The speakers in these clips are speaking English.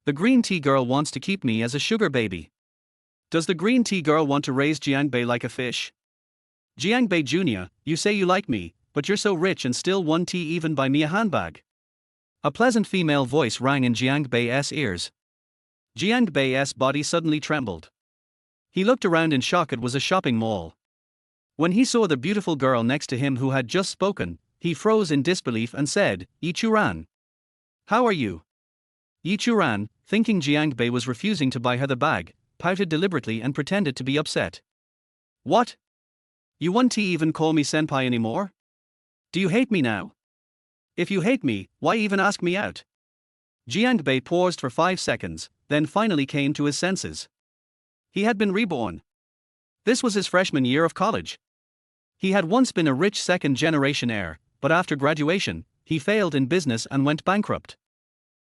The green tea girl wants to keep me as a sugar baby. Does the green tea girl want to raise Jiang Bei like a fish? Jiang Bei Jr., you say you like me, but you're so rich and still want tea even buy me a handbag. A pleasant female voice rang in Jiang Bei's ears. Jiang Bei's body suddenly trembled. He looked around in shock. It was a shopping mall. When he saw the beautiful girl next to him who had just spoken, he froze in disbelief and said, Churan. How are you? Churan, thinking Jiang Bei was refusing to buy her the bag, pouted deliberately and pretended to be upset. What? You won't even call me senpai anymore? Do you hate me now? If you hate me, why even ask me out? Jiang Bei paused for 5 seconds, then finally came to his senses. He had been reborn. This was his freshman year of college. He had once been a rich second-generation heir, but after graduation, he failed in business and went bankrupt.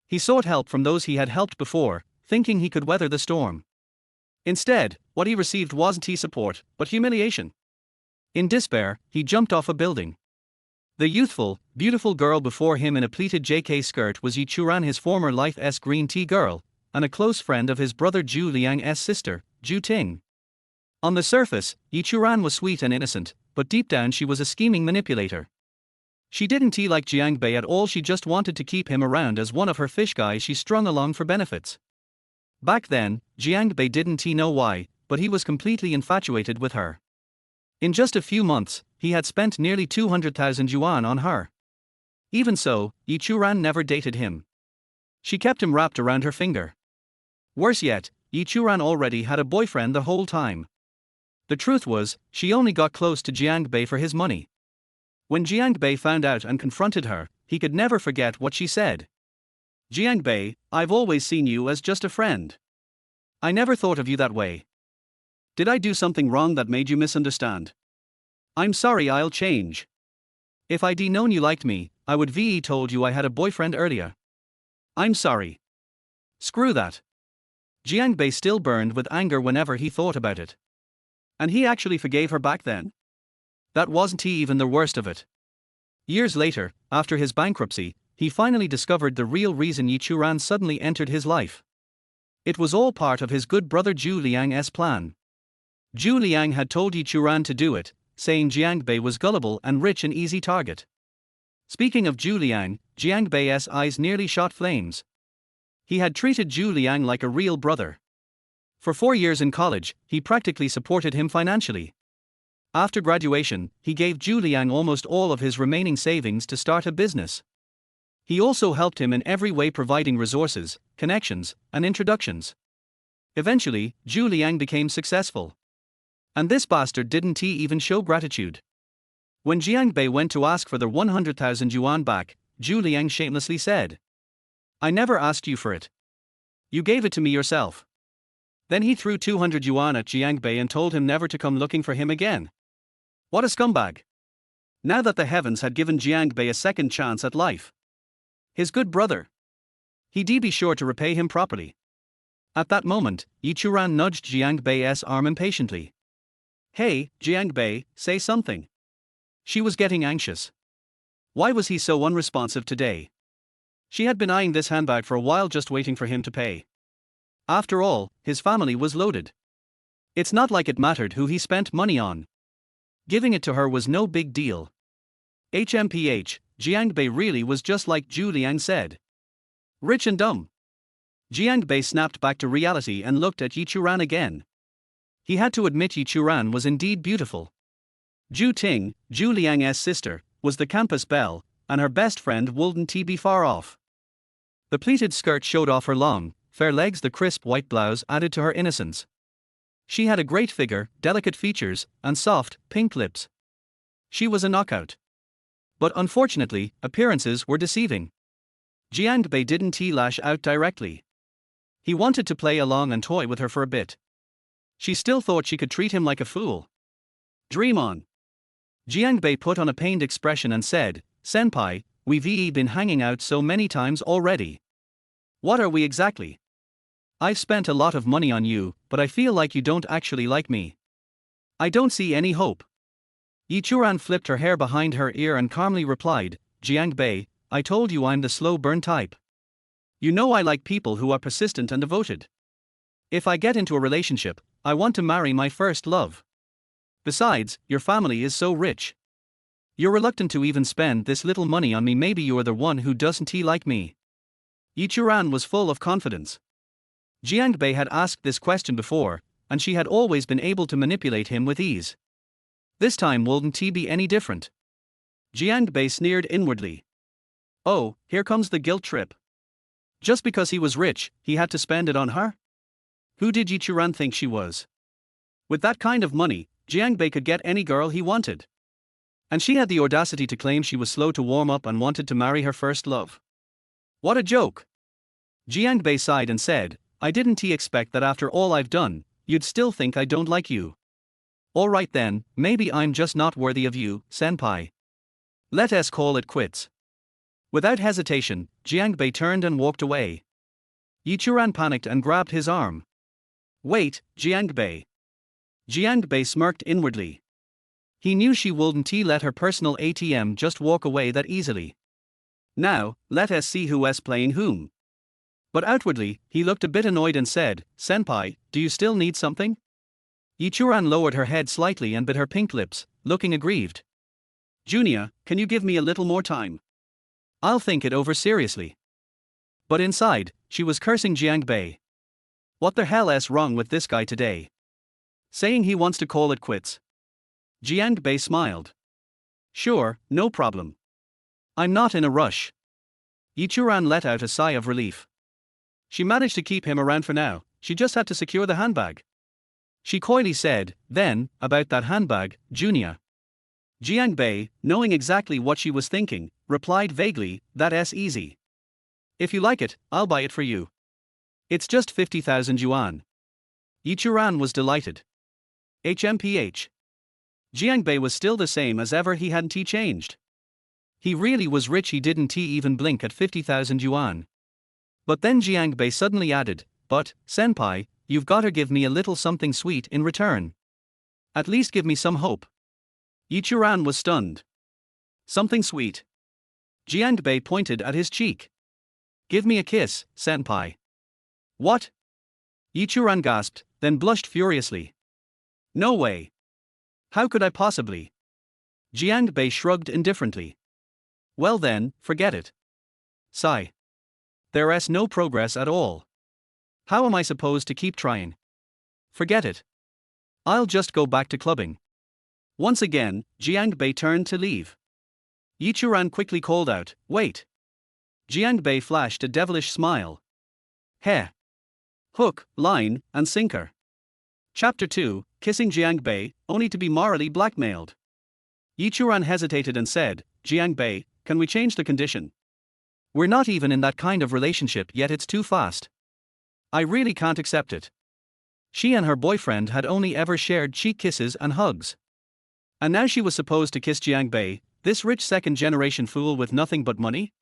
He sought help from those he had helped before, thinking he could weather the storm. Instead, what he received wasn't support, but humiliation. In despair, he jumped off a building. The youthful, beautiful girl before him in a pleated JK skirt was Churan, his former life's green tea girl, and a close friend of his brother Zhu Liang's sister, Zhu Ting. On the surface, Churan was sweet and innocent, but deep down she was a scheming manipulator. She didn't like Jiang Bei at all. She just wanted to keep him around as one of her fish guys she strung along for benefits. Back then, Jiang Bei didn't know why, but he was completely infatuated with her. In just a few months, he had spent nearly 200,000 yuan on her. Even so, Churan never dated him. She kept him wrapped around her finger. Worse yet, Churan already had a boyfriend the whole time. The truth was, she only got close to Jiang Bei for his money. When Jiang Bei found out and confronted her, he could never forget what she said. Jiang Bei, I've always seen you as just a friend. I never thought of you that way. Did I do something wrong that made you misunderstand? I'm sorry, I'll change. If I'd known you liked me, I would have told you I had a boyfriend earlier. I'm sorry. Screw that. Jiang Bei still burned with anger whenever he thought about it. And he actually forgave her back then? That wasn't even the worst of it. Years later, after his bankruptcy, he finally discovered the real reason Churan suddenly entered his life. It was all part of his good brother Zhu Liang's plan. Zhu Liang had told Churan to do it, saying Jiang Bei was gullible and rich, an easy target. Speaking of Zhu Liang, Jiang Bei's eyes nearly shot flames. He had treated Zhu Liang like a real brother. For 4 years in college, he practically supported him financially. After graduation, he gave Zhu Liang almost all of his remaining savings to start a business. He also helped him in every way, providing resources, connections, and introductions. Eventually, Zhu Liang became successful. And this bastard didn't even show gratitude. When Jiang Bei went to ask for the 100,000 yuan back, Zhu Liang shamelessly said, I never asked you for it. You gave it to me yourself. Then he threw 200 yuan at Jiang Bei and told him never to come looking for him again. What a scumbag. Now that the heavens had given Jiang Bei a second chance at life. His good brother. He'd be sure to repay him properly. At that moment, Churan nudged Jiang Bei's arm impatiently. Hey, Jiang Bei, say something. She was getting anxious. Why was he so unresponsive today? She had been eyeing this handbag for a while, just waiting for him to pay. After all, his family was loaded. It's not like it mattered who he spent money on. Giving it to her was no big deal. HMPH, Jiang Bei really was just like Zhu Liang said. Rich and dumb. Jiang Bei snapped back to reality and looked at Churan again. He had to admit Churan was indeed beautiful. Zhu Ting, Zhu Liang's sister, was the campus belle, and her best friend wouldn't be far off. The pleated skirt showed off her long, fair legs. The crisp white blouse added to her innocence. She had a great figure, delicate features, and soft, pink lips. She was a knockout. But unfortunately, appearances were deceiving. Jiang Bei didn't lash out directly. He wanted to play along and toy with her for a bit. She still thought she could treat him like a fool. Dream on. Jiang Bei put on a pained expression and said, Senpai, we've been hanging out so many times already. What are we exactly? I've spent a lot of money on you, but I feel like you don't actually like me. I don't see any hope. Churan flipped her hair behind her ear and calmly replied, Jiang Bei, I told you I'm the slow burn type. You know I like people who are persistent and devoted. If I get into a relationship, I want to marry my first love. Besides, your family is so rich. You're reluctant to even spend this little money on me. Maybe you're the one who doesn't like me. Churan was full of confidence. Jiang Bei had asked this question before, and she had always been able to manipulate him with ease. This time wouldn't he be any different? Jiang Bei sneered inwardly. Oh, here comes the guilt trip. Just because he was rich, he had to spend it on her? Who did Churan think she was? With that kind of money, Jiang Bei could get any girl he wanted. And she had the audacity to claim she was slow to warm up and wanted to marry her first love. What a joke! Jiang Bei sighed and said, I didn't expect that after all I've done, you'd still think I don't like you. Alright then, maybe I'm just not worthy of you, senpai. Let us call it quits. Without hesitation, Jiang Bei turned and walked away. Churan panicked and grabbed his arm. Wait, Jiang Bei. Jiang Bei smirked inwardly. He knew she wouldn't let her personal ATM just walk away that easily. Now, let us see who's playing whom. But outwardly, he looked a bit annoyed and said, Senpai, do you still need something? Churan lowered her head slightly and bit her pink lips, looking aggrieved. Junior, can you give me a little more time? I'll think it over seriously. But inside, she was cursing Jiang Bei. What the hell is wrong with this guy today? Saying he wants to call it quits. Jiang Bei smiled. Sure, no problem. I'm not in a rush. Churan let out a sigh of relief. She managed to keep him around for now, she just had to secure the handbag. She coyly said, then, about that handbag, Junior. Jiang Bei, knowing exactly what she was thinking, replied vaguely, that's easy. If you like it, I'll buy it for you. It's just 50,000 yuan. Churan was delighted. HMPH. Jiang Bei was still the same as ever, he hadn't changed. He really was rich, he didn't even blink at 50,000 yuan. But then Jiang Bei suddenly added, but, senpai, you've gotta give me a little something sweet in return. At least give me some hope. Churan was stunned. Something sweet. Jiang Bei pointed at his cheek. Give me a kiss, senpai. What? Churan gasped, then blushed furiously. No way. How could I possibly? Jiang Bei shrugged indifferently. Well then, forget it. Sigh. There's no progress at all. How am I supposed to keep trying? Forget it. I'll just go back to clubbing. Once again, Jiang Bei turned to leave. Churan quickly called out, wait. Jiang Bei flashed a devilish smile. Heh. Hook, line, and sinker. Chapter 2, Kissing Jiang Bei, only to be morally blackmailed. Churan hesitated and said, Jiang Bei, can we change the condition? We're not even in that kind of relationship yet, it's too fast. I really can't accept it. She and her boyfriend had only ever shared cheek kisses and hugs. And now she was supposed to kiss Jiang Bei, this rich second-generation fool with nothing but money?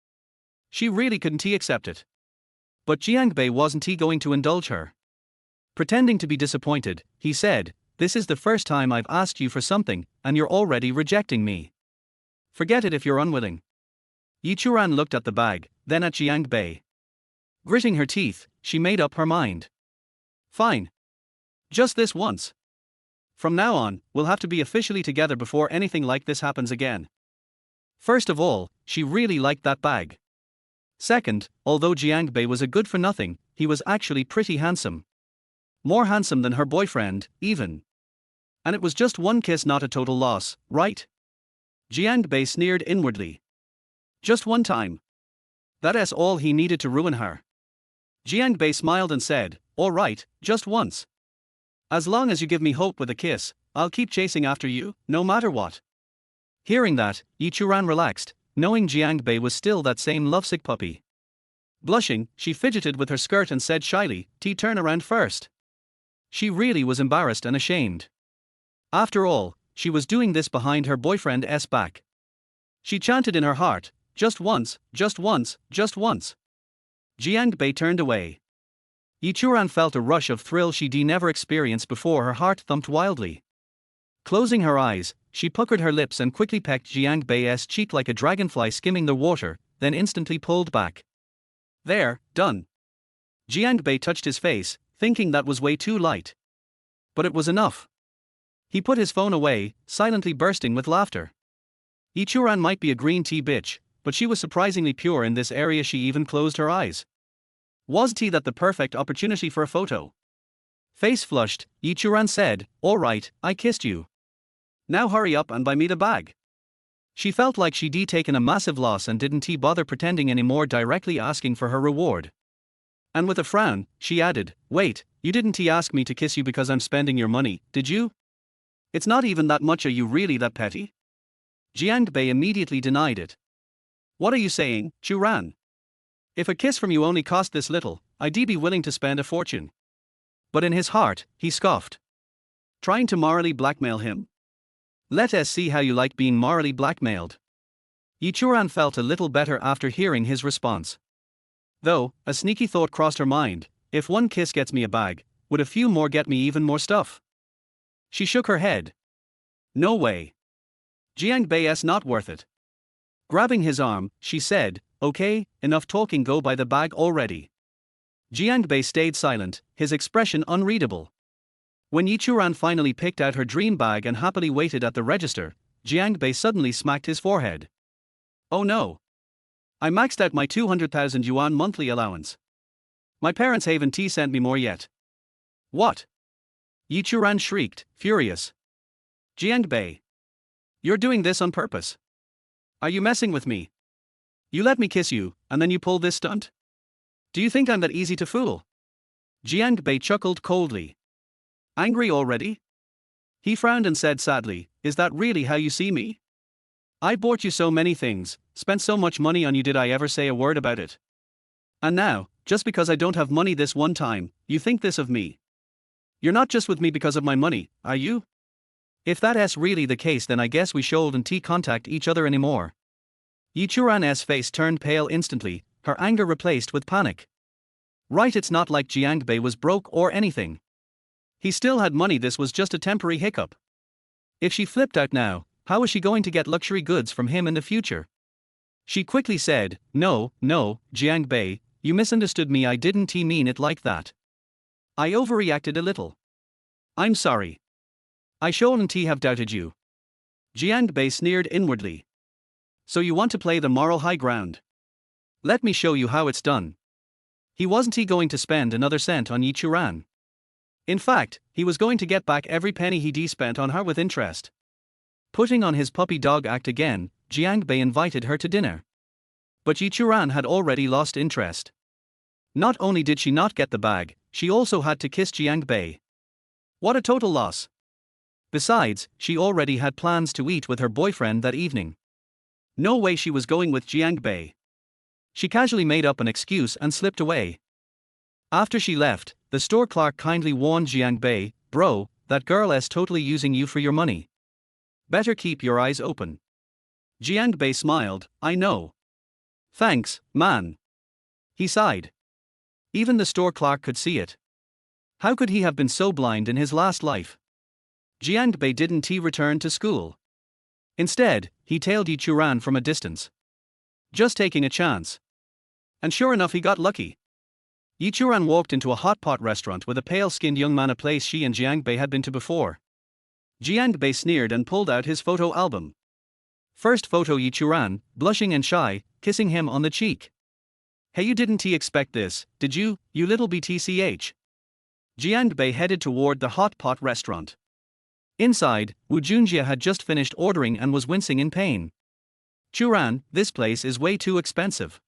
She really couldn't accept it. But Jiang Bei wasn't going to indulge her. Pretending to be disappointed, he said, this is the first time I've asked you for something, and you're already rejecting me. Forget it if you're unwilling. Churan looked at the bag, then at Jiang Bei. Gritting her teeth, she made up her mind. Fine. Just this once. From now on, we'll have to be officially together before anything like this happens again. First of all, she really liked that bag. Second, although Jiang Bei was a good-for-nothing, he was actually pretty handsome. More handsome than her boyfriend, even. And it was just one kiss, not a total loss, right? Jiang Bei sneered inwardly. Just one time. That's all he needed to ruin her. Jiang Bei smiled and said, all right, just once. As long as you give me hope with a kiss, I'll keep chasing after you, no matter what. Hearing that, Churan relaxed, knowing Jiang Bei was still that same lovesick puppy. Blushing, she fidgeted with her skirt and said shyly, turn around first. She really was embarrassed and ashamed. After all, she was doing this behind her boyfriend's back. She chanted in her heart, just once, just once, just once. Jiang Bei turned away. Churan felt a rush of thrill she'd never experienced before. Her heart thumped wildly. Closing her eyes, she puckered her lips and quickly pecked Jiang Bei's cheek like a dragonfly skimming the water, then instantly pulled back. There, done. Jiangbei touched his face, thinking that was way too light. But it was enough. He put his phone away, silently bursting with laughter. Churan might be a green tea bitch, but she was surprisingly pure in this area. She even closed her eyes. Was tea that the perfect opportunity for a photo? Face flushed, Churan said, "Alright, I kissed you. Now hurry up and buy me the bag." She felt like she'd taken a massive loss and didn't bother pretending anymore, directly asking for her reward. And with a frown, she added, "Wait, you didn't ask me to kiss you because I'm spending your money, did you? It's not even that much. Are you really that petty?" Jiangbei immediately denied it. "What are you saying, Churan? If a kiss from you only cost this little, I'd be willing to spend a fortune." But in his heart, he scoffed. Trying to morally blackmail him? Let us see how you like being morally blackmailed. Churan felt a little better after hearing his response. Though, a sneaky thought crossed her mind: if one kiss gets me a bag, would a few more get me even more stuff? She shook her head. No way. Jiangbei's not worth it. Grabbing his arm, she said, "Okay, enough talking, go buy the bag already." Jiangbei stayed silent, his expression unreadable. When Churan finally picked out her dream bag and happily waited at the register, Jiangbei suddenly smacked his forehead. "Oh no. I maxed out my 200,000 yuan monthly allowance. My parents haven't sent me more yet." "What?" Churan shrieked, furious. "Jiangbei. You're doing this on purpose. Are you messing with me? You let me kiss you, and then you pull this stunt? Do you think I'm that easy to fool?" Jiangbei chuckled coldly. "Angry already?" He frowned and said sadly, "Is that really how you see me? I bought you so many things, spent so much money on you, did I ever say a word about it? And now, just because I don't have money this one time, you think this of me? You're not just with me because of my money, are you? If that's really the case, then I guess we shouldn't contact each other anymore." Churan's face turned pale instantly, her anger replaced with panic. Right, it's not like Jiangbei was broke or anything. He still had money. This was just a temporary hiccup. If she flipped out now, how was she going to get luxury goods from him in the future? She quickly said, No, Jiangbei, you misunderstood me. I didn't mean it like that. I overreacted a little. I'm sorry. I shouldn't have doubted you." Jiangbei sneered inwardly. "So you want to play the moral high ground? Let me show you how it's done." He wasn't going to spend another cent on Churan. In fact, he was going to get back every penny he'd spent on her with interest. Putting on his puppy dog act again, Jiangbei invited her to dinner. But Churan had already lost interest. Not only did she not get the bag, she also had to kiss Jiangbei. What a total loss. Besides, she already had plans to eat with her boyfriend that evening. No way she was going with Jiangbei. She casually made up an excuse and slipped away. After she left, the store clerk kindly warned Jiangbei, "Bro, that girl's totally using you for your money. Better keep your eyes open." Jiangbei smiled, "I know. Thanks, man." He sighed. Even the store clerk could see it. How could he have been so blind in his last life? Jiangbei didn't return to school. Instead, he tailed Churan from a distance. Just taking a chance. And sure enough, he got lucky. Churan walked into a hot pot restaurant with a pale-skinned young man, a place she and Jiangbei had been to before. Jiangbei sneered and pulled out his photo album. First photo: Churan, blushing and shy, kissing him on the cheek. "Hey, you didn't expect this, did you, you little btch?" Jiangbei headed toward the hot pot restaurant. Inside, Wu Junjie had just finished ordering and was wincing in pain. "Churan, this place is way too expensive.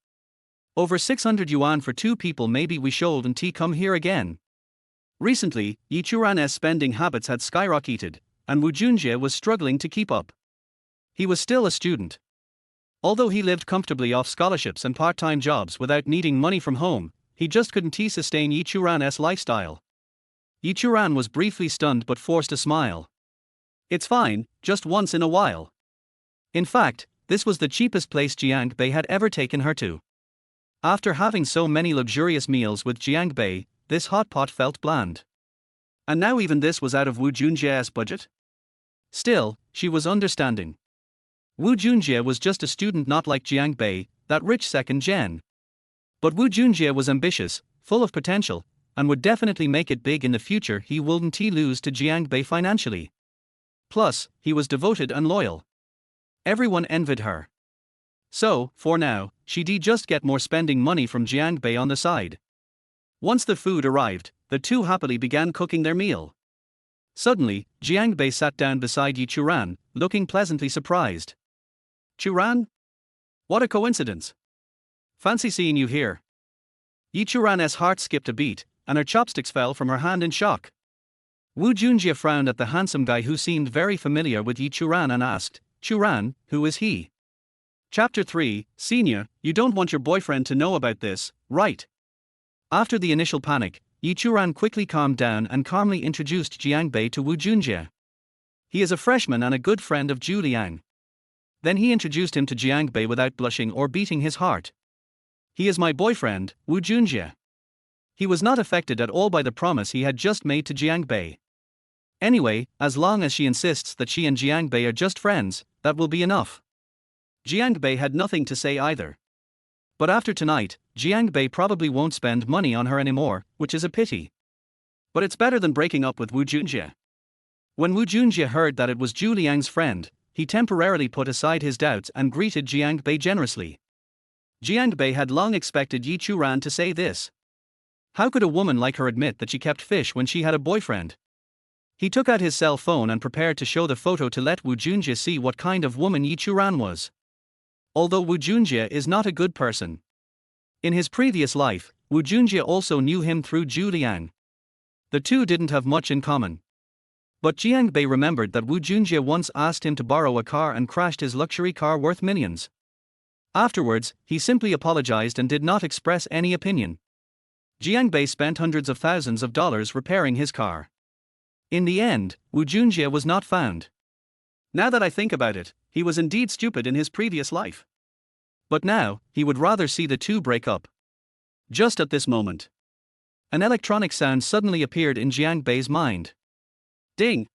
Over 600 yuan for 2 people. Maybe we shouldn't come here again." Recently, Churan's spending habits had skyrocketed, and Wu Junjie was struggling to keep up. He was still a student. Although he lived comfortably off scholarships and part-time jobs without needing money from home, he just couldn't sustain Churan's lifestyle. Churan was briefly stunned but forced a smile. "It's fine, just once in a while." In fact, this was the cheapest place Jiangbei had ever taken her to. After having so many luxurious meals with Jiangbei, this hot pot felt bland. And now even this was out of Wu Junjie's budget? Still, she was understanding. Wu Junjie was just a student, not like Jiangbei, that rich second gen. But Wu Junjie was ambitious, full of potential, and would definitely make it big in the future. He wouldn't lose to Jiang Bei financially. Plus, he was devoted and loyal. Everyone envied her. So, for now, she did just get more spending money from Jiang Bei on the side. Once the food arrived, the two happily began cooking their meal. Suddenly, Jiang Bei sat down beside Churan, looking pleasantly surprised. Churan? What a coincidence. Fancy seeing you here. Churan's heart skipped a beat, and her chopsticks fell from her hand in shock. Wu Junjie frowned at the handsome guy who seemed very familiar with Churan and asked, Churan, who is he? Chapter 3, Senior, you don't want your boyfriend to know about this, right? After the initial panic, Churan quickly calmed down and calmly introduced Jiang Bei to Wu Junjie. He is a freshman and a good friend of Zhu Liang. Then he introduced him to Jiang Bei without blushing or beating his heart. He is my boyfriend, Wu Junjie. He was not affected at all by the promise he had just made to Jiang Bei. Anyway, as long as she insists that she and Jiang Bei are just friends, that will be enough. Jiang Bei had nothing to say either. But after tonight, Jiang Bei probably won't spend money on her anymore, which is a pity. But it's better than breaking up with Wu Junjie. When Wu Junjie heard that it was Zhu Liang's friend, he temporarily put aside his doubts and greeted Jiang Bei generously. Jiang Bei had long expected Churan to say this. How could a woman like her admit that she kept fish when she had a boyfriend? He took out his cell phone and prepared to show the photo to let Wu Junjie see what kind of woman Churan was. Although Wu Junjie is not a good person. In his previous life, Wu Junjie also knew him through Zhu Liang. The two didn't have much in common. But Jiang Bei remembered that Wu Junjie once asked him to borrow a car and crashed his luxury car worth millions. Afterwards, he simply apologized and did not express any opinion. Jiang Bei spent hundreds of thousands of dollars repairing his car. In the end, Wu Junjie was not found. Now that I think about it, he was indeed stupid in his previous life. But now, he would rather see the two break up. Just at this moment, an electronic sound suddenly appeared in Jiang Bei's mind. Ding!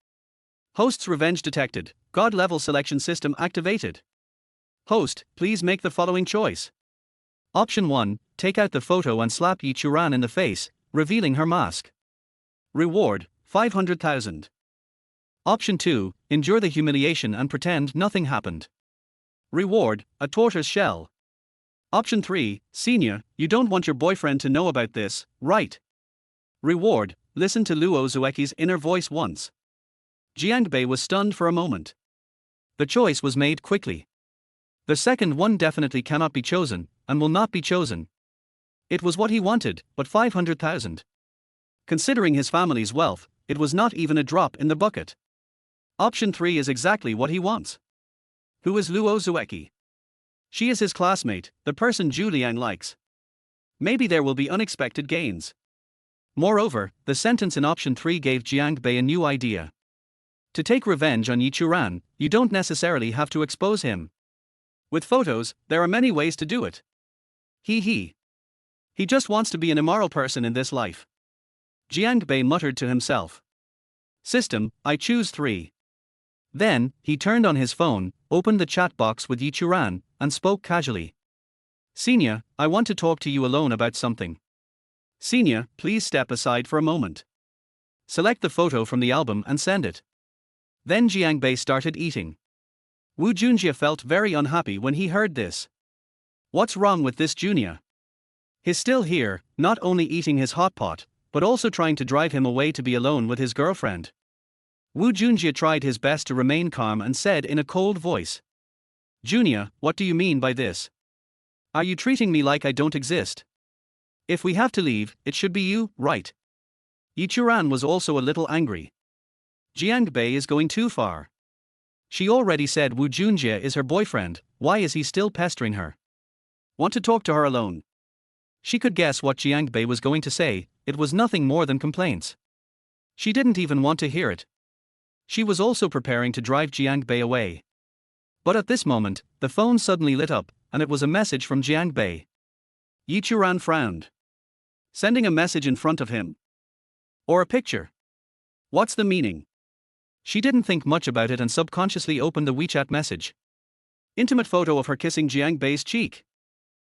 Host's revenge detected, God level selection system activated. Host, please make the following choice. Option 1, take out the photo and slap Churan in the face, revealing her mask. Reward, 500,000. Option 2, endure the humiliation and pretend nothing happened. Reward, a tortoise shell. Option 3, Senior, you don't want your boyfriend to know about this, right? Reward, listen to Luo Zueki's inner voice once. Jiang Bei was stunned for a moment. The choice was made quickly. The second one definitely cannot be chosen, and will not be chosen. It was what he wanted, but 500,000. Considering his family's wealth, it was not even a drop in the bucket. Option 3 is exactly what he wants. Who is Luo Zueki? She is his classmate, the person Zhu Liang likes. Maybe there will be unexpected gains. Moreover, the sentence in option 3 gave Jiang Bei a new idea. To take revenge on Churan, you don't necessarily have to expose him. With photos, there are many ways to do it. He just wants to be an immoral person in this life. Jiang Bei muttered to himself. System, I choose 3. Then, he turned on his phone, opened the chat box with Churan, and spoke casually. Senior, I want to talk to you alone about something. Senior, please step aside for a moment. Select the photo from the album and send it. Then Jiang Bei started eating. Wu Junjie felt very unhappy when he heard this. What's wrong with this junior? He's still here, not only eating his hot pot, but also trying to drive him away to be alone with his girlfriend. Wu Junjie tried his best to remain calm and said in a cold voice. Junior, what do you mean by this? Are you treating me like I don't exist? If we have to leave, it should be you, right? Churan was also a little angry. Jiang Bei is going too far. She already said Wu Junjie is her boyfriend, why is he still pestering her? Want to talk to her alone? She could guess what Jiang Bei was going to say, it was nothing more than complaints. She didn't even want to hear it. She was also preparing to drive Jiang Bei away. But at this moment, the phone suddenly lit up, and it was a message from Jiang Bei. Churan frowned. Sending a message in front of him? Or a picture? What's the meaning? She didn't think much about it and subconsciously opened the WeChat message. Intimate photo of her kissing Jiang Bei's cheek.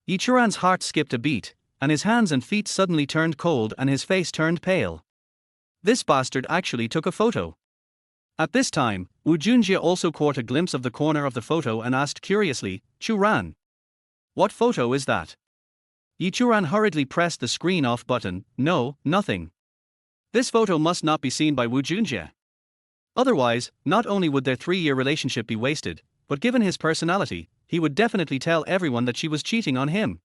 Churan's heart skipped a beat, and his hands and feet suddenly turned cold and his face turned pale. This bastard actually took a photo. At this time, Wu Junjie also caught a glimpse of the corner of the photo and asked curiously, Churan, what photo is that? Churan hurriedly pressed the screen off button. No, nothing. This photo must not be seen by Wu Junjie. Otherwise, not only would their 3-year relationship be wasted, but given his personality, he would definitely tell everyone that she was cheating on him.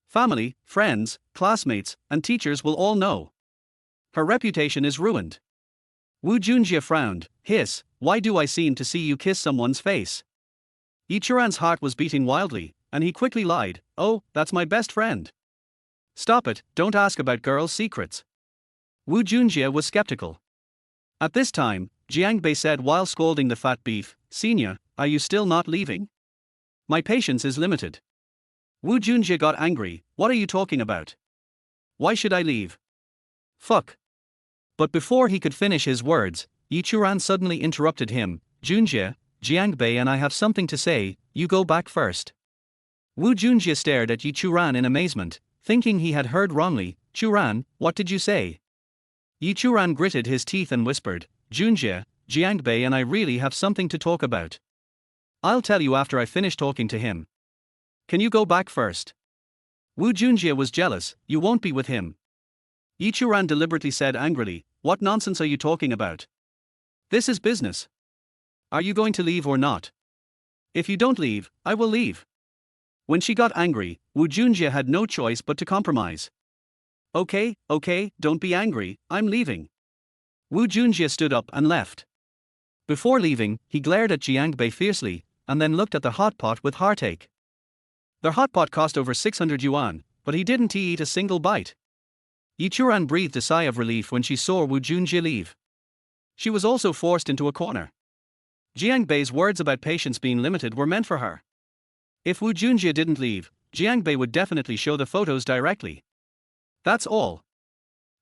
Family, friends, classmates, and teachers will all know. Her reputation is ruined. Wu Junjie frowned. Hiss, why do I seem to see you kiss someone's face? Churan's heart was beating wildly, and he quickly lied. Oh, that's my best friend. Stop it, don't ask about girls' secrets. Wu Junjie was skeptical. At this time, Jiang Bei said while scolding the fat beef, Senior, are you still not leaving? My patience is limited. Wu Junjie got angry. What are you talking about? Why should I leave? Fuck. But before he could finish his words, Churan suddenly interrupted him. Junjie, Jiang Bei and I have something to say, you go back first. Wu Junjie stared at Churan in amazement, thinking he had heard wrongly. Churan, what did you say? Churan gritted his teeth and whispered, Junjie, Jiang Bei and I really have something to talk about. I'll tell you after I finish talking to him. Can you go back first? Wu Junjie was jealous. You won't be with him. Churan deliberately said angrily, what nonsense are you talking about? This is business. Are you going to leave or not? If you don't leave, I will leave. When she got angry, Wu Junjie had no choice but to compromise. Okay, don't be angry, I'm leaving. Wu Junjie stood up and left. Before leaving, he glared at Jiang Bei fiercely, and then looked at the hot pot with heartache. Their hot pot cost over 600 yuan, but he didn't eat a single bite. Churan breathed a sigh of relief when she saw Wu Junjie leave. She was also forced into a corner. Jiang Bei's words about patience being limited were meant for her. If Wu Junjie didn't leave, Jiang Bei would definitely show the photos directly. That's all.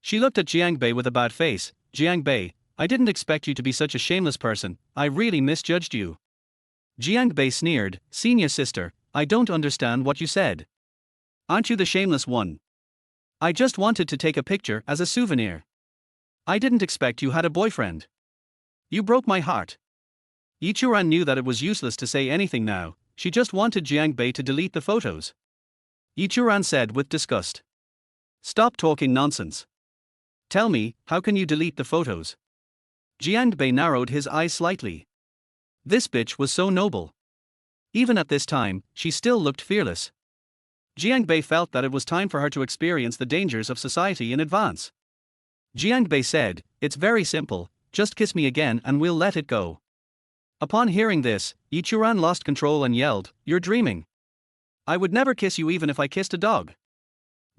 She looked at Jiang Bei with a bad face. Jiang Bei, I didn't expect you to be such a shameless person, I really misjudged you. Jiang Bei sneered, Senior sister, I don't understand what you said. Aren't you the shameless one? I just wanted to take a picture as a souvenir. I didn't expect you had a boyfriend. You broke my heart. Churan knew that it was useless to say anything now, she just wanted Jiang Bei to delete the photos. Churan said with disgust. Stop talking nonsense. Tell me, how can you delete the photos? Jiang Bei narrowed his eyes slightly. This bitch was so noble. Even at this time, she still looked fearless. Jiang Bei felt that it was time for her to experience the dangers of society in advance. Jiang Bei said, it's very simple, just kiss me again and we'll let it go. Upon hearing this, Churan lost control and yelled, you're dreaming. I would never kiss you even if I kissed a dog.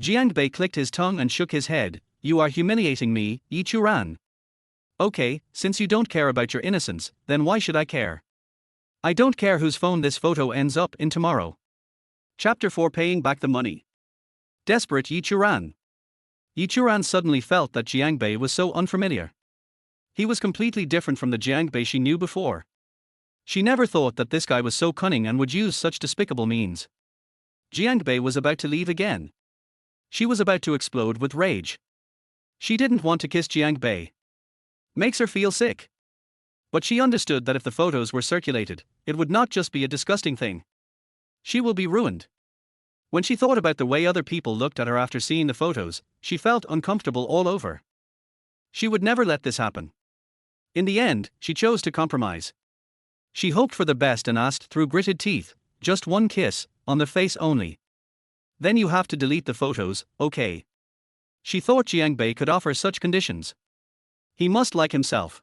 Jiang Bei clicked his tongue and shook his head, you are humiliating me, Churan. Okay, since you don't care about your innocence, then why should I care? I don't care whose phone this photo ends up in tomorrow. Chapter 4 Paying Back the Money. Desperate Churan. Churan suddenly felt that Jiang Bei was so unfamiliar. He was completely different from the Jiang Bei she knew before. She never thought that this guy was so cunning and would use such despicable means. Jiang Bei was about to leave again. She was about to explode with rage. She didn't want to kiss Jiang Bei. Makes her feel sick. But she understood that if the photos were circulated, it would not just be a disgusting thing. She will be ruined. When she thought about the way other people looked at her after seeing the photos, she felt uncomfortable all over. She would never let this happen. In the end, she chose to compromise. She hoped for the best and asked through gritted teeth, just one kiss, on the face only. Then you have to delete the photos, okay? She thought Jiang Bei could offer such conditions. He must like himself.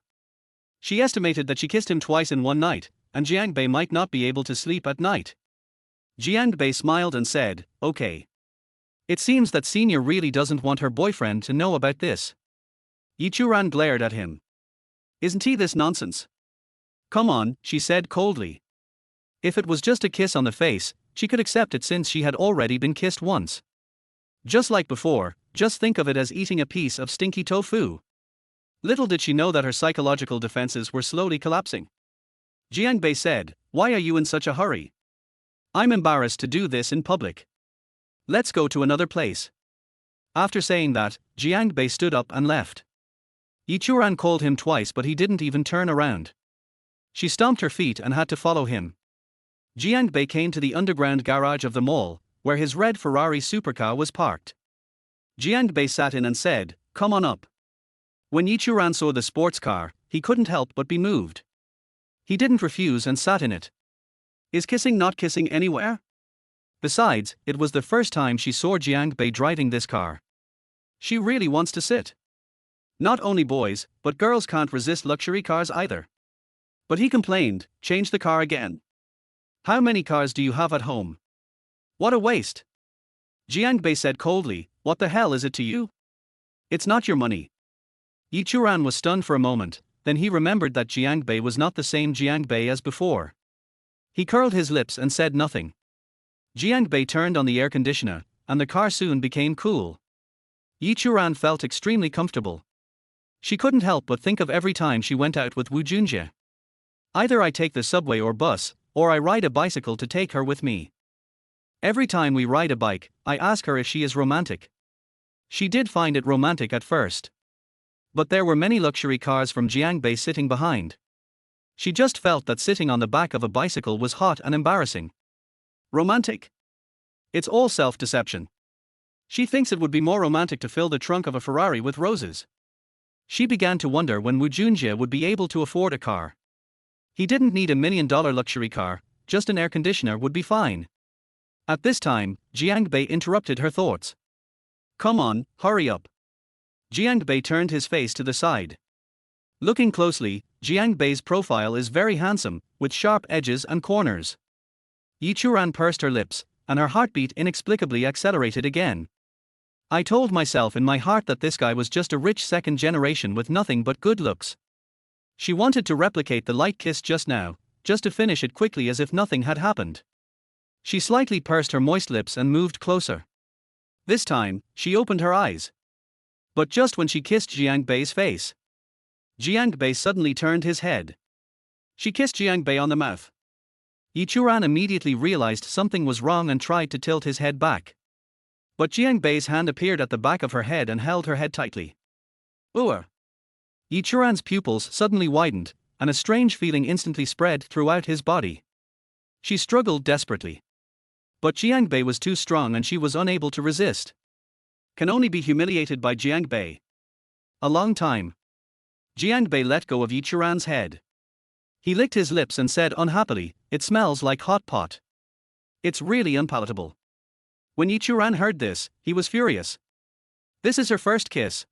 She estimated that she kissed him twice in one night, and Jiang Bei might not be able to sleep at night. Jiang Bei smiled and said, okay. It seems that Senior really doesn't want her boyfriend to know about this. Churan glared at him. Isn't he this nonsense? Come on, she said coldly. If it was just a kiss on the face, she could accept it since she had already been kissed once. Just like before, just think of it as eating a piece of stinky tofu. Little did she know that her psychological defenses were slowly collapsing. Jiang Bei said, why are you in such a hurry? I'm embarrassed to do this in public. Let's go to another place. After saying that, Jiang Bei stood up and left. Churan called him twice but he didn't even turn around. She stomped her feet and had to follow him. Jiang Bei came to the underground garage of the mall, where his red Ferrari supercar was parked. Jiang Bei sat in and said, "Come on up." When Churan saw the sports car, he couldn't help but be moved. He didn't refuse and sat in it. Is kissing not kissing anywhere? Besides, it was the first time she saw Jiang Bei driving this car. She really wants to sit. Not only boys, but girls can't resist luxury cars either. But he complained, "Change the car again. How many cars do you have at home? What a waste." Jiang Bei said coldly, "What the hell is it to you? It's not your money." Churan was stunned for a moment, then he remembered that Jiang Bei was not the same Jiang Bei as before. He curled his lips and said nothing. Jiang Bei turned on the air conditioner, and the car soon became cool. Churan felt extremely comfortable. She couldn't help but think of every time she went out with Wu Junjie. Either I take the subway or bus, or I ride a bicycle to take her with me. Every time we ride a bike, I ask her if she is romantic. She did find it romantic at first. But there were many luxury cars from Jiang Bei sitting behind. She just felt that sitting on the back of a bicycle was hot and embarrassing. Romantic? It's all self-deception. She thinks it would be more romantic to fill the trunk of a Ferrari with roses. She began to wonder when Wu Junjie would be able to afford a car. He didn't need $1 million luxury car, just an air conditioner would be fine. At this time, Jiang Bei interrupted her thoughts. "Come on, hurry up." Jiang Bei turned his face to the side. Looking closely, Jiang Bei's profile is very handsome, with sharp edges and corners. Churan pursed her lips, and her heartbeat inexplicably accelerated again. I told myself in my heart that this guy was just a rich second generation with nothing but good looks. She wanted to replicate the light kiss just now, just to finish it quickly as if nothing had happened. She slightly pursed her moist lips and moved closer. This time, she opened her eyes. But just when she kissed Jiang Bei's face, Jiang Bei suddenly turned his head. She kissed Jiang Bei on the mouth. Churan immediately realized something was wrong and tried to tilt his head back. But Jiang Bei's hand appeared at the back of her head and held her head tightly. Ooh! Churan's pupils suddenly widened, and a strange feeling instantly spread throughout his body. She struggled desperately. But Jiang Bei was too strong and she was unable to resist. Can only be humiliated by Jiang Bei. A long time. Jiang Bei let go of Churan's head. He licked his lips and said unhappily, "It smells like hot pot. It's really unpalatable." When Churan heard this, he was furious. This is her first kiss.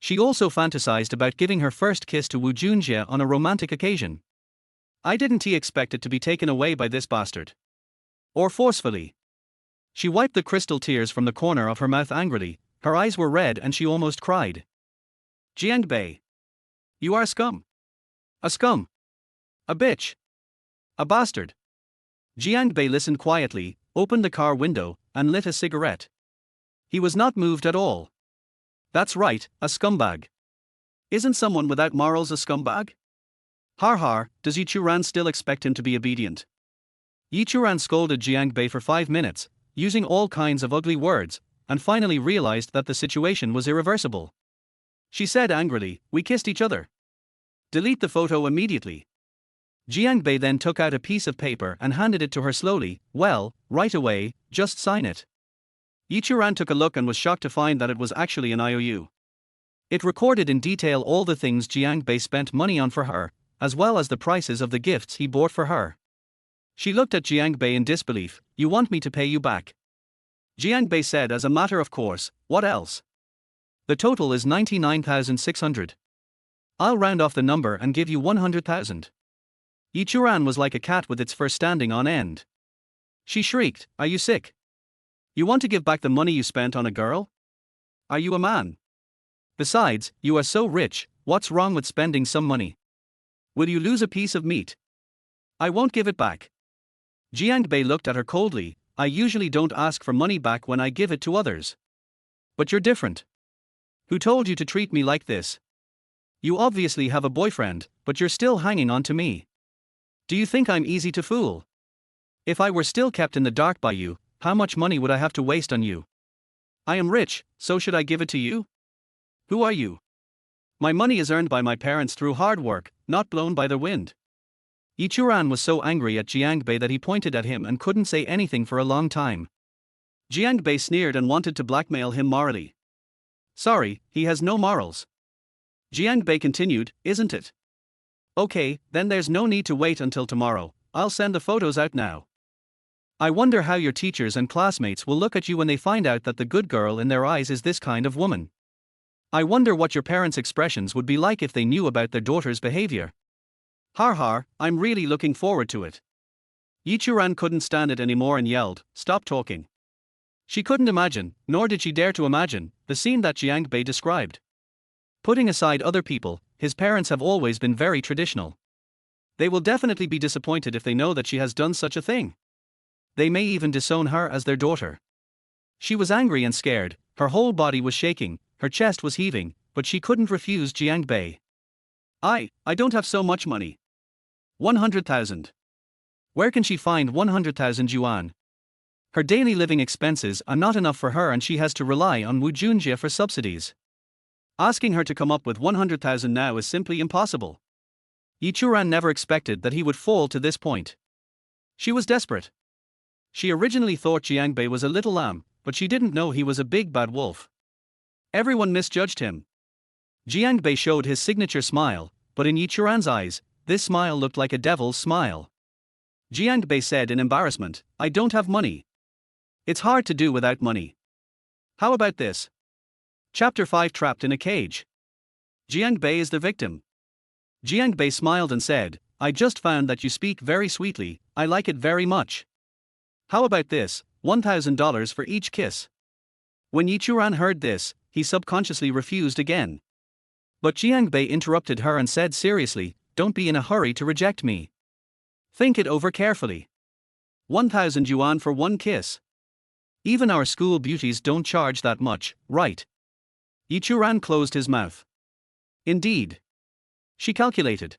She also fantasized about giving her first kiss to Wu Junjie on a romantic occasion. I didn't expect it to be taken away by this bastard. Or forcefully. She wiped the crystal tears from the corner of her mouth angrily, her eyes were red and she almost cried. Jiang Bei. You are a scum. A scum. A bitch. A bastard. Jiang Bei listened quietly, opened the car window, and lit a cigarette. He was not moved at all. That's right, a scumbag. Isn't someone without morals a scumbag? Har har, does Churan still expect him to be obedient? Churan scolded Jiang Bei for 5 minutes, using all kinds of ugly words, and finally realized that the situation was irreversible. She said angrily, "We kissed each other. Delete the photo immediately." Jiang Bei then took out a piece of paper and handed it to her slowly. "Well, right away, just sign it." Churan took a look and was shocked to find that it was actually an IOU. It recorded in detail all the things Jiang Bei spent money on for her, as well as the prices of the gifts he bought for her. She looked at Jiang Bei in disbelief. "You want me to pay you back?" Jiang Bei said as a matter of course, "What else? The total is 99,600. I'll round off the number and give you 100,000. Churan was like a cat with its fur standing on end. She shrieked, "Are you sick? You want to give back the money you spent on a girl? Are you a man? Besides, you are so rich, what's wrong with spending some money? Will you lose a piece of meat? I won't give it back." Jiang Bei looked at her coldly. "I usually don't ask for money back when I give it to others. But you're different. Who told you to treat me like this? You obviously have a boyfriend, but you're still hanging on to me. Do you think I'm easy to fool? If I were still kept in the dark by you, how much money would I have to waste on you? I am rich, so should I give it to you? Who are you? My money is earned by my parents through hard work, not blown by the wind. Churan was so angry at Jiangbei that he pointed at him and couldn't say anything for a long time. Jiangbei sneered and wanted to blackmail him morally. Sorry, he has no morals. Jiangbei continued, isn't it? Okay, then there's no need to wait until tomorrow, I'll send the photos out now. I wonder how your teachers and classmates will look at you when they find out that the good girl in their eyes is this kind of woman. I wonder what your parents' expressions would be like if they knew about their daughter's behavior. Har har, I'm really looking forward to it. Churan couldn't stand it anymore and yelled, stop talking. She couldn't imagine, nor did she dare to imagine, the scene that Jiangbei described. Putting aside other people, his parents have always been very traditional. They will definitely be disappointed if they know that she has done such a thing. They may even disown her as their daughter. She was angry and scared, her whole body was shaking, her chest was heaving, but she couldn't refuse Jiangbei. I don't have so much money. 100,000. Where can she find 100,000 yuan? Her daily living expenses are not enough for her and she has to rely on Wu Junjie for subsidies. Asking her to come up with 100,000 now is simply impossible. Churan never expected that he would fall to this point. She was desperate. She originally thought Jiangbei was a little lamb, but she didn't know he was a big bad wolf. Everyone misjudged him. Jiangbei showed his signature smile, but in Churan's eyes, this smile looked like a devil's smile. Jiangbei said in embarrassment, I don't have money. It's hard to do without money. How about this? Chapter 5 Trapped in a Cage. Jiangbei is the victim. Jiangbei smiled and said, I just found that you speak very sweetly, I like it very much. How about this, $1,000 for each kiss? When Churan heard this, he subconsciously refused again. But Jiangbei interrupted her and said seriously, don't be in a hurry to reject me. Think it over carefully. 1,000 yuan for one kiss. Even our school beauties don't charge that much, right? Churan closed his mouth. Indeed. She calculated.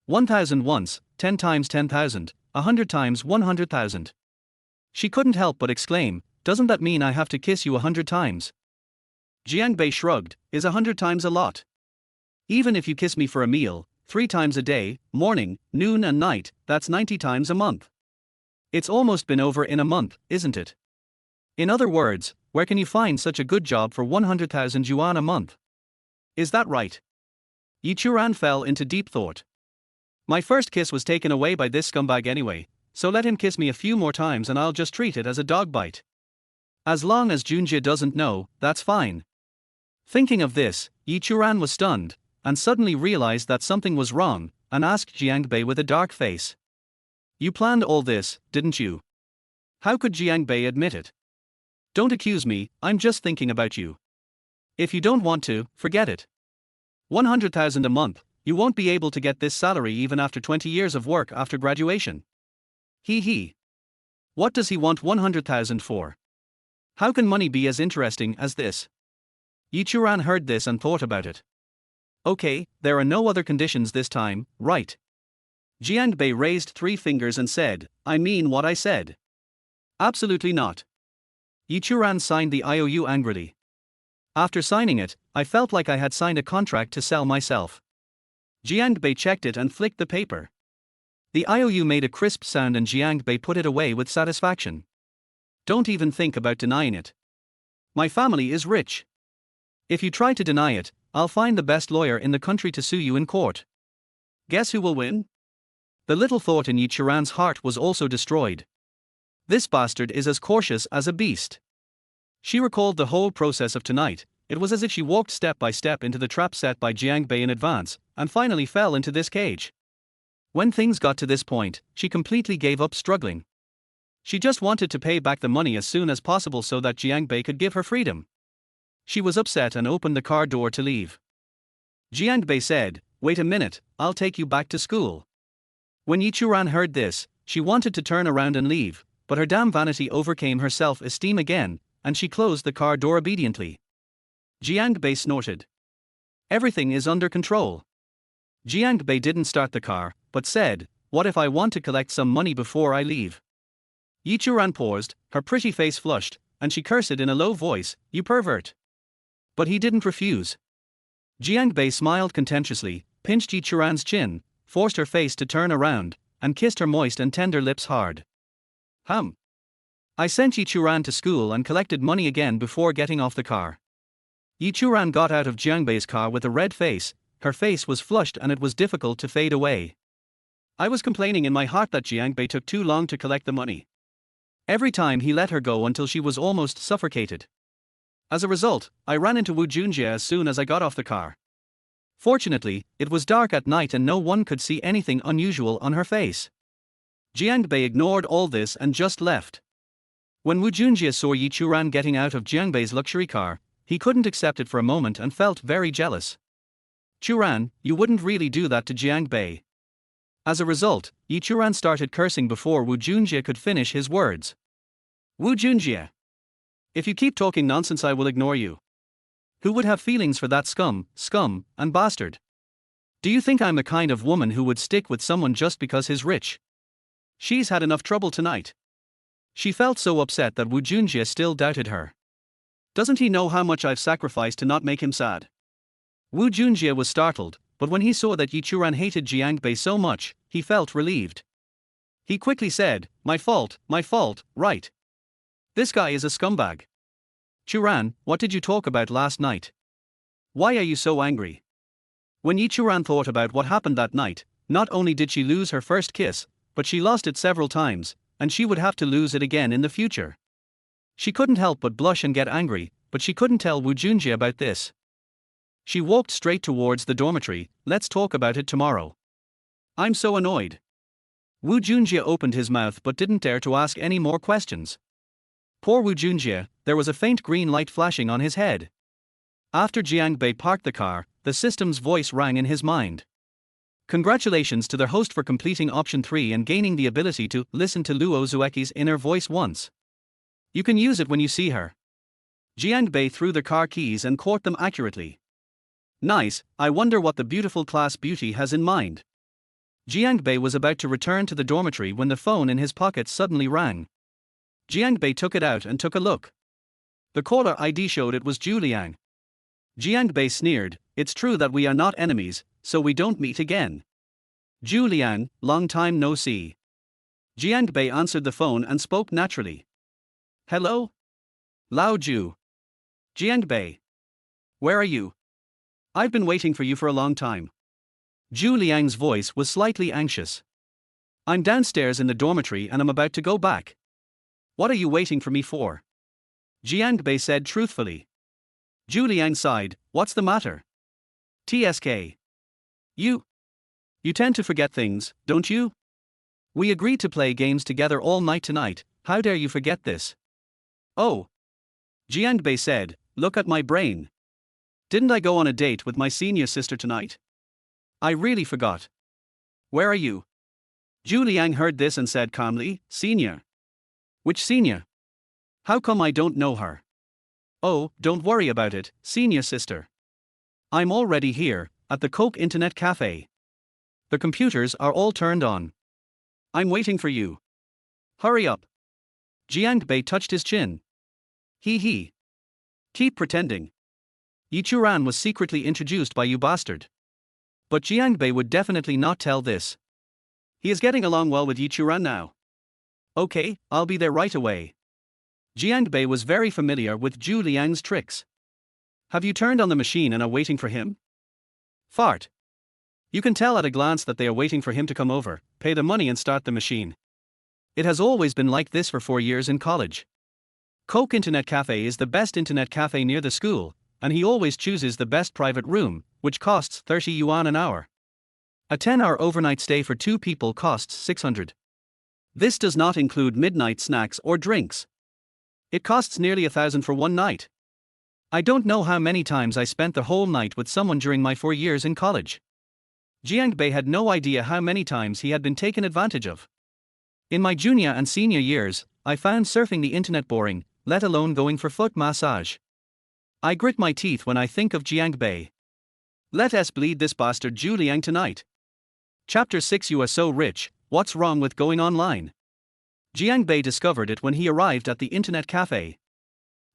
1,000 once, 10 times 10,000, 100 times 100,000. She couldn't help but exclaim, doesn't that mean I have to kiss you 100 times? Jiangbei shrugged, is 100 times a lot? Even if you kiss me for a meal, 3 times a day, morning, noon and night, that's 90 times a month. It's almost been over in a month, isn't it? In other words, where can you find such a good job for 100,000 yuan a month? Is that right? Churan fell into deep thought. My first kiss was taken away by this scumbag anyway, so let him kiss me a few more times and I'll just treat it as a dog bite. As long as Junjie doesn't know, that's fine. Thinking of this, Churan was stunned, and suddenly realized that something was wrong, and asked Jiangbei with a dark face. You planned all this, didn't you? How could Jiangbei admit it? Don't accuse me, I'm just thinking about you. If you don't want to, forget it. 100,000 a month, you won't be able to get this salary even after 20 years of work after graduation. He. What does he want 100,000 for? How can money be as interesting as this? Churan heard this and thought about it. Okay, there are no other conditions this time, right? Jiangbei raised 3 fingers and said, I mean what I said. Absolutely not. Churan signed the IOU angrily. After signing it, I felt like I had signed a contract to sell myself. Jiangbei checked it and flicked the paper. The IOU made a crisp sound and Jiangbei put it away with satisfaction. Don't even think about denying it. My family is rich. If you try to deny it, I'll find the best lawyer in the country to sue you in court. Guess who will win? The little thought in Churan's heart was also destroyed. This bastard is as cautious as a beast. She recalled the whole process of tonight. It was as if she walked step by step into the trap set by Jiangbei in advance, and finally fell into this cage. When things got to this point, she completely gave up struggling. She just wanted to pay back the money as soon as possible so that Jiangbei could give her freedom. She was upset and opened the car door to leave. Jiangbei said, wait a minute, I'll take you back to school. When Churan heard this, she wanted to turn around and leave, but her damn vanity overcame her self-esteem again, and she closed the car door obediently. Jiangbei snorted. Everything is under control. Jiangbei didn't start the car, but said, what if I want to collect some money before I leave? Yi Churan paused, her pretty face flushed, and she cursed in a low voice, "You pervert." But he didn't refuse. Jiang Bei smiled contemptuously, pinched Yi Churan's chin, forced her face to turn around, and kissed her moist and tender lips hard. I sent Yi Churan to school and collected money again before getting off the car. Yi Churan got out of Jiang Bei's car with a red face, her face was flushed and it was difficult to fade away. I was complaining in my heart that Jiang Bei took too long to collect the money. Every time he let her go until she was almost suffocated. As a result, I ran into Wu Junjie as soon as I got off the car. Fortunately, it was dark at night and no one could see anything unusual on her face. Jiang Bei ignored all this and just left. When Wu Junjie saw Yi Churan getting out of Jiang Bei's luxury car, he couldn't accept it for a moment and felt very jealous. "Churan, you wouldn't really do that to Jiang Bei." As a result, Yi Churan started cursing before Wu Junjie could finish his words. "Wu Junjie, if you keep talking nonsense I will ignore you. Who would have feelings for that scum, and bastard? Do you think I'm the kind of woman who would stick with someone just because he's rich? She's had enough trouble tonight." She felt so upset that Wu Junjie still doubted her. Doesn't he know how much I've sacrificed to not make him sad? Wu Junjie was startled, but when he saw that Yi Churan hated Jiang Bei so much, he felt relieved. He quickly said, my fault, right. This guy is a scumbag. Churan, what did you talk about last night? Why are you so angry? When Yi Churan thought about what happened that night, not only did she lose her first kiss, but she lost it several times, and she would have to lose it again in the future. She couldn't help but blush and get angry, but she couldn't tell Wu Junjie about this. She walked straight towards the dormitory. "Let's talk about it tomorrow. I'm so annoyed." Wu Junjie opened his mouth but didn't dare to ask any more questions. Poor Wu Junjie, there was a faint green light flashing on his head. After Jiang Bei parked the car, the system's voice rang in his mind. Congratulations to their host for completing option 3 and gaining the ability to listen to Luo Zueki's inner voice once. You can use it when you see her. Jiang Bei threw the car keys and caught them accurately. Nice, I wonder what the beautiful class beauty has in mind. Jiang Bei was about to return to the dormitory when the phone in his pocket suddenly rang. Jiang Bei took it out and took a look. The caller ID showed it was Zhu Liang. Jiang Bei sneered, "It's true that we are not enemies, so we don't meet again." "Zhu Liang, long time no see." Jiang Bei answered the phone and spoke naturally. "Hello? Lao Zhu. Jiang Bei. Where are you? I've been waiting for you for a long time." Zhu Liang's voice was slightly anxious. "I'm downstairs in the dormitory and I'm about to go back." "What are you waiting for me for?" Jiang Bei said truthfully. Zhu Liang sighed, "What's the matter? TSK. You tend to forget things, don't you? We agreed to play games together all night tonight, how dare you forget this?" "Oh." Jiang Bei said, "Look at my brain. Didn't I go on a date with my senior sister tonight? I really forgot. Where are you?" Zhu Liang heard this and said calmly, "Senior." "Which senior? How come I don't know her?" "Oh, don't worry about it, senior sister. I'm already here, at the Coke Internet Cafe. The computers are all turned on. I'm waiting for you. Hurry up." Jiang Bei touched his chin. He. Keep pretending. Yi Churan was secretly introduced by you bastard. But Jiang Bei would definitely not tell this. He is getting along well with Yi Churan now. Okay, I'll be there right away. Jiang Bei was very familiar with Zhu Liang's tricks. "Have you turned on the machine and are waiting for him?" Fart. You can tell at a glance that they are waiting for him to come over, pay the money and start the machine. It has always been like this for 4 years in college. Coke Internet Cafe is the best internet cafe near the school, and he always chooses the best private room, which costs 30 yuan an hour. A 10-hour overnight stay for 2 people costs 600. This does not include midnight snacks or drinks. It costs nearly 1,000 for one night. I don't know how many times I spent the whole night with someone during my 4 years in college. Jiang Bei had no idea how many times he had been taken advantage of. In my junior and senior years, I found surfing the internet boring, let alone going for foot massage. I grit my teeth when I think of Jiang Bei. Let us bleed this bastard Zhu Liang tonight. Chapter 6. You are so rich, what's wrong with going online? Jiang Bei discovered it when he arrived at the internet cafe.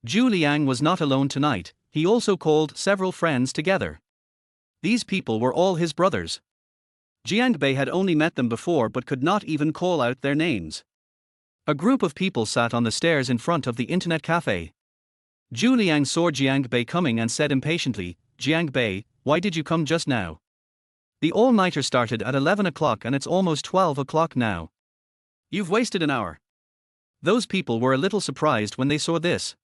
Zhu Liang was not alone tonight, he also called several friends together. These people were all his brothers. Jiang Bei had only met them before but could not even call out their names. A group of people sat on the stairs in front of the internet cafe. Zhu Liang saw Jiang Bei coming and said impatiently, "Jiang Bei, why did you come just now? The all-nighter started at 11 o'clock and it's almost 12 o'clock now. You've wasted an hour." Those people were a little surprised when they saw this.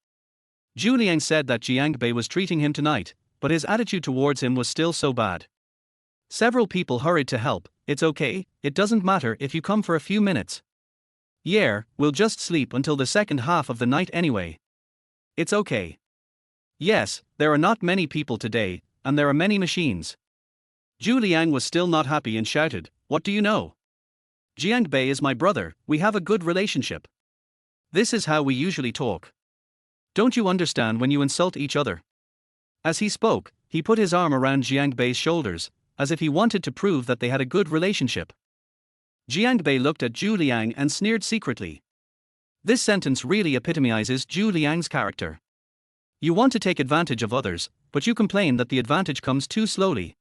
Zhu Liang said that Jiang Bei was treating him tonight, but his attitude towards him was still so bad. Several people hurried to help. "It's okay, it doesn't matter if you come for a few minutes. Yeah, we'll just sleep until the second half of the night anyway. It's okay." Yes, there are not many people today, and there are many machines. Zhu Liang was still not happy and shouted, "What do you know? Jiang Bei is my brother, we have a good relationship. This is how we usually talk. Don't you understand when you insult each other?" As he spoke, he put his arm around Jiang Bei's shoulders, as if he wanted to prove that they had a good relationship. Jiang Bei looked at Zhu Liang and sneered secretly. This sentence really epitomizes Zhu Liang's character. You want to take advantage of others, but you complain that the advantage comes too slowly.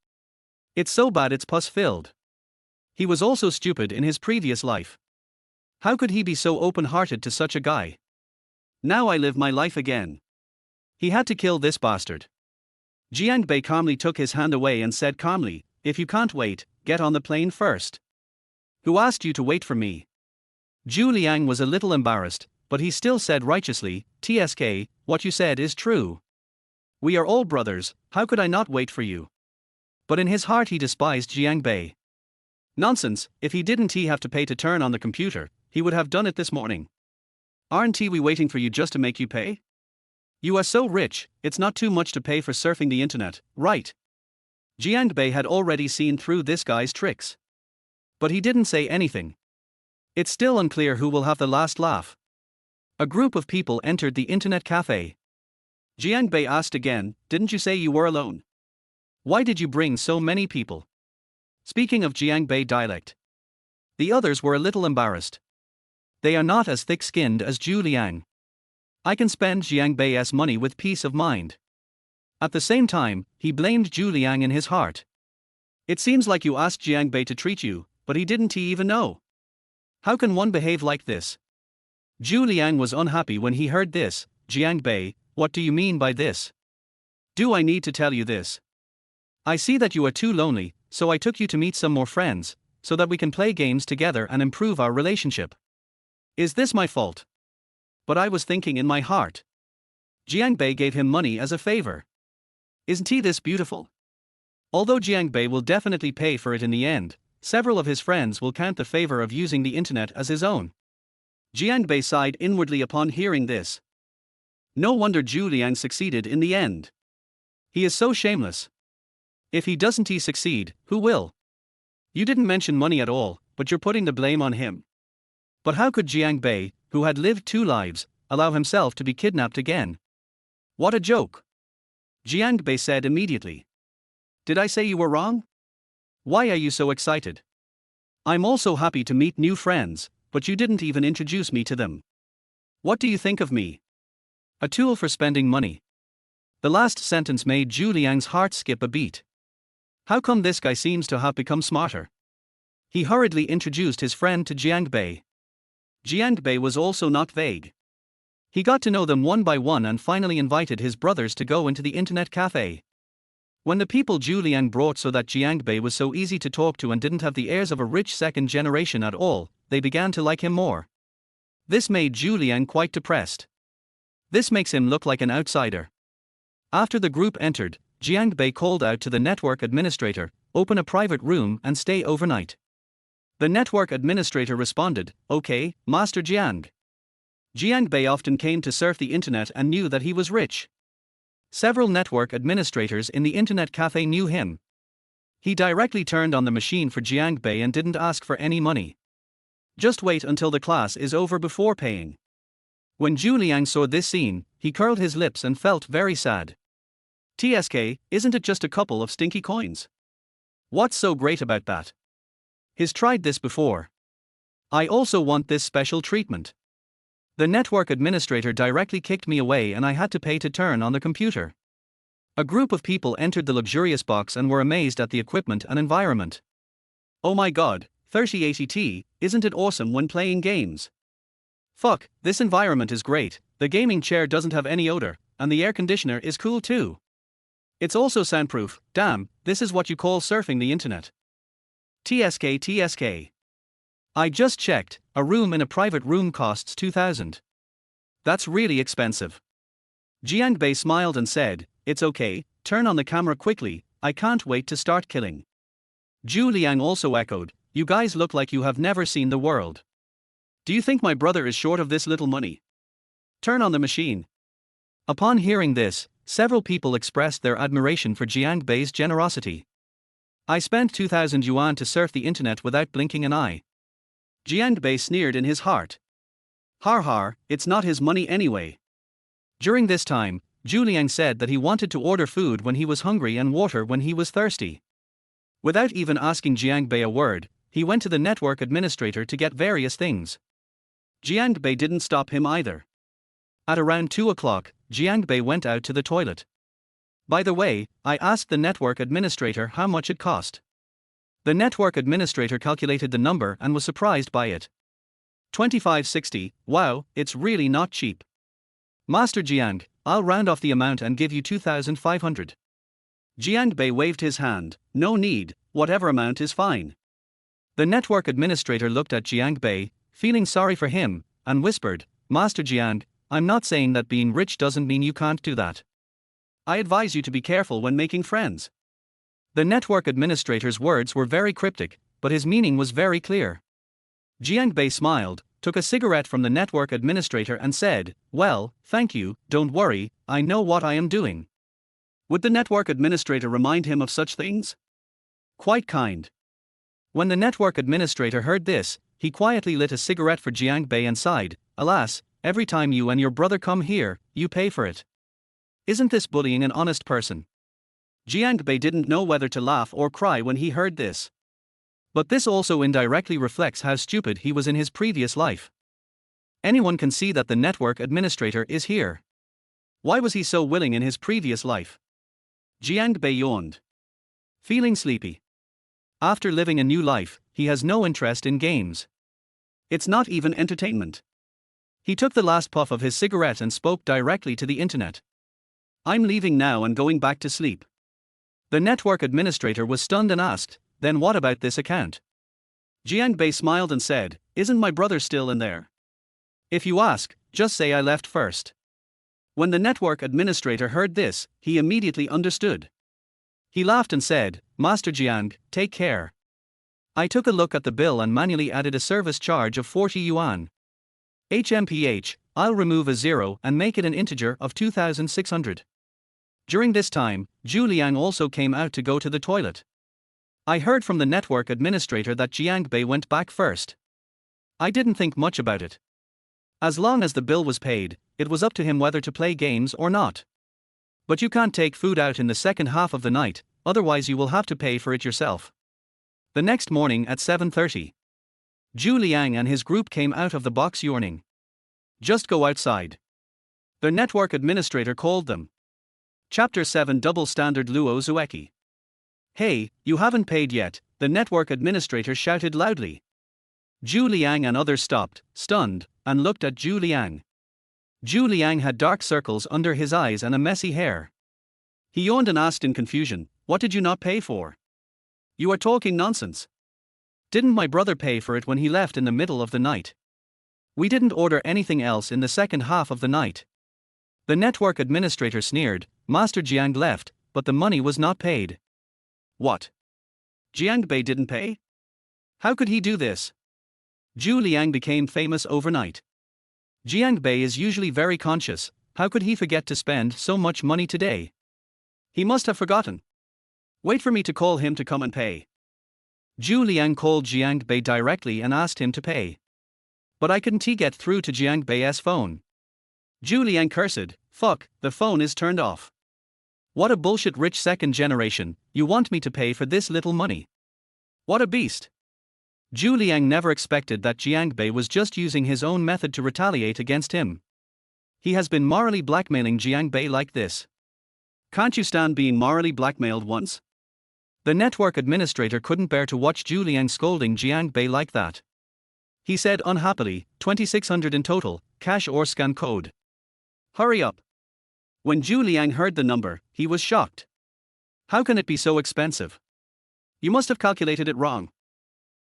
It's so bad it's pus-filled. He was also stupid in his previous life. How could he be so open-hearted to such a guy? Now I live my life again. He had to kill this bastard. Jiang Bei calmly took his hand away and said calmly, "If you can't wait, get on the plane first." "Who asked you to wait for me?" Zhu Liang was a little embarrassed, but he still said righteously, "TSK, what you said is true. We are all brothers, how could I not wait for you?" But in his heart he despised Jiang Bei. Nonsense, if he didn't he have to pay to turn on the computer, he would have done it this morning. Aren't we waiting for you just to make you pay? You are so rich, it's not too much to pay for surfing the internet, right? Jiang Bei had already seen through this guy's tricks. But he didn't say anything. It's still unclear who will have the last laugh. A group of people entered the internet cafe. Jiang Bei asked again, "Didn't you say you were alone? Why did you bring so many people?" Speaking of Jiang Bei dialect. The others were a little embarrassed. They are not as thick-skinned as Zhu Liang. I can spend Jiang Bei's money with peace of mind. At the same time, he blamed Zhu Liang in his heart. It seems like you asked Jiang Bei to treat you, but he didn't even know. How can one behave like this? Zhu Liang was unhappy when he heard this. "Jiang Bei, what do you mean by this? Do I need to tell you this? I see that you are too lonely, so I took you to meet some more friends, so that we can play games together and improve our relationship. Is this my fault? But I was thinking in my heart. Jiang Bei gave him money as a favor. Isn't he this beautiful? Although Jiang Bei will definitely pay for it in the end, several of his friends will count the favor of using the internet as his own." Jiang Bei sighed inwardly upon hearing this. No wonder Zhu Liang succeeded in the end. He is so shameless. If he doesn't succeed, who will? You didn't mention money at all, but you're putting the blame on him. But how could Jiang Bei, who had lived 2 lives, allow himself to be kidnapped again? What a joke! Jiang Bei said immediately. "Did I say you were wrong? Why are you so excited? I'm also happy to meet new friends, but you didn't even introduce me to them. What do you think of me? A tool for spending money?" The last sentence made Zhu Liang's heart skip a beat. How come this guy seems to have become smarter? He hurriedly introduced his friend to Jiang Bei. Jiang Bei was also not vague. He got to know them one by one and finally invited his brothers to go into the internet cafe. When the people Zhu Liang brought so that Jiang Bei was so easy to talk to and didn't have the airs of a rich second generation at all, they began to like him more. This made Zhu Liang quite depressed. This makes him look like an outsider. After the group entered, Jiang Bei called out to the network administrator, "Open a private room and stay overnight." The network administrator responded, "Okay, Master Jiang." Jiang Bei often came to surf the internet and knew that he was rich. Several network administrators in the internet cafe knew him. He directly turned on the machine for Jiang Bei and didn't ask for any money. Just wait until the class is over before paying. When Zhu Liang saw this scene, he curled his lips and felt very sad. TSK, isn't it just a couple of stinky coins? What's so great about that? He's tried this before. I also want this special treatment. The network administrator directly kicked me away and I had to pay to turn on the computer. A group of people entered the luxurious box and were amazed at the equipment and environment. Oh my god, 3080T, isn't it awesome when playing games? Fuck, this environment is great, the gaming chair doesn't have any odor, and the air conditioner is cool too. It's also soundproof, damn, this is what you call surfing the internet. TSK. I just checked, a room in a private room costs 2,000. That's really expensive. Jiang Bei smiled and said, it's okay, turn on the camera quickly, I can't wait to start killing. Zhu Liang also echoed, you guys look like you have never seen the world. Do you think my brother is short of this little money? Turn on the machine. Upon hearing this, several people expressed their admiration for Jiang Bei's generosity. I spent 2,000 yuan to surf the internet without blinking an eye. Jiang Bei sneered in his heart. Har har, it's not his money anyway. During this time, Zhu Liang said that he wanted to order food when he was hungry and water when he was thirsty. Without even asking Jiang Bei a word, he went to the network administrator to get various things. Jiang Bei didn't stop him either. At around 2 o'clock, Jiang Bei went out to the toilet. By the way, I asked the network administrator how much it cost. The network administrator calculated the number and was surprised by it. 2560, wow, it's really not cheap. Master Jiang, I'll round off the amount and give you 2,500. Jiang Bei waved his hand, no need, whatever amount is fine. The network administrator looked at Jiang Bei, feeling sorry for him, and whispered, Master Jiang, I'm not saying that being rich doesn't mean you can't do that. I advise you to be careful when making friends. The network administrator's words were very cryptic, but his meaning was very clear. Jiang Bei smiled, took a cigarette from the network administrator and said, well, thank you, don't worry, I know what I am doing. Would the network administrator remind him of such things? Quite kind. When the network administrator heard this, he quietly lit a cigarette for Jiang Bei and sighed, alas, every time you and your brother come here, you pay for it. Isn't this bullying an honest person? Jiang Bei didn't know whether to laugh or cry when he heard this. But this also indirectly reflects how stupid he was in his previous life. Anyone can see that the network administrator is here. Why was he so willing in his previous life? Jiang Bei yawned. Feeling sleepy. After living a new life, he has no interest in games. It's not even entertainment. He took the last puff of his cigarette and spoke directly to the internet. I'm leaving now and going back to sleep. The network administrator was stunned and asked, then what about this account? Jiang Bei smiled and said, isn't my brother still in there? If you ask, just say I left first. When the network administrator heard this, he immediately understood. He laughed and said, Master Jiang, take care. I took a look at the bill and manually added a service charge of 40 yuan. HMPH, I'll remove a zero and make it an integer of 2,600. During this time, Zhu Liang also came out to go to the toilet. I heard from the network administrator that Jiang Bei went back first. I didn't think much about it. As long as the bill was paid, it was up to him whether to play games or not. But you can't take food out in the second half of the night, otherwise you will have to pay for it yourself. The next morning at 7:30, Zhu Liang and his group came out of the box yawning. Just go outside. The network administrator called them. Chapter 7 Double Standard Luo Zueki. Hey, you haven't paid yet, the network administrator shouted loudly. Zhu Liang and others stopped, stunned, and looked at Zhu Liang. Zhu Liang had dark circles under his eyes and a messy hair. He yawned and asked in confusion, what did you not pay for? You are talking nonsense. Didn't my brother pay for it when he left in the middle of the night? We didn't order anything else in the second half of the night. The network administrator sneered, Master Jiang left, but the money was not paid. What? Jiang Bei didn't pay? How could he do this? Zhu Liang became famous overnight. Jiang Bei is usually very conscious, how could he forget to spend so much money today? He must have forgotten. Wait for me to call him to come and pay. Zhu Liang called Jiang Bei directly and asked him to pay. But I couldn't get through to Jiang Bei's phone. Zhu Liang cursed, fuck, the phone is turned off. What a bullshit rich second generation, you want me to pay for this little money? What a beast. Zhu Liang never expected that Jiang Bei was just using his own method to retaliate against him. He has been morally blackmailing Jiang Bei like this. Can't you stand being morally blackmailed once? The network administrator couldn't bear to watch Zhu Liang scolding Jiang Bei like that. He said unhappily, 2600 in total, cash or scan code. Hurry up. When Zhu Liang heard the number, he was shocked. How can it be so expensive? You must have calculated it wrong.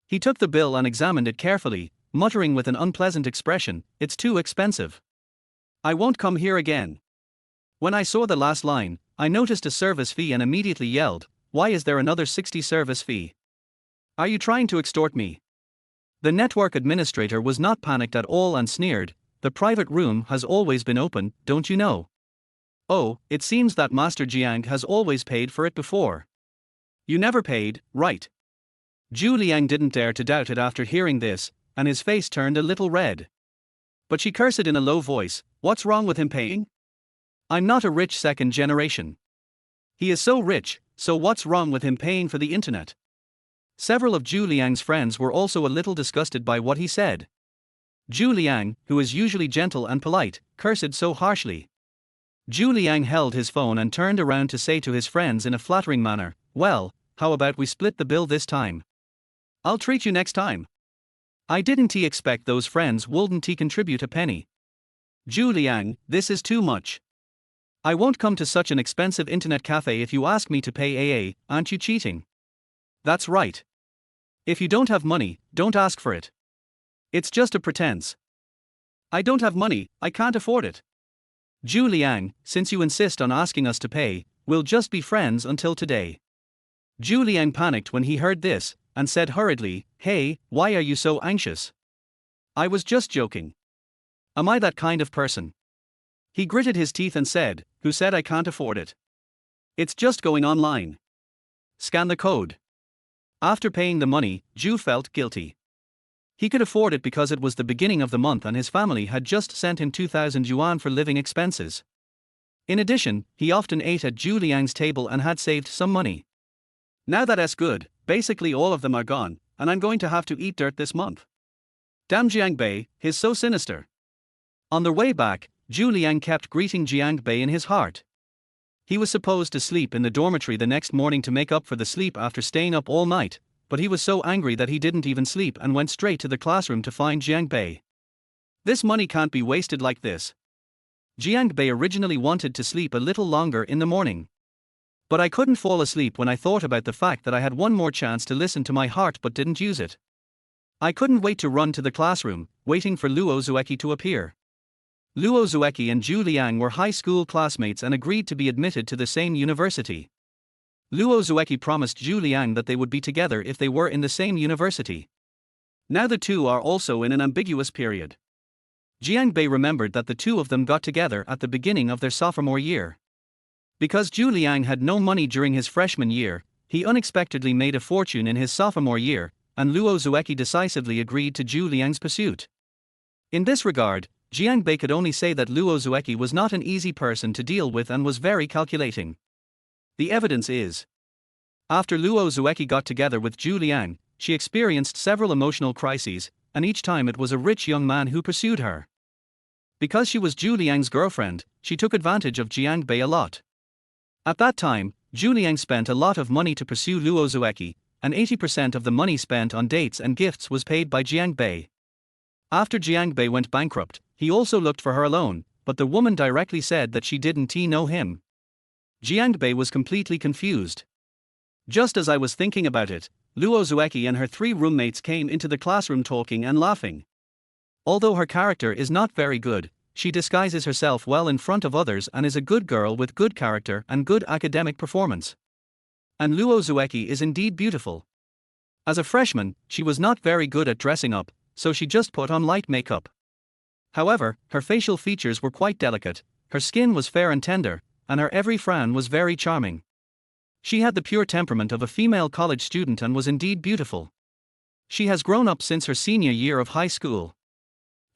He took the bill and examined it carefully, muttering with an unpleasant expression, it's too expensive. I won't come here again. When I saw the last line, I noticed a service fee and immediately yelled, why is there another 60 service fee? Are you trying to extort me? The network administrator was not panicked at all and sneered, the private room has always been open, don't you know? Oh, it seems that Master Jiang has always paid for it before. You never paid, right? Zhu Liang didn't dare to doubt it after hearing this, and his face turned a little red. But she cursed in a low voice, what's wrong with him paying? I'm not a rich second generation. He is so rich, so what's wrong with him paying for the internet? Several of Zhu Liang's friends were also a little disgusted by what he said. Zhu Liang, who is usually gentle and polite, cursed so harshly. Zhu Liang held his phone and turned around to say to his friends in a flattering manner, well, how about we split the bill this time? I'll treat you next time. I didn't expect those friends wouldn't contribute a penny. Zhu Liang, this is too much. I won't come to such an expensive internet cafe if you ask me to pay AA, aren't you cheating? That's right. If you don't have money, don't ask for it. It's just a pretense. I don't have money, I can't afford it. Zhu Liang, since you insist on asking us to pay, we'll just be friends until today. Zhu Liang panicked when he heard this, and said hurriedly, hey, why are you so anxious? I was just joking. Am I that kind of person? He gritted his teeth and said, who said I can't afford it? It's just going online. Scan the code. After paying the money, Zhu felt guilty. He could afford it because it was the beginning of the month and his family had just sent him 2,000 yuan for living expenses. In addition, he often ate at Zhu Liang's table and had saved some money. Now that's good, basically all of them are gone, and I'm going to have to eat dirt this month. Damn Jiang Bei, he's so sinister. On their way back, Zhu Liang kept greeting Jiang Bei in his heart. He was supposed to sleep in the dormitory the next morning to make up for the sleep after staying up all night, but he was so angry that he didn't even sleep and went straight to the classroom to find Jiang Bei. This money can't be wasted like this. Jiang Bei originally wanted to sleep a little longer in the morning. But I couldn't fall asleep when I thought about the fact that I had one more chance to listen to my heart but didn't use it. I couldn't wait to run to the classroom, waiting for Luo Zueki to appear. Luo Zueki and Zhu Liang were high school classmates and agreed to be admitted to the same university. Luo Zueki promised Zhu Liang that they would be together if they were in the same university. Now the two are also in an ambiguous period. Jiang Bei remembered that the two of them got together at the beginning of their sophomore year. Because Zhu Liang had no money during his freshman year, he unexpectedly made a fortune in his sophomore year, and Luo Zueki decisively agreed to Zhu Liang's pursuit. In this regard, Jiang Bei could only say that Luo Zueki was not an easy person to deal with and was very calculating. The evidence is, after Luo Zueki got together with Zhu Liang, she experienced several emotional crises, and each time it was a rich young man who pursued her. Because she was Zhu Liang's girlfriend, she took advantage of Jiang Bei a lot. At that time, Zhu Liang spent a lot of money to pursue Luo Zueki, and 80% of the money spent on dates and gifts was paid by Jiang Bei. After Jiang Bei went bankrupt, he also looked for her alone, but the woman directly said that she didn't know him. Jiang Bei was completely confused. Just as I was thinking about it, Luo Zueki and her 3 roommates came into the classroom talking and laughing. Although her character is not very good, she disguises herself well in front of others and is a good girl with good character and good academic performance. And Luo Zueki is indeed beautiful. As a freshman, she was not very good at dressing up, so she just put on light makeup. However, her facial features were quite delicate, her skin was fair and tender, and her every frown was very charming. She had the pure temperament of a female college student and was indeed beautiful. She has grown up since her senior year of high school.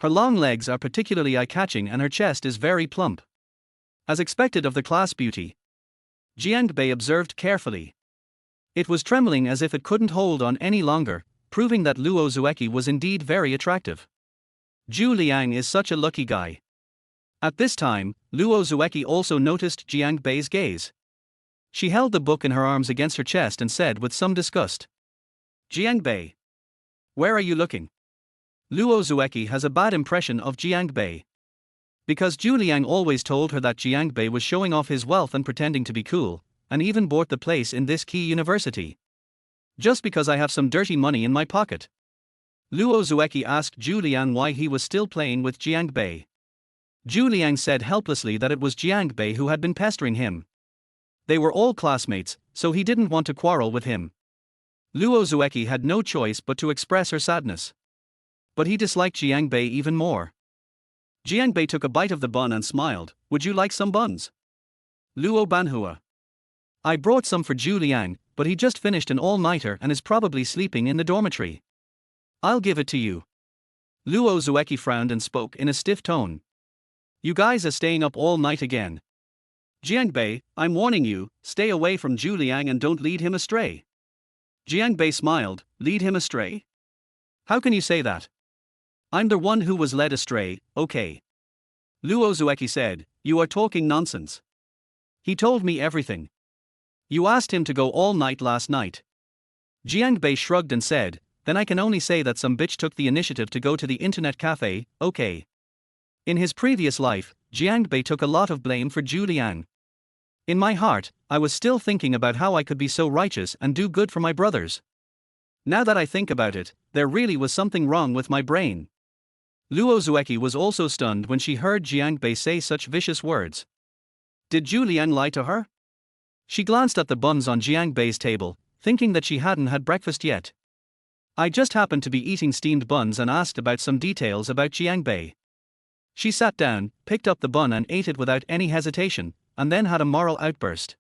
Her long legs are particularly eye-catching and her chest is very plump. As expected of the class beauty, Jiang Bei observed carefully. It was trembling as if it couldn't hold on any longer, proving that Luo Zueki was indeed very attractive. Zhu Liang is such a lucky guy. At this time, Luo Zueki also noticed Jiang Bei's gaze. She held the book in her arms against her chest and said with some disgust, Jiang Bei. Where are you looking? Luo Zueki has a bad impression of Jiang Bei. Because Zhu Liang always told her that Jiang Bei was showing off his wealth and pretending to be cool, and even bought the place in this key university. Just because I have some dirty money in my pocket. Luo Zueki asked Zhu Liang why he was still playing with Jiang Bei. Zhu Liang said helplessly that it was Jiang Bei who had been pestering him. They were all classmates, so he didn't want to quarrel with him. Luo Zueki had no choice but to express her sadness. But he disliked Jiang Bei even more. Jiang Bei took a bite of the bun and smiled, would you like some buns? Luo Banhua. I brought some for Zhu Liang, but he just finished an all-nighter and is probably sleeping in the dormitory. I'll give it to you. Luo Zueki frowned and spoke in a stiff tone. You guys are staying up all night again. Jiang Bei, I'm warning you, stay away from Zhu Liang and don't lead him astray. Jiang Bei smiled, lead him astray? How can you say that? I'm the one who was led astray, okay. Luo Zueki said, you are talking nonsense. He told me everything. You asked him to go all night last night. Jiang Bei shrugged and said, then I can only say that some bitch took the initiative to go to the internet cafe, okay. In his previous life, Jiang Bei took a lot of blame for Zhu Liang. In my heart, I was still thinking about how I could be so righteous and do good for my brothers. Now that I think about it, there really was something wrong with my brain. Luo Zueki was also stunned when she heard Jiang Bei say such vicious words. Did Zhu Liang lie to her? She glanced at the buns on Jiang Bei's table, thinking that she hadn't had breakfast yet. I just happened to be eating steamed buns and asked about some details about Jiang Bei. She sat down, picked up the bun and ate it without any hesitation, and then had a moral outburst.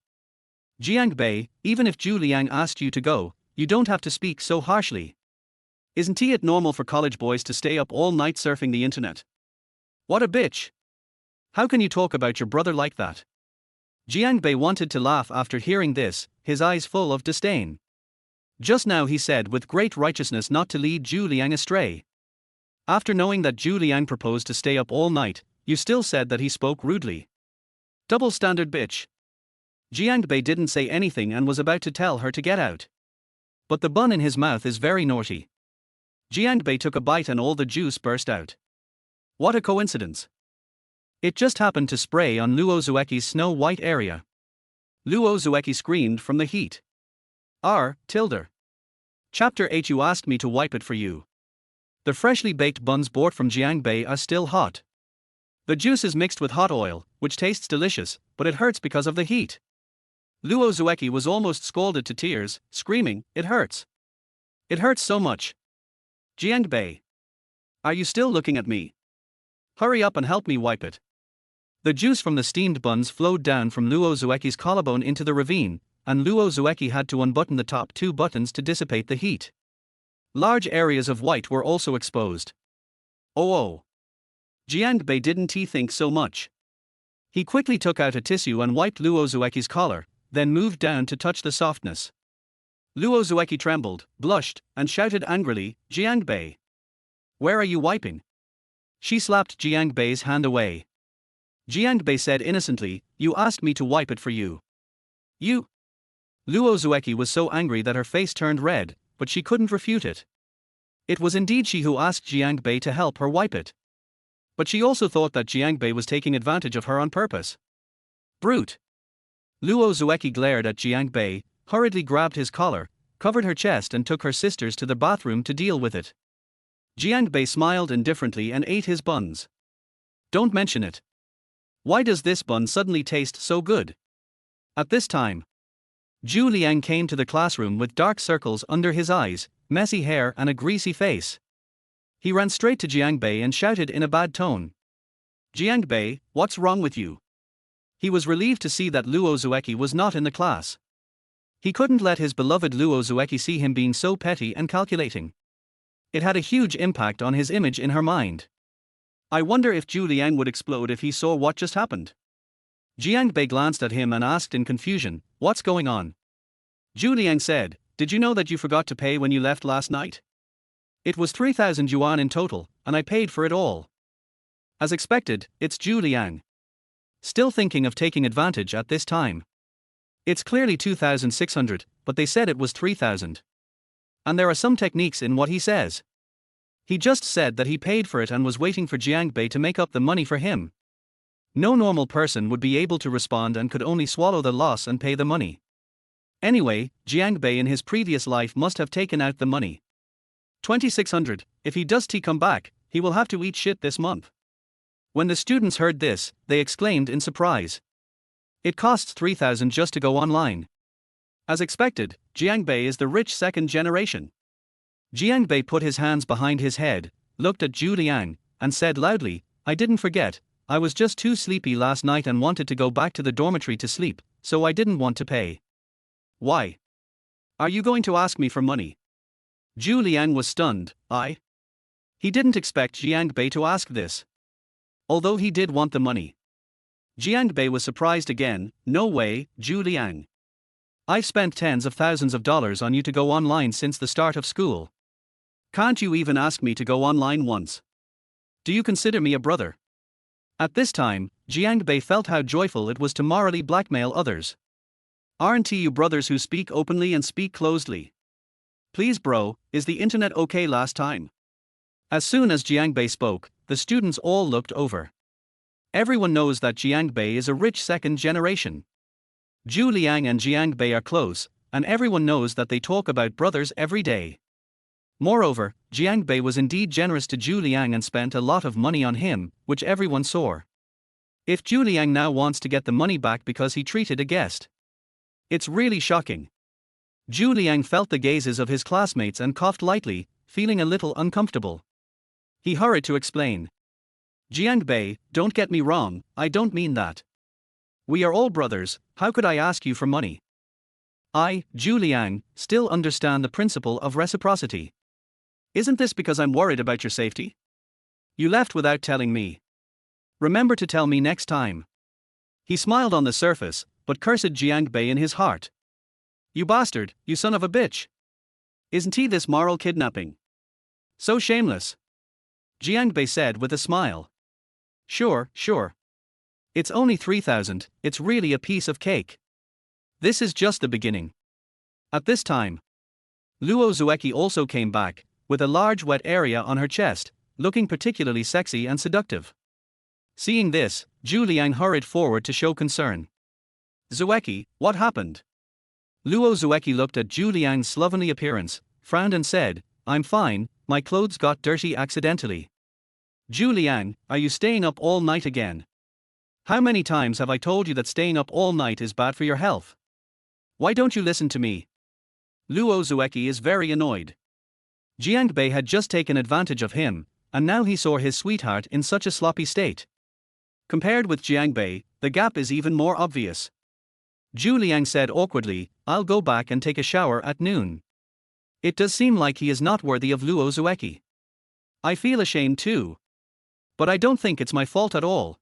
Jiang Bei, even if Zhu Liang asked you to go, you don't have to speak so harshly. Isn't it normal for college boys to stay up all night surfing the internet? What a bitch! How can you talk about your brother like that? Jiang Bei wanted to laugh after hearing this, his eyes full of disdain. Just now he said with great righteousness not to lead Zhu Liang astray. After knowing that Zhu Liang proposed to stay up all night, you still said that he spoke rudely. Double standard bitch. Jiang Bei didn't say anything and was about to tell her to get out. But the bun in his mouth is very naughty. Jiang Bei took a bite and all the juice burst out. What a coincidence. It just happened to spray on Luo Zueki's snow-white area. Luo Zueki screamed from the heat. Tilde. Chapter 8. You asked me to wipe it for you. The freshly baked buns bought from Jiang Bei are still hot. The juice is mixed with hot oil, which tastes delicious, but it hurts because of the heat. Luo Zueki was almost scalded to tears, screaming, it hurts. It hurts so much. Jiang Bei. Are you still looking at me? Hurry up and help me wipe it. The juice from the steamed buns flowed down from Luo Zueki's collarbone into the ravine, and Luo Zueki had to unbutton the top 2 buttons to dissipate the heat. Large areas of white were also exposed. Oh. Jiang Bei didn't he think so much. He quickly took out a tissue and wiped Luo Zueki's collar, then moved down to touch the softness. Luo Zueki trembled, blushed, and shouted angrily, Jiang Bei. Where are you wiping? She slapped Jiang Bei's hand away. Jiang Bei said innocently, you asked me to wipe it for you. You? Luo Zueki was so angry that her face turned red, but she couldn't refute it. It was indeed she who asked Jiang Bei to help her wipe it. But she also thought that Jiang Bei was taking advantage of her on purpose. Brute! Luo Zueki glared at Jiang Bei, hurriedly grabbed his collar, covered her chest and took her sisters to the bathroom to deal with it. Jiang Bei smiled indifferently and ate his buns. Don't mention it. Why does this bun suddenly taste so good? At this time, Zhu Liang came to the classroom with dark circles under his eyes, messy hair and a greasy face. He ran straight to Jiang Bei and shouted in a bad tone. Jiang Bei, what's wrong with you? He was relieved to see that Luo Zueki was not in the class. He couldn't let his beloved Luo Zueki see him being so petty and calculating. It had a huge impact on his image in her mind. I wonder if Zhu Liang would explode if he saw what just happened. Jiang Bei glanced at him and asked in confusion, what's going on? Zhu Liang said, did you know that you forgot to pay when you left last night? It was 3,000 yuan in total, and I paid for it all. As expected, it's Zhu Liang. Still thinking of taking advantage at this time. It's clearly 2,600, but they said it was 3,000. And there are some techniques in what he says. He just said that he paid for it and was waiting for Jiang Bei to make up the money for him. No normal person would be able to respond and could only swallow the loss and pay the money. Anyway, Jiang Bei in his previous life must have taken out the money. 2,600, if he does come back, he will have to eat shit this month. When the students heard this, they exclaimed in surprise. It costs 3,000 just to go online. As expected, Jiang Bei is the rich second generation. Jiang Bei put his hands behind his head, looked at Zhu Liang, and said loudly, I didn't forget, I was just too sleepy last night and wanted to go back to the dormitory to sleep, so I didn't want to pay. Why? Are you going to ask me for money? Zhu Liang was stunned. He didn't expect Jiang Bei to ask this. Although he did want the money. Jiang Bei was surprised again. No way, Zhu Liang. I've spent tens of thousands of dollars on you to go online since the start of school. Can't you even ask me to go online once? Do you consider me a brother? At this time, Jiang Bei felt how joyful it was to morally blackmail others. Aren't you brothers who speak openly and speak closedly? Please bro, is the internet okay last time? As soon as Jiang Bei spoke, the students all looked over. Everyone knows that Jiang Bei is a rich second generation. Zhu Liang and Jiang Bei are close, and everyone knows that they talk about brothers every day. Moreover, Jiang Bei was indeed generous to Zhu Liang and spent a lot of money on him, which everyone saw. If Zhu Liang now wants to get the money back because he treated a guest, it's really shocking. Zhu Liang felt the gazes of his classmates and coughed lightly, feeling a little uncomfortable. He hurried to explain. Jiang Bei, don't get me wrong, I don't mean that. We are all brothers, how could I ask you for money? I, Zhu Liang, still understand the principle of reciprocity. Isn't this because I'm worried about your safety? You left without telling me. Remember to tell me next time. He smiled on the surface, but cursed Jiang Bei in his heart. You bastard, you son of a bitch. Isn't he this moral kidnapping? So shameless. Jiang Bei said with a smile. Sure. It's only 3,000, it's really a piece of cake. This is just the beginning. At this time, Luo Zueki also came back, with a large wet area on her chest, looking particularly sexy and seductive. Seeing this, Zhu Liang hurried forward to show concern. Zueki, what happened? Luo Zueki looked at Zhu Liang's slovenly appearance, frowned and said, I'm fine, my clothes got dirty accidentally. Zhu Liang, are you staying up all night again? How many times have I told you that staying up all night is bad for your health? Why don't you listen to me? Luo Zueki is very annoyed. Jiang Bei had just taken advantage of him, and now he saw his sweetheart in such a sloppy state. Compared with Jiang Bei, the gap is even more obvious. Zhu Liang said awkwardly, I'll go back and take a shower at noon. It does seem like he is not worthy of Luo Zueki. I feel ashamed too. But I don't think it's my fault at all.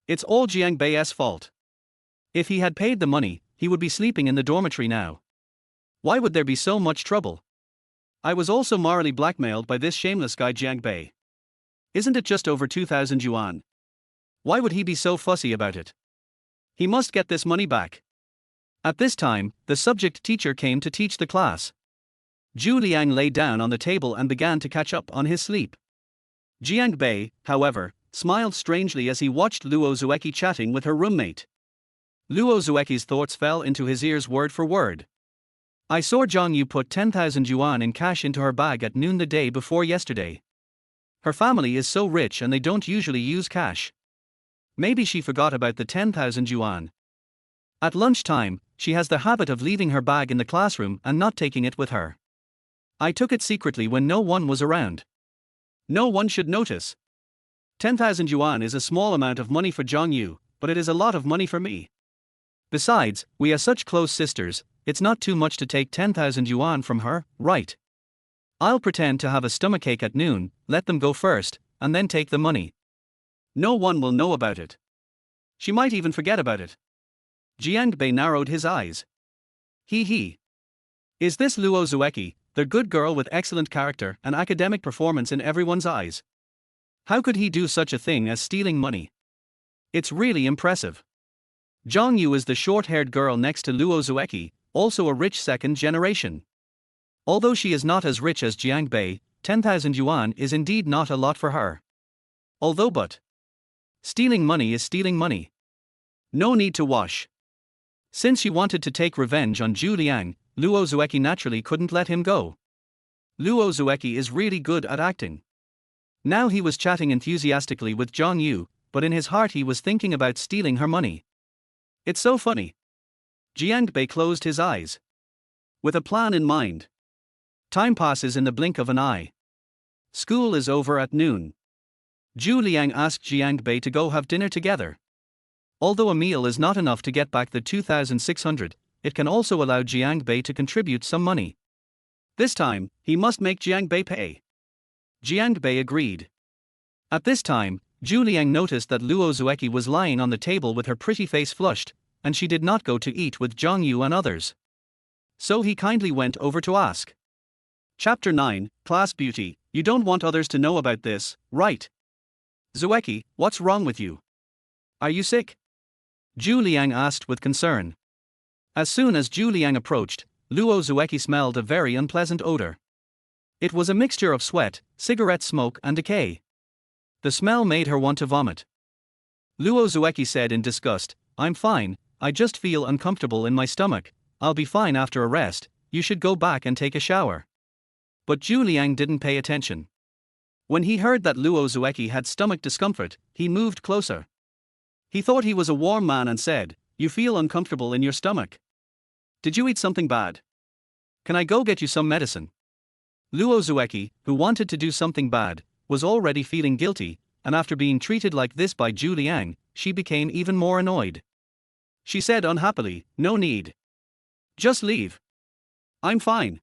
It's all Jiang Bei's fault. If he had paid the money, he would be sleeping in the dormitory now. Why would there be so much trouble? I was also morally blackmailed by this shameless guy Jiang Bei. Isn't it just over 2,000 yuan? Why would he be so fussy about it? He must get this money back. At this time, the subject teacher came to teach the class. Zhu Liang lay down on the table and began to catch up on his sleep. Jiang Bei, however, smiled strangely as he watched Luo Zueki chatting with her roommate. Luo Zueki's thoughts fell into his ears word for word. I saw Zhang Yu put 10,000 yuan in cash into her bag at noon the day before yesterday. Her family is so rich and they don't usually use cash. Maybe she forgot about the 10,000 yuan. At lunchtime, she has the habit of leaving her bag in the classroom and not taking it with her. I took it secretly when no one was around. No one should notice. 10,000 yuan is a small amount of money for Zhang Yu, but it is a lot of money for me. Besides, we are such close sisters, it's not too much to take 10,000 yuan from her, right? I'll pretend to have a stomachache at noon, let them go first, and then take the money. No one will know about it. She might even forget about it. Jiang Bei narrowed his eyes. He. Is this Luo Zueki, The good girl with excellent character and academic performance in everyone's eyes. How could he do such a thing as stealing money? It's really impressive. Zhang Yu is the short-haired girl next to Luo Zueki, also a rich second generation. Although she is not as rich as Jiang Bei, 10,000 yuan is indeed not a lot for her. But stealing money is stealing money. No need to wash. Since she wanted to take revenge on Zhu Liang, Luo Zueki naturally couldn't let him go. Luo Zueki is really good at acting. Now he was chatting enthusiastically with Zhang Yu, but in his heart he was thinking about stealing her money. It's so funny. Jiangbei closed his eyes. With a plan in mind. Time passes in the blink of an eye. School is over at noon. Zhu Liang asked Jiangbei to go have dinner together. Although a meal is not enough to get back the 2,600, it can also allow Jiangbei to contribute some money. This time, he must make Jiangbei pay. Jiangbei agreed. At this time, Zhu Liang noticed that Luo Zueki was lying on the table with her pretty face flushed, and she did not go to eat with Zhang Yu and others. So he kindly went over to ask. Chapter 9, Class Beauty. You don't want others to know about this, right? Zueki, what's wrong with you? Are you sick? Zhu Liang asked with concern. As soon as Zhu Liang approached, Luo Zueki smelled a very unpleasant odor. It was a mixture of sweat, cigarette smoke and decay. The smell made her want to vomit. Luo Zueki said in disgust, I'm fine, I just feel uncomfortable in my stomach, I'll be fine after a rest, you should go back and take a shower. But Zhu Liang didn't pay attention. When he heard that Luo Zueki had stomach discomfort, he moved closer. He thought he was a warm man and said, You feel uncomfortable in your stomach. Did you eat something bad? Can I go get you some medicine? Luo Zueki, who wanted to do something bad, was already feeling guilty, and after being treated like this by Zhu Liang, she became even more annoyed. She said unhappily, No need. Just leave. I'm fine.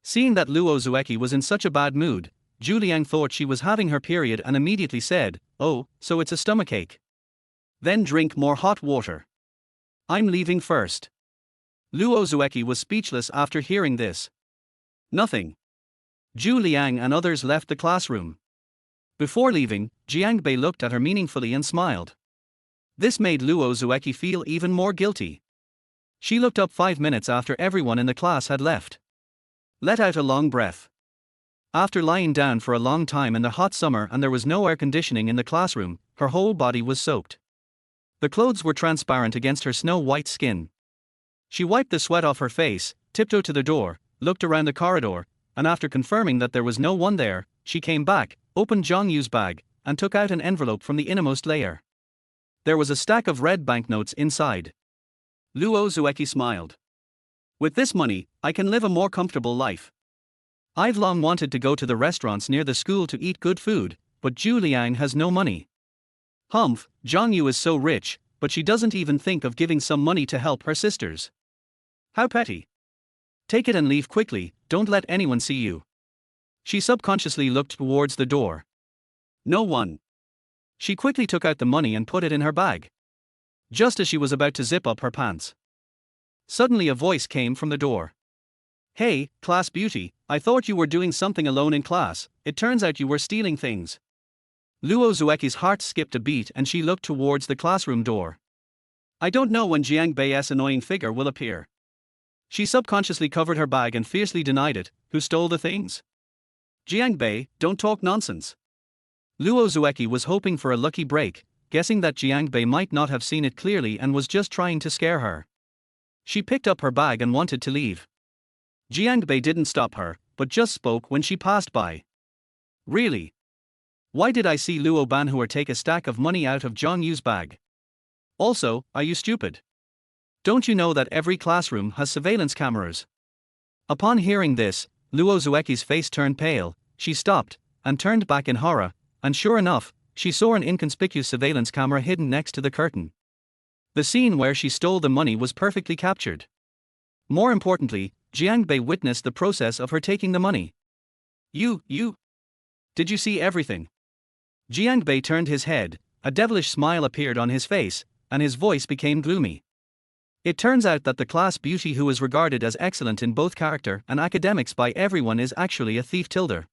Seeing that Luo Zueki was in such a bad mood, Zhu Liang thought she was having her period and immediately said, Oh, so it's a stomachache. Then drink more hot water. I'm leaving first. Luo Zueki was speechless after hearing this. Nothing. Zhu Liang and others left the classroom. Before leaving, Jiangbei looked at her meaningfully and smiled. This made Luo Zueki feel even more guilty. She looked up 5 minutes after everyone in the class had left. Let out a long breath. After lying down for a long time in the hot summer and there was no air conditioning in the classroom, her whole body was soaked. The clothes were transparent against her snow-white skin. She wiped the sweat off her face, tiptoed to the door, looked around the corridor, and after confirming that there was no one there, she came back, opened Zhang Yu's bag, and took out an envelope from the innermost layer. There was a stack of red banknotes inside. Luo Zueki smiled. With this money, I can live a more comfortable life. I've long wanted to go to the restaurants near the school to eat good food, but Zhu Liang has no money. Humph, Zhang Yu is so rich, but she doesn't even think of giving some money to help her sisters. How petty. Take it and leave quickly, don't let anyone see you. She subconsciously looked towards the door. No one. She quickly took out the money and put it in her bag. Just as she was about to zip up her pants. Suddenly a voice came from the door. Hey, class beauty, I thought you were doing something alone in class, it turns out you were stealing things. Luo Zueki's heart skipped a beat and she looked towards the classroom door. I don't know when Jiang Bei's annoying figure will appear. She subconsciously covered her bag and fiercely denied it. Who stole the things? Jiang Bei, don't talk nonsense. Luo Zueki was hoping for a lucky break, guessing that Jiang Bei might not have seen it clearly and was just trying to scare her. She picked up her bag and wanted to leave. Jiang Bei didn't stop her, but just spoke when she passed by. Really? Why did I see Luo Banhuer take a stack of money out of Zhang Yu's bag? Also, are you stupid? Don't you know that every classroom has surveillance cameras? Upon hearing this, Luo Zueki's face turned pale, she stopped, and turned back in horror, and sure enough, she saw an inconspicuous surveillance camera hidden next to the curtain. The scene where she stole the money was perfectly captured. More importantly, Jiang Bei witnessed the process of her taking the money. You. Did you see everything? Jiang Bei turned his head, a devilish smile appeared on his face, and his voice became gloomy. It turns out that the class beauty who is regarded as excellent in both character and academics by everyone is actually a thief tilder.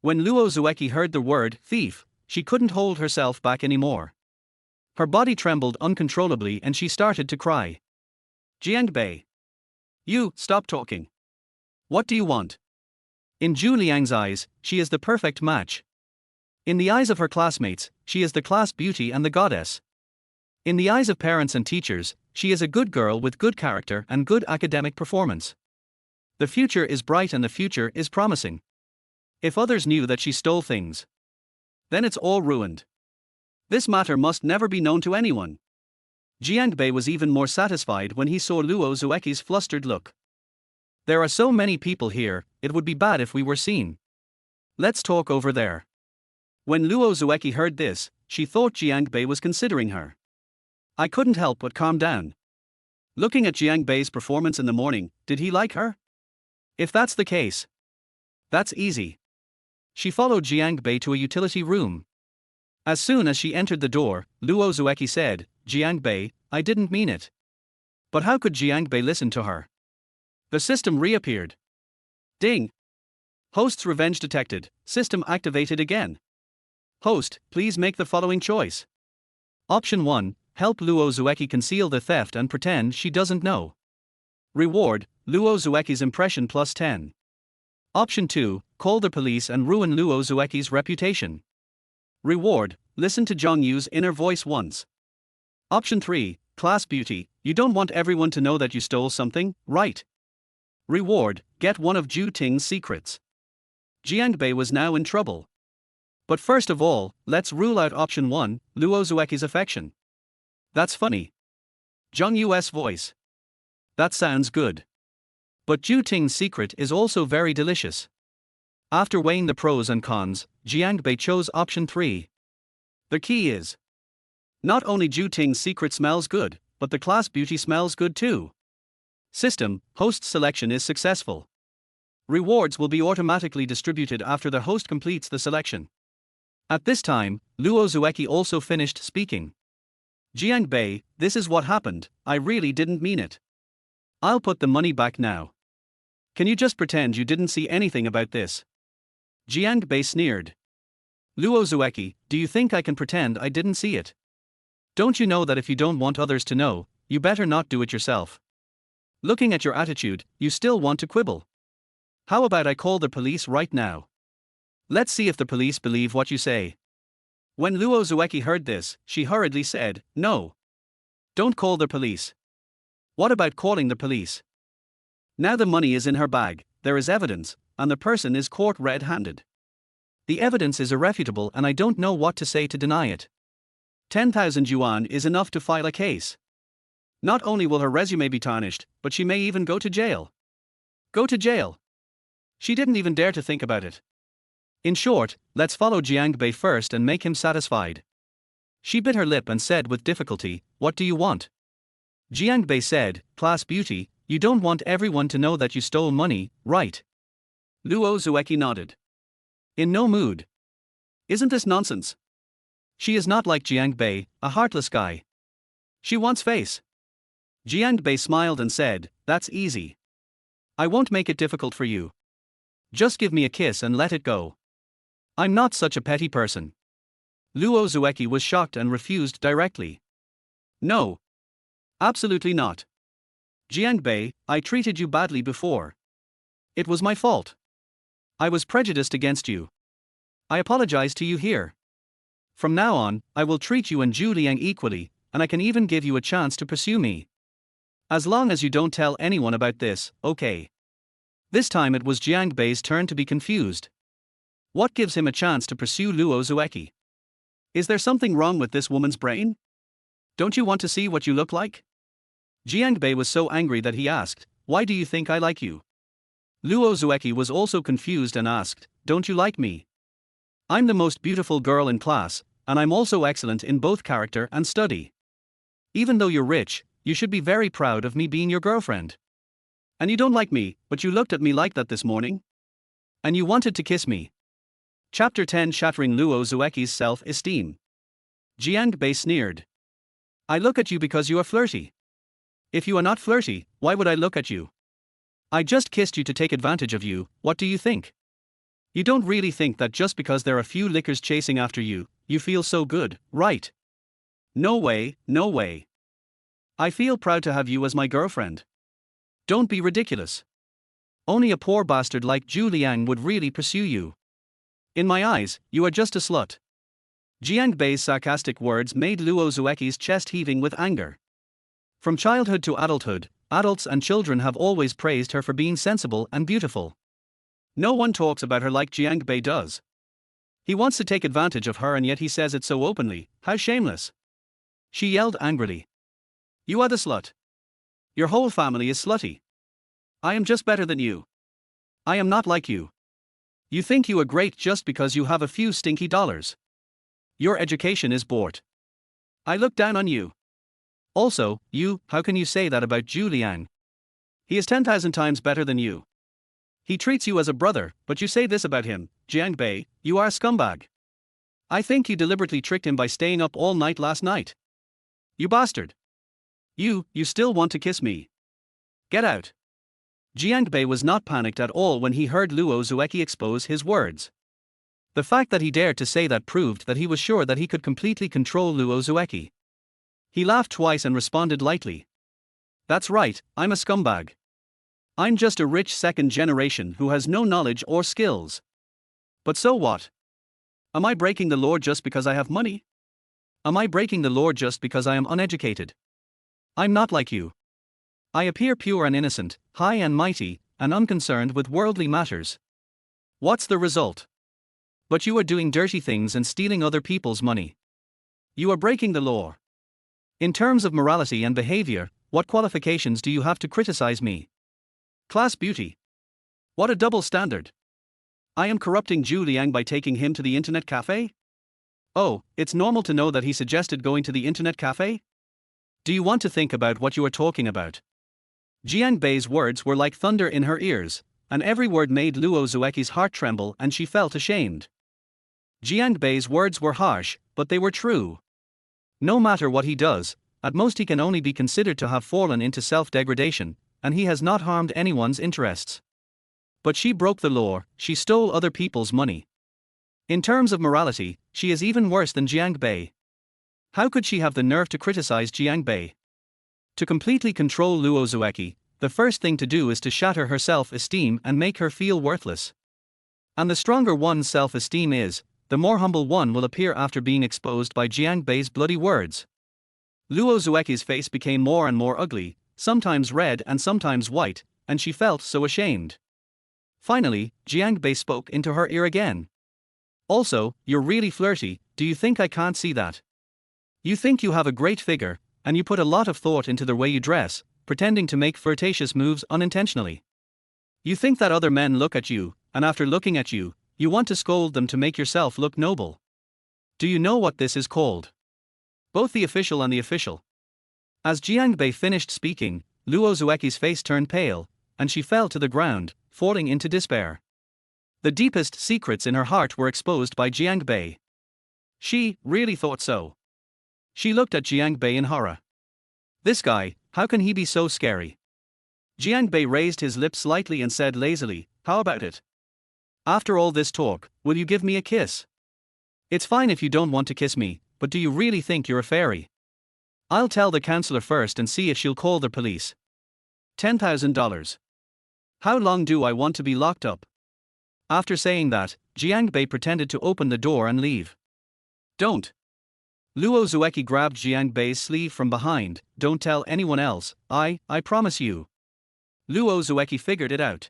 When Luo Zueki heard the word thief, she couldn't hold herself back anymore. Her body trembled uncontrollably and she started to cry. Jiangbei. You, stop talking. What do you want? In Zhu Liang's eyes, she is the perfect match. In the eyes of her classmates, she is the class beauty and the goddess. In the eyes of parents and teachers, she is a good girl with good character and good academic performance. The future is bright and the future is promising. If others knew that she stole things, then it's all ruined. This matter must never be known to anyone. Jiangbei was even more satisfied when he saw Luo Zueki's flustered look. There are so many people here, it would be bad if we were seen. Let's talk over there. When Luo Zueki heard this, she thought Jiangbei was considering her. I couldn't help but calm down. Looking at Jiangbei's performance in the morning, did he like her? If that's the case, that's easy. She followed Jiangbei to a utility room. As soon as she entered the door, Luo Zueki said, Jiangbei, I didn't mean it. But how could Jiangbei listen to her? The system reappeared. Ding! Host's revenge detected, system activated again. Host, please make the following choice. Option 1, help Luo Zueki conceal the theft and pretend she doesn't know. Reward, Luo Zueki's impression plus 10. Option 2, call the police and ruin Luo Zueki's reputation. Reward, listen to Zhang Yu's inner voice once. Option 3, class beauty, you don't want everyone to know that you stole something, right? Reward, get one of Zhu Ting's secrets. Jiangbei was now in trouble. But first of all, let's rule out option 1, Luo Zueki's affection. That's funny. Zhang Yu's voice. That sounds good. But Zhu Ting's secret is also very delicious. After weighing the pros and cons, Jiangbei chose option 3. The key is, not only Zhu Ting's secret smells good, but the class beauty smells good too. System, host selection is successful. Rewards will be automatically distributed after the host completes the selection. At this time, Luo Zueki also finished speaking. Jiangbei, this is what happened, I really didn't mean it. I'll put the money back now. Can you just pretend you didn't see anything about this? Jiangbei sneered. Luo Zueki, do you think I can pretend I didn't see it? Don't you know that if you don't want others to know, you better not do it yourself? Looking at your attitude, you still want to quibble. How about I call the police right now? Let's see if the police believe what you say. When Luo Zueki heard this, she hurriedly said, no. Don't call the police. What about calling the police? Now the money is in her bag, there is evidence, and the person is caught red-handed. The evidence is irrefutable and I don't know what to say to deny it. 10,000 yuan is enough to file a case. Not only will her resume be tarnished, but she may even go to jail. Go to jail? She didn't even dare to think about it. In short, let's follow Jiangbei first and make him satisfied. She bit her lip and said with difficulty, what do you want? Jiangbei said, class beauty, you don't want everyone to know that you stole money, right? Luo Zueki nodded. In no mood. Isn't this nonsense? She is not like Jiangbei, a heartless guy. She wants face. Jiangbei smiled and said, that's easy. I won't make it difficult for you. Just give me a kiss and let it go. I'm not such a petty person. Luo Zueki was shocked and refused directly. No. Absolutely not. Jiangbei, I treated you badly before. It was my fault. I was prejudiced against you. I apologize to you here. From now on, I will treat you and Zhu Liang equally, and I can even give you a chance to pursue me. As long as you don't tell anyone about this, okay. This time it was Jiangbei's turn to be confused. What gives him a chance to pursue Luo Zueki? Is there something wrong with this woman's brain? Don't you want to see what you look like? Jiangbei was so angry that he asked, why do you think I like you? Luo Zueki was also confused and asked, don't you like me? I'm the most beautiful girl in class, and I'm also excellent in both character and study. Even though you're rich, you should be very proud of me being your girlfriend. And you don't like me, but you looked at me like that this morning? And you wanted to kiss me. Chapter 10 Shattering Luo Zueki's Self-Esteem. Jiangbei sneered. I look at you because you are flirty. If you are not flirty, why would I look at you? I just kissed you to take advantage of you, what do you think? You don't really think that just because there are a few lickers chasing after you, you feel so good, right? No way, no way. I feel proud to have you as my girlfriend. Don't be ridiculous. Only a poor bastard like Zhu Liang would really pursue you. In my eyes, you are just a slut. Jiang Bei's sarcastic words made Luo Zueki's chest heaving with anger. From childhood to adulthood, adults and children have always praised her for being sensible and beautiful. No one talks about her like Jiang Bei does. He wants to take advantage of her and yet he says it so openly, how shameless. She yelled angrily. You are the slut. Your whole family is slutty. I am just better than you. I am not like you. You think you are great just because you have a few stinky dollars. Your education is bought. I look down on you. Also, how can you say that about Zhu Liang? He is 10,000 times better than you. He treats you as a brother, but you say this about him, Jiang Bei, you are a scumbag. I think you deliberately tricked him by staying up all night last night. You bastard. You still want to kiss me. Get out. Jiang Bei was not panicked at all when he heard Luo Zueki expose his words. The fact that he dared to say that proved that he was sure that he could completely control Luo Zueki. He laughed twice and responded lightly. That's right, I'm a scumbag. I'm just a rich second generation who has no knowledge or skills. But so what? Am I breaking the law just because I have money? Am I breaking the law just because I am uneducated? I'm not like you. I appear pure and innocent, high and mighty, and unconcerned with worldly matters. What's the result? But you are doing dirty things and stealing other people's money. You are breaking the law. In terms of morality and behavior, what qualifications do you have to criticize me? Class beauty. What a double standard. I am corrupting Zhu Liang by taking him to the internet cafe? Oh, it's normal to know that he suggested going to the internet cafe? Do you want to think about what you are talking about? Jiang Bei's words were like thunder in her ears, and every word made Luo Zueki's heart tremble and she felt ashamed. Jiang Bei's words were harsh, but they were true. No matter what he does, at most he can only be considered to have fallen into self-degradation, and he has not harmed anyone's interests. But she broke the law, she stole other people's money. In terms of morality, she is even worse than Jiang Bei. How could she have the nerve to criticize Jiang Bei? To completely control Luo Zueki, the first thing to do is to shatter her self-esteem and make her feel worthless. And the stronger one's self-esteem is, the more humble one will appear after being exposed by Jiang Bei's bloody words. Luo Zueki's face became more and more ugly, sometimes red and sometimes white, and she felt so ashamed. Finally, Jiang Bei spoke into her ear again. Also, you're really flirty, do you think I can't see that? You think you have a great figure, and you put a lot of thought into the way you dress, pretending to make flirtatious moves unintentionally. You think that other men look at you, and after looking at you, you want to scold them to make yourself look noble. Do you know what this is called? Both the official and the official. As Jiang Bei finished speaking, Luo Zueki's face turned pale, and she fell to the ground, falling into despair. The deepest secrets in her heart were exposed by Jiang Bei. She really thought so. She looked at Jiang Bei in horror. This guy, how can he be so scary? Jiang Bei raised his lips slightly and said lazily, how about it? After all this talk, will you give me a kiss? It's fine if you don't want to kiss me, but do you really think you're a fairy? I'll tell the counselor first and see if she'll call the police. $10,000. How long do I want to be locked up? After saying that, Jiang Bei pretended to open the door and leave. Don't. Luo Zueki grabbed Jiang Bei's sleeve from behind. Don't tell anyone else, I promise you. Luo Zueki figured it out.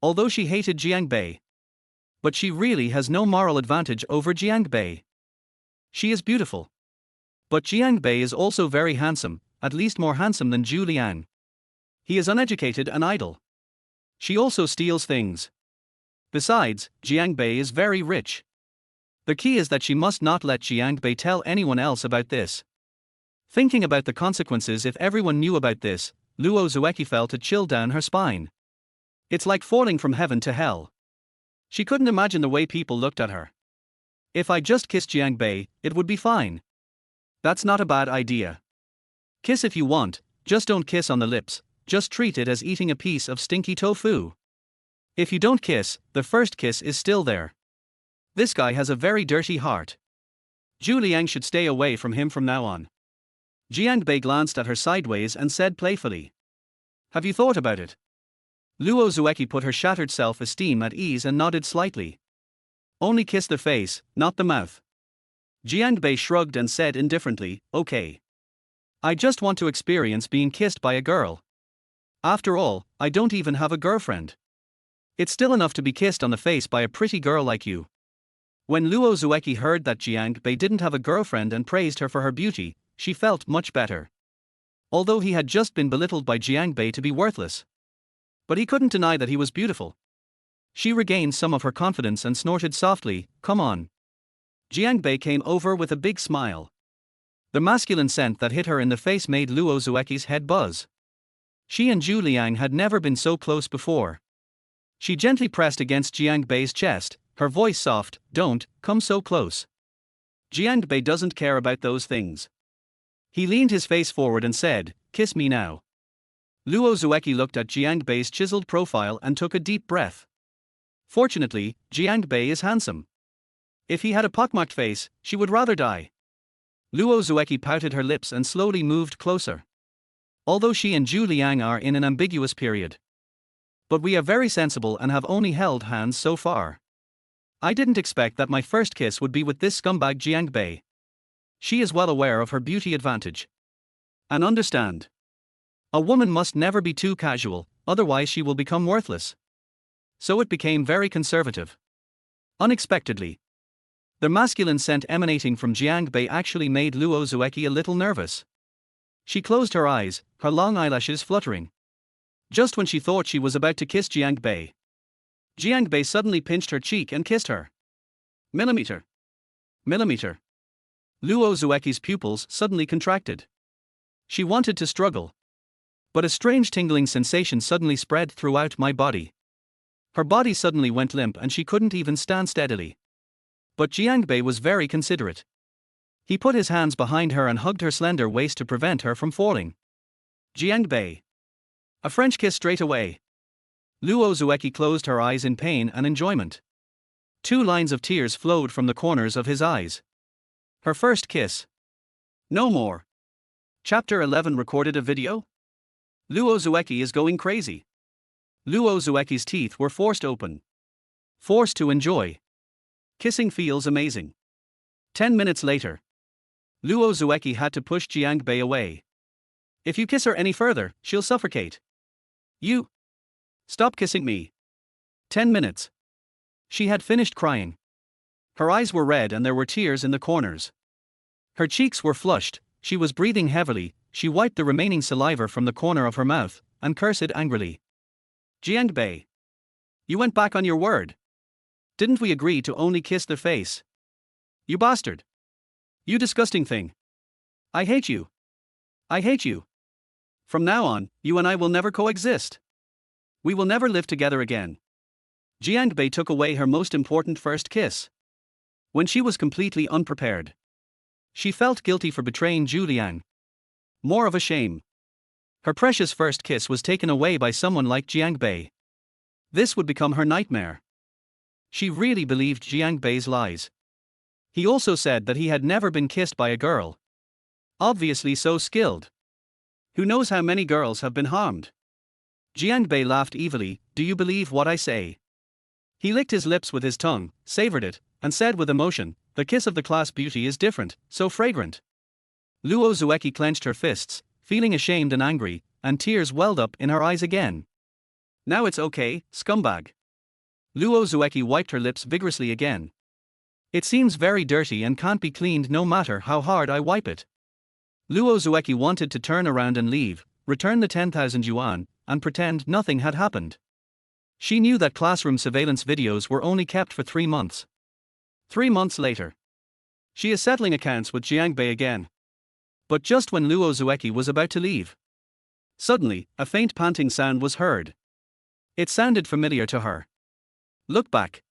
Although she hated Jiang Bei. But she really has no moral advantage over Jiang Bei. She is beautiful. But Jiang Bei is also very handsome, at least more handsome than Zhu Liang. He is uneducated and idle. She also steals things. Besides, Jiang Bei is very rich. The key is that she must not let Jiang Bei tell anyone else about this. Thinking about the consequences if everyone knew about this, Luo Zueki felt a chill down her spine. It's like falling from heaven to hell. She couldn't imagine the way people looked at her. If I just kissed Jiang Bei, it would be fine. That's not a bad idea. Kiss if you want, Just don't kiss on the lips, just treat it as eating a piece of stinky tofu. If you don't kiss, the first kiss is still there. This guy has a very dirty heart. Zhu Liang should stay away from him from now on. Jiangbei glanced at her sideways and said playfully. Have you thought about it? Luo Zueki put her shattered self-esteem at ease and nodded slightly. Only kiss the face, not the mouth. Jiangbei shrugged and said indifferently, okay. I just want to experience being kissed by a girl. After all, I don't even have a girlfriend. It's still enough to be kissed on the face by a pretty girl like you. When Luo Zueki heard that Jiang Bei didn't have a girlfriend and praised her for her beauty, she felt much better. Although he had just been belittled by Jiang Bei to be worthless. But he couldn't deny that he was beautiful. She regained some of her confidence and snorted softly, come on. Jiang Bei came over with a big smile. The masculine scent that hit her in the face made Luo Zueki's head buzz. She and Zhu Liang had never been so close before. She gently pressed against Jiang Bei's chest, her voice soft, don't come so close. Jiang Bei doesn't care about those things. He leaned his face forward and said, kiss me now. Luo Zueki looked at Jiang Bei's chiseled profile and took a deep breath. Fortunately, Jiang Bei is handsome. If he had a pockmarked face, she would rather die. Luo Zueki pouted her lips and slowly moved closer. Although she and Zhu Liang are in an ambiguous period. But we are very sensible and have only held hands so far. I didn't expect that my first kiss would be with this scumbag Jiang Bei. She is well aware of her beauty advantage. And understand. A woman must never be too casual, otherwise she will become worthless. So it became very conservative. Unexpectedly. The masculine scent emanating from Jiang Bei actually made Luo Zueki a little nervous. She closed her eyes, her long eyelashes fluttering. Just when she thought she was about to kiss Jiang Bei, Jiang Bei suddenly pinched her cheek and kissed her. Millimeter. Millimeter. Luo Zueki's pupils suddenly contracted. She wanted to struggle. But a strange tingling sensation suddenly spread throughout my body. Her body suddenly went limp and she couldn't even stand steadily. But Jiang Bei was very considerate. He put his hands behind her and hugged her slender waist to prevent her from falling. Jiang Bei. A French kiss straight away. Luo Zueki closed her eyes in pain and enjoyment. 2 lines of tears flowed from the corners of his eyes. Her first kiss. No more. Chapter 11 recorded a video? Luo Zueki is going crazy. Luo Zueki's teeth were forced open. Forced to enjoy. Kissing feels amazing. 10 minutes later. Luo Zueki had to push Jiang Bei away. If you kiss her any further, she'll suffocate. You. Stop kissing me. 10 minutes. She had finished crying. Her eyes were red and there were tears in the corners. Her cheeks were flushed, she was breathing heavily, she wiped the remaining saliva from the corner of her mouth, and cursed angrily. Jiang Bei. You went back on your word. Didn't we agree to only kiss the face? You bastard. You disgusting thing. I hate you. I hate you. From now on, you and I will never coexist. We will never live together again. Jiang Bei took away her most important first kiss. When she was completely unprepared. She felt guilty for betraying Zhu Liang. More of a shame. Her precious first kiss was taken away by someone like Jiang Bei. This would become her nightmare. She really believed Jiang Bei's lies. He also said that he had never been kissed by a girl. Obviously so skilled. Who knows how many girls have been harmed? Jiang Bei laughed evilly, do you believe what I say? He licked his lips with his tongue, savored it, and said with emotion, the kiss of the class beauty is different, so fragrant. Luo Zueki clenched her fists, feeling ashamed and angry, and tears welled up in her eyes again. Now it's okay, scumbag. Luo Zueki wiped her lips vigorously again. It seems very dirty and can't be cleaned no matter how hard I wipe it. Luo Zueki wanted to turn around and leave, return the 10,000 yuan, and pretend nothing had happened. She knew that classroom surveillance videos were only kept for 3 months. 3 months later. She is settling accounts with Jiang Bei again. But just when Luo Zueki was about to leave, suddenly, a faint panting sound was heard. It sounded familiar to her. Look back.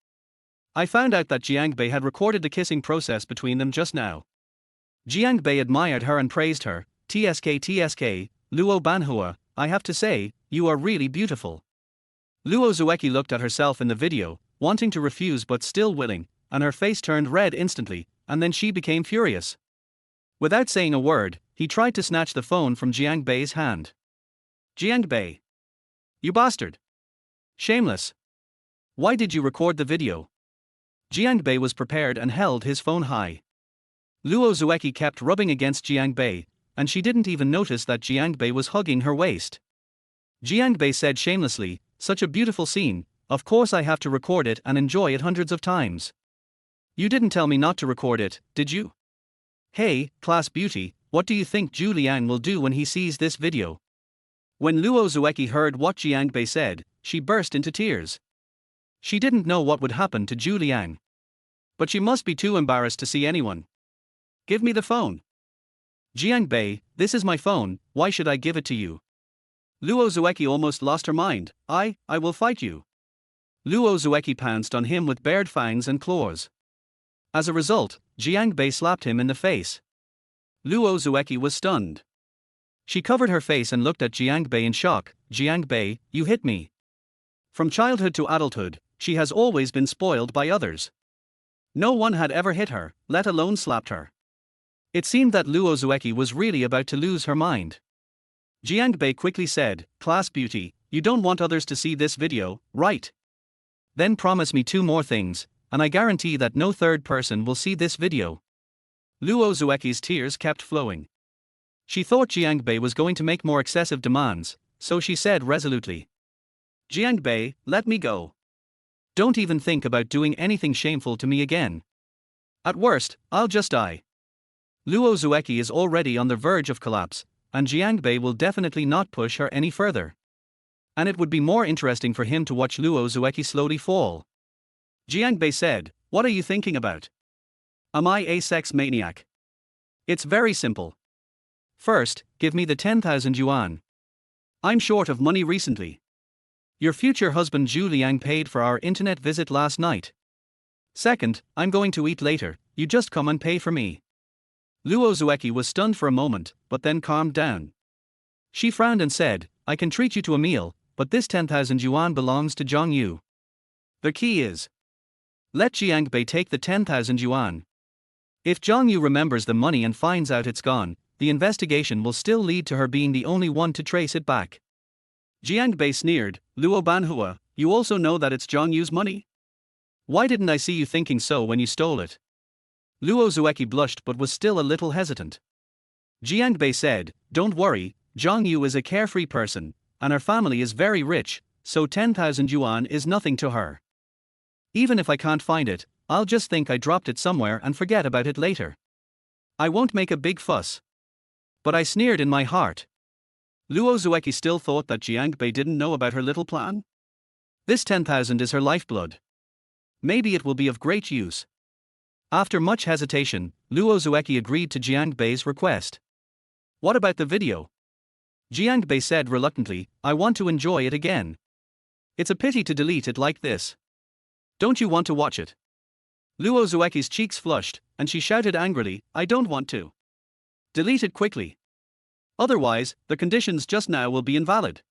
I found out that Jiang Bei had recorded the kissing process between them just now. Jiang Bei admired her and praised her, TSK TSK, Luo Banhua, I have to say, you are really beautiful. Luo Zueki looked at herself in the video, wanting to refuse but still willing, and her face turned red instantly, and then she became furious. Without saying a word, he tried to snatch the phone from Jiang Bei's hand. Jiang Bei. You bastard. Shameless. Why did you record the video? Jiang Bei was prepared and held his phone high. Luo Zueki kept rubbing against Jiang Bei, and she didn't even notice that Jiang Bei was hugging her waist. Jiang Bei said shamelessly, such a beautiful scene, of course I have to record it and enjoy it hundreds of times. You didn't tell me not to record it, did you? Hey, class beauty, what do you think Zhu Liang will do when he sees this video? When Luo Zueki heard what Jiang Bei said, she burst into tears. She didn't know what would happen to Zhu Liang. But she must be too embarrassed to see anyone. Give me the phone. Jiang Bei, this is my phone, why should I give it to you? Luo Zueki almost lost her mind. I will fight you. Luo Zueki pounced on him with bared fangs and claws. As a result, Jiang Bei slapped him in the face. Luo Zueki was stunned. She covered her face and looked at Jiang Bei in shock. Jiang Bei, you hit me. From childhood to adulthood, she has always been spoiled by others. No one had ever hit her, let alone slapped her. It seemed that Luo Zueki was really about to lose her mind. Jiang Bei quickly said, class beauty, you don't want others to see this video, right? Then promise me two more things, and I guarantee that no third person will see this video. Luo Zueki's tears kept flowing. She thought Jiang Bei was going to make more excessive demands, so she said resolutely. Jiang Bei, let me go. Don't even think about doing anything shameful to me again. At worst, I'll just die. Luo Zueki is already on the verge of collapse, and Jiang Bei will definitely not push her any further. And it would be more interesting for him to watch Luo Zueki slowly fall. Jiang Bei said, what are you thinking about? Am I a sex maniac? It's very simple. First, give me the 10,000 yuan. I'm short of money recently. Your future husband Zhu Liang paid for our internet visit last night. Second, I'm going to eat later, you just come and pay for me. Luo Zueki was stunned for a moment, but then calmed down. She frowned and said, I can treat you to a meal, but this 10,000 yuan belongs to Zhang Yu. The key is, let Jiang Bei take the 10,000 yuan. If Zhang Yu remembers the money and finds out it's gone, the investigation will still lead to her being the only one to trace it back. Jiang Bei sneered, Luo Banhua, you also know that it's Zhang Yu's money? Why didn't I see you thinking so when you stole it? Luo Zueki blushed but was still a little hesitant. Jiang Bei said, don't worry, Zhang Yu is a carefree person, and her family is very rich, so 10,000 yuan is nothing to her. Even if I can't find it, I'll just think I dropped it somewhere and forget about it later. I won't make a big fuss. But I sneered in my heart. Luo Zueki still thought that Jiang Bei didn't know about her little plan. This 10,000 is her lifeblood. Maybe it will be of great use. After much hesitation, Luo Zueki agreed to Jiang Bei's request. What about the video? Jiang Bei said reluctantly, I want to enjoy it again. It's a pity to delete it like this. Don't you want to watch it? Luo Zueki's cheeks flushed, and she shouted angrily, I don't want to. Delete it quickly. Otherwise, the conditions just now will be invalid.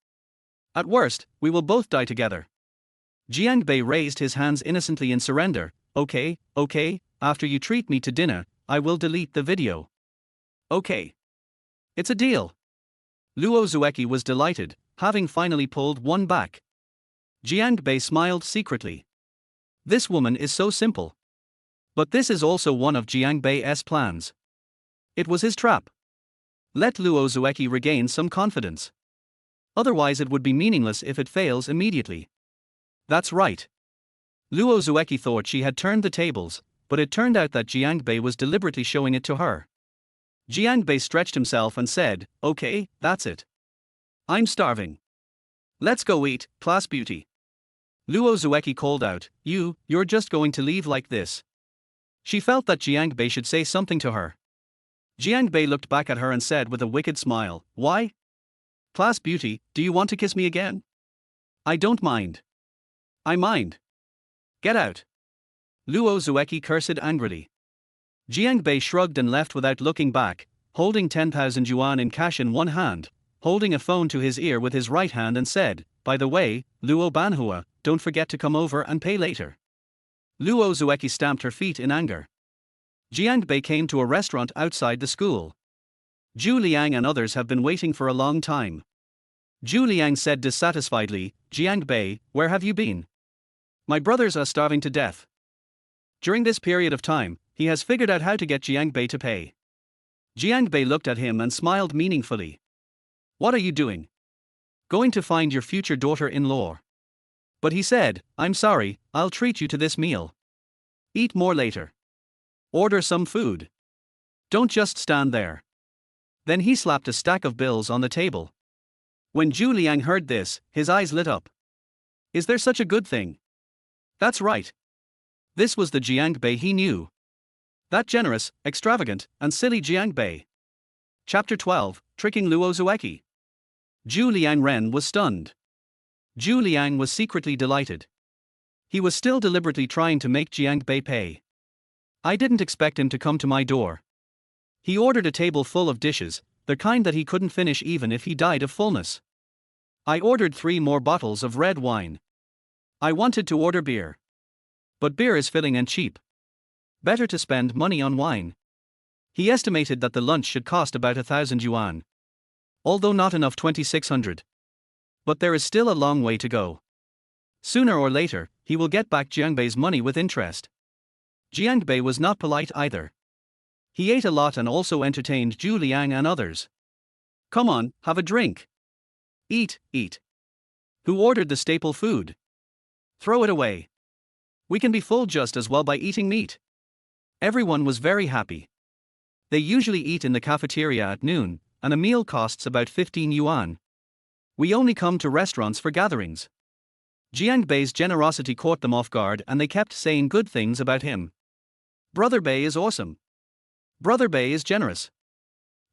At worst, we will both die together. Jiang Bei raised his hands innocently in surrender. Okay, after you treat me to dinner, I will delete the video. Okay. It's a deal. Luo Zueki was delighted, having finally pulled one back. Jiang Bei smiled secretly. This woman is so simple. But this is also one of Jiang Bei's plans. It was his trap. Let Luo Zueki regain some confidence. Otherwise it would be meaningless if it fails immediately. That's right. Luo Zueki thought she had turned the tables, but it turned out that Jiang Bei was deliberately showing it to her. Jiang Bei stretched himself and said, okay, that's it. I'm starving. Let's go eat, class beauty. Luo Zueki called out, you're just going to leave like this. She felt that Jiang Bei should say something to her. Jiang Bei looked back at her and said with a wicked smile, why? Class beauty, do you want to kiss me again? I don't mind. I mind. Get out. Luo Zueki cursed angrily. Jiang Bei shrugged and left without looking back, holding 10,000 yuan in cash in one hand, holding a phone to his ear with his right hand and said, "By the way, Luo Banhua, don't forget to come over and pay later." Luo Zueki stamped her feet in anger. Jiangbei came to a restaurant outside the school. Zhu Liang and others have been waiting for a long time. Zhu Liang said dissatisfiedly, "Jiangbei, where have you been? My brothers are starving to death." During this period of time, he has figured out how to get Jiangbei to pay. Jiangbei looked at him and smiled meaningfully. "What are you doing?" "Going to find your future daughter-in-law." But he said, "I'm sorry, I'll treat you to this meal. Eat more later. Order some food. Don't just stand there." Then he slapped a stack of bills on the table. When Zhu Liang heard this, his eyes lit up. Is there such a good thing? That's right. This was the Jiangbei he knew. That generous, extravagant, and silly Jiangbei. Chapter 12, Tricking Luo Zueki. Zhu Liang Ren was stunned. Zhu Liang was secretly delighted. He was still deliberately trying to make Jiangbei pay. "I didn't expect him to come to my door." He ordered a table full of dishes, the kind that he couldn't finish even if he died of fullness. "I ordered 3 more bottles of red wine. I wanted to order beer. But beer is filling and cheap. Better to spend money on wine." He estimated that the lunch should cost about 1,000 yuan. Although not enough 2,600. But there is still a long way to go. Sooner or later, he will get back Jiangbei's money with interest. Jiangbei was not polite either. He ate a lot and also entertained Zhu Liang and others. "Come on, have a drink. Eat, eat. Who ordered the staple food? Throw it away. We can be full just as well by eating meat." Everyone was very happy. They usually eat in the cafeteria at noon, and a meal costs about 15 yuan. "We only come to restaurants for gatherings." Jiangbei's generosity caught them off guard and they kept saying good things about him. "Brother Bei is awesome. Brother Bei is generous.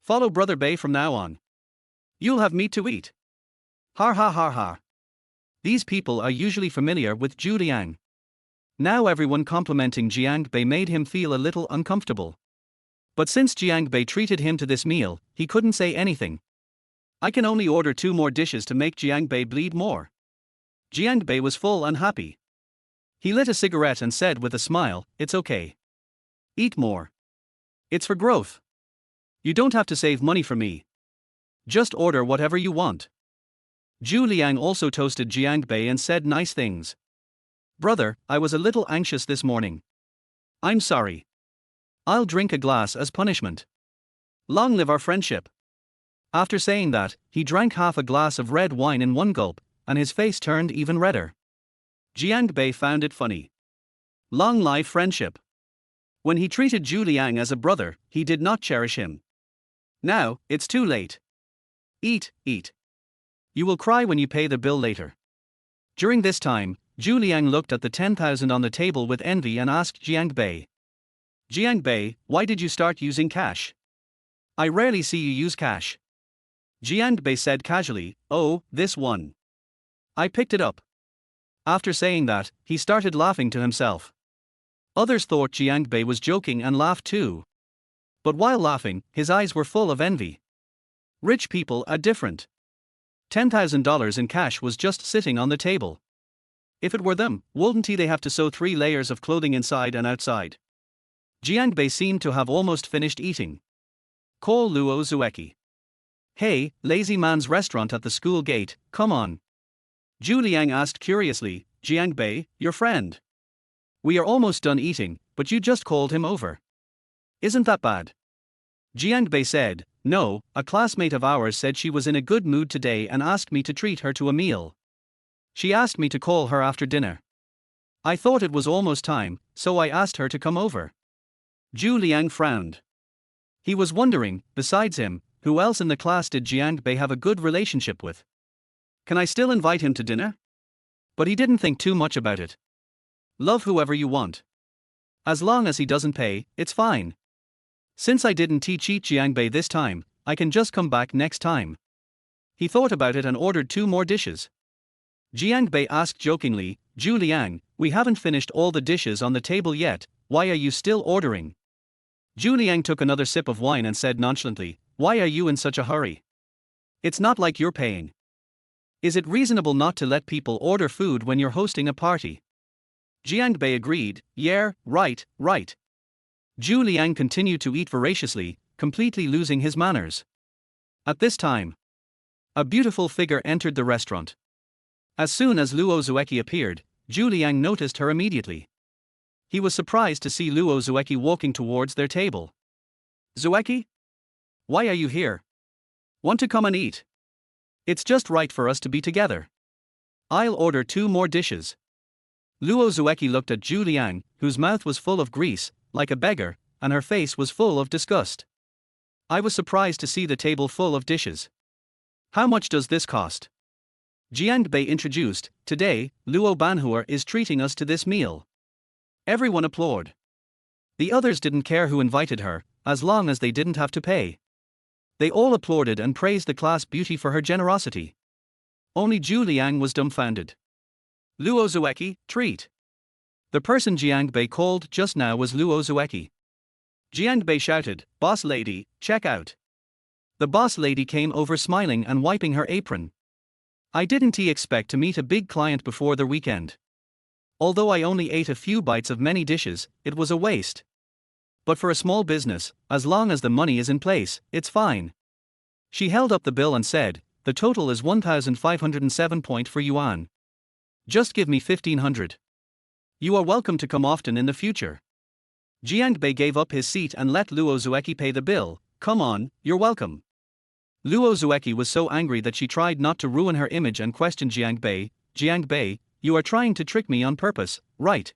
Follow Brother Bei from now on. You'll have meat to eat." Har ha har ha. These people are usually familiar with Zhu Liang. Now everyone complimenting Jiangbei made him feel a little uncomfortable. But since Jiangbei treated him to this meal, he couldn't say anything. "I can only order 2 more dishes to make Jiangbei bleed more." Jiangbei was full and happy. He lit a cigarette and said with a smile, "It's okay. Eat more. It's for growth. You don't have to save money for me. Just order whatever you want." Zhu Liang also toasted Jiangbei and said nice things. "Brother, I was a little anxious this morning. I'm sorry. I'll drink a glass as punishment. Long live our friendship." After saying that, he drank half a glass of red wine in one gulp, and his face turned even redder. Jiangbei found it funny. Long live friendship. When he treated Zhu Liang as a brother, he did not cherish him. Now, it's too late. Eat, eat. You will cry when you pay the bill later. During this time, Zhu Liang looked at the 10,000 on the table with envy and asked Jiangbei. "Jiangbei, why did you start using cash? I rarely see you use cash." Jiangbei said casually, "Oh, this one. I picked it up." After saying that, he started laughing to himself. Others thought Jiangbei was joking and laughed too. But while laughing, his eyes were full of envy. Rich people are different. $10,000 in cash was just sitting on the table. If it were them, wouldn't they have to sew 3 layers of clothing inside and outside? Jiangbei seemed to have almost finished eating. Call Luo Zueki. "Hey, lazy man's restaurant at the school gate, come on." Zhu Liang asked curiously, "Jiangbei, your friend? We are almost done eating, but you just called him over. Isn't that bad?" Jiangbei said, "No, a classmate of ours said she was in a good mood today and asked me to treat her to a meal. She asked me to call her after dinner. I thought it was almost time, so I asked her to come over." Zhu Liang frowned. He was wondering, besides him, who else in the class did Jiangbei have a good relationship with? Can I still invite him to dinner? But he didn't think too much about it. Love whoever you want. As long as he doesn't pay, it's fine. Since I didn't teach Jiangbei this time, I can just come back next time. He thought about it and ordered 2 more dishes. Jiangbei asked jokingly, "Zhu Liang, we haven't finished all the dishes on the table yet, why are you still ordering?" Zhu Liang took another sip of wine and said nonchalantly, "Why are you in such a hurry? It's not like you're paying. Is it reasonable not to let people order food when you're hosting a party? Jiangbei agreed, yeah, right, right. Zhu Liang continued to eat voraciously, completely losing his manners. At this time, a beautiful figure entered the restaurant. As soon as Luo Zueki appeared, Zhu Liang noticed her immediately. He was surprised to see Luo Zueki walking towards their table. Zueki? Why are you here? Want to come and eat? It's just right for us to be together. I'll order 2 more dishes. Luo Zueki looked at Zhu Liang, whose mouth was full of grease, like a beggar, and her face was full of disgust. I was surprised to see the table full of dishes. How much does this cost? Jiangbei introduced, today, Luo Banhua is treating us to this meal. Everyone applauded. The others didn't care who invited her, as long as they didn't have to pay. They all applauded and praised the class beauty for her generosity. Only Zhu Liang was dumbfounded. Luo Zueki, treat. The person Jiangbei called just now was Luo Zueki. Jiangbei shouted, boss lady, check out. The boss lady came over smiling and wiping her apron. I didn't expect to meet a big client before the weekend. Although I only ate a few bites of many dishes, it was a waste. But for a small business, as long as the money is in place, it's fine. She held up the bill and said, the total is 1,507 yuan. Just give me 1,500. You are welcome to come often in the future. Jiangbei gave up his seat and let Luo Zueki pay the bill. Come on, you're welcome. Luo Zueki was so angry that she tried not to ruin her image and questioned Jiangbei. Jiangbei, you are trying to trick me on purpose, right?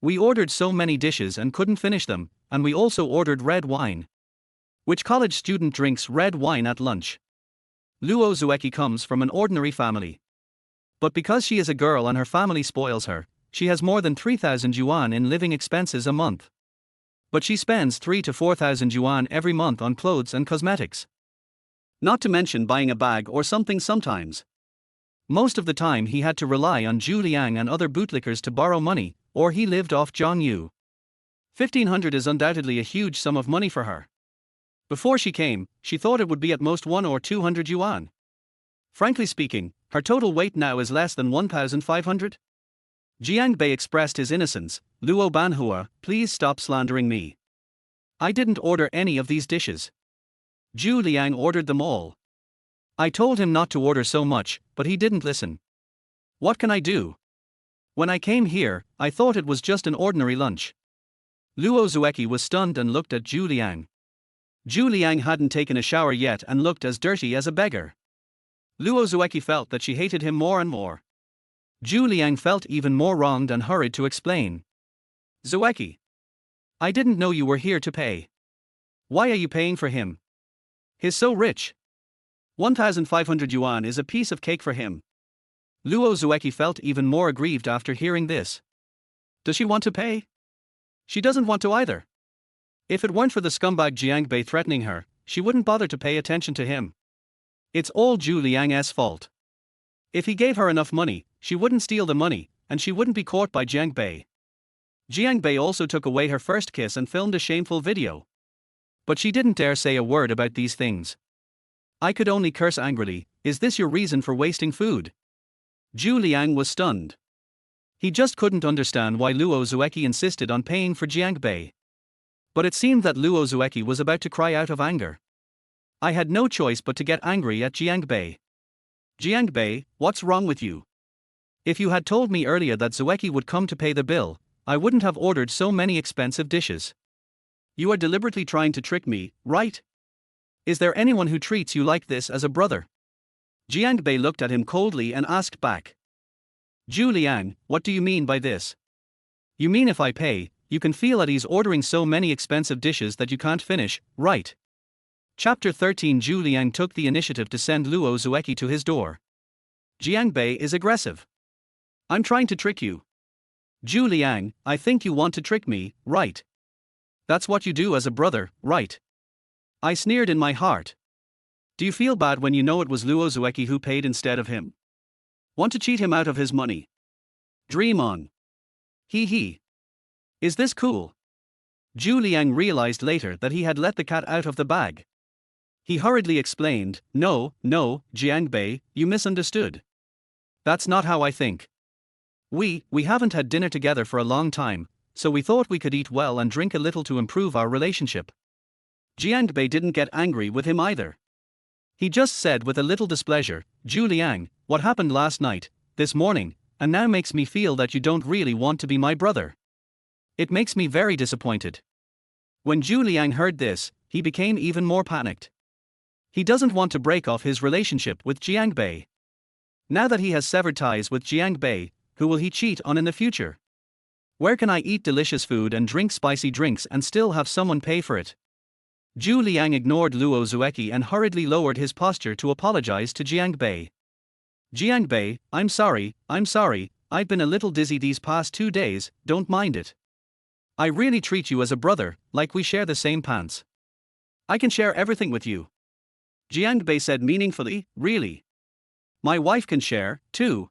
We ordered so many dishes and couldn't finish them, and we also ordered red wine. Which college student drinks red wine at lunch? Luo Zueki comes from an ordinary family. But because she is a girl and her family spoils her, she has more than 3,000 yuan in living expenses a month. But she spends 3 to 4,000 yuan every month on clothes and cosmetics. Not to mention buying a bag or something sometimes. Most of the time he had to rely on Zhu Liang and other bootlickers to borrow money, or he lived off Zhongyu. 1,500 is undoubtedly a huge sum of money for her. Before she came, she thought it would be at most 1 or 200 yuan. Frankly speaking, her total weight now is less than 1,500. Jiangbei expressed his innocence. Luo Banhua, please stop slandering me. I didn't order any of these dishes. Zhu Liang ordered them all. I told him not to order so much, but he didn't listen. What can I do? When I came here, I thought it was just an ordinary lunch. Luo Zueki was stunned and looked at Zhu Liang. Zhu Liang hadn't taken a shower yet and looked as dirty as a beggar. Luo Zueki felt that she hated him more and more. Zhu Liang felt even more wronged and hurried to explain. Zueki, I didn't know you were here to pay. Why are you paying for him? He's so rich. 1,500 yuan is a piece of cake for him. Luo Zueki felt even more aggrieved after hearing this. Does she want to pay? She doesn't want to either. If it weren't for the scumbag Jiangbei threatening her, she wouldn't bother to pay attention to him. It's all Zhu Liang's fault. If he gave her enough money, she wouldn't steal the money, and she wouldn't be caught by Jiangbei. Jiangbei also took away her first kiss and filmed a shameful video. But she didn't dare say a word about these things. I could only curse angrily. Is this your reason for wasting food? Zhu Liang was stunned. He just couldn't understand why Luo Zueki insisted on paying for Jiangbei. But it seemed that Luo Zueki was about to cry out of anger. I had no choice but to get angry at Jiangbei. Jiangbei, what's wrong with you? If you had told me earlier that Zueki would come to pay the bill, I wouldn't have ordered so many expensive dishes. You are deliberately trying to trick me, right? Is there anyone who treats you like this as a brother? Jiangbei looked at him coldly and asked back. Zhu Liang, what do you mean by this? You mean if I pay, you can feel at ease ordering so many expensive dishes that you can't finish, right? Chapter 13. Zhu Liang took the initiative to send Luo Zueki to his door. Jiangbei is aggressive. I'm trying to trick you. Zhu Liang, I think you want to trick me, right? That's what you do as a brother, right? I sneered in my heart. Do you feel bad when you know it was Luo Zueki who paid instead of him? Want to cheat him out of his money? Dream on. Hee hee. Is this cool? Zhu Liang realized later that he had let the cat out of the bag. He hurriedly explained, No, Jiang Bei, you misunderstood. That's not how I think. We haven't had dinner together for a long time, so we thought we could eat well and drink a little to improve our relationship. Jiang Bei didn't get angry with him either. He just said with a little displeasure, Zhu Liang, what happened last night, this morning, and now makes me feel that you don't really want to be my brother. It makes me very disappointed. When Zhu Liang heard this, he became even more panicked. He doesn't want to break off his relationship with Jiang Bei. Now that he has severed ties with Jiang Bei, who will he cheat on in the future? Where can I eat delicious food and drink spicy drinks and still have someone pay for it? Zhu Liang ignored Luo Zueki and hurriedly lowered his posture to apologize to Jiang Bei. Jiang Bei, I'm sorry, I've been a little dizzy these past 2 days, don't mind it. I really treat you as a brother, like we share the same pants. I can share everything with you. Jiang Bei said meaningfully, really? My wife can share, too.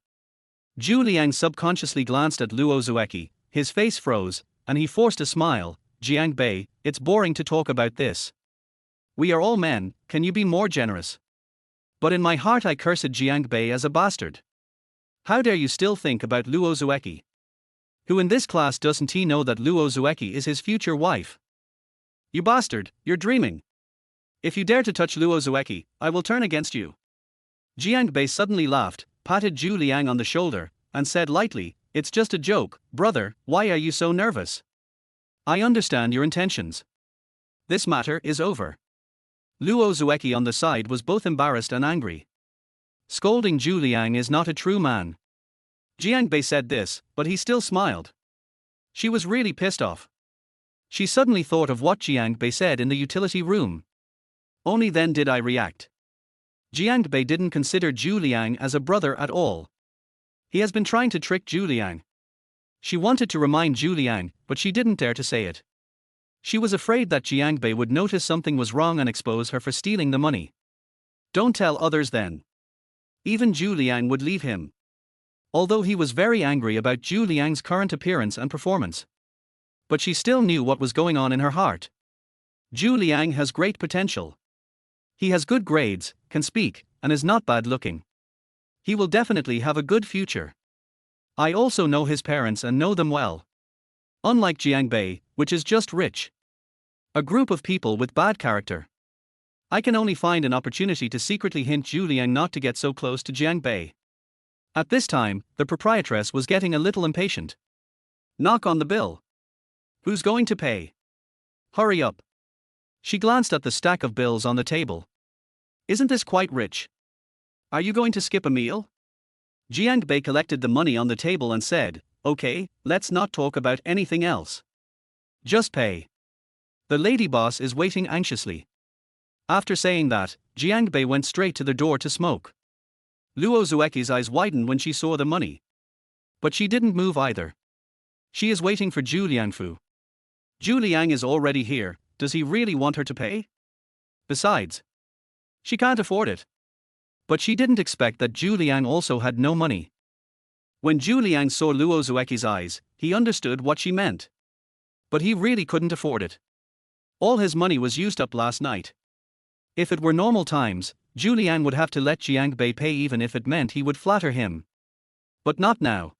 Zhu Liang subconsciously glanced at Luo Zueki, his face froze, and he forced a smile. Jiang Bei, it's boring to talk about this. We are all men, can you be more generous? But in my heart I cursed Jiang Bei as a bastard. How dare you still think about Luo Zueki? Who in this class doesn't he know that Luo Zueki is his future wife? You bastard, you're dreaming. If you dare to touch Luo Zueki, I will turn against you. Jiang Bei suddenly laughed, patted Zhu Liang on the shoulder, and said lightly, it's just a joke, brother, why are you so nervous? I understand your intentions. This matter is over. Luo Zueki on the side was both embarrassed and angry. Scolding Zhu Liang is not a true man. Jiang Bei said this, but he still smiled. She was really pissed off. She suddenly thought of what Jiang Bei said in the utility room. Only then did I react. Jiang Bei didn't consider Zhu Liang as a brother at all. He has been trying to trick Zhu Liang. She wanted to remind Zhu Liang, but she didn't dare to say it. She was afraid that Jiang Bei would notice something was wrong and expose her for stealing the money. Don't tell others then. Even Zhu Liang would leave him. Although he was very angry about Zhu Liang's current appearance and performance. But she still knew what was going on in her heart. Zhu Liang has great potential. He has good grades, can speak, and is not bad looking. He will definitely have a good future. I also know his parents and know them well. Unlike Jiang Bei, which is just rich. A group of people with bad character. I can only find an opportunity to secretly hint Zhu Liang not to get so close to Jiang Bei. At this time, the proprietress was getting a little impatient. Knock on the bill. Who's going to pay? Hurry up. She glanced at the stack of bills on the table. Isn't this quite rich? Are you going to skip a meal? Jiang Bei collected the money on the table and said, Okay, let's not talk about anything else. Just pay. The lady boss is waiting anxiously. After saying that, Jiang Bei went straight to the door to smoke. Luo Zueki's eyes widened when she saw the money. But she didn't move either. She is waiting for Zhu Liangfu. Zhu Liang is already here, does he really want her to pay? Besides, she can't afford it. But she didn't expect that Zhu Liang also had no money. When Zhu Liang saw Luo Zueki's eyes, he understood what she meant. But he really couldn't afford it. All his money was used up last night. If it were normal times, Zhu Liang would have to let Jiang Bei pay even if it meant he would flatter him. But not now.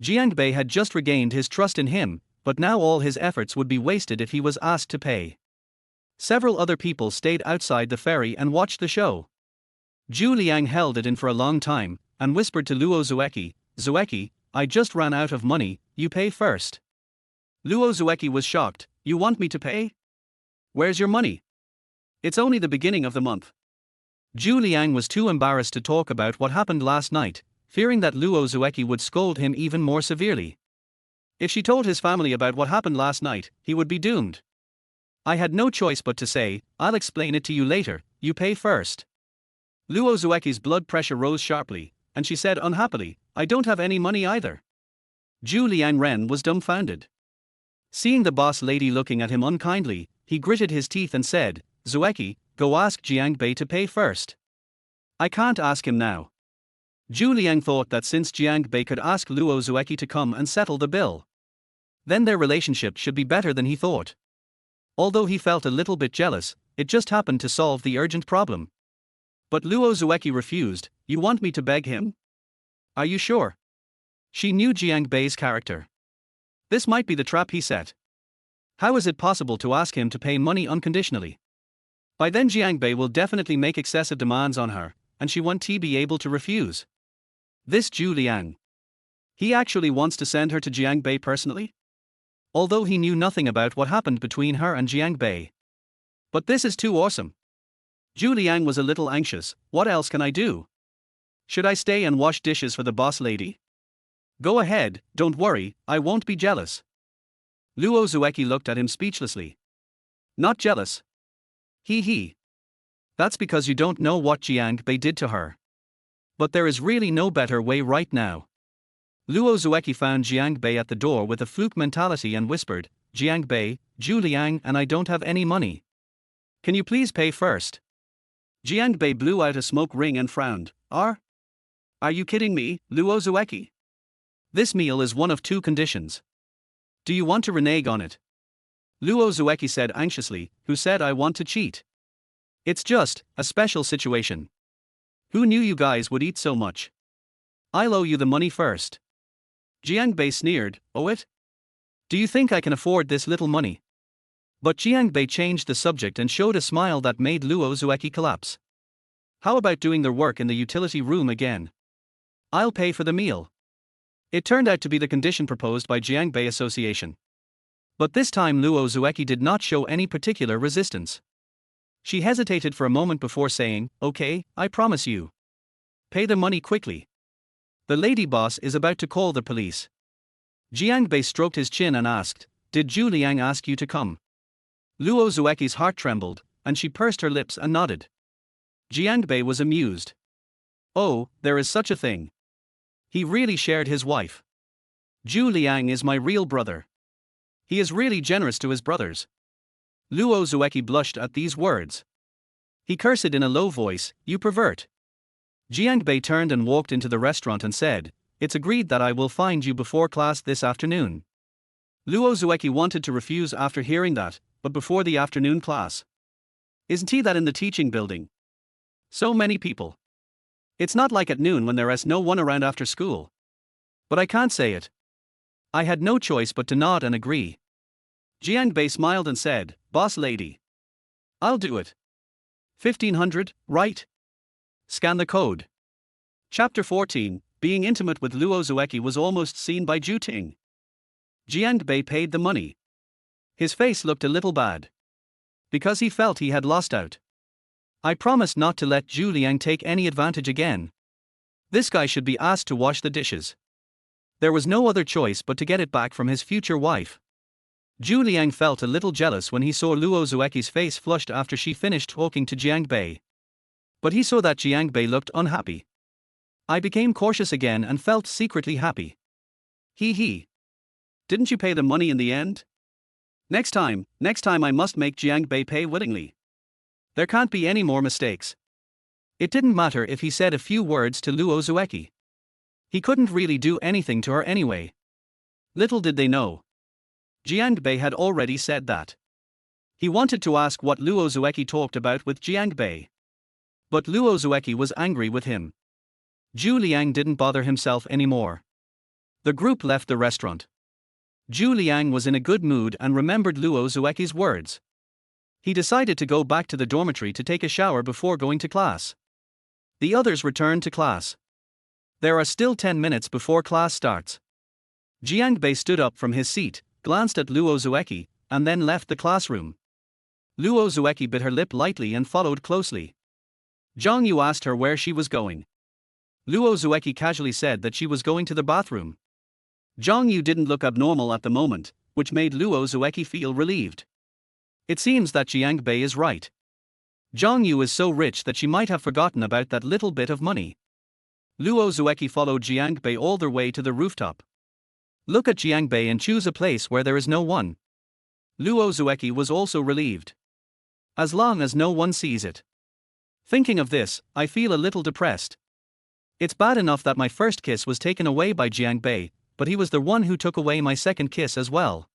Jiang Bei had just regained his trust in him, but now all his efforts would be wasted if he was asked to pay. Several other people stayed outside the ferry and watched the show. Zhu Liang held it in for a long time, and whispered to Luo Zueki, Zueki, I just ran out of money, you pay first. Luo Zueki was shocked, you want me to pay? Where's your money? It's only the beginning of the month. Zhu Liang was too embarrassed to talk about what happened last night, fearing that Luo Zueki would scold him even more severely. If she told his family about what happened last night, he would be doomed. I had no choice but to say, I'll explain it to you later, you pay first. Luo Zueki's blood pressure rose sharply, and she said unhappily, I don't have any money either. Zhu Liangren was dumbfounded. Seeing the boss lady looking at him unkindly, he gritted his teeth and said, Zueki, go ask Jiang Bei to pay first. I can't ask him now. Zhu Liang thought that since Jiang Bei could ask Luo Zueki to come and settle the bill, then their relationship should be better than he thought. Although he felt a little bit jealous, it just happened to solve the urgent problem. But Luo Zueki refused. You want me to beg him? Are you sure? She knew Jiang Bei's character. This might be the trap he set. How is it possible to ask him to pay money unconditionally? By then Jiang Bei will definitely make excessive demands on her, and she won't be able to refuse. This Zhu Liang. He actually wants to send her to Jiang Bei personally? Although he knew nothing about what happened between her and Jiang Bei. But this is too awesome. Zhu Liang was a little anxious. What else can I do? Should I stay and wash dishes for the boss lady? Go ahead, don't worry, I won't be jealous. Luo Zueki looked at him speechlessly. Not jealous? He. That's because you don't know what Jiang Bei did to her. But there is really no better way right now. Luo Zueki found Jiang Bei at the door with a fluke mentality and whispered, Jiang Bei, Zhu Liang and I don't have any money. Can you please pay first? Jiang Bei blew out a smoke ring and frowned. Are you kidding me, Luo Zueki? This meal is one of two conditions. Do you want to renege on it? Luo Zueki said anxiously, who said I want to cheat? It's just a special situation. Who knew you guys would eat so much? I'll owe you the money first. Jiang Bei sneered, owe it? Do you think I can afford this little money? But Jiang Bei changed the subject and showed a smile that made Luo Zueki collapse. How about doing their work in the utility room again? I'll pay for the meal. It turned out to be the condition proposed by Jiang Bei Association. But this time Luo Zueki did not show any particular resistance. She hesitated for a moment before saying, okay, I promise you. Pay the money quickly. The lady boss is about to call the police. Jiang Bei stroked his chin and asked, did Zhu Liang ask you to come? Luo Zueki's heart trembled, and she pursed her lips and nodded. Jiang Bei was amused. Oh, there is such a thing. He really shared his wife. Zhu Liang is my real brother. He is really generous to his brothers. Luo Zueki blushed at these words. He cursed in a low voice, you pervert. Jiang Bei turned and walked into the restaurant and said, it's agreed that I will find you before class this afternoon. Luo Zueki wanted to refuse after hearing that, but before the afternoon class. Isn't he that in the teaching building? So many people. It's not like at noon when there is no one around after school. But I can't say it. I had no choice but to nod and agree. Jiang Bei smiled and said, boss lady. I'll do it. 1500, right? Scan the code. Chapter 14, being intimate with Luo Zueki was almost seen by Zhu Ting. Jiang Bei paid the money. His face looked a little bad. Because he felt he had lost out. I promised not to let Zhu Liang take any advantage again. This guy should be asked to wash the dishes. There was no other choice but to get it back from his future wife. Zhu Liang felt a little jealous when he saw Luo Zueki's face flushed after she finished talking to Jiang Bei. But he saw that Jiang Bei looked unhappy. I became cautious again and felt secretly happy. He. Didn't you pay the money in the end? Next time I must make Jiang Bei pay willingly. There can't be any more mistakes. It didn't matter if he said a few words to Luo Zueki. He couldn't really do anything to her anyway. Little did they know. Jiang Bei had already said that. He wanted to ask what Luo Zueki talked about with Jiang Bei. But Luo Zueki was angry with him. Zhu Liang didn't bother himself anymore. The group left the restaurant. Zhu Liang was in a good mood and remembered Luo Zueki's words. He decided to go back to the dormitory to take a shower before going to class. The others returned to class. There are still 10 minutes before class starts. Jiang Bei stood up from his seat, glanced at Luo Zueki, and then left the classroom. Luo Zueki bit her lip lightly and followed closely. Zhang Yu asked her where she was going. Luo Zueki casually said that she was going to the bathroom. Zhang Yu didn't look abnormal at the moment, which made Luo Zueki feel relieved. It seems that Jiang Bei is right. Zhang Yu is so rich that she might have forgotten about that little bit of money. Luo Zueki followed Jiang Bei all the way to the rooftop. Look at Jiang Bei and choose a place where there is no one. Luo Zueki was also relieved. As long as no one sees it. Thinking of this, I feel a little depressed. It's bad enough that my first kiss was taken away by Jiang Bei, but he was the one who took away my second kiss as well.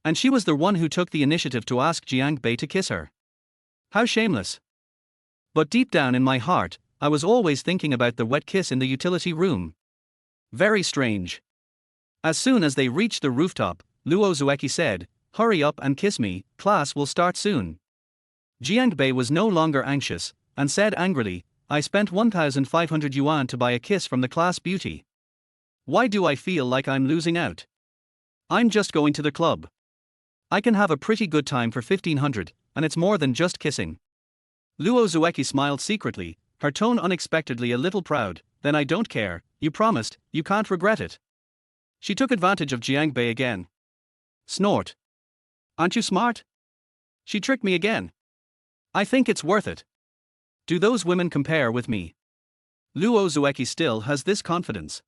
And she was the one who took the initiative to ask Jiang Bei to kiss her. How shameless. But deep down in my heart, I was always thinking about the wet kiss in the utility room. Very strange. As soon as they reached the rooftop, Luo Zueki said, "Hurry up and kiss me, class will start soon." Jiangbei was no longer anxious, and said angrily, "I spent 1,500 yuan to buy a kiss from the class beauty. Why do I feel like I'm losing out? I'm just going to the club. I can have a pretty good time for 1,500, and it's more than just kissing." Luo Zueki smiled secretly, her tone unexpectedly a little proud. "Then I don't care, you promised, you can't regret it." She took advantage of Jiangbei again. Snort. "Aren't you smart? She tricked me again. I think it's worth it. Do those women compare with me?" Luo Zueki still has this confidence.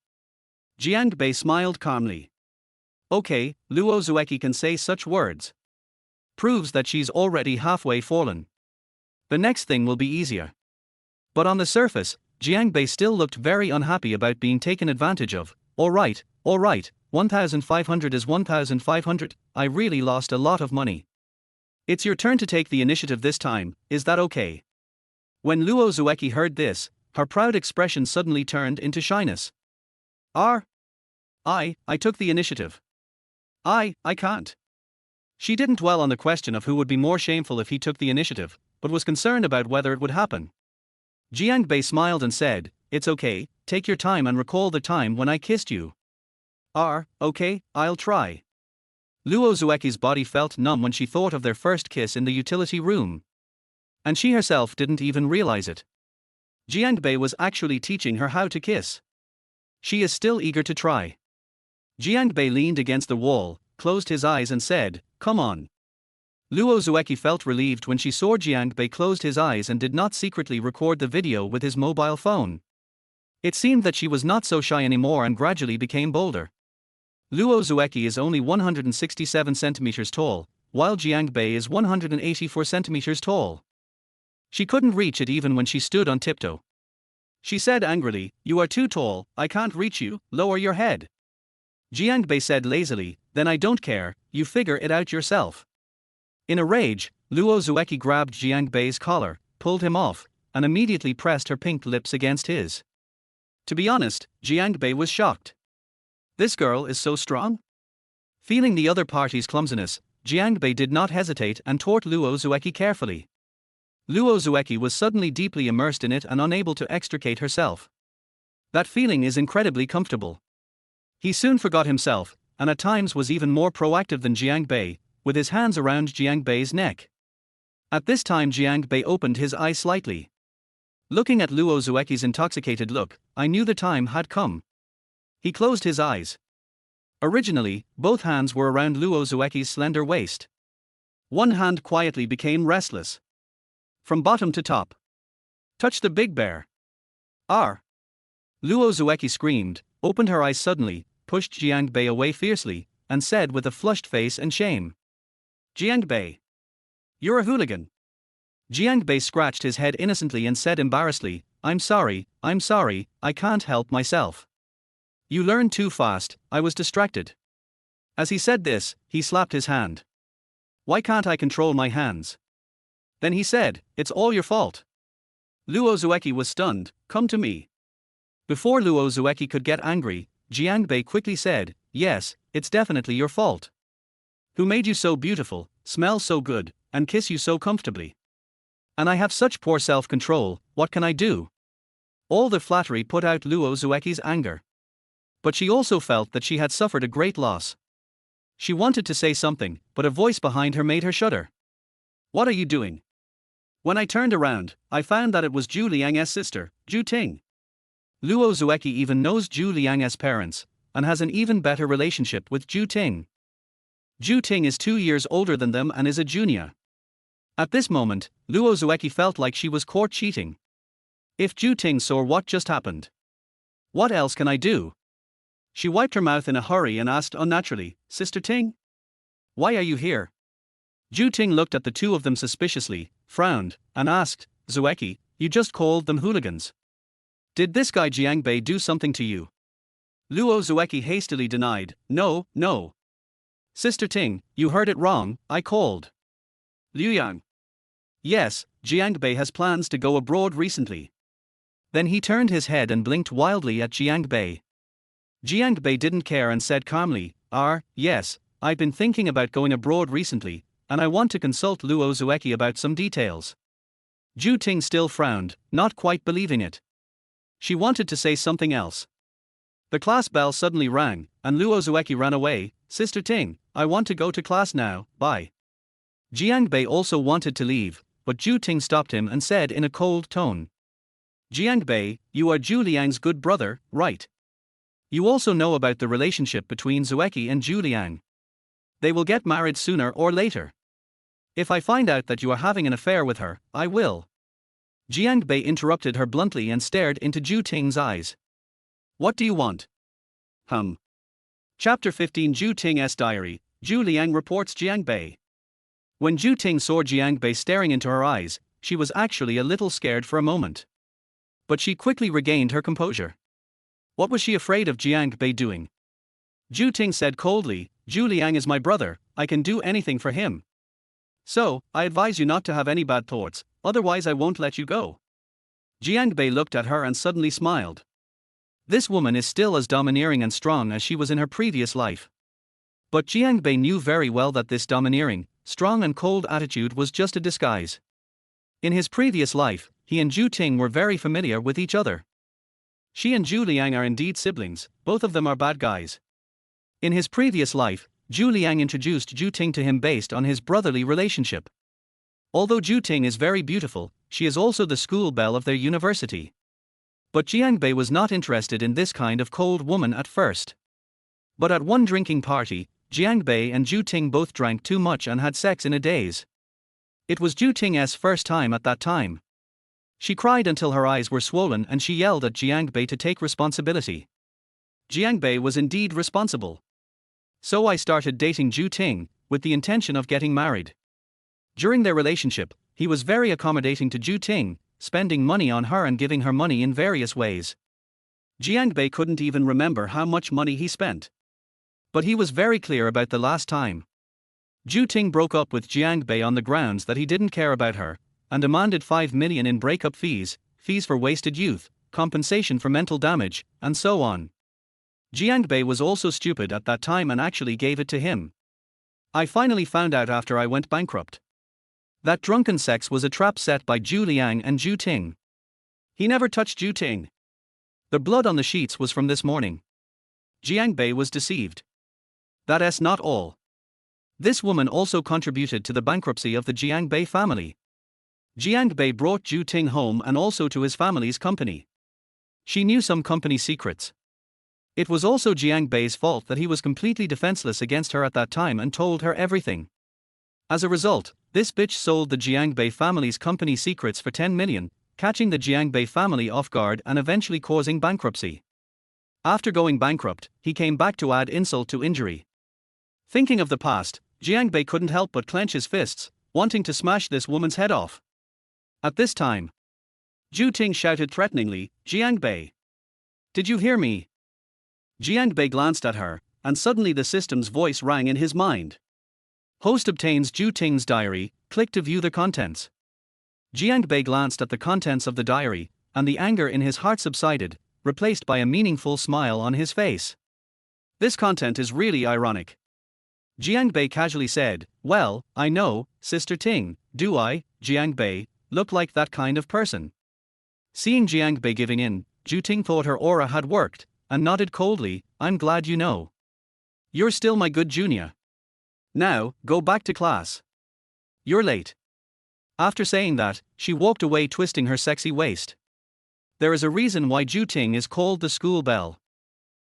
Jiangbei smiled calmly. Okay, Luo Zueki can say such words. Proves that she's already halfway fallen. The next thing will be easier. But on the surface, Jiangbei still looked very unhappy about being taken advantage of. Alright, 1,500 is 1,500, I really lost a lot of money. It's your turn to take the initiative this time, is that okay? When Luo Zueki heard this, her proud expression suddenly turned into shyness. I took the initiative. I can't. She didn't dwell on the question of who would be more shameful if he took the initiative, but was concerned about whether it would happen. Jiangbei smiled and said, "It's okay, take your time and recall the time when I kissed you." Okay, I'll try." Luo Zueki's body felt numb when she thought of their first kiss in the utility room. And she herself didn't even realize it. Jiangbei was actually teaching her how to kiss. She is still eager to try. Jiangbei leaned against the wall, closed his eyes and said, "Come on." Luo Zueki felt relieved when she saw Jiangbei closed his eyes and did not secretly record the video with his mobile phone. It seemed that she was not so shy anymore and gradually became bolder. Luo Zueki is only 167 centimeters tall, while Jiangbei is 184 centimeters tall. She couldn't reach it even when she stood on tiptoe. She said angrily, "You are too tall, I can't reach you, lower your head." Jiangbei said lazily, "Then I don't care, you figure it out yourself." In a rage, Luo Zueki grabbed Jiangbei's collar, pulled him off, and immediately pressed her pink lips against his. To be honest, Jiangbei was shocked. This girl is so strong? Feeling the other party's clumsiness, Jiangbei did not hesitate and taught Luo Zueki carefully. Luo Zueki was suddenly deeply immersed in it and unable to extricate herself. That feeling is incredibly comfortable. He soon forgot himself, and at times was even more proactive than Jiangbei, with his hands around Jiangbei's neck. At this time Jiangbei opened his eyes slightly. Looking at Luo Zueki's intoxicated look, I knew the time had come. He closed his eyes. Originally, both hands were around Luo Zueki's slender waist. One hand quietly became restless. From bottom to top. "Touch the big bear." Luo Zueki screamed, opened her eyes suddenly, pushed Jiangbei away fiercely, and said with a flushed face and shame, "Jiangbei, you're a hooligan." Jiangbei scratched his head innocently and said embarrassedly, I'm sorry, I can't help myself. You learned too fast, I was distracted." As he said this, he slapped his hand. "Why can't I control my hands?" Then he said, "It's all your fault." Luo Zueki was stunned, "Come to me." Before Luo Zueki could get angry, Jiangbei quickly said, "Yes, it's definitely your fault. Who made you so beautiful, smell so good, and kiss you so comfortably? And I have such poor self-control, what can I do?" All the flattery put out Luo Zueki's anger. But she also felt that she had suffered a great loss. She wanted to say something, but a voice behind her made her shudder. "What are you doing?" When I turned around, I found that it was Zhu Liang's sister, Zhu Ting. Luo Zueki even knows Zhu Liang's parents, and has an even better relationship with Zhu Ting. Zhu Ting is 2 years older than them and is a junior. At this moment, Luo Zueki felt like she was caught cheating. If Zhu Ting saw what just happened. What else can I do? She wiped her mouth in a hurry and asked unnaturally, "Sister Ting? Why are you here?" Zhu Ting looked at the two of them suspiciously, frowned, and asked, "Zueki, you just called them hooligans. Did this guy Jiangbei do something to you?" Luo Zueki hastily denied, No. "Sister Ting, you heard it wrong, I called Liu Yang." Yes, Jiangbei has plans to go abroad recently. Then he turned his head and blinked wildly at Jiangbei. Jiangbei didn't care and said calmly, yes, I've been thinking about going abroad recently, and I want to consult Luo Zueki about some details. Ju Ting still frowned, not quite believing it. She wanted to say something else. The class bell suddenly rang, and Luo Zueki ran away. Sister Ting, I want to go to class now, bye. Jiangbei also wanted to leave, but Ju Ting stopped him and said in a cold tone. Jiangbei, you are Zhu Liang's good brother, right? You also know about the relationship between Zueki and Zhu Liang. They will get married sooner or later. If I find out that you are having an affair with her, I will. Jiangbei interrupted her bluntly and stared into Ju Ting's eyes. What do you want? Chapter 15 Ju Ting's Diary, Zhu Liang reports Jiangbei. When Ju Ting saw Jiangbei staring into her eyes, she was actually a little scared for a moment. But she quickly regained her composure. What was she afraid of Jiangbei doing? Ju Ting said coldly, Zhu Liang is my brother, I can do anything for him. So, I advise you not to have any bad thoughts, otherwise I won't let you go. Jiangbei looked at her and suddenly smiled. This woman is still as domineering and strong as she was in her previous life. But Jiangbei knew very well that this domineering, strong and cold attitude was just a disguise. In his previous life, he and Ju Ting were very familiar with each other. She and Zhu Liang are indeed siblings, both of them are bad guys. In his previous life, Zhu Liang introduced Ju Ting to him based on his brotherly relationship. Although Ju Ting is very beautiful, she is also the school belle of their university. But Jiangbei was not interested in this kind of cold woman at first. But at one drinking party, Jiangbei and Ju Ting both drank too much and had sex in a daze. It was Ju Ting's first time at that time. She cried until her eyes were swollen and she yelled at Jiangbei to take responsibility. Jiangbei was indeed responsible. So I started dating Ju Ting, with the intention of getting married. During their relationship, he was very accommodating to Ju Ting, spending money on her and giving her money in various ways. Jiangbei couldn't even remember how much money he spent. But he was very clear about the last time. Ju Ting broke up with Jiangbei on the grounds that he didn't care about her, and demanded 5 million in breakup fees, fees for wasted youth, compensation for mental damage, and so on. Jiangbei was also stupid at that time and actually gave it to him. I finally found out after I went bankrupt. That drunken sex was a trap set by Zhu Liang and Ju Ting. He never touched Ju Ting. The blood on the sheets was from this morning. Jiangbei was deceived. That's not all. This woman also contributed to the bankruptcy of the Jiangbei family. Jiangbei brought Ju Ting home and also to his family's company. She knew some company secrets. It was also Jiangbei's fault that he was completely defenseless against her at that time and told her everything. As a result, this bitch sold the Jiangbei family's company secrets for 10 million, catching the Jiangbei family off guard and eventually causing bankruptcy. After going bankrupt, he came back to add insult to injury. Thinking of the past, Jiangbei couldn't help but clench his fists, wanting to smash this woman's head off. At this time, Ju Ting shouted threateningly, Jiangbei. Did you hear me? Jiangbei glanced at her, and suddenly the system's voice rang in his mind. Host obtains Ju Ting's diary, click to view the contents. Jiangbei glanced at the contents of the diary, and the anger in his heart subsided, replaced by a meaningful smile on his face. This content is really ironic. Jiangbei casually said, well, I know, Sister Ting, do I, Jiangbei, look like that kind of person? Seeing Jiangbei giving in, Ju Ting thought her aura had worked, and nodded coldly, I'm glad you know. You're still my good junior. Now, go back to class. You're late. After saying that, she walked away twisting her sexy waist. There is a reason why Ju Ting is called the school belle.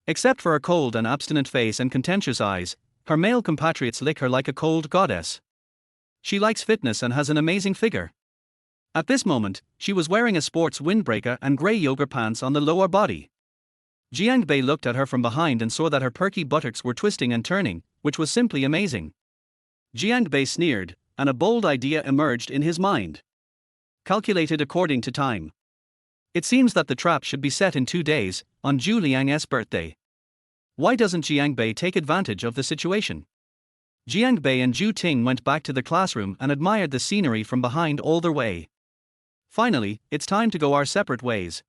Except for her cold and abstinent face and contentious eyes, her male compatriots lick her like a cold goddess. She likes fitness and has an amazing figure. At this moment, she was wearing a sports windbreaker and grey yoga pants on the lower body. Jiangbei looked at her from behind and saw that her perky buttocks were twisting and turning, which was simply amazing. Jiangbei sneered, and a bold idea emerged in his mind. Calculated according to time. It seems that the trap should be set in 2 days, on Zhu Liang's birthday. Why doesn't Jiangbei take advantage of the situation? Jiang Bei and Zhu Ting went back to the classroom and admired the scenery from behind all their way. Finally, it's time to go our separate ways.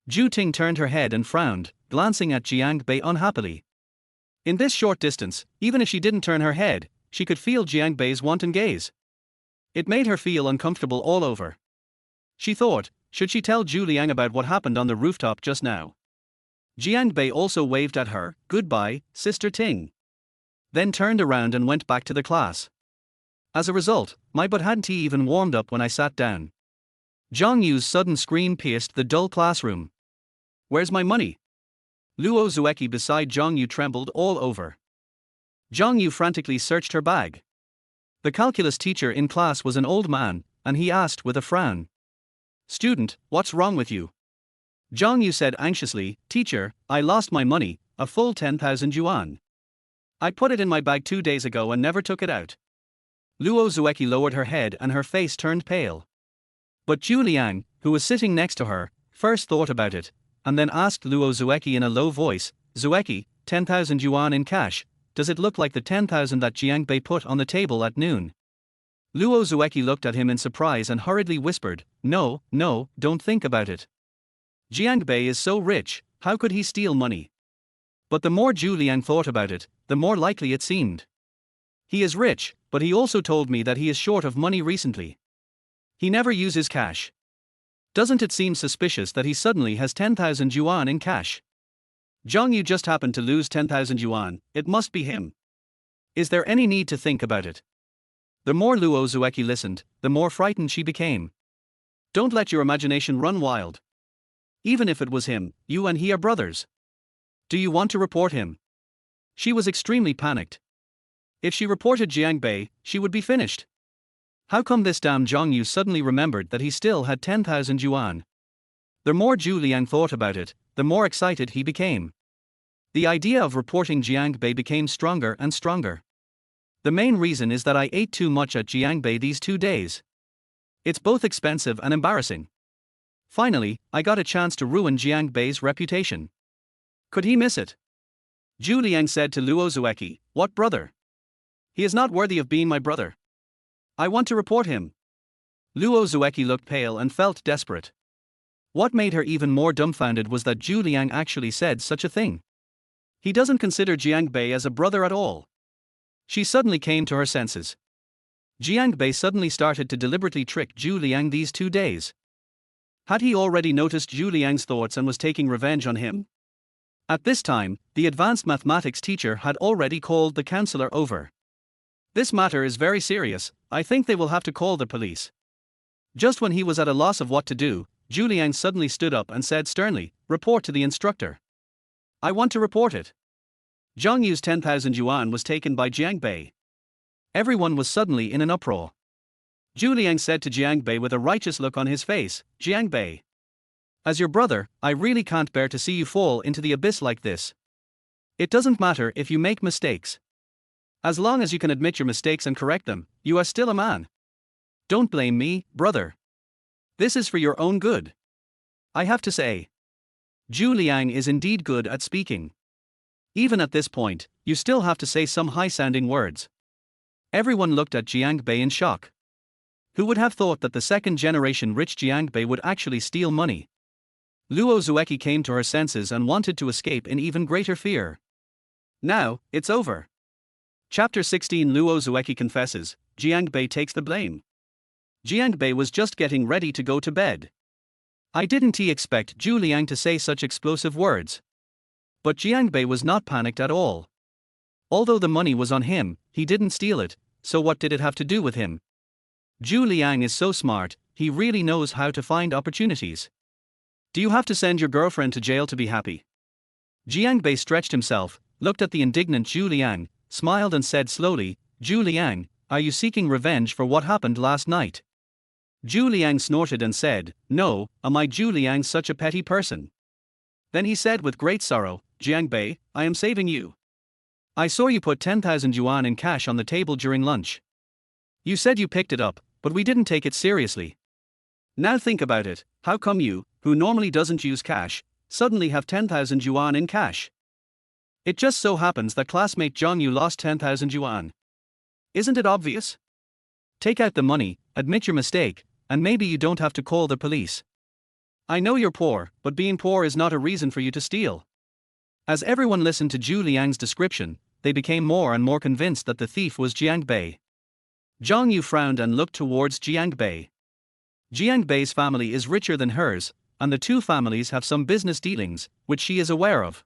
Zhu Ting turned her head and frowned, glancing at Jiang Bei unhappily. In this short distance, even if she didn't turn her head, she could feel Jiang Bei's wanton gaze. It made her feel uncomfortable all over. She thought, should she tell Zhu Liang about what happened on the rooftop just now? Jiang Bei also waved at her, "Goodbye, Sister Ting," then turned around and went back to the class. As a result, my butt hadn't even warmed up when I sat down. Zhang Yu's sudden scream pierced the dull classroom. "Where's my money?" Luo Zueki beside Zhang Yu trembled all over. Zhang Yu frantically searched her bag. The calculus teacher in class was an old man, and he asked with a frown, "Student, what's wrong with you?" Zhang Yu said anxiously, "Teacher, I lost my money, a full 10,000 yuan. I put it in my bag 2 days ago and never took it out." Luo Zueki lowered her head and her face turned pale. But Zhu Liang, who was sitting next to her, first thought about it, and then asked Luo Zueki in a low voice, "Zueki, 10,000 yuan in cash, does it look like the 10,000 that Jiang Bei put on the table at noon?" Luo Zueki looked at him in surprise and hurriedly whispered, "No, no, don't think about it. Jiang Bei is so rich, how could he steal money?" But the more Zhu Liang thought about it, the more likely it seemed. "He is rich, but he also told me that he is short of money recently. He never uses cash. Doesn't it seem suspicious that he suddenly has 10,000 yuan in cash? Zhang Yu just happened to lose 10,000 yuan, it must be him. Is there any need to think about it?" The more Luo Zueki listened, the more frightened she became. "Don't let your imagination run wild. Even if it was him, you and he are brothers. Do you want to report him?" She was extremely panicked. If she reported Jiang Bei, she would be finished. How come this damn Zhang Yu suddenly remembered that he still had 10,000 yuan? The more Zhu Liang thought about it, the more excited he became. The idea of reporting Jiang Bei became stronger and stronger. "The main reason is that I ate too much at Jiang Bei these 2 days. It's both expensive and embarrassing. Finally, I got a chance to ruin Jiang Bei's reputation. Could he miss it?" Zhu Liang said to Luo Zueki, "What brother? He is not worthy of being my brother. I want to report him." Luo Zueki looked pale and felt desperate. What made her even more dumbfounded was that Zhu Liang actually said such a thing. He doesn't consider Jiang Bei as a brother at all. She suddenly came to her senses. Jiang Bei suddenly started to deliberately trick Zhu Liang these 2 days. Had he already noticed Zhu Liang's thoughts and was taking revenge on him? At this time, the advanced mathematics teacher had already called the counselor over. "This matter is very serious, I think they will have to call the police." Just when he was at a loss of what to do, Zhu Liang suddenly stood up and said sternly, "Report to the instructor." "I want to report it." Zhang Yu's 10,000 yuan was taken by Jiang Bei. Everyone was suddenly in an uproar. Zhu Liang said to Jiang Bei with a righteous look on his face, "Jiang Bei, as your brother, I really can't bear to see you fall into the abyss like this. It doesn't matter if you make mistakes. As long as you can admit your mistakes and correct them, you are still a man. Don't blame me, brother. This is for your own good. I have to say, Zhu Liang is indeed good at speaking. Even at this point, you still have to say some high-sounding words." Everyone looked at Jiang Bei in shock. Who would have thought that the second-generation rich Jiang Bei would actually steal money? Luo Zueki came to her senses and wanted to escape in even greater fear. Now, it's over. Chapter 16 Luo Zueki confesses, Jiang Bei takes the blame. Jiang Bei was just getting ready to go to bed. I didn't expect Zhu Liang to say such explosive words. But Jiang Bei was not panicked at all. Although the money was on him, he didn't steal it, so what did it have to do with him? Zhu Liang is so smart, he really knows how to find opportunities. Do you have to send your girlfriend to jail to be happy? Jiang Bei stretched himself, looked at the indignant Zhu Liang, smiled and said slowly, Zhu Liang, are you seeking revenge for what happened last night? Zhu Liang snorted and said, No, am I Zhu Liang such a petty person? Then he said with great sorrow, Jiang Bei, I am saving you. I saw you put 10,000 yuan in cash on the table during lunch. You said you picked it up, but we didn't take it seriously. Now think about it, how come you, who normally doesn't use cash, suddenly have 10,000 yuan in cash? It just so happens that classmate Zhang Yu lost 10,000 yuan. Isn't it obvious? Take out the money, admit your mistake, and maybe you don't have to call the police. I know you're poor, but being poor is not a reason for you to steal. As everyone listened to Zhu Liang's description, they became more and more convinced that the thief was Jiang Bei. Zhang Yu frowned and looked towards Jiang Bei. Jiang Bei's family is richer than hers, and the two families have some business dealings, which she is aware of.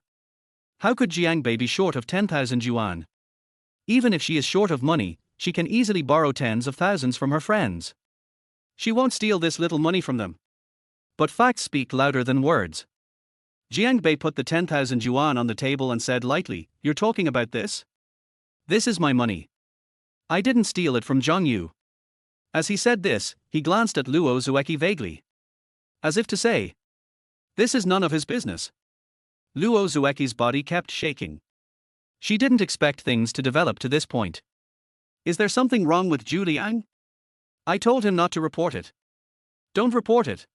How could Jiang Bei be short of 10,000 yuan? Even if she is short of money, she can easily borrow tens of thousands from her friends. She won't steal this little money from them. But facts speak louder than words. Jiang Bei put the 10,000 yuan on the table and said lightly, "You're talking about this? This is my money. I didn't steal it from Zhang Yu." As he said this, he glanced at Luo Zueki vaguely. As if to say, this is none of his business. Luo Zueki's body kept shaking. She didn't expect things to develop to this point. Is there something wrong with Zhu Liang? I told him not to report it. Don't report it.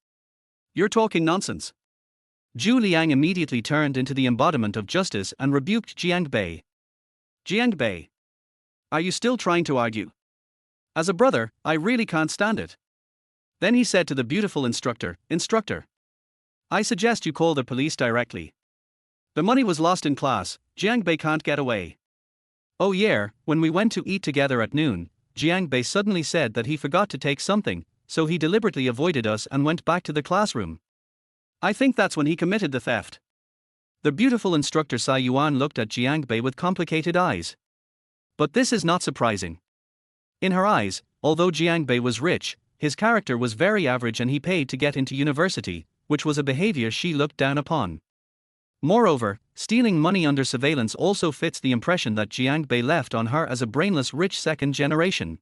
You're talking nonsense. Zhu Liang immediately turned into the embodiment of justice and rebuked Jiang Bei. Jiang Bei, are you still trying to argue? As a brother, I really can't stand it. Then he said to the beautiful instructor, "Instructor, I suggest you call the police directly. The money was lost in class, Jiang Bei can't get away." Oh yeah, when we went to eat together at noon, Jiang Bei suddenly said that he forgot to take something, so he deliberately avoided us and went back to the classroom. I think that's when he committed the theft. The beautiful instructor Sai Yuan looked at Jiang Bei with complicated eyes. But this is not surprising. In her eyes, although Jiang Bei was rich, his character was very average and he paid to get into university, which was a behavior she looked down upon. Moreover, stealing money under surveillance also fits the impression that Jiang Bei left on her as a brainless rich second generation.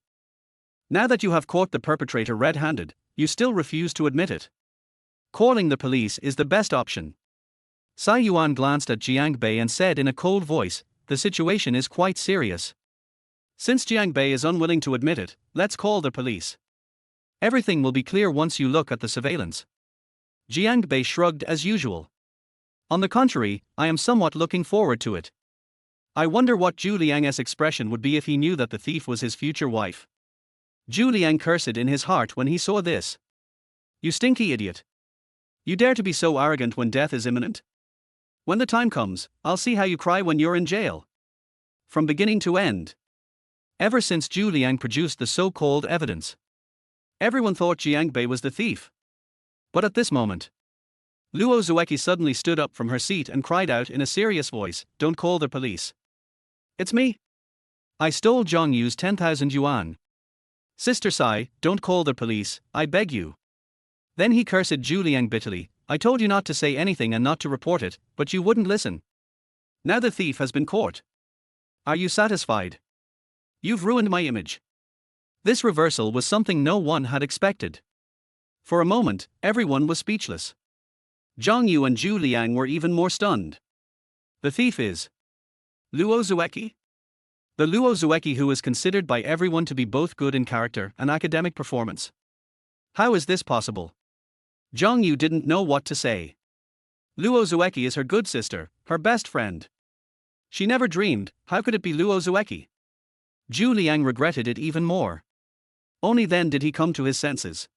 Now that you have caught the perpetrator red-handed, you still refuse to admit it. Calling the police is the best option. Sai Yuan glanced at Jiang Bei and said in a cold voice, "The situation is quite serious. Since Jiang Bei is unwilling to admit it, let's call the police. Everything will be clear once you look at the surveillance." Jiang Bei shrugged as usual. On the contrary, I am somewhat looking forward to it. I wonder what Zhu Liang's expression would be if he knew that the thief was his future wife. Zhu Liang cursed in his heart when he saw this. You stinky idiot. You dare to be so arrogant when death is imminent? When the time comes, I'll see how you cry when you're in jail. From beginning to end. Ever since Zhu Liang produced the so-called evidence, everyone thought Jiang Bei was the thief. But at this moment, Luo Zueki suddenly stood up from her seat and cried out in a serious voice, "Don't call the police. It's me. I stole Zhang Yu's 10,000 yuan. Sister Sai, don't call the police, I beg you." Then he cursed Zhu Liang bitterly, "I told you not to say anything and not to report it, but you wouldn't listen. Now the thief has been caught. Are you satisfied? You've ruined my image." This reversal was something no one had expected. For a moment, everyone was speechless. Zhang Yu and Zhu Liang were even more stunned. The thief is Luo Zueki? The Luo Zueki who is considered by everyone to be both good in character and academic performance. How is this possible? Zhang Yu didn't know what to say. Luo Zueki is her good sister, her best friend. She never dreamed, how could it be Luo Zueki? Zhu Liang regretted it even more. Only then did he come to his senses.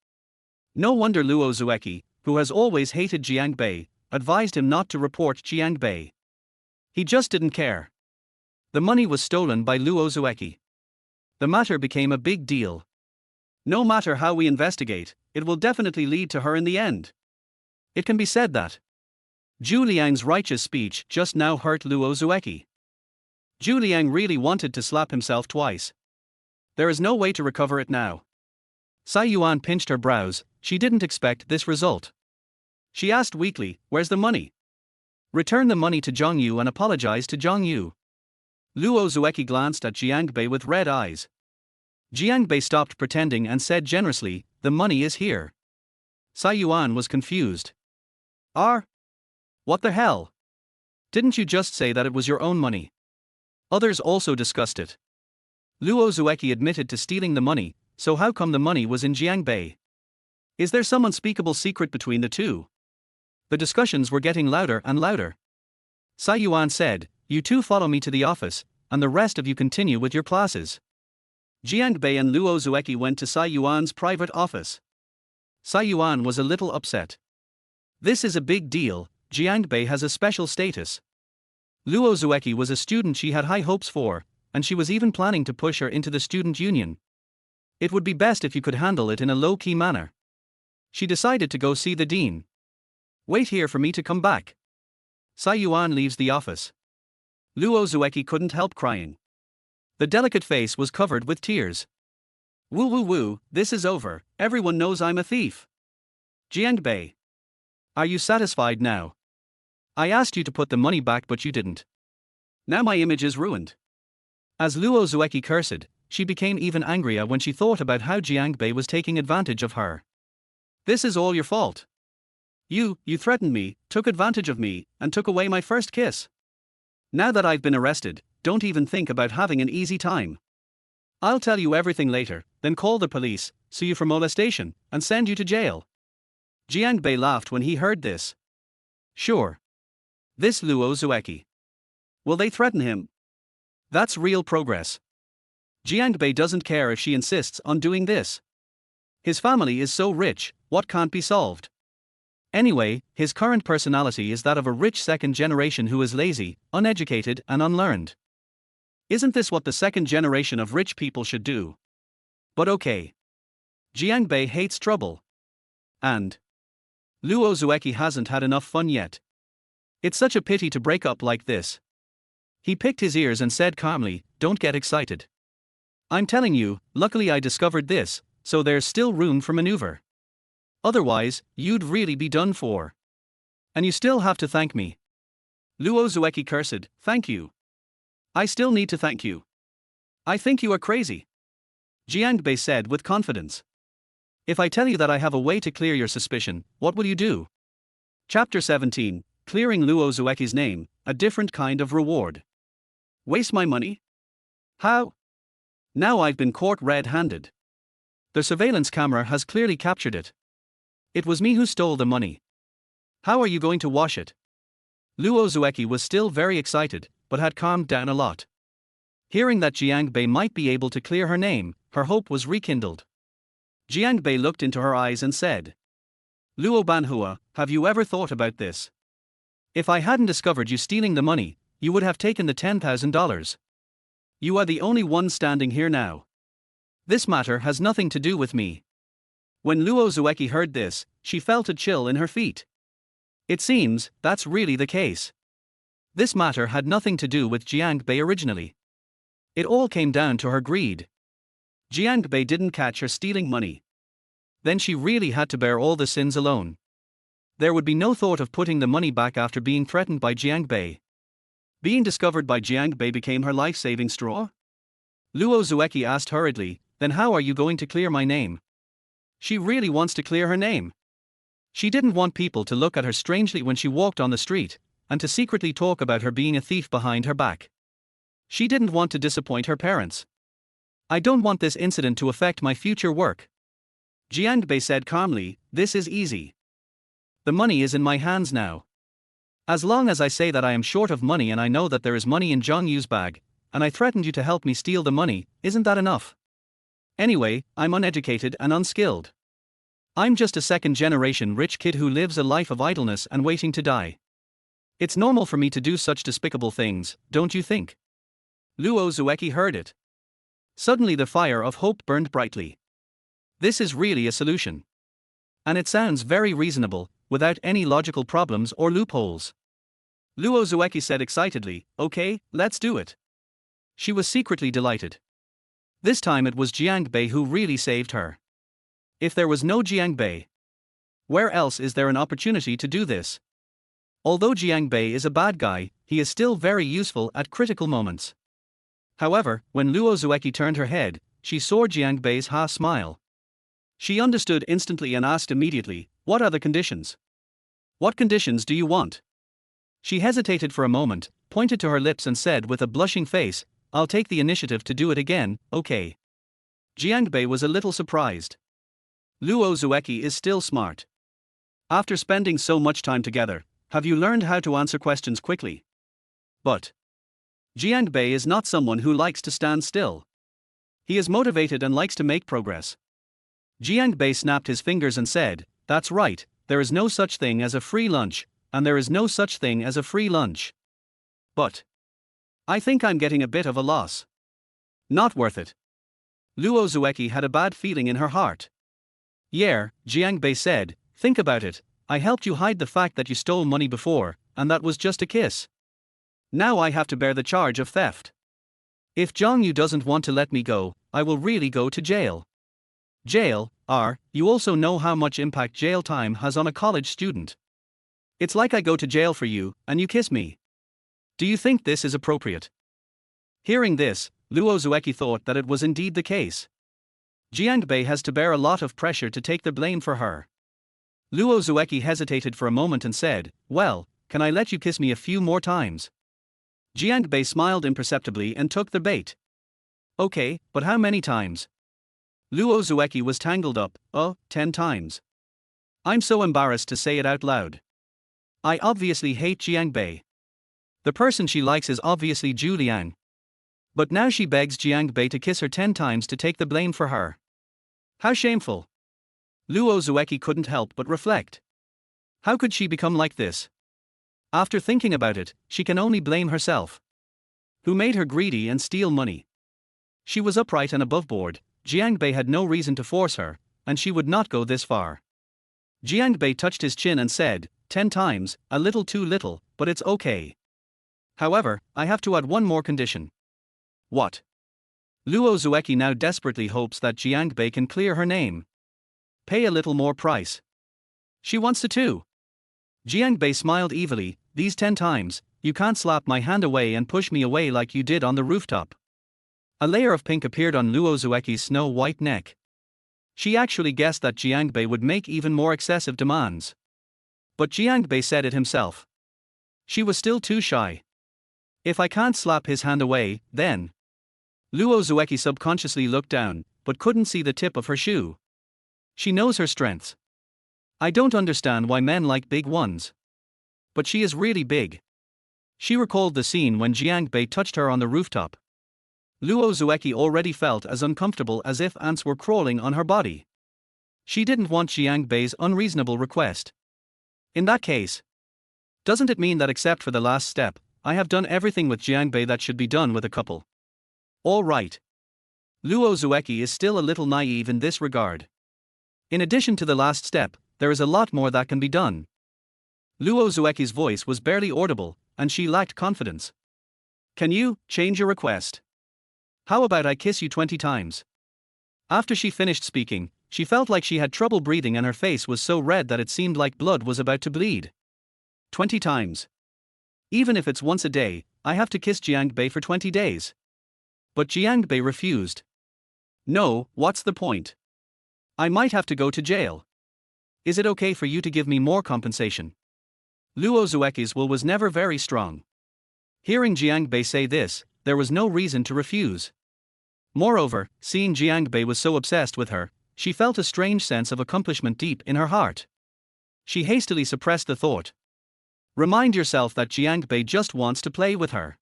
No wonder Luo Zueki, who has always hated Jiang Bei, advised him not to report Jiang Bei. He just didn't care. The money was stolen by Luo Zueki. The matter became a big deal. No matter how we investigate, it will definitely lead to her in the end. It can be said that Zhu Liang's righteous speech just now hurt Luo Zueki. Zhu Liang really wanted to slap himself twice. There is no way to recover it now. Sai Yuan pinched her brows, she didn't expect this result. She asked weakly, "Where's the money?" "Return the money to Zhang Yu and apologize to Zhang Yu." Luo Zueki glanced at Jiang Bei with red eyes. Jiang Bei stopped pretending and said generously, "The money is here." Sai Yuan was confused. What the hell? Didn't you just say that it was your own money? Others also discussed it. Luo Zueki admitted to stealing the money, so how come the money was in Jiang Bei? Is there some unspeakable secret between the two? The discussions were getting louder and louder. Sai Yuan said, "You two follow me to the office, and the rest of you continue with your classes." Jiang Bei and Luo Zueki went to Sai Yuan's private office. Sai Yuan was a little upset. This is a big deal, Jiang Bei has a special status. Luo Zueki was a student she had high hopes for, and she was even planning to push her into the student union. It would be best if you could handle it in a low-key manner. She decided to go see the dean. Wait here for me to come back. Sai Yuan leaves the office. Luo Zueki couldn't help crying. The delicate face was covered with tears. Woo woo woo, this is over, everyone knows I'm a thief. Jiang Bei. Are you satisfied now? I asked you to put the money back but you didn't. Now my image is ruined. As Luo Zueki cursed, she became even angrier when she thought about how Jiang Bei was taking advantage of her. This is all your fault. You threatened me, took advantage of me, and took away my first kiss. Now that I've been arrested, don't even think about having an easy time. I'll tell you everything later, then call the police, sue you for molestation, and send you to jail. Jiang Bei laughed when he heard this. Sure. This Luo Zueki. Will they threaten him? That's real progress. Jiang Bei doesn't care if she insists on doing this. His family is so rich, what can't be solved? Anyway, his current personality is that of a rich second generation who is lazy, uneducated, and unlearned. Isn't this what the second generation of rich people should do? But okay. Jiang Bei hates trouble. And Luo Zueki hasn't had enough fun yet. It's such a pity to break up like this. He picked his ears and said calmly, don't get excited. I'm telling you, luckily I discovered this, so there's still room for maneuver. Otherwise, you'd really be done for. And you still have to thank me. Luo Zueki cursed, thank you. I still need to thank you. I think you are crazy. Jiang Bei said with confidence. If I tell you that I have a way to clear your suspicion, what will you do? Chapter 17, Clearing Luo Zueki's name, a different kind of reward. Waste my money? How? Now I've been caught red-handed. The surveillance camera has clearly captured it. It was me who stole the money. How are you going to wash it? Luo Zueki was still very excited, but had calmed down a lot. Hearing that Jiang Bei might be able to clear her name, her hope was rekindled. Jiang Bei looked into her eyes and said, Luo Banhua, have you ever thought about this? If I hadn't discovered you stealing the money, you would have taken the $10,000. You are the only one standing here now. This matter has nothing to do with me. When Luo Zueki heard this, she felt a chill in her feet. It seems that's really the case. This matter had nothing to do with Jiang Bei originally. It all came down to her greed. Jiang Bei didn't catch her stealing money. Then she really had to bear all the sins alone. There would be no thought of putting the money back after being threatened by Jiang Bei. Being discovered by Jiang Bei became her life-saving straw? Luo Zueki asked hurriedly, then how are you going to clear my name? She really wants to clear her name. She didn't want people to look at her strangely when she walked on the street, and to secretly talk about her being a thief behind her back. She didn't want to disappoint her parents. I don't want this incident to affect my future work. Jiang Bei said calmly, this is easy. The money is in my hands now. As long as I say that I am short of money and I know that there is money in Zhang Yu's bag, and I threatened you to help me steal the money, isn't that enough? Anyway, I'm uneducated and unskilled. I'm just a second-generation rich kid who lives a life of idleness and waiting to die. It's normal for me to do such despicable things, don't you think? Luo Zueki heard it. Suddenly the fire of hope burned brightly. This is really a solution. And it sounds very reasonable, without any logical problems or loopholes. Luo Zueki said excitedly, okay, let's do it. She was secretly delighted. This time it was Jiang Bei who really saved her. If there was no Jiang Bei, where else is there an opportunity to do this? Although Jiang Bei is a bad guy, he is still very useful at critical moments. However, when Luo Zueki turned her head, she saw Jiang Bei's half-smile. She understood instantly and asked immediately, what are the conditions? What conditions do you want? She hesitated for a moment, pointed to her lips and said with a blushing face, I'll take the initiative to do it again, okay. Jiang Bei was a little surprised. Luo Zueki is still smart. After spending so much time together, have you learned how to answer questions quickly? But Jiang Bei is not someone who likes to stand still. He is motivated and likes to make progress. Jiang Bei snapped his fingers and said, "That's right, there is no such thing as a free lunch, and there is no such thing as a free lunch. But I think I'm getting a bit of a loss. Not worth it." Luo Zueki had a bad feeling in her heart. "Yeah," Jiang Bei said, "think about it, I helped you hide the fact that you stole money before, and that was just a kiss. Now I have to bear the charge of theft. If Zhang Yu doesn't want to let me go, I will really go to jail." Jail, you also know how much impact jail time has on a college student. It's like I go to jail for you, and you kiss me. Do you think this is appropriate? Hearing this, Luo Zueki thought that it was indeed the case. Jiang Bei has to bear a lot of pressure to take the blame for her. Luo Zueki hesitated for a moment and said, "Well, can I let you kiss me a few more times?" Jiang Bei smiled imperceptibly and took the bait. "Okay, but how many times?" Luo Zueki was tangled up. 10 times. I'm so embarrassed to say it out loud. I obviously hate Jiang Bei. The person she likes is obviously Zhu Liang. But now she begs Jiang Bei to kiss her 10 times to take the blame for her. How shameful. Luo Zueki couldn't help but reflect. How could she become like this? After thinking about it, she can only blame herself. Who made her greedy and steal money? She was upright and above board. Jiang Bei had no reason to force her, and she would not go this far. Jiang Bei touched his chin and said, 10 times, a little too little, but it's okay. However, I have to add one more condition. What? Luo Zueki now desperately hopes that Jiang Bei can clear her name. Pay a little more price. She wants to too. Jiang Bei smiled evilly, these 10 times, you can't slap my hand away and push me away like you did on the rooftop. A layer of pink appeared on Luo Zueki's snow-white neck. She actually guessed that Jiang Bei would make even more excessive demands. But Jiang Bei said it himself. She was still too shy. If I can't slap his hand away, then... Luo Zueki subconsciously looked down, but couldn't see the tip of her shoe. She knows her strengths. I don't understand why men like big ones. But she is really big. She recalled the scene when Jiang Bei touched her on the rooftop. Luo Zueki already felt as uncomfortable as if ants were crawling on her body. She didn't want Jiang Bei's unreasonable request. In that case, doesn't it mean that except for the last step, I have done everything with Jiang Bei that should be done with a couple? All right. Luo Zueki is still a little naive in this regard. In addition to the last step, there is a lot more that can be done. Luo Zueki's voice was barely audible, and she lacked confidence. Can you change your request? How about I kiss you 20 times? After she finished speaking, she felt like she had trouble breathing and her face was so red that it seemed like blood was about to bleed. 20 times. Even if it's once a day, I have to kiss Jiang Bei for 20 days. But Jiang Bei refused. No, what's the point? I might have to go to jail. Is it okay for you to give me more compensation? Luo Zueki's will was never very strong. Hearing Jiang Bei say this, there was no reason to refuse. Moreover, seeing Jiang Bei was so obsessed with her, she felt a strange sense of accomplishment deep in her heart. She hastily suppressed the thought. Remind yourself that Jiang Bei just wants to play with her.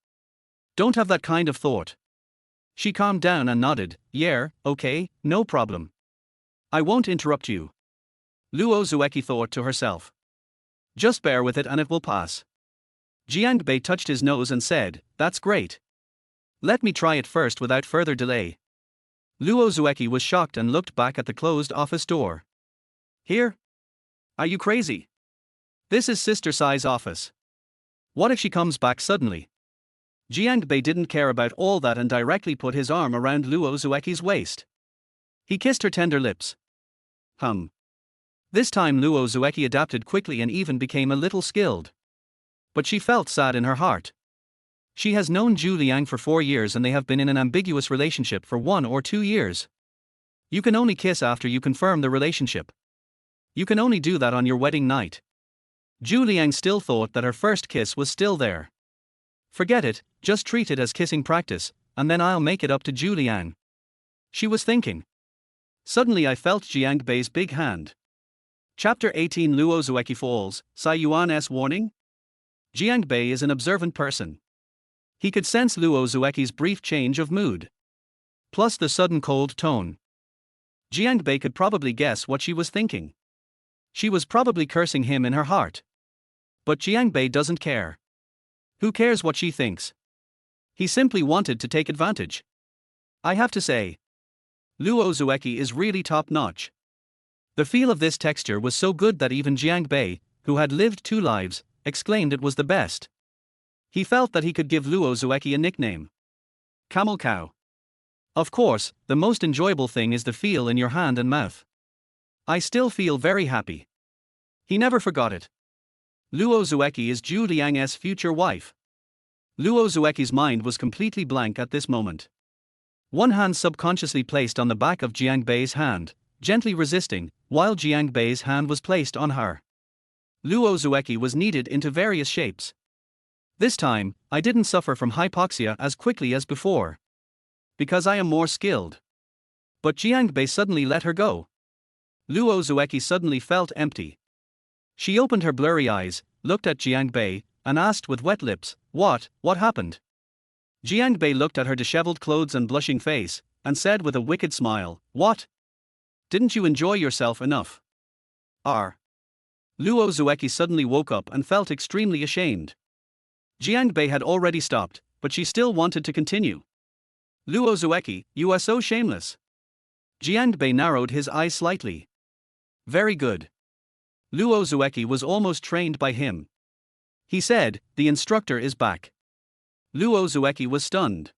Don't have that kind of thought. She calmed down and nodded, yeah, okay, no problem. I won't interrupt you. Luo Zueki thought to herself. Just bear with it and it will pass. Jiang Bei touched his nose and said, that's great. Let me try it first without further delay. Luo Zueki was shocked and looked back at the closed office door. Here? Are you crazy? This is Sister Sai's office. What if she comes back suddenly? Jiang Bei didn't care about all that and directly put his arm around Luo Zueki's waist. He kissed her tender lips. This time Luo Zueki adapted quickly and even became a little skilled. But she felt sad in her heart. She has known Zhu Liang for 4 years and they have been in an ambiguous relationship for 1 or 2 years. You can only kiss after you confirm the relationship. You can only do that on your wedding night. Zhu Liang still thought that her first kiss was still there. Forget it, just treat it as kissing practice, and then I'll make it up to Zhu Liang. She was thinking. Suddenly I felt Jiang Bei's big hand. Chapter 18 Luo Zueki Falls, Sai Yuan's warning? Jiang Bei is an observant person. He could sense Luo Zueki's brief change of mood. Plus the sudden cold tone. Jiangbei could probably guess what she was thinking. She was probably cursing him in her heart. But Jiangbei doesn't care. Who cares what she thinks? He simply wanted to take advantage. I have to say, Luo Zueki is really top-notch. The feel of this texture was so good that even Jiang Bei, who had lived 2 lives, exclaimed it was the best. He felt that he could give Luo Zueki a nickname. Camel Cow. Of course, the most enjoyable thing is the feel in your hand and mouth. I still feel very happy. He never forgot it. Luo Zueki is Zhu Liang's future wife. Luo Zueki's mind was completely blank at this moment. One hand subconsciously placed on the back of Jiang Bei's hand, gently resisting, while Jiang Bei's hand was placed on her. Luo Zueki was kneaded into various shapes. This time, I didn't suffer from hypoxia as quickly as before. Because I am more skilled. But Jiang Bei suddenly let her go. Luo Zueki suddenly felt empty. She opened her blurry eyes, looked at Jiang Bei, and asked with wet lips, What happened? Jiang Bei looked at her disheveled clothes and blushing face, and said with a wicked smile, What? Didn't you enjoy yourself enough? Luo Zueki suddenly woke up and felt extremely ashamed. Jiang Bei had already stopped, but she still wanted to continue. Luo Zueki, you are so shameless. Jiang Bei narrowed his eyes slightly. Very good. Luo Zueki was almost trained by him. He said, The instructor is back. Luo Zueki was stunned.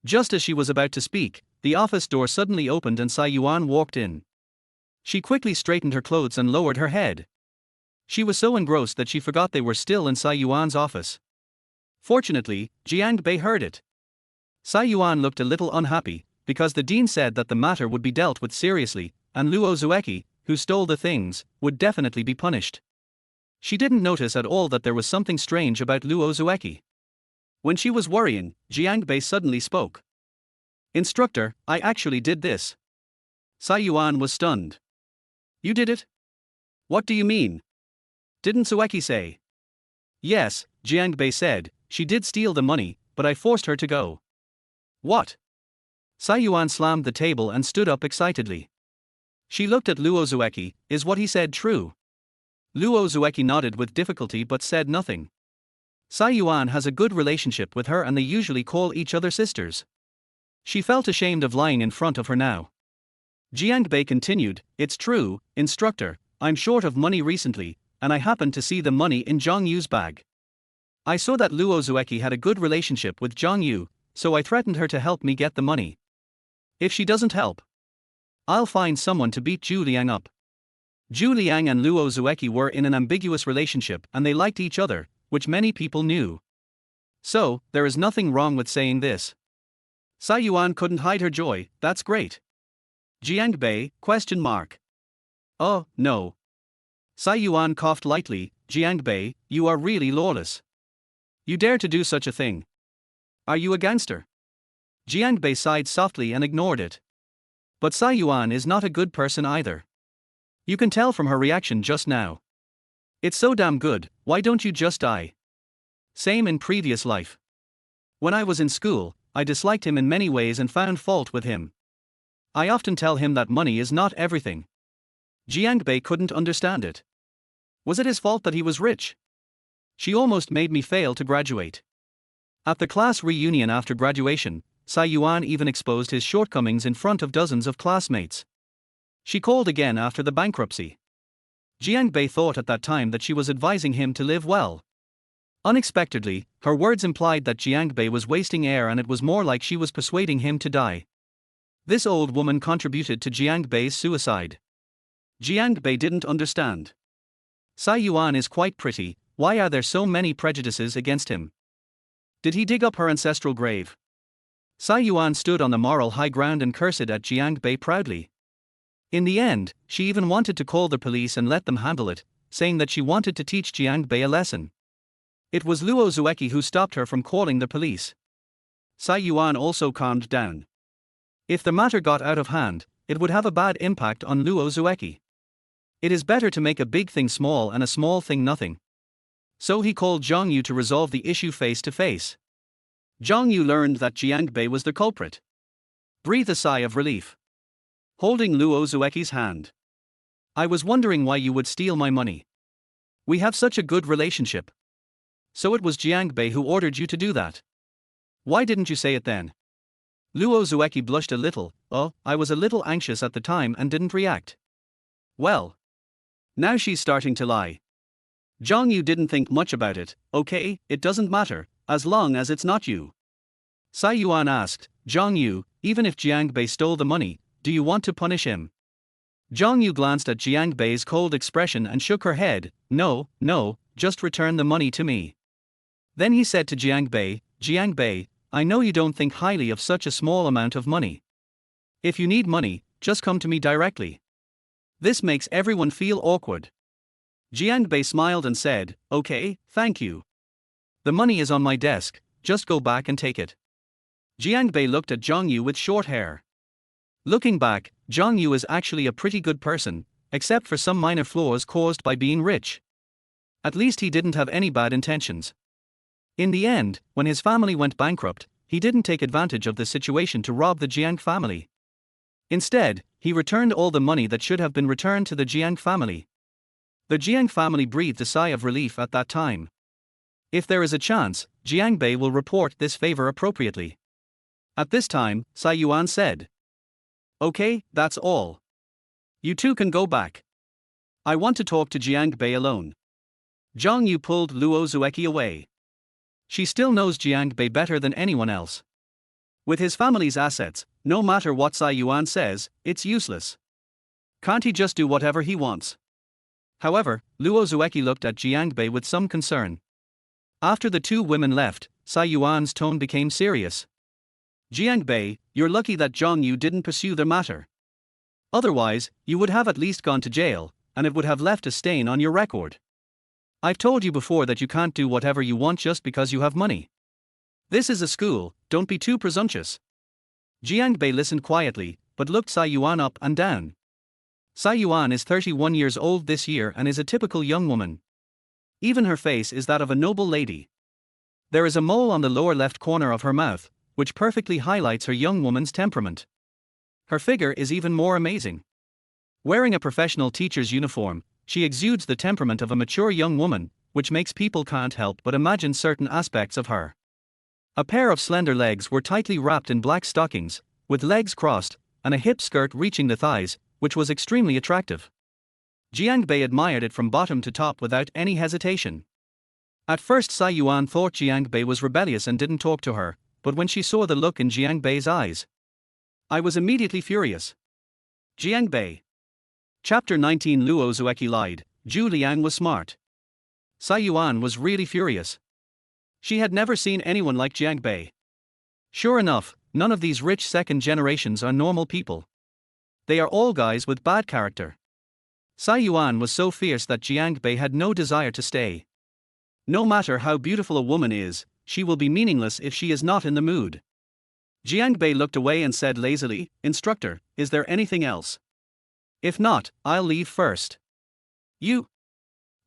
Just as she was about to speak, the office door suddenly opened and Sai Yuan walked in. She quickly straightened her clothes and lowered her head. She was so engrossed that she forgot they were still in Sai Yuan's office. Fortunately, Jiang Bei heard it. Sai Yuan looked a little unhappy, because the dean said that the matter would be dealt with seriously, and Luo Zueki, who stole the things, would definitely be punished. She didn't notice at all that there was something strange about Luo Zueki. When she was worrying, Jiang Bei suddenly spoke. Instructor, I actually did this. Sai Yuan was stunned. You did it? What do you mean? Didn't Zueki say? Yes, Jiang Bei said, she did steal the money, but I forced her to go. What? Sai Yuan slammed the table and stood up excitedly. She looked at Luo Zueki, is what he said true? Luo Zueki nodded with difficulty but said nothing. Sai Yuan has a good relationship with her and they usually call each other sisters. She felt ashamed of lying in front of her now. Jiang Bei continued, It's true, instructor, I'm short of money recently, and I happened to see the money in Zhang Yu's bag. I saw that Luo Zueki had a good relationship with Zhang Yu, so I threatened her to help me get the money. If she doesn't help, I'll find someone to beat Zhu Liang up. Zhu Liang and Luo Zueki were in an ambiguous relationship and they liked each other, which many people knew. So, there is nothing wrong with saying this. Sai Yuan couldn't hide her joy, that's great. Jiang Bei, ? Oh, no. Sai Yuan coughed lightly, Jiang Bei, you are really lawless. You dare to do such a thing. Are you a gangster? Jiang Bei sighed softly and ignored it. But Sai Yuan is not a good person either. You can tell from her reaction just now. It's so damn good, why don't you just die? Same in previous life. When I was in school, I disliked him in many ways and found fault with him. I often tell him that money is not everything. Jiang Bei couldn't understand it. Was it his fault that he was rich? She almost made me fail to graduate. At the class reunion after graduation, Sai Yuan even exposed his shortcomings in front of dozens of classmates. She called again after the bankruptcy. Jiang Bei thought at that time that she was advising him to live well. Unexpectedly, her words implied that Jiang Bei was wasting air and it was more like she was persuading him to die. This old woman contributed to Jiang Bei's suicide. Jiang Bei didn't understand. Sai Yuan is quite pretty, why are there so many prejudices against him? Did he dig up her ancestral grave? Sai Yuan stood on the moral high ground and cursed at Jiang Bei proudly. In the end, she even wanted to call the police and let them handle it, saying that she wanted to teach Jiang Bei a lesson. It was Luo Zueki who stopped her from calling the police. Sai Yuan also calmed down. If the matter got out of hand, it would have a bad impact on Luo Zueki. It is better to make a big thing small and a small thing nothing. So he called Zhang Yu to resolve the issue face to face. Zhang Yu learned that Jiang Bei was the culprit. breathed a sigh of relief. Holding Luo Zueki's hand. I was wondering why you would steal my money. We have such a good relationship. So it was Jiang Bei who ordered you to do that. Why didn't you say it then? Luo Zueki blushed a little. Oh, I was a little anxious at the time and didn't react. Well. Now she's starting to lie. Zhang Yu didn't think much about it. Okay, it doesn't matter, as long as it's not you. Sai Yuan asked, Zhang Yu, even if Jiang Bei stole the money, do you want to punish him? Zhang Yu glanced at Jiang Bei's cold expression and shook her head. No, just return the money to me. Then he said to Jiang Bei, I know you don't think highly of such a small amount of money. If you need money, just come to me directly. This makes everyone feel awkward. Jiang Bei smiled and said, okay, thank you. The money is on my desk, just go back and take it. Jiang Bei looked at Zhang Yu with short hair. Looking back, Zhang Yu is actually a pretty good person, except for some minor flaws caused by being rich. At least he didn't have any bad intentions. In the end, when his family went bankrupt, he didn't take advantage of the situation to rob the Jiang family. Instead, he returned all the money that should have been returned to the Jiang family. The Jiang family breathed a sigh of relief at that time. If there is a chance, Jiang Bei will report this favor appropriately. At this time, Sai Yuan said. Okay, that's all. You two can go back. I want to talk to Jiang Bei alone. Zhang Yu pulled Luo Zueki away. She still knows Jiang Bei better than anyone else. With his family's assets, no matter what Sai Yuan says, it's useless. Can't he just do whatever he wants? However, Luo Zueki looked at Jiang Bei with some concern. After the two women left, Sai Yuan's tone became serious. Jiang Bei, you're lucky that Zhang Yu didn't pursue the matter. Otherwise, you would have at least gone to jail, and it would have left a stain on your record. I've told you before that you can't do whatever you want just because you have money. This is a school, don't be too presumptuous. Jiang Bei listened quietly, but looked Sai Yuan up and down. Sai Yuan is 31 years old this year and is a typical young woman. Even her face is that of a noble lady. There is a mole on the lower left corner of her mouth, which perfectly highlights her young woman's temperament. Her figure is even more amazing. Wearing a professional teacher's uniform, she exudes the temperament of a mature young woman, which makes people can't help but imagine certain aspects of her. A pair of slender legs were tightly wrapped in black stockings, with legs crossed, and a hip skirt reaching the thighs, which was extremely attractive. Jiang Bei admired it from bottom to top without any hesitation. At first Sai Yuan thought Jiang Bei was rebellious and didn't talk to her, but when she saw the look in Jiang Bei's eyes, I was immediately furious. Jiang Bei. Chapter 19. Luo Zueki lied. Zhu Liang was smart. Sai Yuan was really furious. She had never seen anyone like Jiang Bei. Sure enough, none of these rich second generations are normal people. They are all guys with bad character. Sai Yuan was so fierce that Jiang Bei had no desire to stay. No matter how beautiful a woman is, she will be meaningless if she is not in the mood. Jiang Bei looked away and said lazily, Instructor, is there anything else? If not, I'll leave first. You.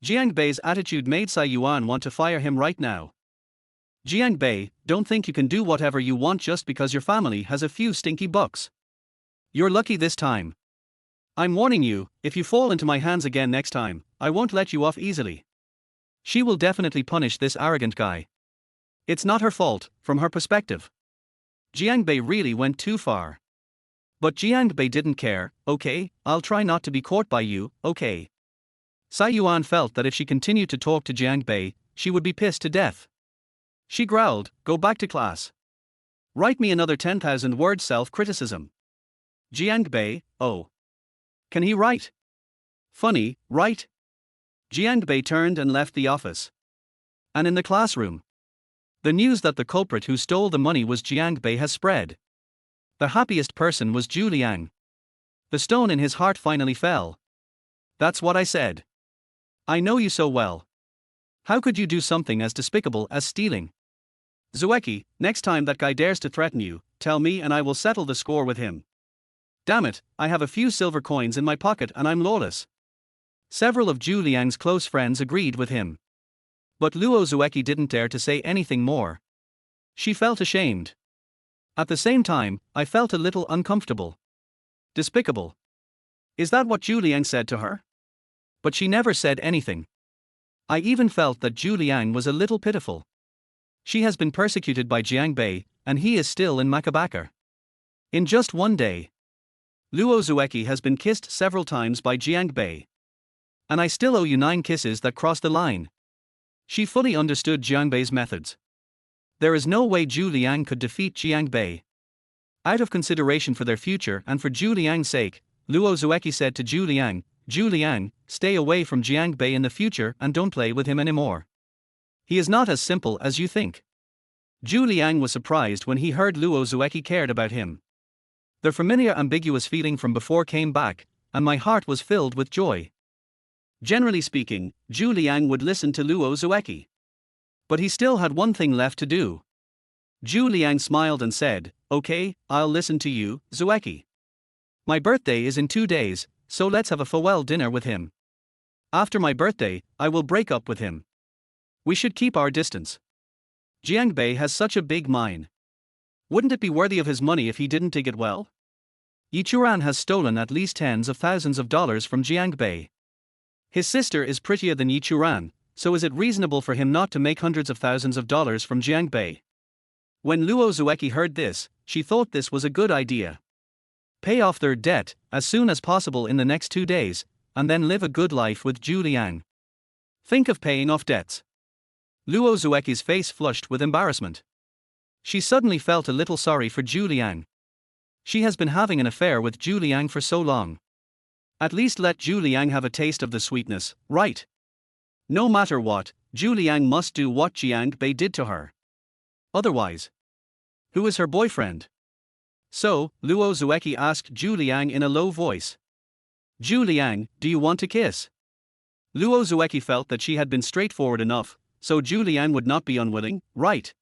Jiang Bei's attitude made Sai Yuan want to fire him right now. Jiang Bei, don't think you can do whatever you want just because your family has a few stinky bucks. You're lucky this time. I'm warning you, if you fall into my hands again next time, I won't let you off easily. She will definitely punish this arrogant guy. It's not her fault, from her perspective. Jiang Bei really went too far. But Jiang Bei didn't care. Okay, I'll try not to be caught by you, okay. Sai Yuan felt that if she continued to talk to Jiang Bei, she would be pissed to death. She growled, go back to class. Write me another 10,000 words self-criticism. Jiang Bei, oh. Can he write? Funny, right? Jiang Bei turned and left the office. And in the classroom, the news that the culprit who stole the money was Jiang Bei has spread. The happiest person was Zhu Liang. The stone in his heart finally fell. That's what I said. I know you so well. How could you do something as despicable as stealing? Zueki, next time that guy dares to threaten you, tell me and I will settle the score with him. Damn it, I have a few silver coins in my pocket and I'm lawless. Several of Zhu Liang's close friends agreed with him. But Luo Zueki didn't dare to say anything more. She felt ashamed. At the same time, I felt a little uncomfortable. Despicable. Is that what Zhu Liang said to her? But she never said anything. I even felt that Zhu Liang was a little pitiful. She has been persecuted by Jiang Bei, and he is still in Makabaka. In just one day, Luo Zueki has been kissed several times by Jiang Bei. And I still owe you 9 kisses that crossed the line. She fully understood Jiang Bei's methods. There is no way Zhu Liang could defeat Jiang Bei. Out of consideration for their future and for Zhu Liang's sake, Luo Zueki said to Zhu Liang, stay away from Jiang Bei in the future and don't play with him anymore. He is not as simple as you think. Zhu Liang was surprised when he heard Luo Zueki cared about him. The familiar ambiguous feeling from before came back, and my heart was filled with joy. Generally speaking, Zhu Liang would listen to Luo Zueki. But he still had one thing left to do. Zhu Liang smiled and said, okay, I'll listen to you, Zueki. My birthday is in 2 days, so let's have a farewell dinner with him. After my birthday, I will break up with him. We should keep our distance. Jiangbei has such a big mine. Wouldn't it be worthy of his money if he didn't dig it well? Churan has stolen at least tens of thousands of dollars from Jiangbei. His sister is prettier than Churan, so is it reasonable for him not to make hundreds of thousands of dollars from Jiangbei? When Luo Zueki heard this, she thought this was a good idea. Pay off their debt as soon as possible in the next 2 days, and then live a good life with Zhu Liang. Think of paying off debts. Luo Zueki's face flushed with embarrassment. She suddenly felt a little sorry for Zhu Liang. She has been having an affair with Zhu Liang for so long. At least let Zhu Liang have a taste of the sweetness, right? No matter what, Zhu Liang must do what Jiang Bei did to her. Otherwise, who is her boyfriend? So, Luo Zueki asked Zhu Liang in a low voice. Zhu Liang, do you want to kiss? Luo Zueki felt that she had been straightforward enough, so Zhu Liang would not be unwilling, right?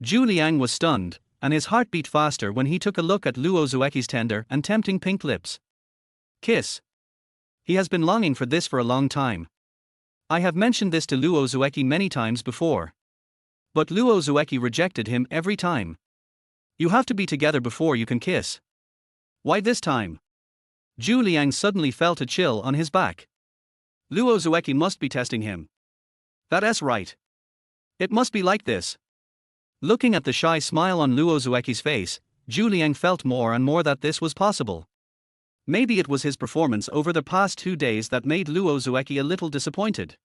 Zhu Liang was stunned, and his heart beat faster when he took a look at Luo Zueki's tender and tempting pink lips. Kiss. He has been longing for this for a long time. I have mentioned this to Luo Zueki many times before. But Luo Zueki rejected him every time. You have to be together before you can kiss. Why this time? Zhu Liang suddenly felt a chill on his back. Luo Zueki must be testing him. That's right. It must be like this. Looking at the shy smile on Luo Zueki's face, Zhu Liang felt more and more that this was possible. Maybe it was his performance over the past 2 days that made Luo Zueki a little disappointed.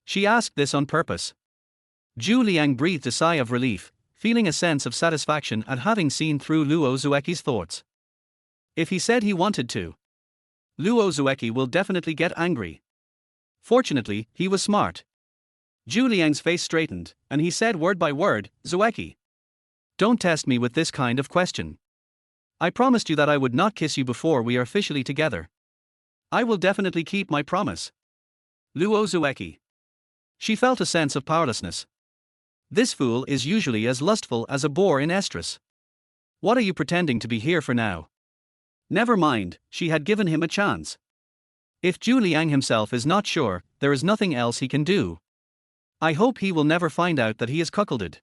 She asked this on purpose. Zhu Liang breathed a sigh of relief, feeling a sense of satisfaction at having seen through Luo Zueki's thoughts. If he said he wanted to, Luo Zueki will definitely get angry. Fortunately, he was smart. Zhu Liang's face straightened, and he said word by word, Zueki. Don't test me with this kind of question. I promised you that I would not kiss you before we are officially together. I will definitely keep my promise. Luo Zueki. She felt a sense of powerlessness. This fool is usually as lustful as a boar in estrus. What are you pretending to be here for now? Never mind, she had given him a chance. If Zhu Liang himself is not sure, there is nothing else he can do. I hope he will never find out that he is cuckolded.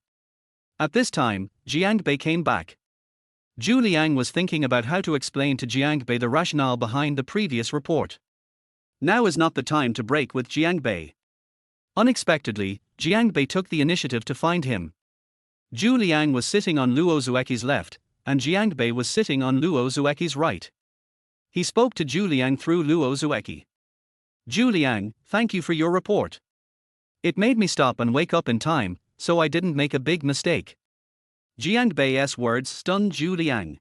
At this time, Jiang Bei came back. Zhu Liang was thinking about how to explain to Jiang Bei the rationale behind the previous report. Now is not the time to break with Jiang Bei. Unexpectedly, Jiang Bei took the initiative to find him. Zhu Liang was sitting on Luo Zueki's left, and Jiang Bei was sitting on Luo Zueki's right. He spoke to Zhu Liang through Luo Zueki. Zhu Liang, thank you for your report. It made me stop and wake up in time, so I didn't make a big mistake. Jiang Bei's words stunned Zhu Liang.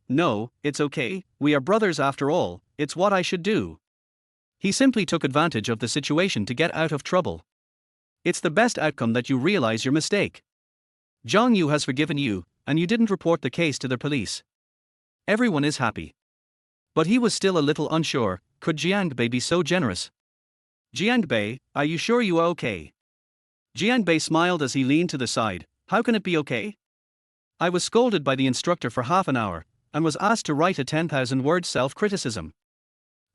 No, it's okay, we are brothers after all, it's what I should do. He simply took advantage of the situation to get out of trouble. It's the best outcome that you realize your mistake. Zhang Yu has forgiven you, and you didn't report the case to the police. Everyone is happy. But he was still a little unsure, could Jiang Bei be so generous? Jiang Bei, are you sure you are okay? Jiang Bei smiled as he leaned to the side. How can it be okay? I was scolded by the instructor for half an hour, and was asked to write a 10,000-word self-criticism.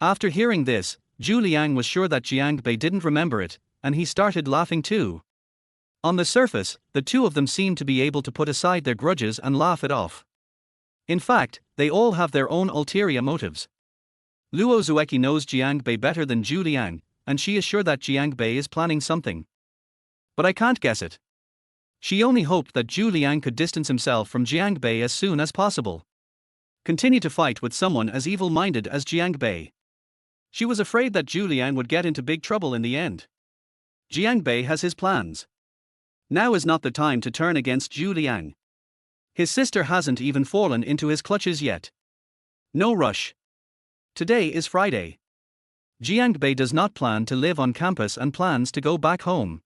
After hearing this, Zhu Liang was sure that Jiang Bei didn't remember it, and he started laughing too. On the surface, the two of them seem to be able to put aside their grudges and laugh it off. In fact, they all have their own ulterior motives. Luo Zueki knows Jiang Bei better than Zhu Liang, and she is sure that Jiang Bei is planning something. But I can't guess it. She only hoped that Zhu Liang could distance himself from Jiang Bei as soon as possible. Continue to fight with someone as evil-minded as Jiang Bei. She was afraid that Zhu Liang would get into big trouble in the end. Jiang Bei has his plans. Now is not the time to turn against Zhu Liang. His sister hasn't even fallen into his clutches yet. No rush. Today is Friday. Jiang Bei does not plan to live on campus and plans to go back home.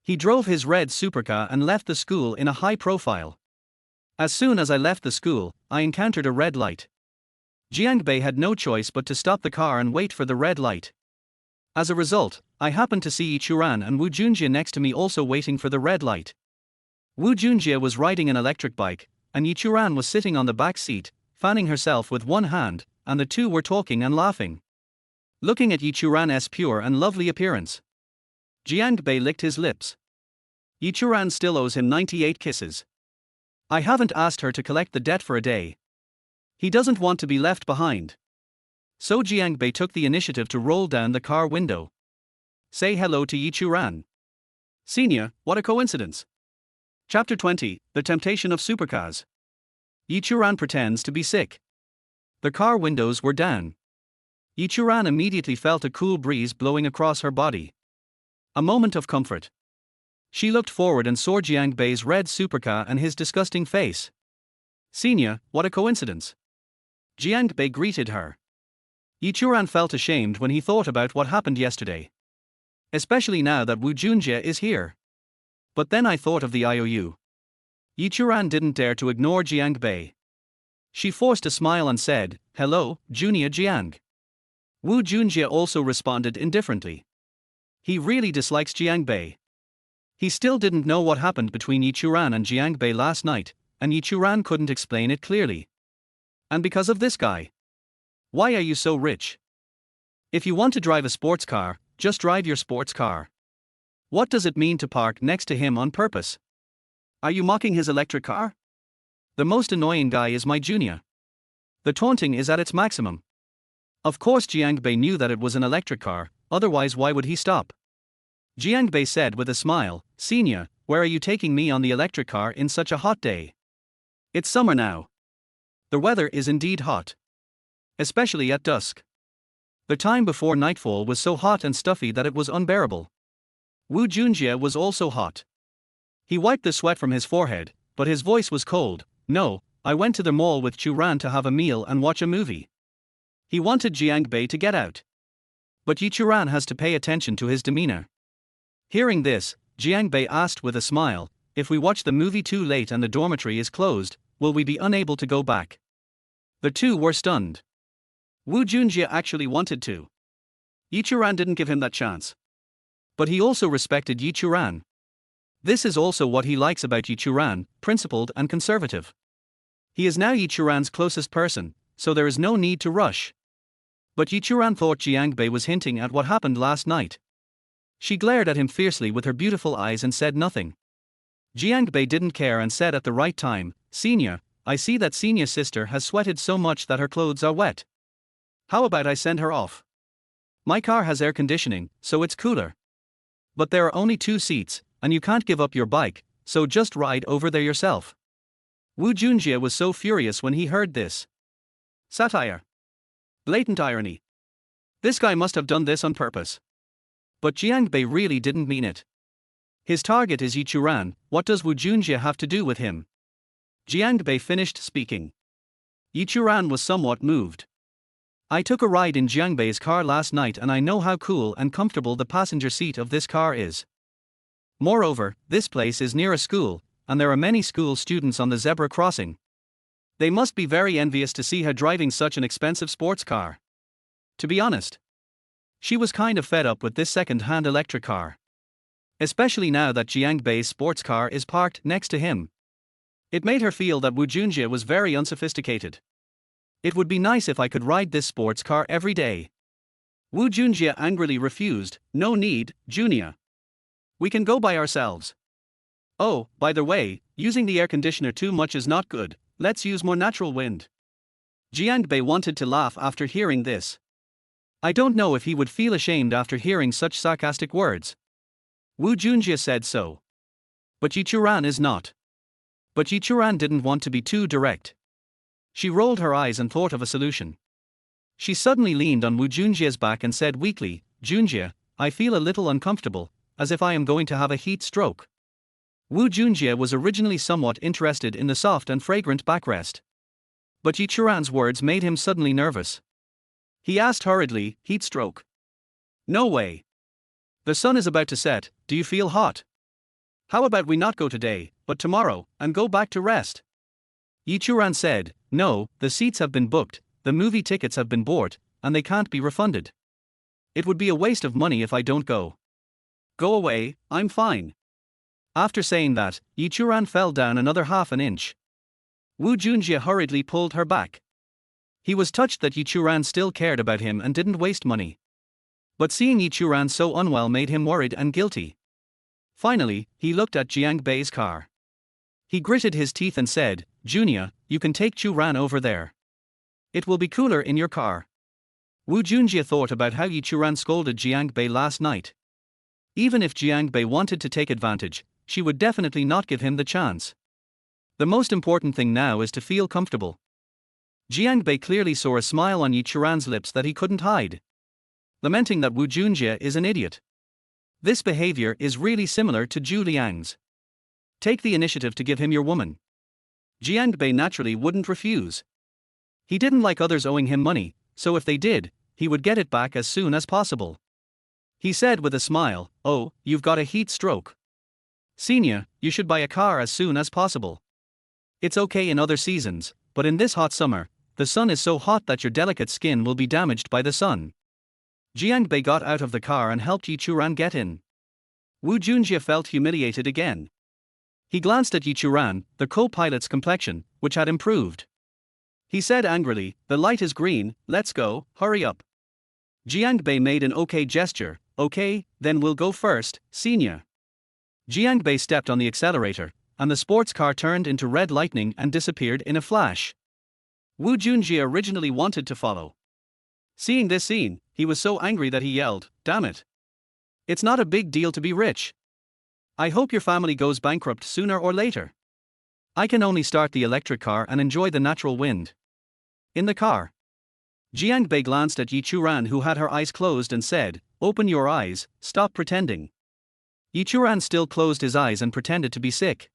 He drove his red supercar and left the school in a high profile. As soon as I left the school, I encountered a red light. Jiang Bei had no choice but to stop the car and wait for the red light. As a result, I happened to see Churan and Wu Junjie next to me also waiting for the red light. Wu Junjie was riding an electric bike, and Churan was sitting on the back seat, fanning herself with one hand, and the two were talking and laughing. Looking at Churan's pure and lovely appearance, Jiang Bei licked his lips. Churan still owes him 98 kisses. I haven't asked her to collect the debt for a day. He doesn't want to be left behind. So Jiang Bei took the initiative to roll down the car window. Say hello to Churan. Senior, what a coincidence. Chapter 20, The Temptation of Supercars. Churan pretends to be sick. The car windows were down. Churan immediately felt a cool breeze blowing across her body. A moment of comfort. She looked forward and saw Jiang Bei's red supercar and his disgusting face. Senior, what a coincidence. Jiang Bei greeted her. Churan felt ashamed when he thought about what happened yesterday. Especially now that Wu Junjie is here. But then I thought of the IOU. Churan didn't dare to ignore Jiang Bei. She forced a smile and said, "Hello, Junior Jiang." Wu Junjie also responded indifferently. He really dislikes Jiang Bei. He still didn't know what happened between Churan and Jiang Bei last night, and Churan couldn't explain it clearly. And because of this guy. Why are you so rich? If you want to drive a sports car, just drive your sports car. What does it mean to park next to him on purpose? Are you mocking his electric car? The most annoying guy is my junior. The taunting is at its maximum. Of course Jiang Bei knew that it was an electric car, otherwise why would he stop? Jiang Bei said with a smile, "Senior, where are you taking me on the electric car in such a hot day? It's summer now. The weather is indeed hot. Especially at dusk. The time before nightfall was so hot and stuffy that it was unbearable." Wu Junjie was also hot. He wiped the sweat from his forehead, but his voice was cold. "No, I went to the mall with Churan to have a meal and watch a movie." He wanted Jiang Bei to get out. But Churan has to pay attention to his demeanor. Hearing this, Jiang Bei asked with a smile, "If we watch the movie too late and the dormitory is closed, will we be unable to go back?" The two were stunned. Wu Junjie actually wanted to. Churan didn't give him that chance. But he also respected Churan. This is also what he likes about Churan, principled and conservative. He is now Churan's closest person, so there is no need to rush. But Churan thought Jiang Bei was hinting at what happened last night. She glared at him fiercely with her beautiful eyes and said nothing. Jiang Bei didn't care and said at the right time, "Senior, I see that Senior's sister has sweated so much that her clothes are wet. How about I send her off? My car has air conditioning, so it's cooler. But there are only 2 seats, and you can't give up your bike, so just ride over there yourself." Wu Junjie was so furious when he heard this. Satire. Blatant irony. This guy must have done this on purpose. But Jiang Bei really didn't mean it. His target is Churan, what does Wu Junjie have to do with him? Jiang Bei finished speaking. Churan was somewhat moved. "I took a ride in Jiang Bei's car last night and I know how cool and comfortable the passenger seat of this car is. Moreover, this place is near a school, and there are many school students on the zebra crossing. They must be very envious to see her driving such an expensive sports car." To be honest, she was kind of fed up with this second-hand electric car. Especially now that Jiang Bei's sports car is parked next to him. It made her feel that Wu Junjie was very unsophisticated. "It would be nice if I could ride this sports car every day." Wu Junjie angrily refused, "No need, Junior. We can go by ourselves." Oh, by the way, using the air conditioner too much is not good, let's use more natural wind. Jiangbei wanted to laugh after hearing this. I don't know if he would feel ashamed after hearing such sarcastic words. Wu Junjie said so. But Churan is not. But Churan didn't want to be too direct. She rolled her eyes and thought of a solution. She suddenly leaned on Wu Junjie's back and said weakly, Junjie, I feel a little uncomfortable, as if I am going to have a heat stroke. Wu Junjie was originally somewhat interested in the soft and fragrant backrest. But Churan's words made him suddenly nervous. He asked hurriedly, heat stroke? No way. The sun is about to set, do you feel hot? How about we not go today, but tomorrow, and go back to rest? Churan said, no, the seats have been booked, the movie tickets have been bought, and they can't be refunded. It would be a waste of money if I don't go. Go away, I'm fine. After saying that, Churan fell down another half an inch. Wu Junjie hurriedly pulled her back. He was touched that Churan still cared about him and didn't waste money. But seeing Churan so unwell made him worried and guilty. Finally, he looked at Jiang Bei's car. He gritted his teeth and said, Junia, you can take Churan over there. It will be cooler in your car. Wu Junjie thought about how Churan scolded Jiang Bei last night. Even if Jiang Bei wanted to take advantage, she would definitely not give him the chance. The most important thing now is to feel comfortable. Jiang Bei clearly saw a smile on Churan's lips that he couldn't hide. Lamenting that Wu Junjie is an idiot. This behavior is really similar to Zhu Liang's. Take the initiative to give him your woman. Jiang Bei naturally wouldn't refuse. He didn't like others owing him money, so if they did, he would get it back as soon as possible. He said with a smile, oh, you've got a heat stroke. Senior, you should buy a car as soon as possible. It's okay in other seasons, but in this hot summer, the sun is so hot that your delicate skin will be damaged by the sun. Jiang Bei got out of the car and helped Churan get in. Wu Junjie felt humiliated again. He glanced at Churan, the co-pilot's complexion, which had improved. He said angrily, the light is green, let's go, hurry up. Jiang Bei made an okay gesture, okay, then we'll go first, senior. Jiang Bei stepped on the accelerator, and the sports car turned into red lightning and disappeared in a flash. Wu Junjie originally wanted to follow. Seeing this scene, he was so angry that he yelled, damn it. It's not a big deal to be rich. I hope your family goes bankrupt sooner or later. I can only start the electric car and enjoy the natural wind. In the car, Jiang Bei glanced at Churan, who had her eyes closed, and said, open your eyes, stop pretending. Churan still closed his eyes and pretended to be sick.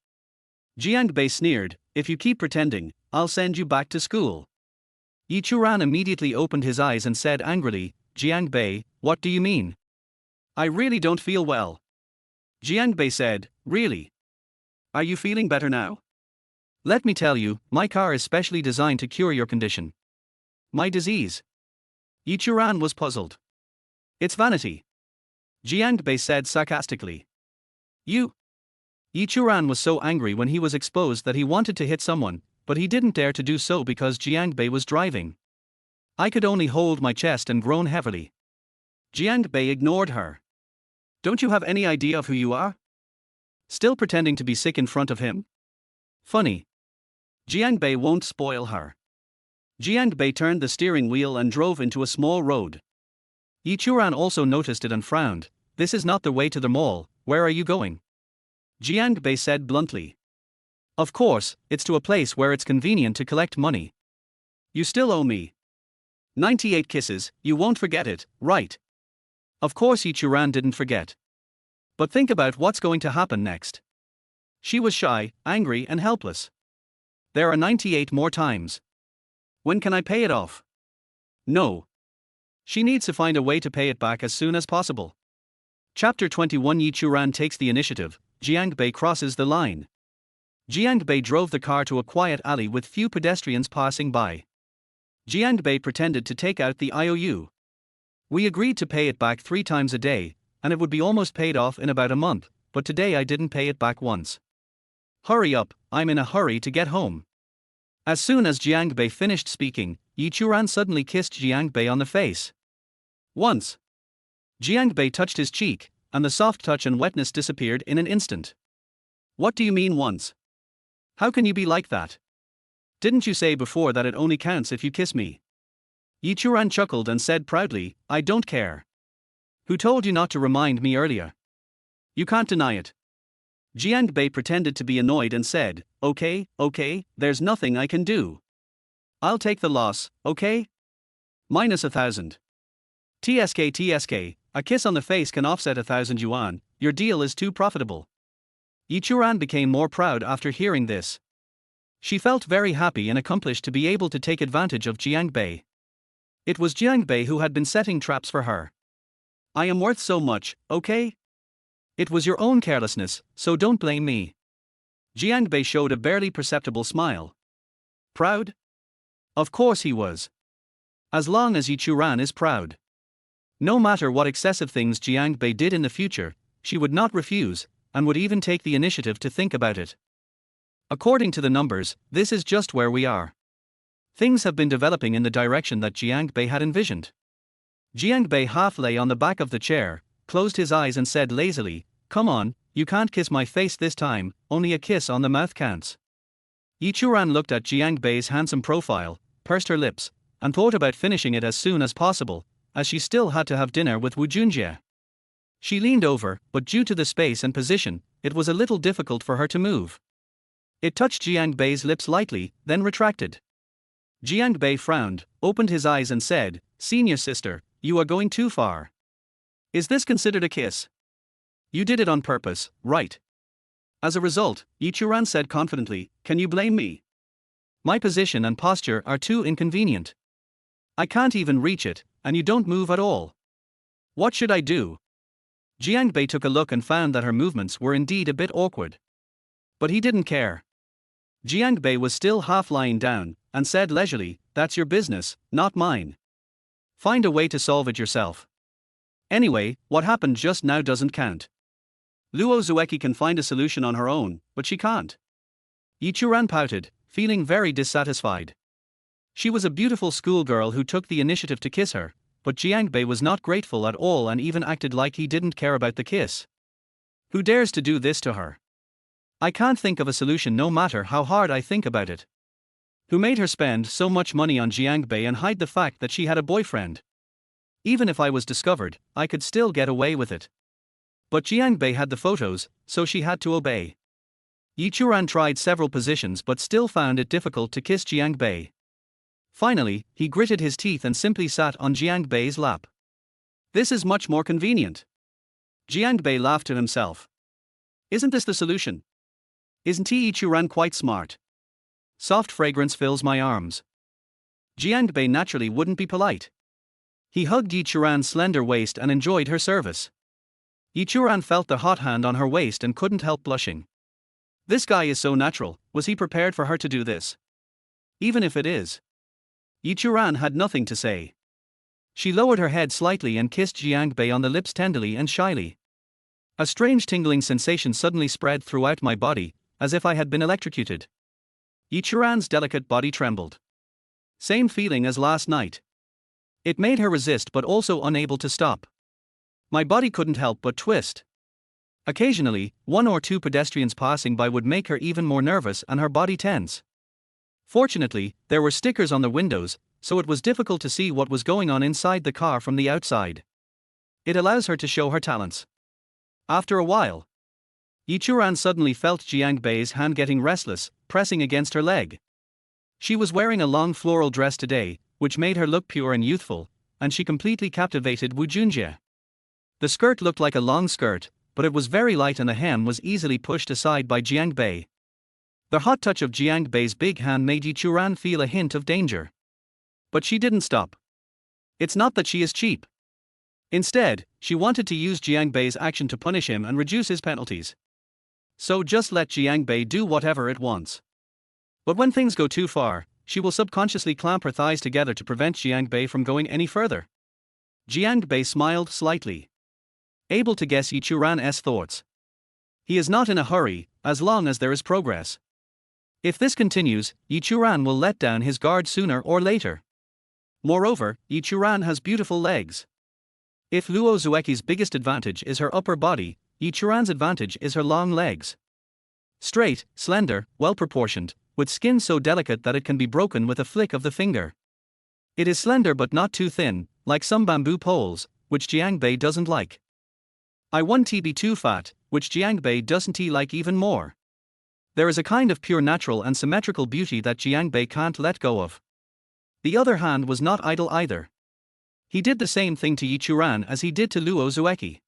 Jiang Bei sneered, if you keep pretending, I'll send you back to school. Churan immediately opened his eyes and said angrily, Jiang Bei, what do you mean? I really don't feel well. Jiang Bei said, really? Are you feeling better now? Let me tell you, my car is specially designed to cure your condition. My disease. Churan was puzzled. It's vanity. Jiang Bei said sarcastically. You. Churan was so angry when he was exposed that he wanted to hit someone, but he didn't dare to do so because Jiang Bei was driving. I could only hold my chest and groan heavily. Jiang Bei ignored her. Don't you have any idea of who you are? Still pretending to be sick in front of him? Funny. Jiang Bei won't spoil her. Jiang Bei turned the steering wheel and drove into a small road. Churan also noticed it and frowned. This is not the way to the mall, where are you going? Jiang Bei said bluntly. Of course, it's to a place where it's convenient to collect money. You still owe me 98 kisses, you won't forget it, right? Of course Churan didn't forget. But think about what's going to happen next. She was shy, angry and helpless. There are 98 more times. When can I pay it off? No. She needs to find a way to pay it back as soon as possible. Chapter 21. Churan takes the initiative. Jiang Bei crosses the line. Jiang Bei drove the car to a quiet alley with few pedestrians passing by. Jiang Bei pretended to take out the IOU. We agreed to pay it back 3 times a day, and it would be almost paid off in about a month, but today I didn't pay it back once. Hurry up, I'm in a hurry to get home. As soon as Jiang Bei finished speaking, Churan suddenly kissed Jiang Bei on the face. Once. Jiang Bei touched his cheek, and the soft touch and wetness disappeared in an instant. What do you mean once? How can you be like that? Didn't you say before that it only counts if you kiss me? Churan chuckled and said proudly, I don't care. Who told you not to remind me earlier? You can't deny it. Jiangbei pretended to be annoyed and said, okay, there's nothing I can do. I'll take the loss, okay? Minus 1,000. TSK, a kiss on the face can offset 1,000 yuan, your deal is too profitable. Churan became more proud after hearing this. She felt very happy and accomplished to be able to take advantage of Jiangbei. It was Jiangbei who had been setting traps for her. I am worth so much, okay? It was your own carelessness, so don't blame me. Jiangbei showed a barely perceptible smile. Proud? Of course he was. As long as Churan is proud. No matter what excessive things Jiangbei did in the future, she would not refuse, and would even take the initiative to think about it. According to the numbers, this is just where we are. Things have been developing in the direction that Jiangbei had envisioned. Jiangbei half lay on the back of the chair, closed his eyes and said lazily, come on, you can't kiss my face this time, only a kiss on the mouth counts. Churan looked at Jiangbei's handsome profile, pursed her lips, and thought about finishing it as soon as possible, as she still had to have dinner with Wu Junjie. She leaned over, but due to the space and position, it was a little difficult for her to move. It touched Jiangbei's lips lightly, then retracted. Jiangbei frowned, opened his eyes and said, Senior sister, you are going too far. Is this considered a kiss? You did it on purpose, right? As a result, Churan said confidently, can you blame me? My position and posture are too inconvenient. I can't even reach it, and you don't move at all. What should I do? Jiangbei took a look and found that her movements were indeed a bit awkward. But he didn't care. Jiangbei was still half lying down, and said leisurely, that's your business, not mine. Find a way to solve it yourself. Anyway, what happened just now doesn't count. Luo Zueki can find a solution on her own, but she can't. Churan pouted, feeling very dissatisfied. She was a beautiful schoolgirl who took the initiative to kiss her, but Jiangbei was not grateful at all and even acted like he didn't care about the kiss. Who dares to do this to her? I can't think of a solution no matter how hard I think about it. Who made her spend so much money on Jiangbei and hide the fact that she had a boyfriend? Even if I was discovered, I could still get away with it. But Jiangbei had the photos, so she had to obey. Churan tried several positions but still found it difficult to kiss Jiangbei. Finally, he gritted his teeth and simply sat on Jiangbei's lap. This is much more convenient. Jiangbei laughed to himself. Isn't this the solution? Isn't Churan quite smart? Soft fragrance fills my arms. Jiangbei naturally wouldn't be polite. He hugged Churan's slender waist and enjoyed her service. Churan felt the hot hand on her waist and couldn't help blushing. This guy is so natural, was he prepared for her to do this? Even if it is. Churan had nothing to say. She lowered her head slightly and kissed Jiangbei on the lips tenderly and shyly. A strange tingling sensation suddenly spread throughout my body, as if I had been electrocuted. Churan's delicate body trembled. Same feeling as last night. It made her resist but also unable to stop. My body couldn't help but twist. Occasionally, one or two pedestrians passing by would make her even more nervous and her body tense. Fortunately, there were stickers on the windows, so it was difficult to see what was going on inside the car from the outside. It allows her to show her talents. After a while, Churan suddenly felt Jiangbei's hand getting restless, pressing against her leg. She was wearing a long floral dress today, which made her look pure and youthful, and she completely captivated Wu Junjie. The skirt looked like a long skirt, but it was very light and the hem was easily pushed aside by Jiangbei. The hot touch of Jiangbei's big hand made Churan feel a hint of danger. But she didn't stop. It's not that she is cheap. Instead, she wanted to use Jiangbei's action to punish him and reduce his penalties. So just let Jiangbei do whatever it wants. But when things go too far, she will subconsciously clamp her thighs together to prevent Jiangbei from going any further. Jiangbei smiled slightly. Able to guess Churan's thoughts. He is not in a hurry, as long as there is progress. If this continues, Churan will let down his guard sooner or later. Moreover, Churan has beautiful legs. If Luo Zueki's biggest advantage is her upper body, Churan's advantage is her long legs. Straight, slender, well-proportioned, with skin so delicate that it can be broken with a flick of the finger. It is slender but not too thin, like some bamboo poles, which Jiang Bei doesn't like. I want to be too fat, which Jiang Bei doesn't like even more. There is a kind of pure natural and symmetrical beauty that Jiang Bei can't let go of. The other hand was not idle either. He did the same thing to Yi Churan as he did to Luo Zueki.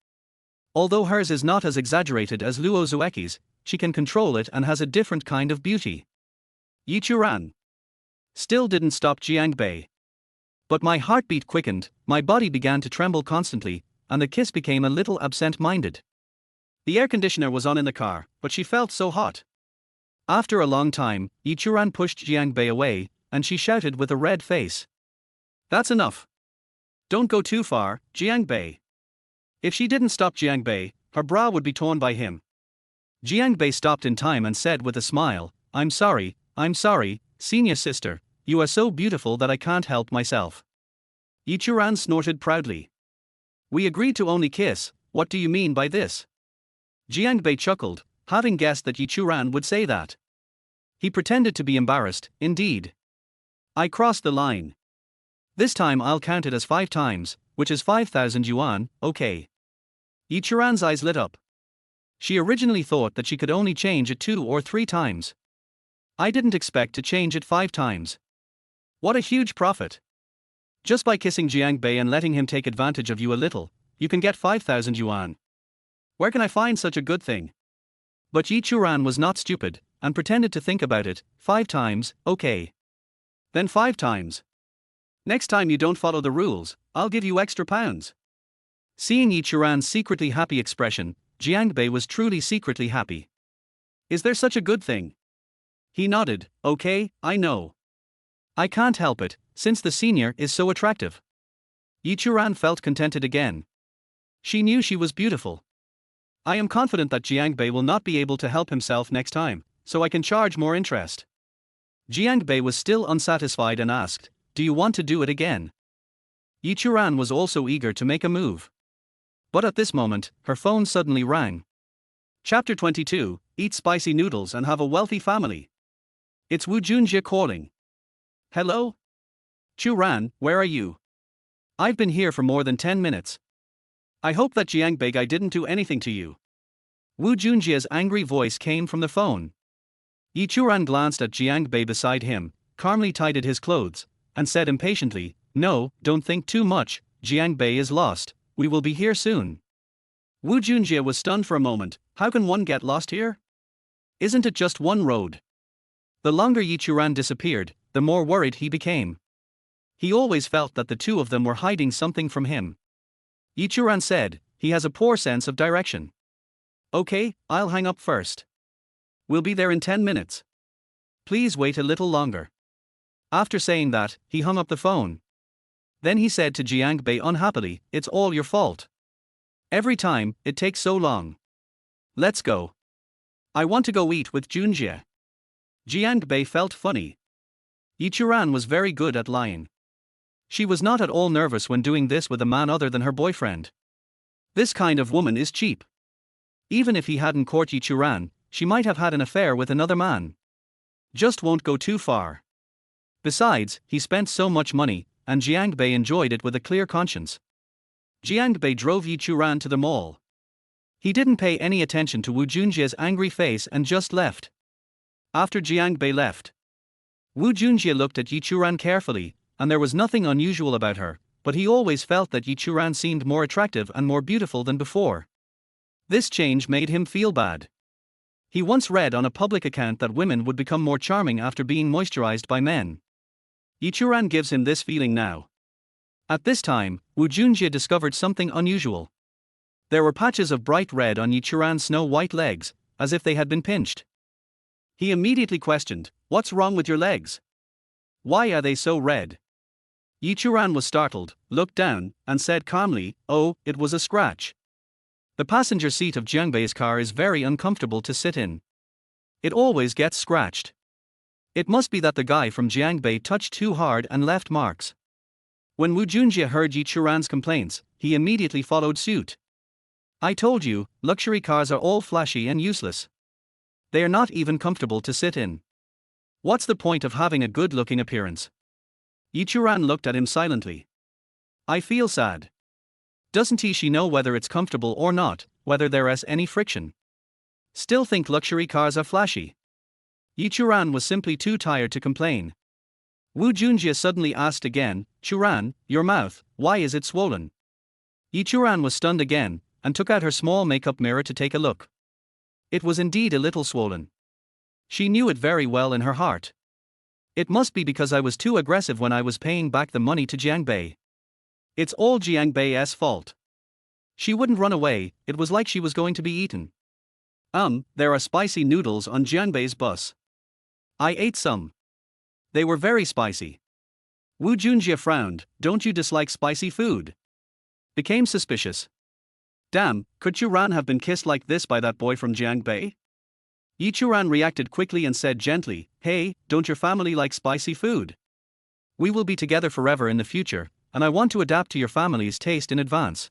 Although hers is not as exaggerated as Luo Zueki's, she can control it and has a different kind of beauty. Yi Churan still didn't stop Jiang Bei. But my heartbeat quickened, my body began to tremble constantly, and the kiss became a little absent-minded. The air conditioner was on in the car, but she felt so hot. After a long time, Yi Churan pushed Jiang Bei away, and she shouted with a red face. "That's enough. Don't go too far, Jiang Bei." If she didn't stop Jiang Bei, her bra would be torn by him. Jiang Bei stopped in time and said with a smile, I'm sorry, senior sister, you are so beautiful that I can't help myself." Yi Churan snorted proudly. "We agreed to only kiss, what do you mean by this?" Jiang Bei chuckled, having guessed that Yi Churan would say that. He pretended to be embarrassed, indeed. "I crossed the line. This time I'll count it as 5 times, which is 5,000 yuan, okay." Yi Churan's eyes lit up. She originally thought that she could only change it 2 or 3 times. I didn't expect to change it 5 times. What a huge profit. Just by kissing Jiang Bei and letting him take advantage of you a little, you can get 5,000 yuan. Where can I find such a good thing? But Yi Churan was not stupid, and pretended to think about it. 5 times, okay. Then 5 times. Next time you don't follow the rules, I'll give you extra pounds. Seeing Yi Churan's secretly happy expression, Jiang Bei was truly secretly happy. Is there such a good thing? He nodded, okay, I know. I can't help it, since the senior is so attractive. Yi Churan felt contented again. She knew she was beautiful. I am confident that Jiang Bei will not be able to help himself next time, so I can charge more interest. Jiang Bei was still unsatisfied and asked, do you want to do it again? Yi Churan was also eager to make a move. But at this moment, her phone suddenly rang. Chapter 22, Eat spicy noodles and have a wealthy family. It's Wu Junjie calling. Hello? Churan, where are you? I've been here for more than 10 minutes. I hope that Jiang Bei guy didn't do anything to you. Wu Junjie's angry voice came from the phone. Yi Churan glanced at Jiang Bei beside him, calmly tidied his clothes, and said impatiently, no, don't think too much, Jiang Bei is lost, we will be here soon. Wu Junjie was stunned for a moment, how can one get lost here? Isn't it just one road? The longer Yi Churan disappeared, the more worried he became. He always felt that the two of them were hiding something from him. Yi Churan said, he has a poor sense of direction. Okay, I'll hang up first. We'll be there in 10 minutes. Please wait a little longer. After saying that, he hung up the phone. Then he said to Jiang Bei unhappily, it's all your fault. Every time, it takes so long. Let's go. I want to go eat with Junjie. Jiang Bei felt funny. Yi Churan was very good at lying. She was not at all nervous when doing this with a man other than her boyfriend. This kind of woman is cheap. Even if he hadn't courted Yi Churan, she might have had an affair with another man. Just won't go too far. Besides, he spent so much money, and Jiang Bei enjoyed it with a clear conscience. Jiang Bei drove Yi Churan to the mall. He didn't pay any attention to Wu Junjie's angry face and just left. After Jiang Bei left, Wu Junjie looked at Yi Churan carefully, and there was nothing unusual about her, but he always felt that Yi Churan seemed more attractive and more beautiful than before. This change made him feel bad. He once read on a public account that women would become more charming after being moisturized by men. Yi Churan gives him this feeling now. At this time, Wu Junjie discovered something unusual. There were patches of bright red on Yi Churan's snow-white legs, as if they had been pinched. He immediately questioned, what's wrong with your legs? Why are they so red? Yi Churan was startled, looked down, and said calmly, oh, it was a scratch. The passenger seat of Jiangbei's car is very uncomfortable to sit in. It always gets scratched. It must be that the guy from Jiangbei touched too hard and left marks. When Wu Junjie heard Yi Churan's complaints, he immediately followed suit. I told you, luxury cars are all flashy and useless. They are not even comfortable to sit in. What's the point of having a good-looking appearance? Churan looked at him silently. I feel sad. Doesn't she know whether it's comfortable or not, whether there is any friction? Still think luxury cars are flashy? Churan was simply too tired to complain. Wu Junjie suddenly asked again, Churan, your mouth, why is it swollen? Churan was stunned again, and took out her small makeup mirror to take a look. It was indeed a little swollen. She knew it very well in her heart. It must be because I was too aggressive when I was paying back the money to Jiang Bei. It's all Jiang Bei's fault. She wouldn't run away, it was like she was going to be eaten. There are spicy noodles on Jiang Bei's bus. I ate some. They were very spicy. Wu Junjie frowned, don't you dislike spicy food? Became suspicious. Damn, could Churan have been kissed like this by that boy from Jiang Bei? Churan reacted quickly and said gently, hey, don't your family like spicy food? We will be together forever in the future, and I want to adapt to your family's taste in advance.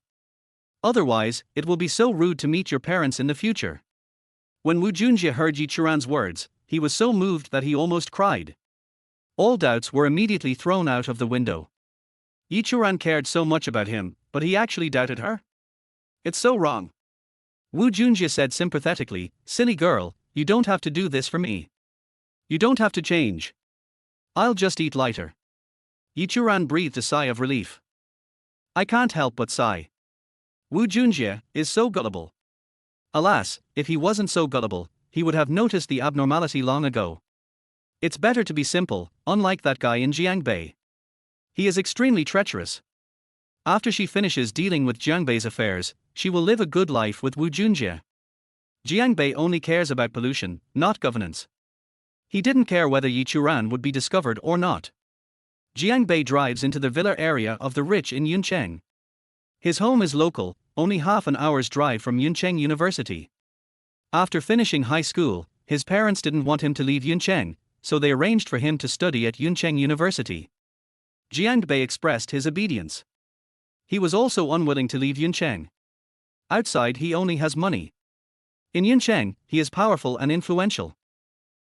Otherwise, it will be so rude to meet your parents in the future. When Wu Junjie heard Churan's words, he was so moved that he almost cried. All doubts were immediately thrown out of the window. Churan cared so much about him, but he actually doubted her? It's so wrong. Wu Junjie said sympathetically, silly girl, you don't have to do this for me. You don't have to change. I'll just eat lighter. Churan breathed a sigh of relief. I can't help but sigh. Wu Junjie is so gullible. Alas, if he wasn't so gullible, he would have noticed the abnormality long ago. It's better to be simple, unlike that guy in Jiangbei. He is extremely treacherous. After she finishes dealing with Jiangbei's affairs, she will live a good life with Wu Junjie. Jiangbei only cares about pollution, not governance. He didn't care whether Churan would be discovered or not. Jiangbei drives into the villa area of the rich in Yuncheng. His home is local, only half an hour's drive from Yuncheng University. After finishing high school, his parents didn't want him to leave Yuncheng, so they arranged for him to study at Yuncheng University. Jiangbei expressed his obedience. He was also unwilling to leave Yuncheng. Outside he only has money. In Yuncheng, he is powerful and influential.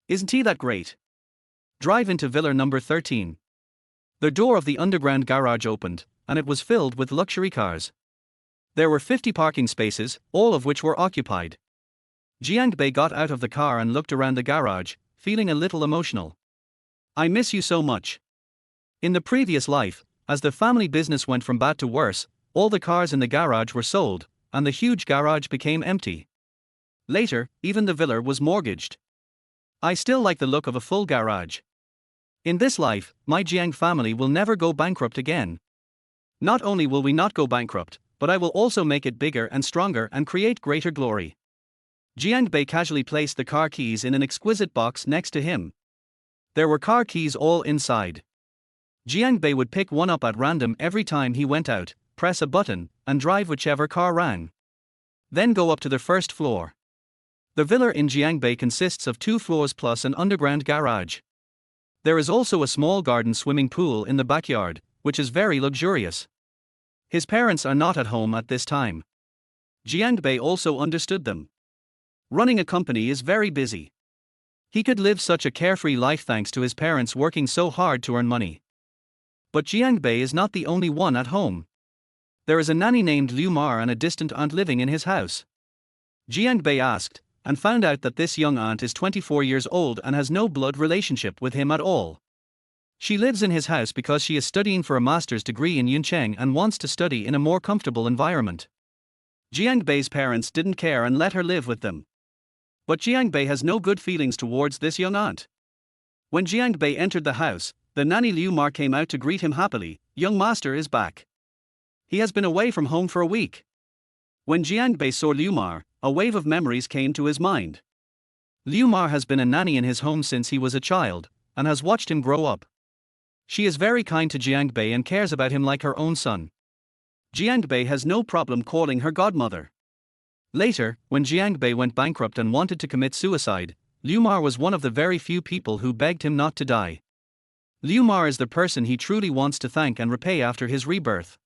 Isn't he that great? Drive into villa number 13. The door of the underground garage opened, and it was filled with luxury cars. There were 50 parking spaces, all of which were occupied. Jiangbei got out of the car and looked around the garage, feeling a little emotional. I miss you so much. In the previous life, as the family business went from bad to worse, all the cars in the garage were sold, and the huge garage became empty. Later, even the villa was mortgaged. I still like the look of a full garage. In this life, my Jiang family will never go bankrupt again. Not only will we not go bankrupt, but I will also make it bigger and stronger and create greater glory. Jiangbei casually placed the car keys in an exquisite box next to him. There were car keys all inside. Jiangbei would pick one up at random every time he went out, press a button, and drive whichever car rang. Then go up to the first floor. The villa in Jiangbei consists of 2 floors plus an underground garage. There is also a small garden swimming pool in the backyard, which is very luxurious. His parents are not at home at this time. Jiangbei also understood them. Running a company is very busy. He could live such a carefree life thanks to his parents working so hard to earn money. But Jiangbei is not the only one at home. There is a nanny named Liu Mar and a distant aunt living in his house. Jiangbei asked, and found out that this young aunt is 24 years old and has no blood relationship with him at all. She lives in his house because she is studying for a master's degree in Yuncheng and wants to study in a more comfortable environment. Jiangbei's parents didn't care and let her live with them. But Jiangbei has no good feelings towards this young aunt. When Jiangbei entered the house, the nanny Liu Mar came out to greet him happily. Young master is back. He has been away from home for a week. When Jiangbei saw Liu Mar, a wave of memories came to his mind. Liu Mar has been a nanny in his home since he was a child, and has watched him grow up. She is very kind to Jiangbei and cares about him like her own son. Jiangbei has no problem calling her godmother. Later, when Jiangbei went bankrupt and wanted to commit suicide, Liu Mar was one of the very few people who begged him not to die. Liu Mar is the person he truly wants to thank and repay after his rebirth.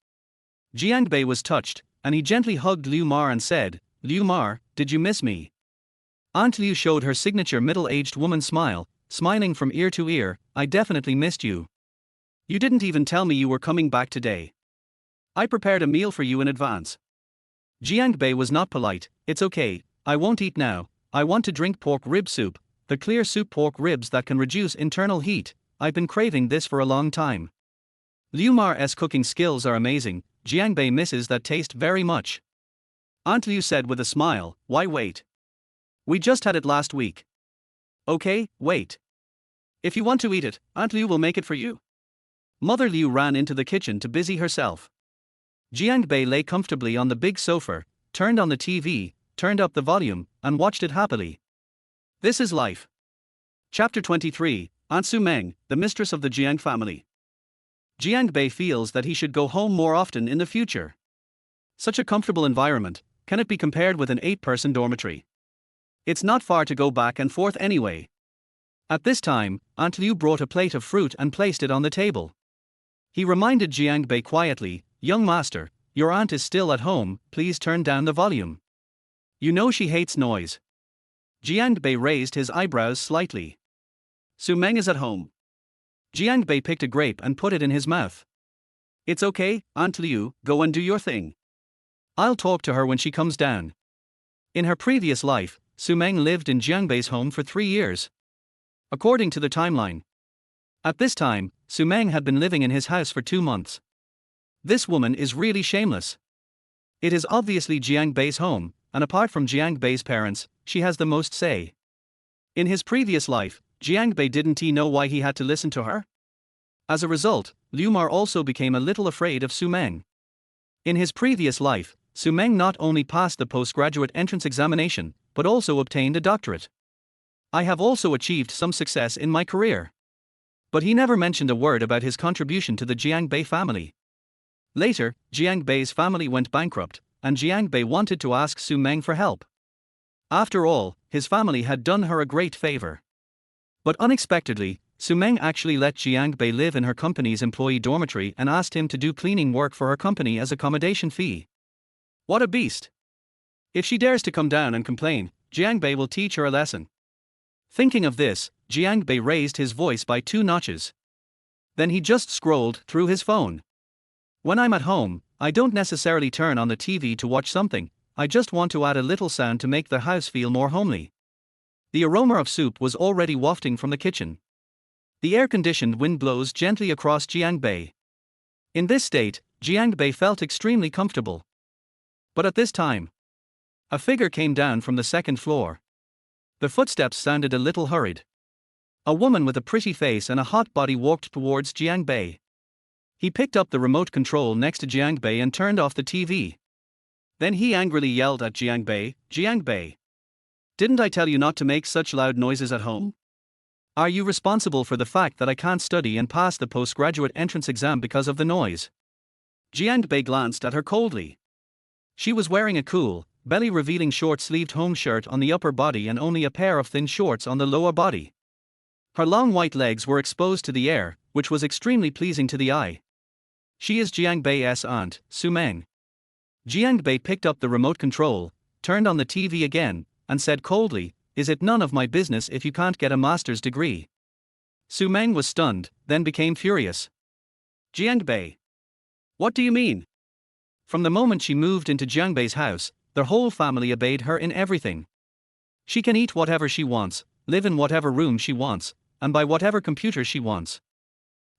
Jiangbei was touched, and he gently hugged Liu Mar and said, Liu Mar, did you miss me? Aunt Liu showed her signature middle-aged woman smile, smiling from ear to ear. I definitely missed you. You didn't even tell me you were coming back today. I prepared a meal for you in advance. Jiang Bei was not polite. It's okay, I won't eat now. I want to drink pork rib soup, the clear soup pork ribs that can reduce internal heat. I've been craving this for a long time. Liu Mar's cooking skills are amazing. Jiang Bei misses that taste very much. Aunt Liu said with a smile, why wait? We just had it last week. Okay, wait. If you want to eat it, Aunt Liu will make it for you. Mother Liu ran into the kitchen to busy herself. Jiang Bei lay comfortably on the big sofa, turned on the TV, turned up the volume, and watched it happily. This is life. Chapter 23, Aunt Su Meng, the mistress of the Jiang family. Jiang Bei feels that he should go home more often in the future. Such a comfortable environment, can it be compared with an 8-person dormitory? It's not far to go back and forth anyway. At this time, Aunt Liu brought a plate of fruit and placed it on the table. He reminded Jiang Bei quietly, young master, your aunt is still at home, please turn down the volume. You know she hates noise. Jiang Bei raised his eyebrows slightly. Su Meng is at home. Jiang Bei picked a grape and put it in his mouth. It's okay, Aunt Liu, go and do your thing. I'll talk to her when she comes down. In her previous life, Su Meng lived in Jiang Bei's home for 3 years. According to the timeline. At this time, Su Meng had been living in his house for 2 months. This woman is really shameless. It is obviously Jiang Bei's home, and apart from Jiang Bei's parents, she has the most say. In his previous life, Jiang Bei didn't he know why he had to listen to her? As a result, Liu Mar also became a little afraid of Su Meng. In his previous life, Su Meng not only passed the postgraduate entrance examination, but also obtained a doctorate. I have also achieved some success in my career. But he never mentioned a word about his contribution to the Jiang Bei family. Later, Jiang Bei's family went bankrupt, and Jiang Bei wanted to ask Su Meng for help. After all, his family had done her a great favor. But unexpectedly, Su Meng actually let Jiang Bei live in her company's employee dormitory and asked him to do cleaning work for her company as accommodation fee. What a beast! If she dares to come down and complain, Jiang Bei will teach her a lesson. Thinking of this, Jiang Bei raised his voice by 2 notches. Then he just scrolled through his phone. When I'm at home, I don't necessarily turn on the TV to watch something, I just want to add a little sound to make the house feel more homely. The aroma of soup was already wafting from the kitchen. The air-conditioned wind blows gently across Jiang Bei. In this state, Jiang Bei felt extremely comfortable. But at this time, a figure came down from the 2nd floor. The footsteps sounded a little hurried. A woman with a pretty face and a hot body walked towards Jiang Bei. He picked up the remote control next to Jiang Bei and turned off the TV. Then he angrily yelled at Jiang Bei, Jiang Bei, didn't I tell you not to make such loud noises at home? Are you responsible for the fact that I can't study and pass the postgraduate entrance exam because of the noise? Jiang Bei glanced at her coldly. She was wearing a cool, belly-revealing short-sleeved home shirt on the upper body and only a pair of thin shorts on the lower body. Her long white legs were exposed to the air, which was extremely pleasing to the eye. She is Jiang Bei's aunt, Su Meng. Jiang Bei picked up the remote control, turned on the TV again, and said coldly, is it none of my business if you can't get a master's degree? Su Meng was stunned, then became furious. Jiang Bei. What do you mean? From the moment she moved into Jiang Bei's house, their whole family obeyed her in everything. She can eat whatever she wants, live in whatever room she wants, and buy whatever computer she wants.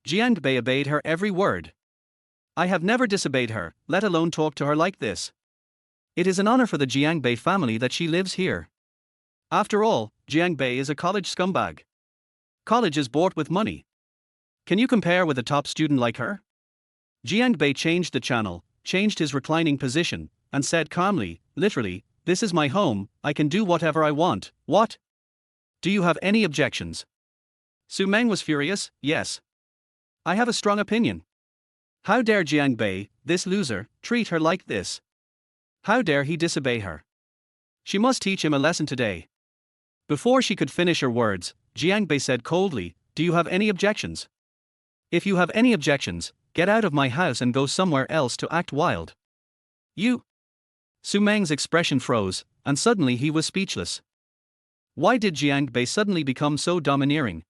Jiang Bei obeyed her every word. I have never disobeyed her, let alone talk to her like this. It is an honor for the Jiang Bei family that she lives here. After all, Jiang Bei is a college scumbag. College is bought with money. Can you compare with a top student like her? Jiang Bei changed the channel, changed his reclining position, and said calmly, literally, this is my home, I can do whatever I want. What? Do you have any objections? Su Meng was furious, yes. I have a strong opinion. How dare Jiang Bei, this loser, treat her like this? How dare he disobey her? She must teach him a lesson today. Before she could finish her words, Jiang Bei said coldly, do you have any objections? If you have any objections, get out of my house and go somewhere else to act wild. You? Su Meng's expression froze, and suddenly he was speechless. Why did Jiang Bei suddenly become so domineering?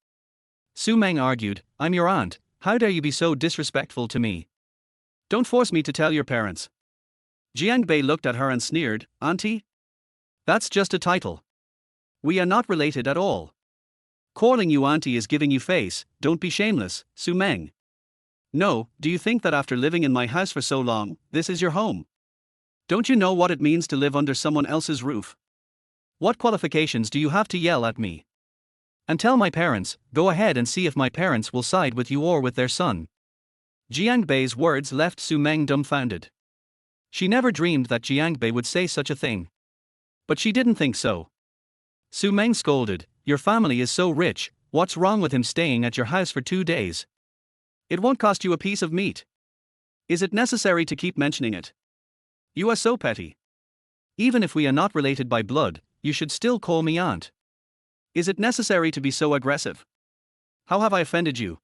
Su Meng argued, I'm your aunt, how dare you be so disrespectful to me? Don't force me to tell your parents. Jiang Bei looked at her and sneered, Auntie? That's just a title. We are not related at all. Calling you auntie is giving you face, don't be shameless, Su Meng. No, do you think that after living in my house for so long, this is your home? Don't you know what it means to live under someone else's roof? What qualifications do you have to yell at me? And tell my parents, go ahead and see if my parents will side with you or with their son. Jiang Bei's words left Su Meng dumbfounded. She never dreamed that Jiang Bei would say such a thing. But she didn't think so. Su Meng scolded, your family is so rich, what's wrong with him staying at your house for 2 days? It won't cost you a piece of meat. Is it necessary to keep mentioning it? You are so petty. Even if we are not related by blood, you should still call me aunt. Is it necessary to be so aggressive? How have I offended you?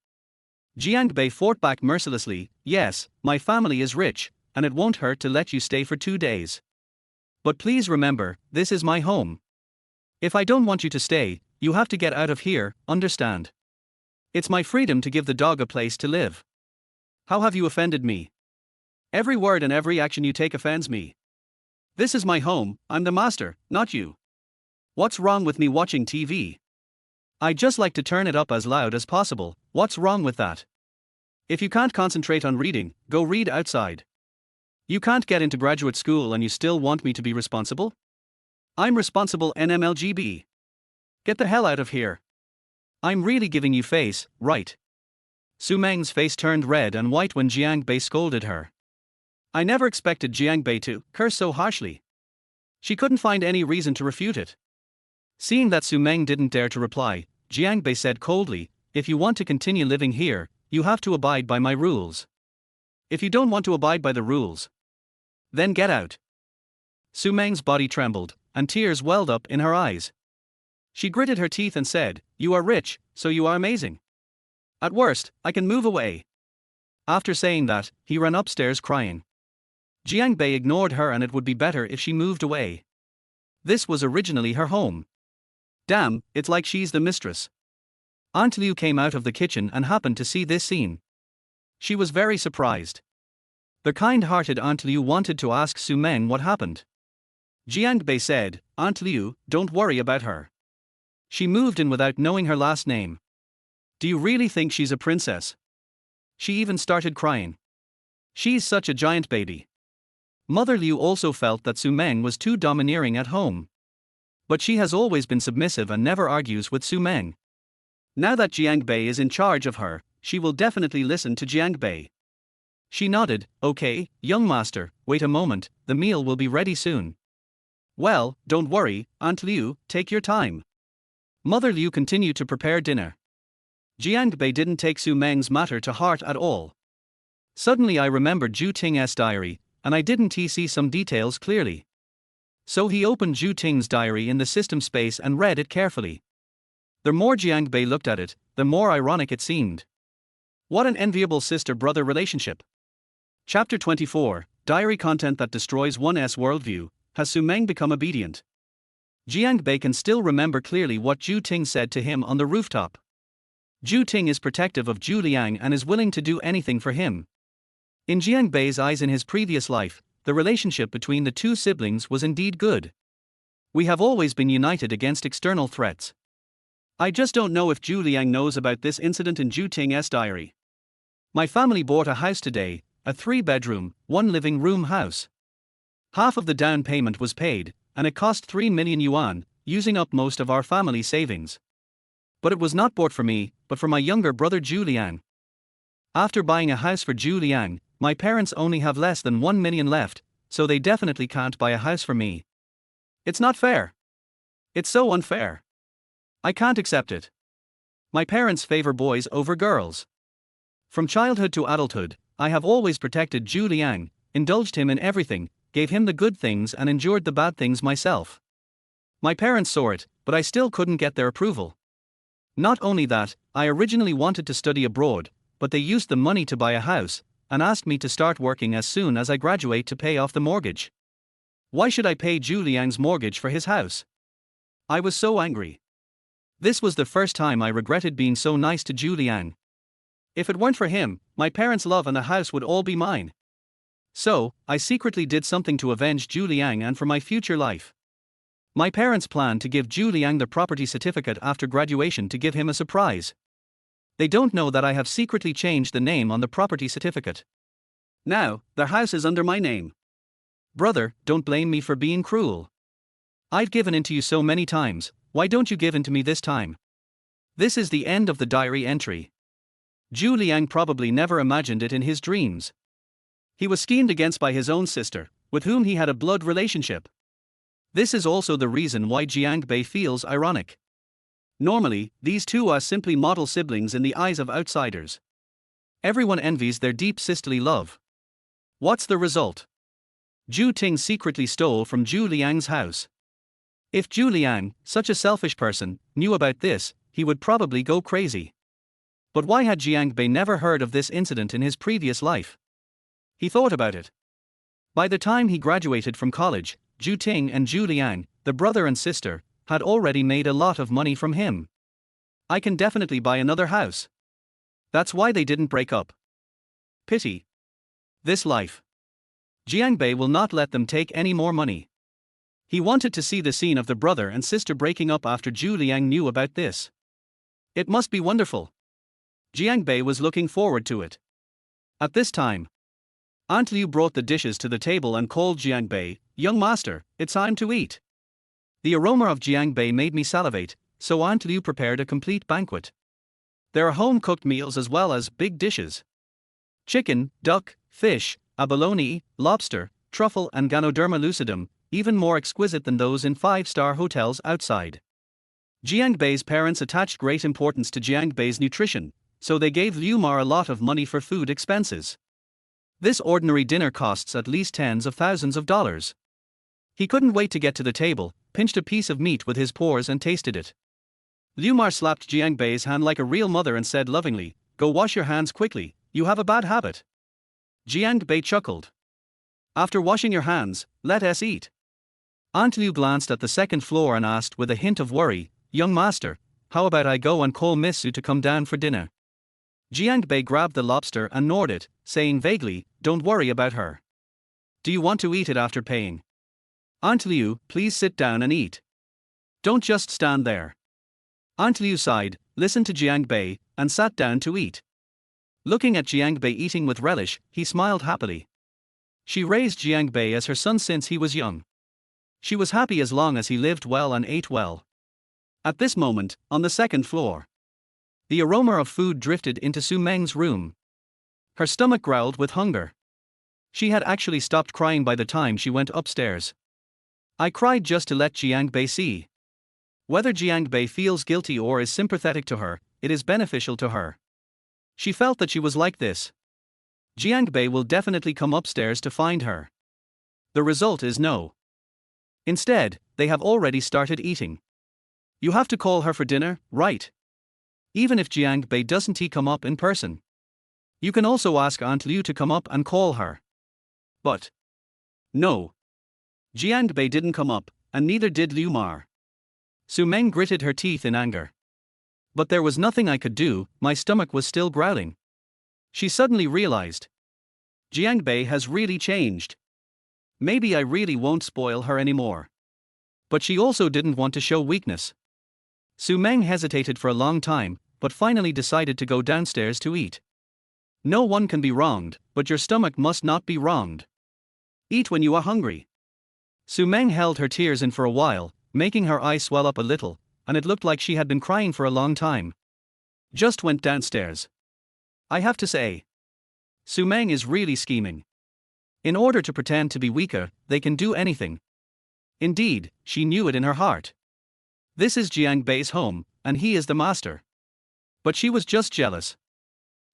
Jiang Bei fought back mercilessly, yes, my family is rich, and it won't hurt to let you stay for 2 days. But please remember, this is my home. If I don't want you to stay, you have to get out of here, understand? It's my freedom to give the dog a place to live. How have you offended me? Every word and every action you take offends me. This is my home, I'm the master, not you. What's wrong with me watching TV? I just like to turn it up as loud as possible, what's wrong with that? If you can't concentrate on reading, go read outside. You can't get into graduate school and you still want me to be responsible? I'm responsible NMLGB. Get the hell out of here. I'm really giving you face, right? Su Meng's face turned red and white when Jiang Bei scolded her. I never expected Jiang Bei to curse so harshly. She couldn't find any reason to refute it. Seeing that Su Meng didn't dare to reply, Jiang Bei said coldly, if you want to continue living here, you have to abide by my rules. If you don't want to abide by the rules, then get out. Su Meng's body trembled, and tears welled up in her eyes. She gritted her teeth and said, you are rich, so you are amazing. At worst, I can move away. After saying that, he ran upstairs crying. Jiang Bei ignored her and it would be better if she moved away. This was originally her home. Damn, it's like she's the mistress. Aunt Liu came out of the kitchen and happened to see this scene. She was very surprised. The kind-hearted Aunt Liu wanted to ask Su Meng what happened. Jiang Bei said, Aunt Liu, don't worry about her. She moved in without knowing her last name. Do you really think she's a princess? She even started crying. She's such a giant baby. Mother Liu also felt that Su Meng was too domineering at home. But she has always been submissive and never argues with Su Meng. Now that Jiang Bei is in charge of her, she will definitely listen to Jiang Bei. She nodded, okay, young master, wait a moment, the meal will be ready soon. Well, don't worry, Aunt Liu, take your time. Mother Liu continued to prepare dinner. Jiang Bei didn't take Su Meng's matter to heart at all. Suddenly I remembered Zhu Ting's diary, and I didn't see some details clearly. So he opened Zhu Ting's diary in the system space and read it carefully. The more Jiang Bei looked at it, the more ironic it seemed. What an enviable sister-brother relationship. Chapter 24, Diary Content That Destroys One's Worldview. Has Su Meng become obedient? Jiang Bei can still remember clearly what Zhu Ting said to him on the rooftop. Zhu Ting is protective of Zhu Liang and is willing to do anything for him. In Jiang Bei's eyes in his previous life, the relationship between the two siblings was indeed good. We have always been united against external threats. I just don't know if Zhu Liang knows about this incident in Zhu Ting's diary. My family bought a house today, a 3-bedroom, 1-living-room house. Half of the down payment was paid, and it cost 3 million yuan, using up most of our family savings. But it was not bought for me, but for my younger brother Zhu Liang. After buying a house for Zhu Liang, my parents only have less than 1 million left, so they definitely can't buy a house for me. It's not fair. It's so unfair. I can't accept it. My parents favor boys over girls. From childhood to adulthood, I have always protected Zhu Liang, indulged him in everything, gave him the good things and endured the bad things myself. My parents saw it, but I still couldn't get their approval. Not only that, I originally wanted to study abroad, but they used the money to buy a house, and asked me to start working as soon as I graduate to pay off the mortgage. Why should I pay Zhu Liang's mortgage for his house? I was so angry. This was the first time I regretted being so nice to Zhu Liang. If it weren't for him, my parents' love and the house would all be mine. So, I secretly did something to avenge Zhu Liang and for my future life. My parents planned to give Zhu Liang the property certificate after graduation to give him a surprise. They don't know that I have secretly changed the name on the property certificate. Now, their house is under my name. Brother, don't blame me for being cruel. I've given in to you so many times, why don't you give in to me this time? This is the end of the diary entry. Zhu Liang probably never imagined it in his dreams. He was schemed against by his own sister, with whom he had a blood relationship. This is also the reason why Jiang Bei feels ironic. Normally, these two are simply model siblings in the eyes of outsiders. Everyone envies their deep sisterly love. What's the result? Zhu Ting secretly stole from Zhu Liang's house. If Zhu Liang, such a selfish person, knew about this, he would probably go crazy. But why had Jiang Bei never heard of this incident in his previous life? He thought about it. By the time he graduated from college, Zhu Ting and Zhu Liang, the brother and sister, had already made a lot of money from him. I can definitely buy another house. That's why they didn't break up. Pity. This life. Jiang Bei will not let them take any more money. He wanted to see the scene of the brother and sister breaking up after Zhu Liang knew about this. It must be wonderful. Jiang Bei was looking forward to it. At this time, Aunt Liu brought the dishes to the table and called Jiang Bei, "Young master, it's time to eat." The aroma of Jiang Bei made me salivate, so Aunt Liu prepared a complete banquet. There are home-cooked meals as well as big dishes. Chicken, duck, fish, abalone, lobster, truffle and Ganoderma lucidum, even more exquisite than those in five-star hotels outside. Jiang Bei's parents attached great importance to Jiang Bei's nutrition, so they gave Liu Mar a lot of money for food expenses. This ordinary dinner costs at least tens of thousands of dollars. He couldn't wait to get to the table, pinched a piece of meat with his paws and tasted it. Liu Mar slapped Jiang Bei's hand like a real mother and said lovingly, "Go wash your hands quickly, you have a bad habit." Jiang Bei chuckled. "After washing your hands, let us eat." Aunt Liu glanced at the second floor and asked with a hint of worry, "Young master, how about I go and call Miss Su to come down for dinner?" Jiang Bei grabbed the lobster and gnawed it, saying vaguely, "Don't worry about her. Do you want to eat it after paying?" "Aunt Liu, please sit down and eat. Don't just stand there." Aunt Liu sighed, listened to Jiang Bei, and sat down to eat. Looking at Jiang Bei eating with relish, he smiled happily. She raised Jiang Bei as her son since he was young. She was happy as long as he lived well and ate well. At this moment, on the second floor, the aroma of food drifted into Su Meng's room. Her stomach growled with hunger. She had actually stopped crying by the time she went upstairs. I cried just to let Jiang Bei see. Whether Jiang Bei feels guilty or is sympathetic to her, it is beneficial to her. She felt that she was like this. Jiang Bei will definitely come upstairs to find her. The result is no. Instead, they have already started eating. You have to call her for dinner, right? Even if Jiang Bei doesn't come up in person. You can also ask Aunt Liu to come up and call her. But no. Jiang Bei didn't come up, and neither did Liu Mar. Su Meng gritted her teeth in anger. But there was nothing I could do, my stomach was still growling. She suddenly realized. Jiang Bei has really changed. Maybe I really won't spoil her anymore. But she also didn't want to show weakness. Su Meng hesitated for a long time, but finally decided to go downstairs to eat. No one can be wronged, but your stomach must not be wronged. Eat when you are hungry. Su Meng held her tears in for a while, making her eyes swell up a little, and it looked like she had been crying for a long time. Just went downstairs. I have to say, Su Meng is really scheming. In order to pretend to be weaker, they can do anything. Indeed, she knew it in her heart. This is Jiang Bei's home, and he is the master. But she was just jealous.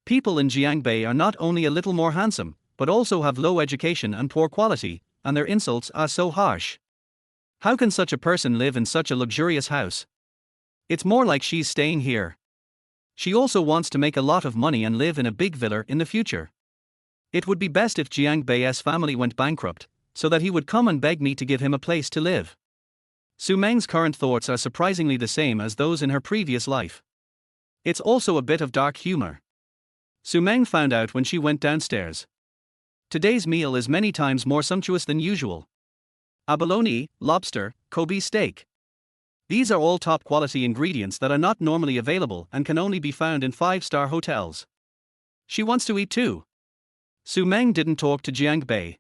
People in Jiang Bei are not only a little more handsome, but also have low education and poor quality, and their insults are so harsh. How can such a person live in such a luxurious house? It's more like she's staying here. She also wants to make a lot of money and live in a big villa in the future. It would be best if Jiang Bei's family went bankrupt, so that he would come and beg me to give him a place to live. Su Meng's current thoughts are surprisingly the same as those in her previous life. It's also a bit of dark humor. Su Meng found out when she went downstairs. Today's meal is many times more sumptuous than usual. Abalone, lobster, Kobe steak. These are all top quality ingredients that are not normally available and can only be found in 5-star hotels. She wants to eat too. Su Meng didn't talk to Jiang Bei.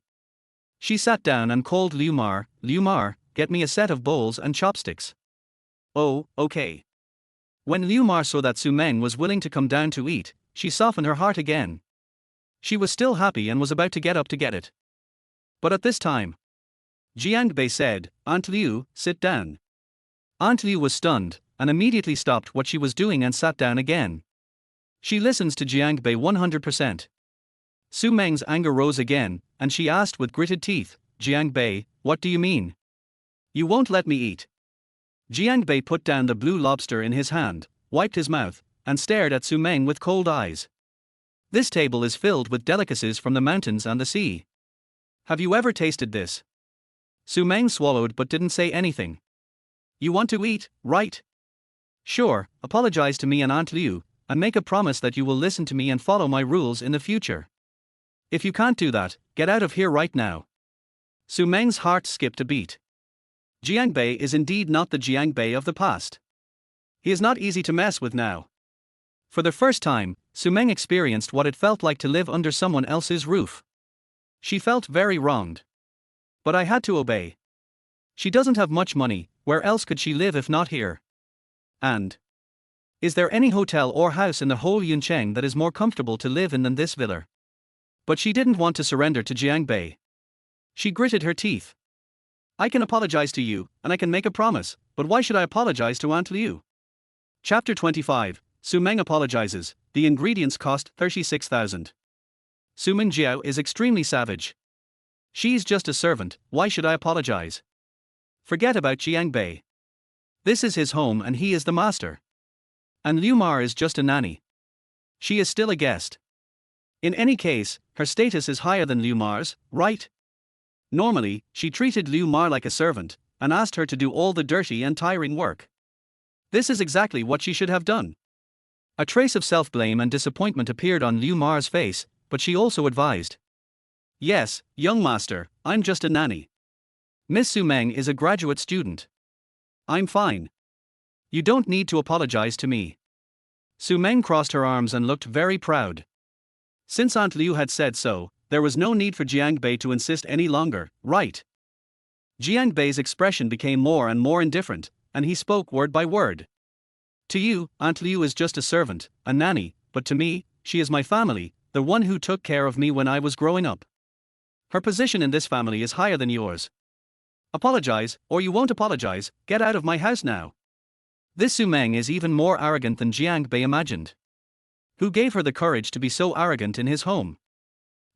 She sat down and called Liu Mar, get me a set of bowls and chopsticks. Oh, okay. When Liu Mar saw that Su Meng was willing to come down to eat, she softened her heart again. She was still happy and was about to get up to get it. But at this time, Jiang Bei said, "Aunt Liu, sit down." Aunt Liu was stunned, and immediately stopped what she was doing and sat down again. She listens to Jiang Bei 100%. Su Meng's anger rose again, and she asked with gritted teeth, "Jiang Bei, what do you mean? You won't let me eat?" Jiang Bei put down the blue lobster in his hand, wiped his mouth, and stared at Su Meng with cold eyes. "This table is filled with delicacies from the mountains and the sea. Have you ever tasted this?" Su Meng swallowed but didn't say anything. "You want to eat, right? Sure, apologize to me and Aunt Liu, and make a promise that you will listen to me and follow my rules in the future. If you can't do that, get out of here right now." Su Meng's heart skipped a beat. Jiang Bei is indeed not the Jiang Bei of the past. He is not easy to mess with now. For the first time, Su Meng experienced what it felt like to live under someone else's roof. She felt very wronged. But I had to obey. She doesn't have much money, where else could she live if not here? And is there any hotel or house in the whole Yuncheng that is more comfortable to live in than this villa? But she didn't want to surrender to Jiang Bei. She gritted her teeth. "I can apologize to you, and I can make a promise, but why should I apologize to Aunt Liu?" Chapter 25, Su Meng apologizes. The ingredients cost 36,000. Su Meng Jiao is extremely savage. She's just a servant, why should I apologize? Forget about Jiang Bei. This is his home and he is the master. And Liu Mar is just a nanny. She is still a guest. In any case, her status is higher than Liu Mar's, right? Normally, she treated Liu Mar like a servant, and asked her to do all the dirty and tiring work. This is exactly what she should have done. A trace of self-blame and disappointment appeared on Liu Mar's face, but she also advised. "Yes, young master, I'm just a nanny. Miss Su Meng is a graduate student. I'm fine. You don't need to apologize to me." Su Meng crossed her arms and looked very proud. Since Aunt Liu had said so, there was no need for Jiang Bei to insist any longer, right? Jiang Bei's expression became more and more indifferent, and he spoke word by word. "To you, Aunt Liu is just a servant, a nanny, but to me, she is my family, the one who took care of me when I was growing up. Her position in this family is higher than yours. Apologize, or you won't apologize, get out of my house now." This Su Meng is even more arrogant than Jiang Bei imagined. Who gave her the courage to be so arrogant in his home?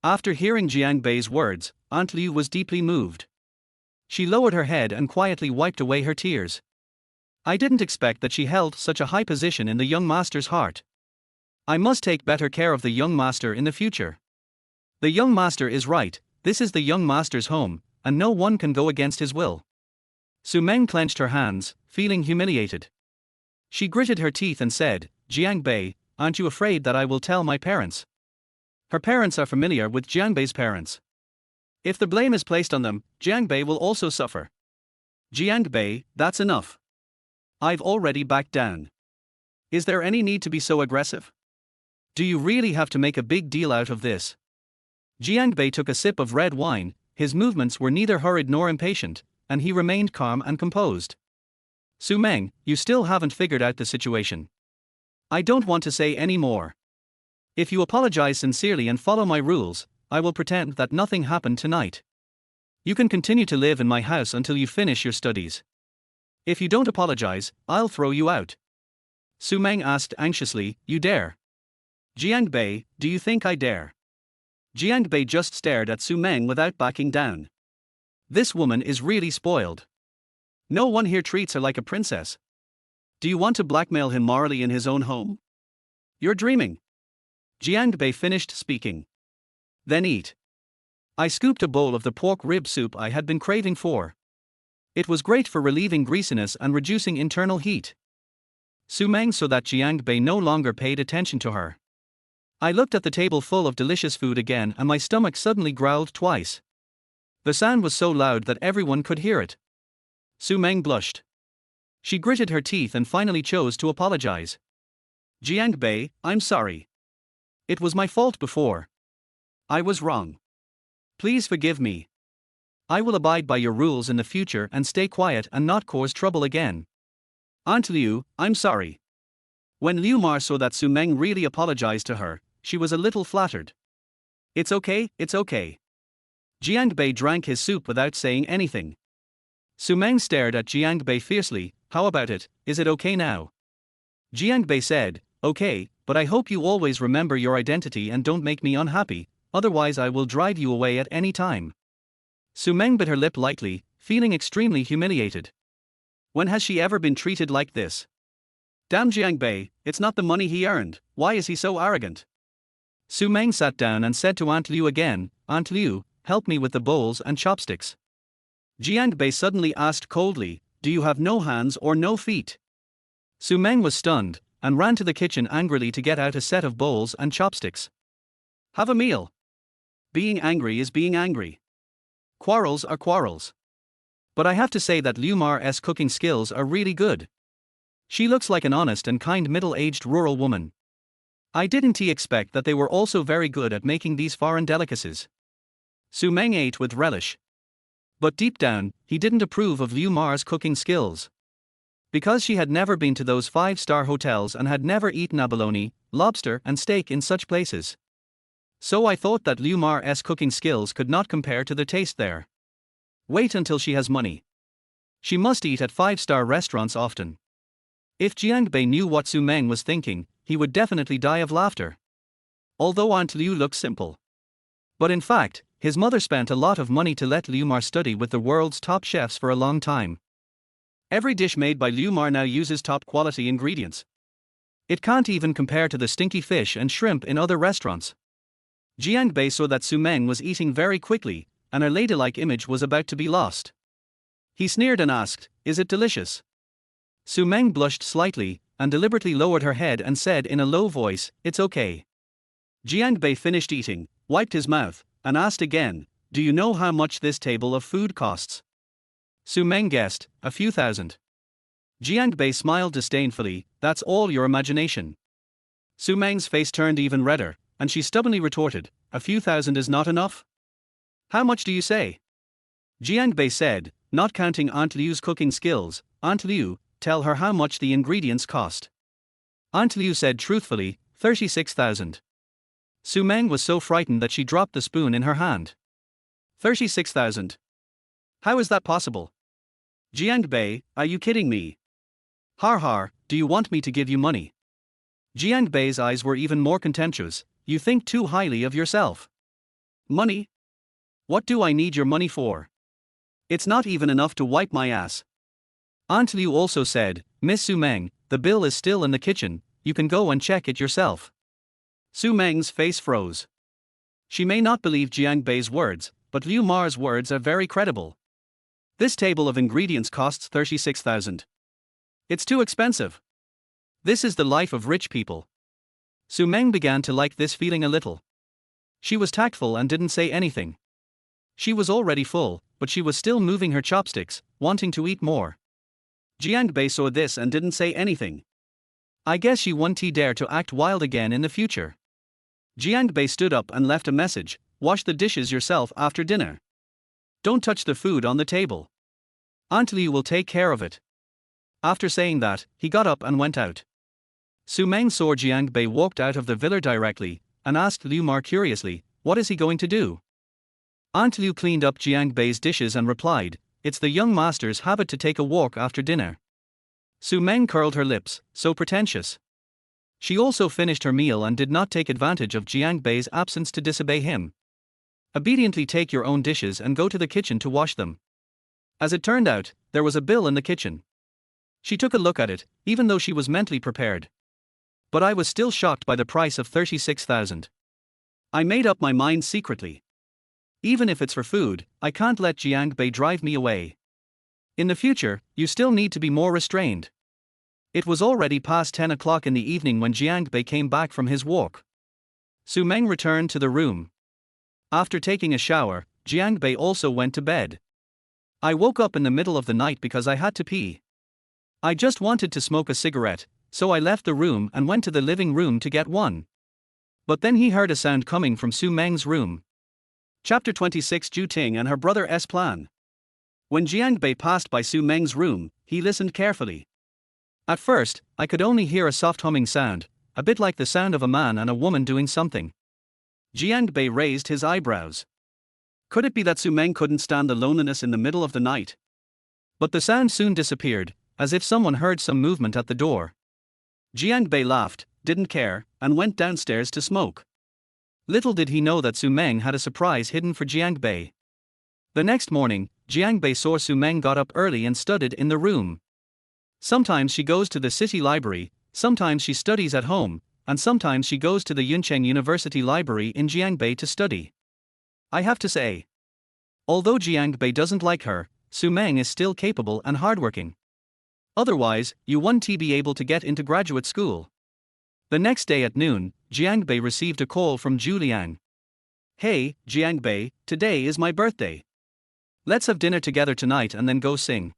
After hearing Jiang Bei's words, Aunt Liu was deeply moved. She lowered her head and quietly wiped away her tears. "I didn't expect that she held such a high position in the young master's heart. I must take better care of the young master in the future. The young master is right, this is the young master's home, and no one can go against his will." Su Meng clenched her hands, feeling humiliated. She gritted her teeth and said, "Jiang Bei, aren't you afraid that I will tell my parents?" Her parents are familiar with Jiang Bei's parents. If the blame is placed on them, Jiang Bei will also suffer. "Jiang Bei, that's enough. I've already backed down. Is there any need to be so aggressive? Do you really have to make a big deal out of this?" Jiang Bei took a sip of red wine. His movements were neither hurried nor impatient, and he remained calm and composed. "Su Meng, you still haven't figured out the situation. I don't want to say any more. If you apologize sincerely and follow my rules, I will pretend that nothing happened tonight. You can continue to live in my house until you finish your studies. If you don't apologize, I'll throw you out." Su Meng asked anxiously, "You dare? Jiang Bei, do you think I dare?" Jiang Bei just stared at Su Meng without backing down. This woman is really spoiled. No one here treats her like a princess. Do you want to blackmail him morally in his own home? You're dreaming. Jiang Bei finished speaking. "Then eat." I scooped a bowl of the pork rib soup I had been craving for. It was great for relieving greasiness and reducing internal heat. Su Meng saw that Jiang Bei no longer paid attention to her. I looked at the table full of delicious food again and my stomach suddenly growled twice. The sound was so loud that everyone could hear it. Su Meng blushed. She gritted her teeth and finally chose to apologize. Jiang Bei, I'm sorry. It was my fault before. I was wrong. Please forgive me. I will abide by your rules in the future and stay quiet and not cause trouble again. Aunt Liu, I'm sorry. When Liu Mar saw that Su Meng really apologized to her, she was a little flattered. It's okay, it's okay. Jiang Bei drank his soup without saying anything. Su Meng stared at Jiang Bei fiercely. How about it, is it okay now? Jiang Bei said, okay, but I hope you always remember your identity and don't make me unhappy, otherwise I will drive you away at any time. Su Meng bit her lip lightly, feeling extremely humiliated. When has she ever been treated like this? Damn Jiang Bei, it's not the money he earned, why is he so arrogant? Su Meng sat down and said to Aunt Liu again, Aunt Liu, help me with the bowls and chopsticks. Jiang Bei suddenly asked coldly, do you have no hands or no feet? Su Meng was stunned, and ran to the kitchen angrily to get out a set of bowls and chopsticks. Have a meal. Being angry is being angry. Quarrels are quarrels. But I have to say that Liu Mar's cooking skills are really good. She looks like an honest and kind middle-aged rural woman. I didn't expect that they were also very good at making these foreign delicacies. Su Meng ate with relish. But deep down, he didn't approve of Liu Mar's cooking skills. Because she had never been to those 5-star hotels and had never eaten abalone, lobster and steak in such places. So I thought that Liu Mar's cooking skills could not compare to the taste there. Wait until she has money. She must eat at 5-star restaurants often. If Jiang Bei knew what Su Meng was thinking, he would definitely die of laughter. Although Aunt Liu looked simple. But in fact, his mother spent a lot of money to let Liu Mar study with the world's top chefs for a long time. Every dish made by Liu Mar now uses top quality ingredients. It can't even compare to the stinky fish and shrimp in other restaurants. Jiang Bei saw that Su Meng was eating very quickly, and her ladylike image was about to be lost. He sneered and asked, is it delicious? Su Meng blushed slightly, and deliberately lowered her head and said in a low voice, it's okay. Jiang Bei finished eating, wiped his mouth, and asked again, do you know how much this table of food costs? Su Meng guessed, a few thousand. Jiang Bei smiled disdainfully, that's all your imagination. Su Meng's face turned even redder, and she stubbornly retorted, a few thousand is not enough? How much do you say? Jiang Bei said, not counting Aunt Liu's cooking skills, Aunt Liu, tell her how much the ingredients cost. Aunt Liu said truthfully, 36,000. Su Meng was so frightened that she dropped the spoon in her hand. 36,000. How is that possible? Jiang Bei, are you kidding me? Har har, do you want me to give you money? Jiang Bei's eyes were even more contemptuous, you think too highly of yourself. Money? What do I need your money for? It's not even enough to wipe my ass. Aunt Liu also said, Miss Su Meng, the bill is still in the kitchen, you can go and check it yourself. Su Meng's face froze. She may not believe Jiang Bei's words, but Liu Mar's words are very credible. This table of ingredients costs 36,000. It's too expensive. This is the life of rich people. Su Meng began to like this feeling a little. She was tactful and didn't say anything. She was already full, but she was still moving her chopsticks, wanting to eat more. Jiang Bei saw this and didn't say anything. I guess she won't dare to act wild again in the future. Jiang Bei stood up and left a message, wash the dishes yourself after dinner. Don't touch the food on the table. Aunt Liu will take care of it. After saying that, he got up and went out. Su Meng saw Jiang Bei walked out of the villa directly, and asked Liu Mar curiously, what is he going to do? Aunt Liu cleaned up Jiang Bei's dishes and replied, it's the young master's habit to take a walk after dinner. Su Meng curled her lips, so pretentious. She also finished her meal and did not take advantage of Jiang Bei's absence to disobey him. Obediently take your own dishes and go to the kitchen to wash them. As it turned out, there was a bill in the kitchen. She took a look at it, even though she was mentally prepared. But I was still shocked by the price of 36,000. I made up my mind secretly. Even if it's for food, I can't let Jiang Bei drive me away. In the future, you still need to be more restrained. It was already past 10 o'clock in the evening when Jiangbei came back from his walk. Su Meng returned to the room. After taking a shower, Jiangbei also went to bed. I woke up in the middle of the night because I had to pee. I just wanted to smoke a cigarette, so I left the room and went to the living room to get one. But then he heard a sound coming from Su Meng's room. Chapter 26: Ju Ting and her brother's plan. When Jiangbei passed by Su Meng's room, he listened carefully. At first, I could only hear a soft humming sound, a bit like the sound of a man and a woman doing something. Jiangbei raised his eyebrows. Could it be that Su Meng couldn't stand the loneliness in the middle of the night? But the sound soon disappeared, as if someone heard some movement at the door. Jiangbei laughed, didn't care, and went downstairs to smoke. Little did he know that Su Meng had a surprise hidden for Jiangbei. The next morning, Jiangbei saw Su Meng got up early and studied in the room. Sometimes she goes to the city library, sometimes she studies at home, and sometimes she goes to the Yuncheng University Library in Jiangbei to study. I have to say, although Jiangbei doesn't like her, Su Meng is still capable and hardworking. Otherwise, you wouldn't be able to get into graduate school. The next day at noon, Jiangbei received a call from Zhu Liang. Hey, Jiangbei, today is my birthday. Let's have dinner together tonight and then go sing.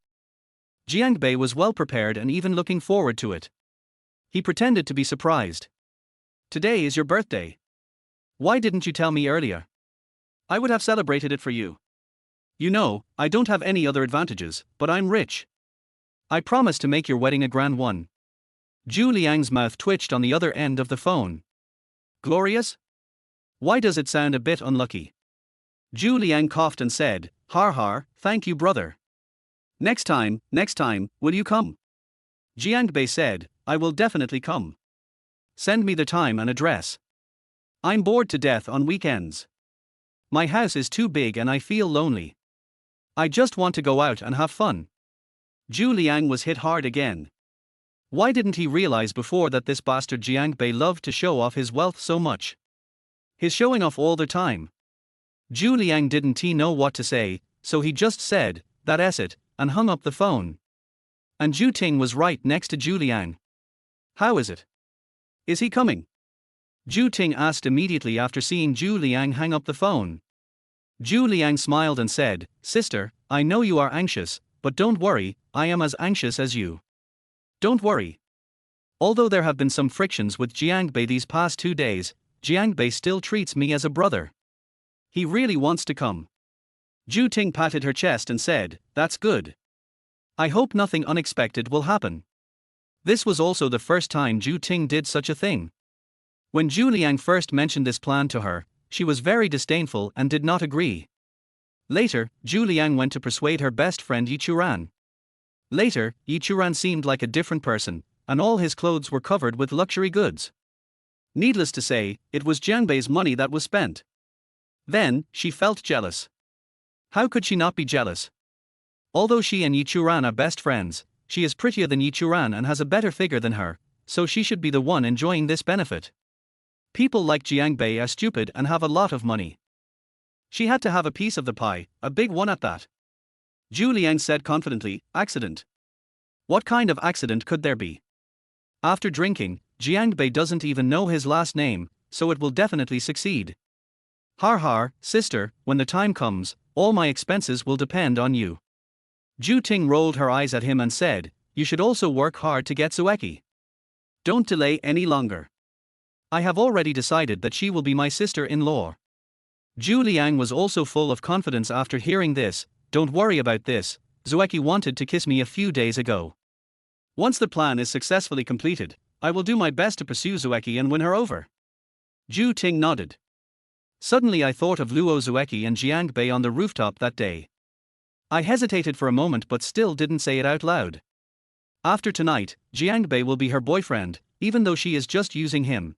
Jiangbei was well prepared and even looking forward to it. He pretended to be surprised. Today is your birthday. Why didn't you tell me earlier? I would have celebrated it for you. You know, I don't have any other advantages, but I'm rich. I promise to make your wedding a grand one. Zhu Liang's mouth twitched on the other end of the phone. Glorious? Why does it sound a bit unlucky? Zhu Liang coughed and said, Har har, thank you brother. Next time, will you come? Jiangbei said, I will definitely come. Send me the time and address. I'm bored to death on weekends. My house is too big and I feel lonely. I just want to go out and have fun. Zhu Liang was hit hard again. Why didn't he realize before that this bastard Jiangbei loved to show off his wealth so much? He's showing off all the time. Zhu Liang didn't know what to say, so he just said, that's it, and hung up the phone. And Zhu Ting was right next to Zhu Liang. How is it? Is he coming? Zhu Ting asked immediately after seeing Zhu Liang hang up the phone. Zhu Liang smiled and said, Sister, I know you are anxious, but don't worry, I am as anxious as you. Don't worry. Although there have been some frictions with Jiangbei these past 2 days, Jiangbei still treats me as a brother. He really wants to come. Zhu Ting patted her chest and said, That's good. I hope nothing unexpected will happen. This was also the first time Zhu Ting did such a thing. When Zhu Liang first mentioned this plan to her, she was very disdainful and did not agree. Later, Zhu Liang went to persuade her best friend Churan. Later, Churan seemed like a different person, and all his clothes were covered with luxury goods. Needless to say, it was Jiangbei's money that was spent. Then, she felt jealous. How could she not be jealous? Although she and Churan are best friends, she is prettier than Churan and has a better figure than her, so she should be the one enjoying this benefit. People like Jiangbei are stupid and have a lot of money. She had to have a piece of the pie, a big one at that. Zhu Liang said confidently, Accident. What kind of accident could there be? After drinking, Jiangbei doesn't even know his last name, so it will definitely succeed. Har har, sister, when the time comes, all my expenses will depend on you. Zhu Ting rolled her eyes at him and said, You should also work hard to get Zueki. Don't delay any longer. I have already decided that she will be my sister-in-law. Zhu Liang was also full of confidence after hearing this. Don't worry about this, Zueki wanted to kiss me a few days ago. Once the plan is successfully completed, I will do my best to pursue Zueki and win her over. Zhu Ting nodded. Suddenly I thought of Luo Zueki and Jiangbei on the rooftop that day. I hesitated for a moment but still didn't say it out loud. After tonight, Jiangbei will be her boyfriend, even though she is just using him.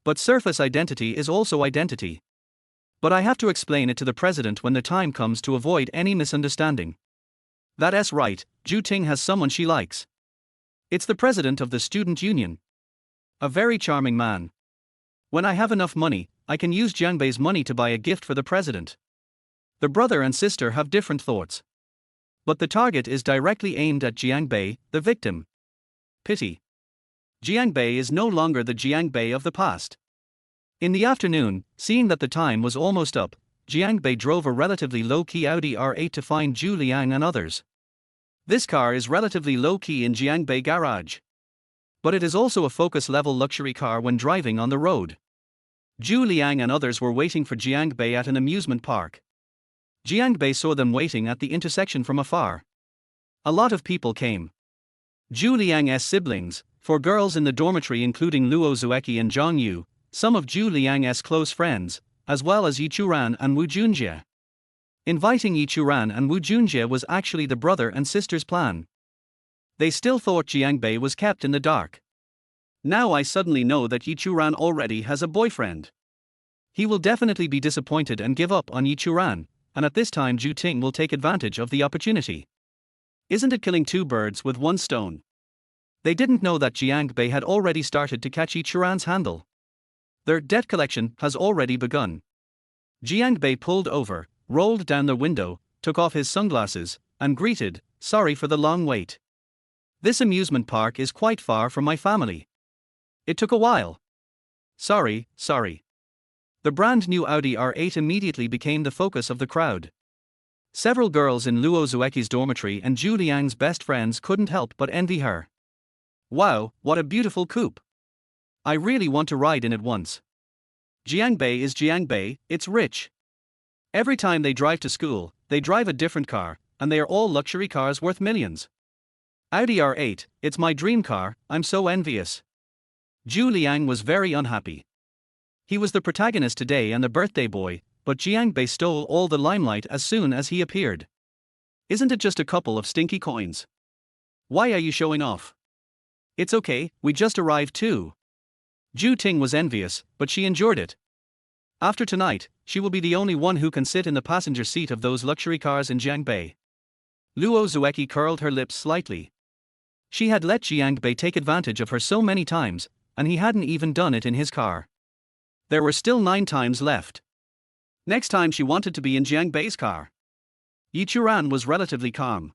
But surface identity is also identity. But I have to explain it to the president when the time comes to avoid any misunderstanding. That's right, Zhu Ting has someone she likes. It's the president of the student union. A very charming man. When I have enough money, I can use Jiangbei's money to buy a gift for the president. The brother and sister have different thoughts. But the target is directly aimed at Jiang Bei, the victim. Pity. Jiang Bei is no longer the Jiang Bei of the past. In the afternoon, seeing that the time was almost up, Jiang Bei drove a relatively low-key Audi R8 to find Zhu Liang and others. This car is relatively low-key in Jiang Bei garage. But it is also a focus-level luxury car when driving on the road. Zhu Liang and others were waiting for Jiang Bei at an amusement park. Jiang Bei saw them waiting at the intersection from afar. A lot of people came. Zhu Liang's siblings, 4 girls in the dormitory including Luo Zueki and Zhang Yu, some of Zhu Liang's close friends, as well as Churan and Wu Junjie. Inviting Churan and Wu Junjie was actually the brother and sister's plan. They still thought Jiang Bei was kept in the dark. Now I suddenly know that Churan already has a boyfriend. He will definitely be disappointed and give up on Churan, and at this time Zhu Ting will take advantage of the opportunity. Isn't it killing 2 birds with 1 stone? They didn't know that Jiang Bei had already started to catch Churan's handle. Their debt collection has already begun. Jiang Bei pulled over, rolled down the window, took off his sunglasses, and greeted, "Sorry for the long wait. This amusement park is quite far from my family. It took a while. Sorry." The brand new Audi R8 immediately became the focus of the crowd. Several girls in Luo Zueki's dormitory and Zhu Liang's best friends couldn't help but envy her. Wow, what a beautiful coupe. I really want to ride in it once. Jiang Bei is Jiang Bei, it's rich. Every time they drive to school, they drive a different car, and they are all luxury cars worth millions. Audi R8, it's my dream car, I'm so envious. Zhu Liang was very unhappy. He was the protagonist today and the birthday boy, but Jiang Bei stole all the limelight as soon as he appeared. Isn't it just a couple of stinky coins? Why are you showing off? It's okay, we just arrived too. Zhu Ting was envious, but she endured it. After tonight, she will be the only one who can sit in the passenger seat of those luxury cars in Jiangbei. Luo Zueki curled her lips slightly. She had let Jiang Bei take advantage of her so many times, and he hadn't even done it in his car. There were still 9 times left. Next time she wanted to be in Jiang Bei's car. Churan was relatively calm.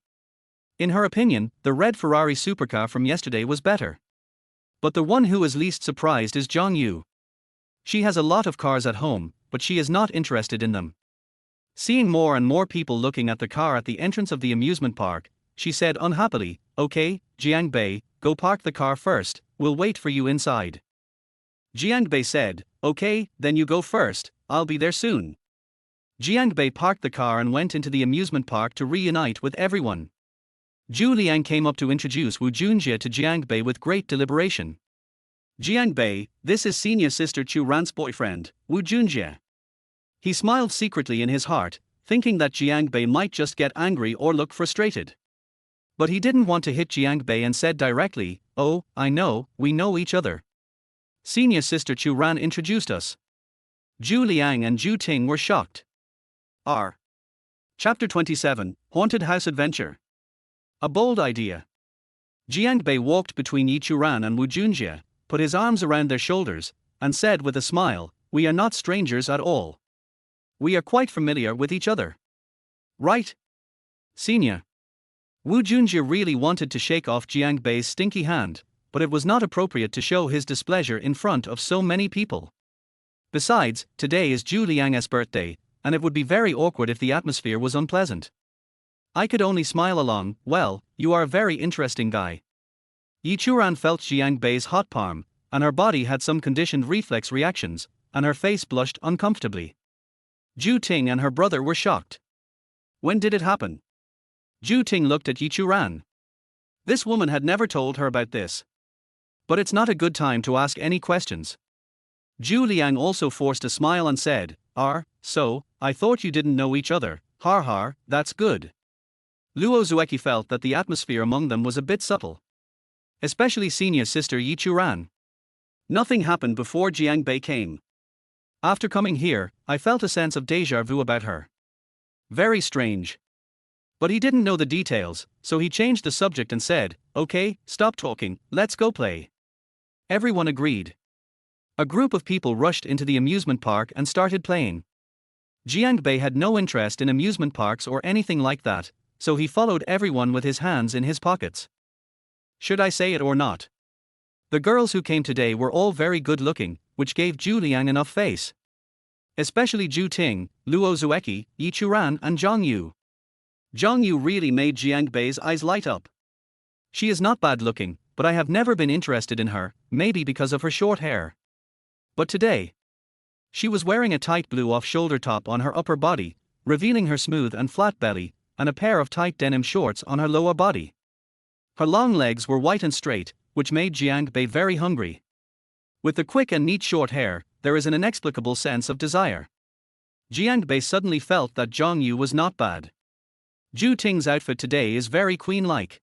In her opinion, the red Ferrari supercar from yesterday was better. But the one who is least surprised is Zhang Yu. She has a lot of cars at home, but she is not interested in them. Seeing more and more people looking at the car at the entrance of the amusement park, she said unhappily, "Okay, Jiang Bei, go park the car first, we'll wait for you inside." Jiang Bei said, "Okay, then you go first, I'll be there soon." Jiang Bei parked the car and went into the amusement park to reunite with everyone. Zhu Liang came up to introduce Wu Junjie to Jiang Bei with great deliberation. "Jiang Bei, this is senior sister Churan's boyfriend, Wu Junjie." He smiled secretly in his heart, thinking that Jiang Bei might just get angry or look frustrated. But he didn't want to hit Jiang Bei and said directly, "Oh, I know, we know each other. Senior sister Churan introduced us." Zhu Liang and Zhu Ting were shocked. Chapter 27, Haunted House Adventure. A bold idea. Jiang Bei walked between Churan and Wu Junjie, put his arms around their shoulders, and said with a smile, "We are not strangers at all. We are quite familiar with each other. Right? Senior." Wu Junjie really wanted to shake off Jiang Bei's stinky hand, but it was not appropriate to show his displeasure in front of so many people. Besides, today is Zhu Liang's birthday, and it would be very awkward if the atmosphere was unpleasant. I could only smile along. "Well, you are a very interesting guy." Churan felt Jiang Bei's hot palm, and her body had some conditioned reflex reactions, and her face blushed uncomfortably. Zhu Ting and her brother were shocked. When did it happen? Zhu Ting looked at Churan. This woman had never told her about this. But it's not a good time to ask any questions. Zhu Liang also forced a smile and said, So, I thought you didn't know each other, har, that's good." Luo Zueki felt that the atmosphere among them was a bit subtle. Especially senior sister Churan. Nothing happened before Jiang Bei came. After coming here, I felt a sense of déjà vu about her. Very strange. But he didn't know the details, so he changed the subject and said, "Okay, stop talking, let's go play." Everyone agreed. A group of people rushed into the amusement park and started playing. Jiang Bei had no interest in amusement parks or anything like that, so he followed everyone with his hands in his pockets. Should I say it or not? The girls who came today were all very good looking, which gave Zhu Liang enough face. Especially Zhu Ting, Luo Zueki, Yi Churan and Zhang Yu. Zhang Yu really made Jiang Bei's eyes light up. She is not bad looking, but I have never been interested in her, maybe because of her short hair. But today, she was wearing a tight blue off-shoulder top on her upper body, revealing her smooth and flat belly, and a pair of tight denim shorts on her lower body. Her long legs were white and straight, which made Jiang Bei very hungry. With the quick and neat short hair, there is an inexplicable sense of desire. Jiang Bei suddenly felt that Zhang Yu was not bad. Zhu Ting's outfit today is very queen-like.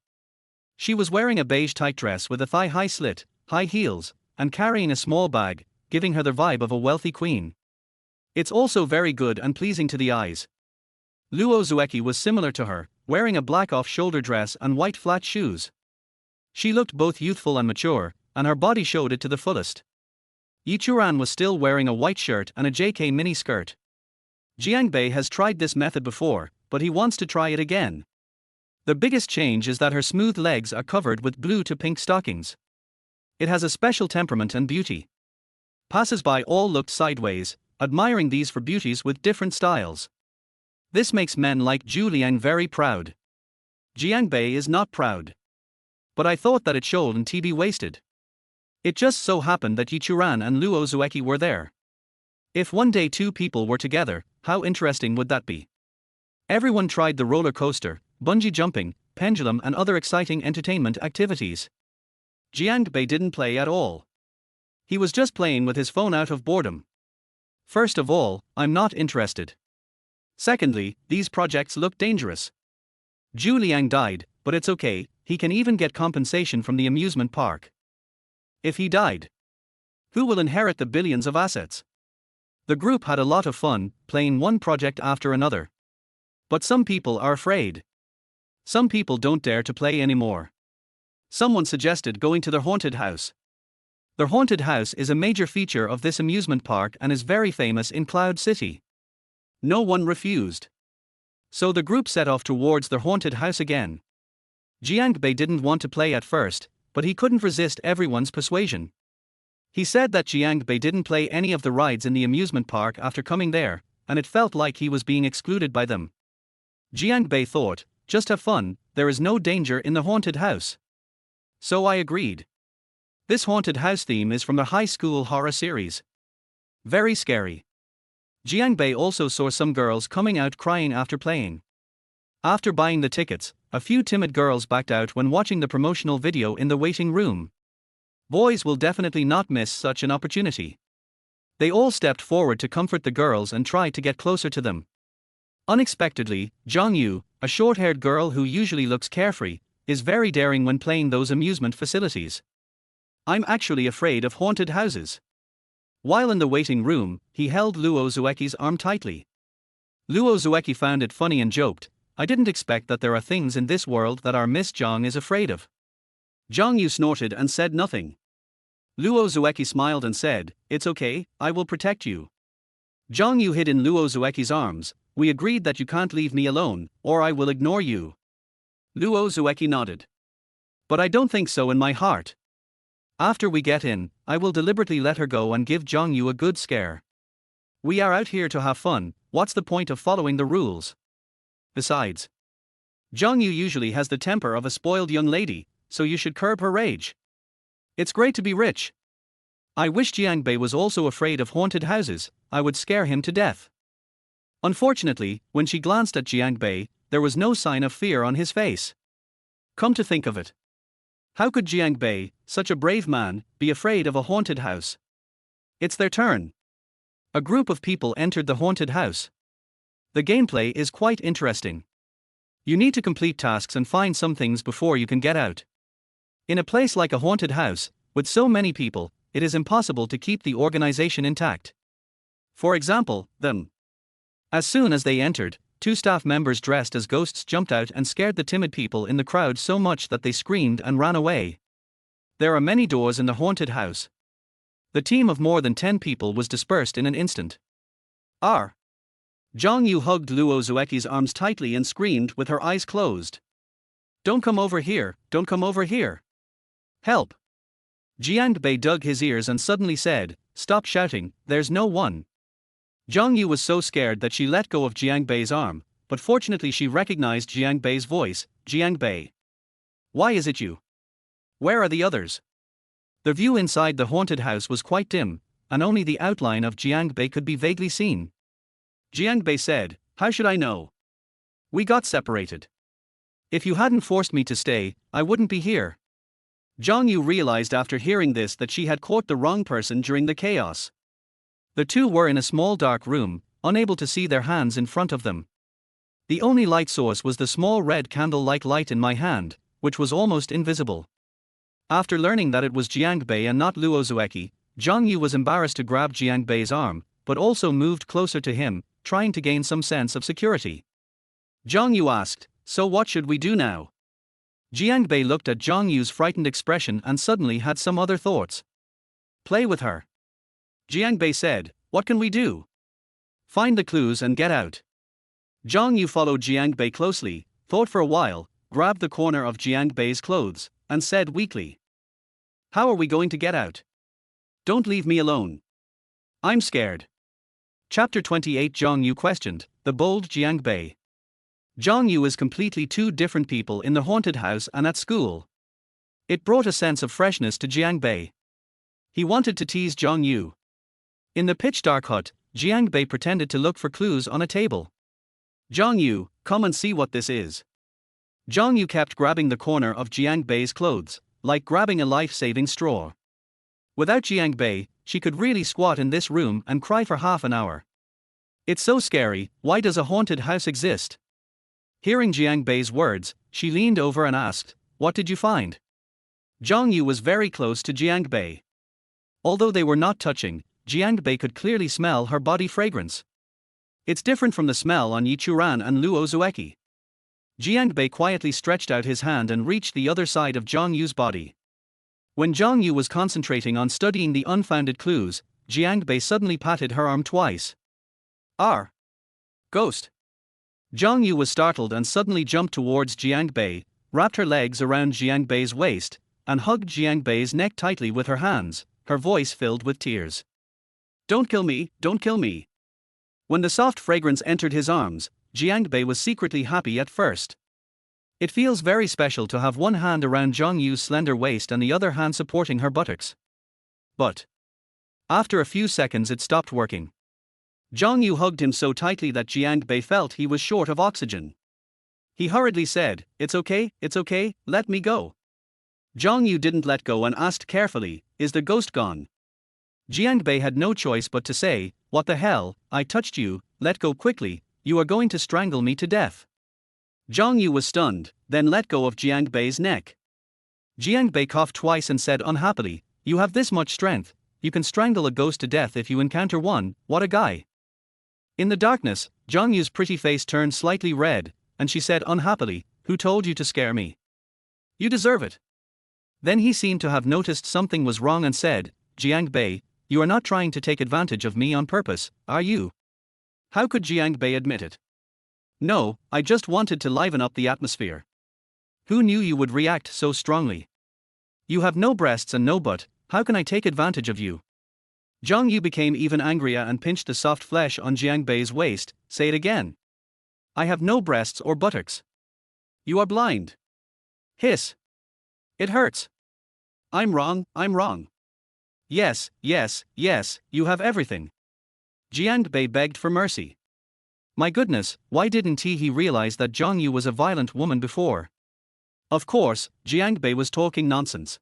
She was wearing a beige tight dress with a thigh-high slit, high heels, and carrying a small bag, giving her the vibe of a wealthy queen. It's also very good and pleasing to the eyes. Luo Zueki was similar to her, wearing a black off-shoulder dress and white flat shoes. She looked both youthful and mature, and her body showed it to the fullest. Yi Churan was still wearing a white shirt and a JK mini skirt. Jiang Bei has tried this method before, but he wants to try it again. The biggest change is that her smooth legs are covered with blue to pink stockings. It has a special temperament and beauty. Passers-by all looked sideways, admiring these for beauties with different styles. This makes men like Zhu Liang very proud. Jiang Bei is not proud. But I thought that it shouldn't be wasted. It just so happened that Yi Churan and Luo Zueki were there. If one day two people were together, how interesting would that be? Everyone tried the roller coaster, bungee jumping, pendulum and other exciting entertainment activities. Jiang Bei didn't play at all. He was just playing with his phone out of boredom. First of all, I'm not interested. Secondly, these projects look dangerous. Zhu Liang died, but it's okay, he can even get compensation from the amusement park. If he died, who will inherit the billions of assets? The group had a lot of fun, playing one project after another. But some people are afraid. Some people don't dare to play anymore. Someone suggested going to their haunted house. The haunted house is a major feature of this amusement park and is very famous in Cloud City. No one refused. So the group set off towards their haunted house again. Jiang Bei didn't want to play at first, but he couldn't resist everyone's persuasion. He said that Jiang Bei didn't play any of the rides in the amusement park after coming there, and it felt like he was being excluded by them. Jiang Bei thought, just have fun, there is no danger in the haunted house. So I agreed. This haunted house theme is from the high school horror series. Very scary. Jiang Bei also saw some girls coming out crying after playing. After buying the tickets, a few timid girls backed out when watching the promotional video in the waiting room. Boys will definitely not miss such an opportunity. They all stepped forward to comfort the girls and tried to get closer to them. Unexpectedly, Zhang Yu, a short-haired girl who usually looks carefree, is very daring when playing those amusement facilities. I'm actually afraid of haunted houses. While in the waiting room, he held Luo Zueki's arm tightly. Luo Zueki found it funny and joked, I didn't expect that there are things in this world that our Miss Zhang is afraid of. Zhang Yu snorted and said nothing. Luo Zueki smiled and said, it's okay, I will protect you. Zhang Yu hid in Luo Zueki's arms, we agreed that you can't leave me alone, or I will ignore you. Luo Zueki nodded. But I don't think so in my heart. After we get in, I will deliberately let her go and give Zhang Yu a good scare. We are out here to have fun, what's the point of following the rules? Besides, Zhang Yu usually has the temper of a spoiled young lady, so you should curb her rage. It's great to be rich. I wish Jiang Bei was also afraid of haunted houses, I would scare him to death. Unfortunately, when she glanced at Jiang Bei, there was no sign of fear on his face. Come to think of it. How could Jiang Bei, such a brave man, be afraid of a haunted house? It's their turn. A group of people entered the haunted house. The gameplay is quite interesting. You need to complete tasks and find some things before you can get out. In a place like a haunted house, with so many people, it is impossible to keep the organization intact. For example, them. As soon as they entered, two staff members dressed as ghosts jumped out and scared the timid people in the crowd so much that they screamed and ran away. There are many doors in the haunted house. The team of more than 10 people was dispersed in an instant. Zhang Yu hugged Luo Zueki's arms tightly and screamed with her eyes closed. Don't come over here, don't come over here. Help! Jiang Bei dug his ears and suddenly said, stop shouting, there's no one. Zhang Yu was so scared that she let go of Jiang Bei's arm, but fortunately she recognized Jiang Bei's voice. Jiang Bei. Why is it you? Where are the others? The view inside the haunted house was quite dim, and only the outline of Jiang Bei could be vaguely seen. Jiang Bei said, how should I know? We got separated. If you hadn't forced me to stay, I wouldn't be here. Zhang Yu realized after hearing this that she had caught the wrong person during the chaos. The two were in a small dark room, unable to see their hands in front of them. The only light source was the small red candle-like light in my hand, which was almost invisible. After learning that it was Jiang Bei and not Luo Zueki, Zhang Yu was embarrassed to grab Jiang Bei's arm, but also moved closer to him, trying to gain some sense of security. Zhang Yu asked, so what should we do now? Jiang Bei looked at Zhang Yu's frightened expression and suddenly had some other thoughts. Play with her. Jiang Bei said, what can we do? Find the clues and get out. Zhang Yu followed Jiang Bei closely, thought for a while, grabbed the corner of Jiang Bei's clothes, and said weakly, how are we going to get out? Don't leave me alone. I'm scared. Chapter 28. Zhang Yu questioned the bold Jiang Bei. Zhang Yu is completely two different people in the haunted house and at school. It brought a sense of freshness to Jiang Bei. He wanted to tease Zhang Yu. In the pitch-dark hut, Jiang Bei pretended to look for clues on a table. Zhang Yu, come and see what this is. Zhang Yu kept grabbing the corner of Jiang Bei's clothes, like grabbing a life-saving straw. Without Jiang Bei, she could really squat in this room and cry for half an hour. It's so scary, why does a haunted house exist? Hearing Jiang Bei's words, she leaned over and asked, what did you find? Zhang Yu was very close to Jiang Bei. Although they were not touching, Jiang Bei could clearly smell her body fragrance. It's different from the smell on Churan and Luo Zueki. Jiang Bei quietly stretched out his hand and reached the other side of Zhang Yu's body. When Zhang Yu was concentrating on studying the unfounded clues, Jiang Bei suddenly patted her arm twice. R. Ghost. Zhang Yu was startled and suddenly jumped towards Jiang Bei, wrapped her legs around Jiang Bei's waist, and hugged Jiang Bei's neck tightly with her hands, her voice filled with tears. Don't kill me, don't kill me. When the soft fragrance entered his arms, Jiang Bei was secretly happy at first. It feels very special to have one hand around Zhang Yu's slender waist and the other hand supporting her buttocks. But after a few seconds it stopped working. Zhang Yu hugged him so tightly that Jiang Bei felt he was short of oxygen. He hurriedly said, it's okay, let me go. Zhang Yu didn't let go and asked carefully, is the ghost gone? Jiang Bei had no choice but to say, what the hell, I touched you, let go quickly, you are going to strangle me to death. Zhang Yu was stunned, then let go of Jiang Bei's neck. Jiang Bei coughed twice and said unhappily, you have this much strength, you can strangle a ghost to death if you encounter one, what a guy. In the darkness, Zhang Yu's pretty face turned slightly red, and she said unhappily, who told you to scare me? You deserve it. Then he seemed to have noticed something was wrong and said, Jiang Bei, you are not trying to take advantage of me on purpose, are you? How could Jiang Bei admit it? No, I just wanted to liven up the atmosphere. Who knew you would react so strongly? You have no breasts and no butt, how can I take advantage of you? Zhang Yu became even angrier and pinched the soft flesh on Jiang Bei's waist, say it again. I have no breasts or buttocks. You are blind. Hiss. It hurts. I'm wrong. Yes, you have everything. Jiang Bei begged for mercy. My goodness, why didn't he realize that Zhang Yu was a violent woman before? Of course, Jiang Bei was talking nonsense.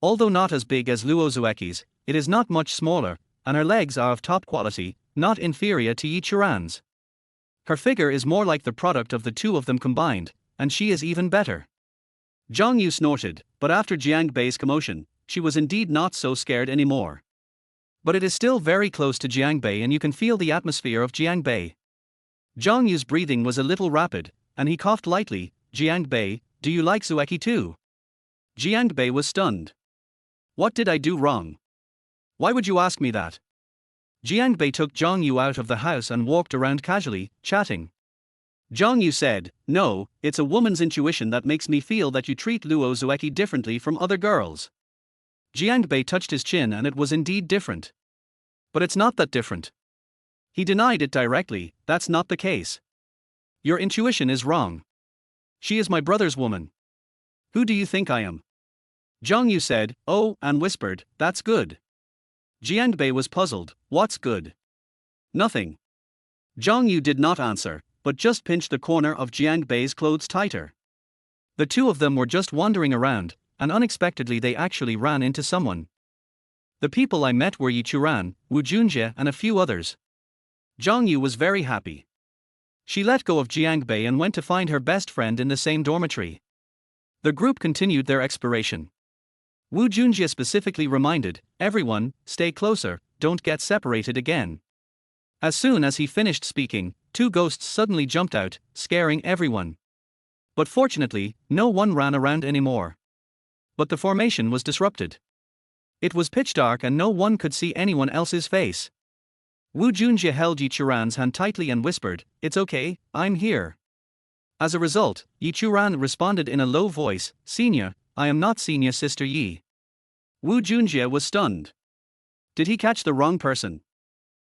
Although not as big as Luo Zueki's, it is not much smaller, and her legs are of top quality, not inferior to Churan's. Her figure is more like the product of the two of them combined, and she is even better. Zhang Yu snorted, but after Jiang Bei's commotion, she was indeed not so scared anymore. But it is still very close to Jiang Bei and you can feel the atmosphere of Jiang Bei. Zhang Yu's breathing was a little rapid, and he coughed lightly. Jiang Bei, do you like Zueki too? Jiang Bei was stunned. What did I do wrong? Why would you ask me that? Jiang Bei took Zhang Yu out of the house and walked around casually, chatting. Zhang Yu said, "No, it's a woman's intuition that makes me feel that you treat Luo Zueki differently from other girls." Jiang Bei touched his chin and it was indeed different. But it's not that different. He denied it directly, that's not the case. Your intuition is wrong. She is my brother's woman. Who do you think I am? Zhang Yu said, "Oh," and whispered, "That's good." Jiang Bei was puzzled, "What's good?" "Nothing." Zhang Yu did not answer, but just pinched the corner of Jiang Bei's clothes tighter. The two of them were just wandering around, and unexpectedly they actually ran into someone. The people I met were Churan, Wu Junjie and a few others. Zhang Yu was very happy. She let go of Jiang Bei and went to find her best friend in the same dormitory. The group continued their exploration. Wu Junjie specifically reminded everyone, "Stay closer, don't get separated again." As soon as he finished speaking, two ghosts suddenly jumped out, scaring everyone. But fortunately, no one ran around anymore. But the formation was disrupted. It was pitch dark and no one could see anyone else's face. Wu Junjie held Yi Churan's hand tightly and whispered, "It's okay, I'm here." As a result, Yi Churan responded in a low voice, "Senior, I am not senior sister Yi." Wu Junjie was stunned. Did he catch the wrong person?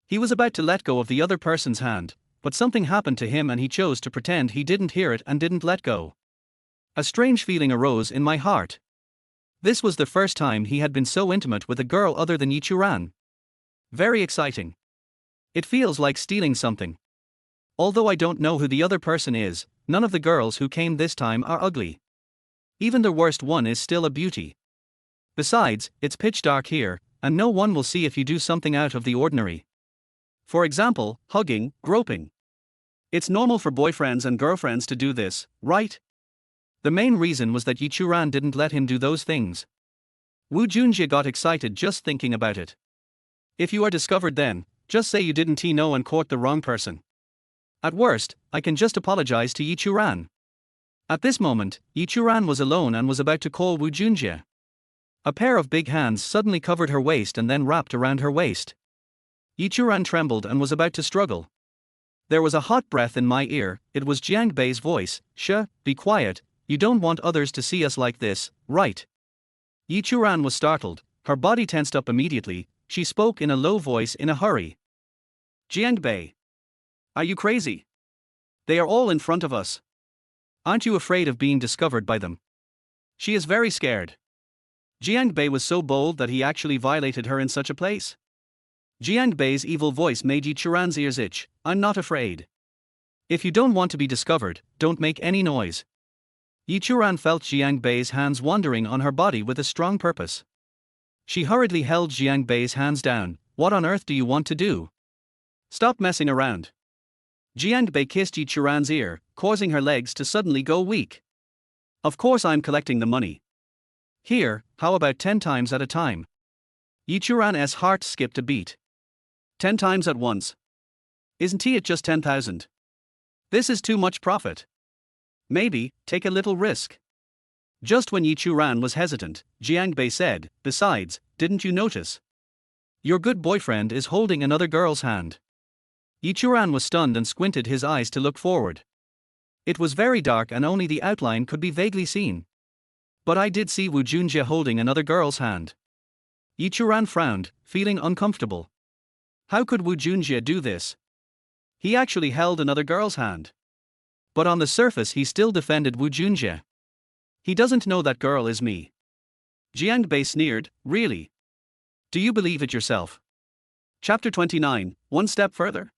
He was about to let go of the other person's hand, but something happened to him and he chose to pretend he didn't hear it and didn't let go. A strange feeling arose in my heart. This was the first time he had been so intimate with a girl other than Yi Churan. Very exciting. It feels like stealing something. Although I don't know who the other person is, none of the girls who came this time are ugly. Even the worst one is still a beauty. Besides, it's pitch dark here, and no one will see if you do something out of the ordinary. For example, hugging, groping. It's normal for boyfriends and girlfriends to do this, right? The main reason was that Yi Churan didn't let him do those things. Wu Junjie got excited just thinking about it. If you are discovered then, just say you didn't know and caught the wrong person. At worst, I can just apologize to Yi Churan. At this moment, Yi Churan was alone and was about to call Wu Junjie. A pair of big hands suddenly covered her waist and then wrapped around her waist. Yi Churan trembled and was about to struggle. There was a hot breath in my ear, it was Jiang Bei's voice, be quiet, you don't want others to see us like this, right?" Yi Churan was startled, her body tensed up immediately, she spoke in a low voice in a hurry. "Jiang Bei. Are you crazy? They are all in front of us. Aren't you afraid of being discovered by them?" She is very scared. Jiang Bei was so bold that he actually violated her in such a place. Jiang Bei's evil voice made Yi Churan's ears itch, "I'm not afraid. If you don't want to be discovered, don't make any noise." Yi Churan felt Jiang Bei's hands wandering on her body with a strong purpose. She hurriedly held Jiang Bei's hands down. "What on earth do you want to do? Stop messing around." Jiang Bei kissed Yi Churan's ear, causing her legs to suddenly go weak. "Of course I'm collecting the money. Here, how about 10 times at a time?" Yi Churan's heart skipped a beat. 10 times at once. Isn't it just 10,000? This is too much profit. Maybe, take a little risk. Just when Yi Churan was hesitant, Jiang Bei said, "Besides, didn't you notice? Your good boyfriend is holding another girl's hand." Yi Churan was stunned and squinted his eyes to look forward. It was very dark and only the outline could be vaguely seen. But I did see Wu Junjie holding another girl's hand. Yi Churan frowned, feeling uncomfortable. How could Wu Junjie do this? He actually held another girl's hand. But on the surface he still defended Wu Junjie. He doesn't know that girl is me. Jiang Bei sneered, "Really? Do you believe it yourself?" Chapter 29, One Step Further.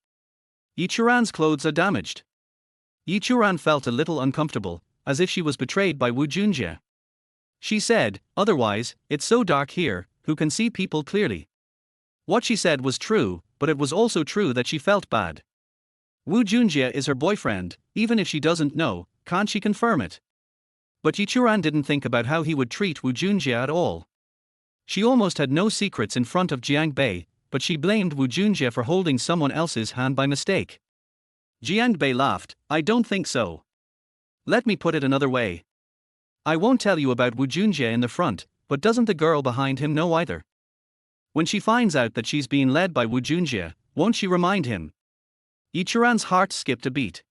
Yi Churan's clothes are damaged. Yi Churan felt a little uncomfortable, as if she was betrayed by Wu Junjie. She said, "Otherwise, it's so dark here, who can see people clearly?" What she said was true, but it was also true that she felt bad. Wu Junjie is her boyfriend, even if she doesn't know, can't she confirm it? But Yi Churan didn't think about how he would treat Wu Junjie at all. She almost had no secrets in front of Jiang Bei, but she blamed Wu Junjie for holding someone else's hand by mistake. Jiang Bei laughed, "I don't think so. Let me put it another way. I won't tell you about Wu Junjie in the front, but doesn't the girl behind him know either? When she finds out that she's being led by Wu Junjie, won't she remind him? Churan's heart skipped a beat.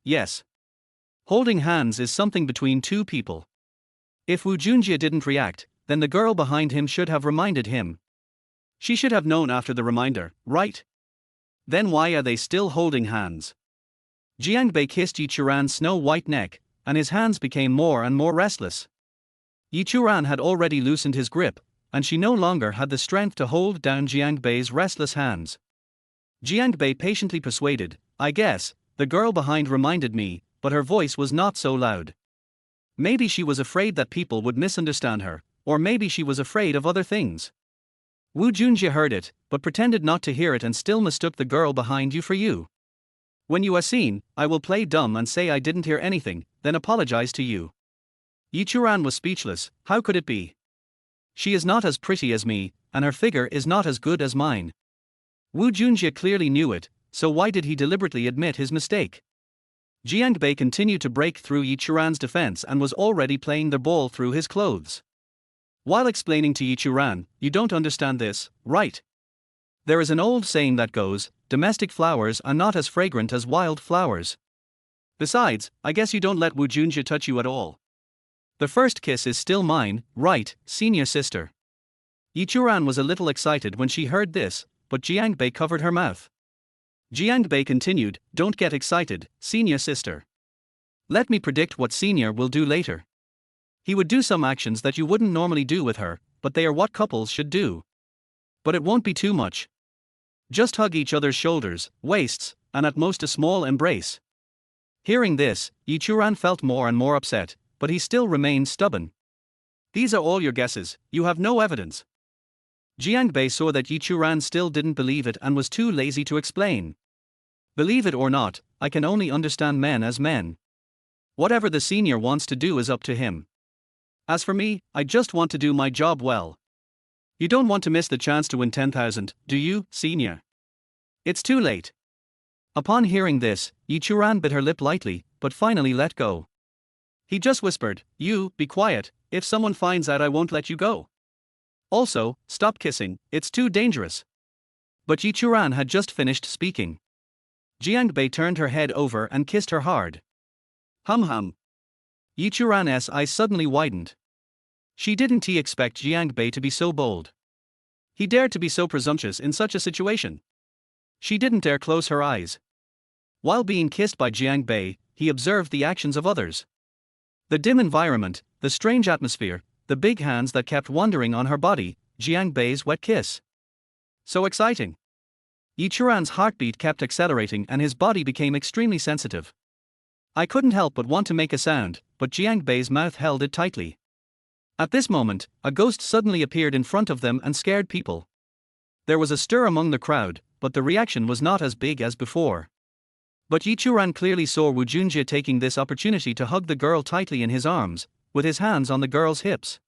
Yes. Holding hands is something between two people. If Wu Junjie didn't react, then the girl behind him should have reminded him. She should have known after the reminder, right? Then why are they still holding hands? Jiang Bei kissed Churan's snow-white neck, and his hands became more and more restless. Churan had already loosened his grip, and she no longer had the strength to hold down Jiang Bei's restless hands. Jiang Bei patiently persuaded, I guess, the girl behind reminded me, but her voice was not so loud. Maybe she was afraid that people would misunderstand her, or maybe she was afraid of other things. Wu Junjie heard it, but pretended not to hear it and still mistook the girl behind you for you. When you are seen, I will play dumb and say I didn't hear anything, then apologize to you. Churan was speechless. How could it be? She is not as pretty as me, and her figure is not as good as mine. Wu Junjie clearly knew it, so why did he deliberately admit his mistake? Jiang Bei continued to break through Churan's defense and was already playing the ball through his clothes. While explaining to Churan, you don't understand this, right? There is an old saying that goes, domestic flowers are not as fragrant as wild flowers. Besides, I guess you don't let Wu Junjie touch you at all. The first kiss is still mine, right, senior sister? Churan was a little excited when she heard this, but Jiang Bei covered her mouth. Jiang Bei continued, don't get excited, senior sister. Let me predict what senior will do later. He would do some actions that you wouldn't normally do with her, but they are what couples should do. But it won't be too much. Just hug each other's shoulders, waists, and at most a small embrace. Hearing this, Churan felt more and more upset, but he still remained stubborn. These are all your guesses, you have no evidence. Jiang Bei saw that Churan still didn't believe it and was too lazy to explain. Believe it or not, I can only understand men as men. Whatever the senior wants to do is up to him. As for me, I just want to do my job well. You don't want to miss the chance to win 10,000, do you, senior? It's too late. Upon hearing this, Churan bit her lip lightly, but finally let go. He just whispered, you, be quiet, if someone finds out I won't let you go. Also, stop kissing, it's too dangerous. But Churan had just finished speaking. Jiang Bei turned her head over and kissed her hard. Hum. Churan's eyes suddenly widened. She didn't expect Jiang Bei to be so bold. He dared to be so presumptuous in such a situation. She didn't dare close her eyes. While being kissed by Jiang Bei, he observed the actions of others. The dim environment, the strange atmosphere, the big hands that kept wandering on her body, Jiang Bei's wet kiss. So exciting. Churan's heartbeat kept accelerating and his body became extremely sensitive. I couldn't help but want to make a sound, but Jiang Bei's mouth held it tightly. At this moment, a ghost suddenly appeared in front of them and scared people. There was a stir among the crowd, but the reaction was not as big as before. But Churan clearly saw Wu Junjie taking this opportunity to hug the girl tightly in his arms, with his hands on the girl's hips.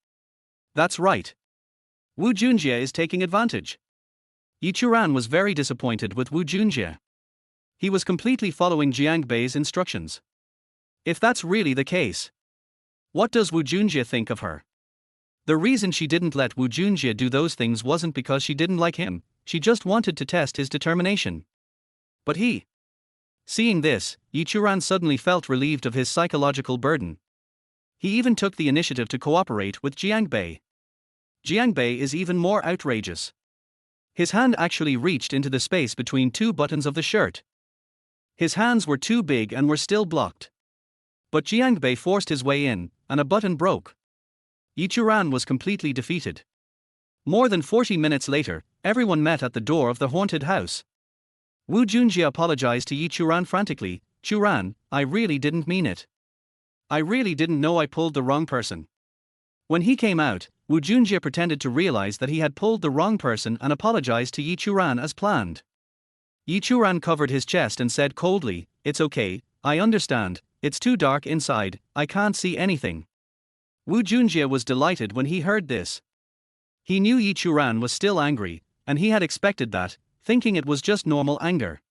That's right. Wu Junjie is taking advantage. Churan was very disappointed with Wu Junjie. He was completely following Jiang Bei's instructions. If that's really the case, what does Wu Junjie think of her? The reason she didn't let Wu Junjie do those things wasn't because she didn't like him, she just wanted to test his determination. But he. Seeing this, Churan suddenly felt relieved of his psychological burden. He even took the initiative to cooperate with Jiang Bei. Jiang Bei is even more outrageous. His hand actually reached into the space between two buttons of the shirt. His hands were too big and were still blocked. But Jiang Bei forced his way in, and a button broke. Churan was completely defeated. More than 40 minutes later, everyone met at the door of the haunted house. Wu Junjie apologized to Churan frantically, Churan, I really didn't mean it. I really didn't know I pulled the wrong person. When he came out, Wu Junjie pretended to realize that he had pulled the wrong person and apologized to Churan as planned. Churan covered his chest and said coldly, it's okay, I understand, it's too dark inside, I can't see anything. Wu Junjie was delighted when he heard this. He knew Churan was still angry, and he had expected that, thinking it was just normal anger.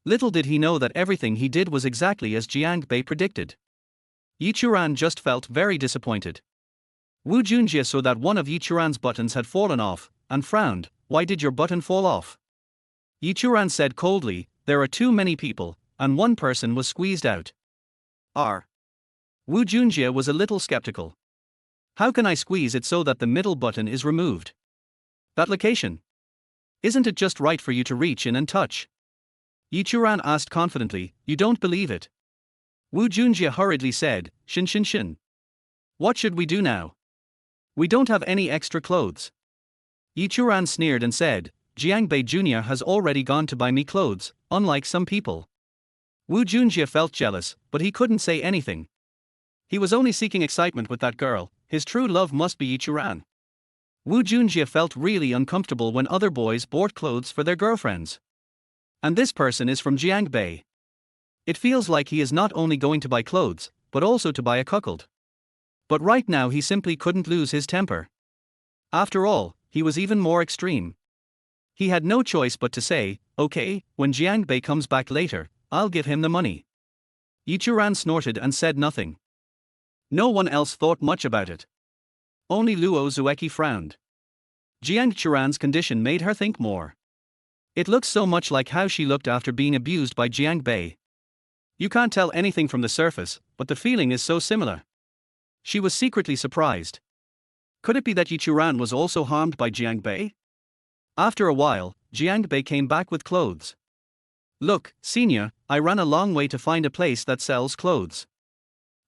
Little did he know that everything he did was exactly as Jiang Bei predicted. Churan just felt very disappointed. Wu Junjie saw that one of Churan's buttons had fallen off, and frowned. Why did your button fall off? Churan said coldly, there are too many people, and one person was squeezed out. R. Wu Junjie was a little skeptical. How can I squeeze it so that the middle button is removed? That location. Isn't it just right for you to reach in and touch? Churan asked confidently, you don't believe it. Wu Junjie hurriedly said, Shin. What should we do now? We don't have any extra clothes. Churan sneered and said, Jiangbei Jr. has already gone to buy me clothes, unlike some people. Wu Junjie felt jealous, but he couldn't say anything. He was only seeking excitement with that girl, his true love must be Churan. Wu Junjie felt really uncomfortable when other boys bought clothes for their girlfriends. And this person is from Jiangbei. It feels like he is not only going to buy clothes, but also to buy a cuckold. But right now he simply couldn't lose his temper. After all, he was even more extreme. He had no choice but to say, okay, when Jiangbei comes back later, I'll give him the money. Churan snorted and said nothing. No one else thought much about it. Only Luo Zueki frowned. Churan's condition made her think more. It looks so much like how she looked after being abused by Jiangbei. You can't tell anything from the surface, but the feeling is so similar. She was secretly surprised. Could it be that Churan was also harmed by Jiangbei? After a while, Jiangbei came back with clothes. Look, senior, I ran a long way to find a place that sells clothes.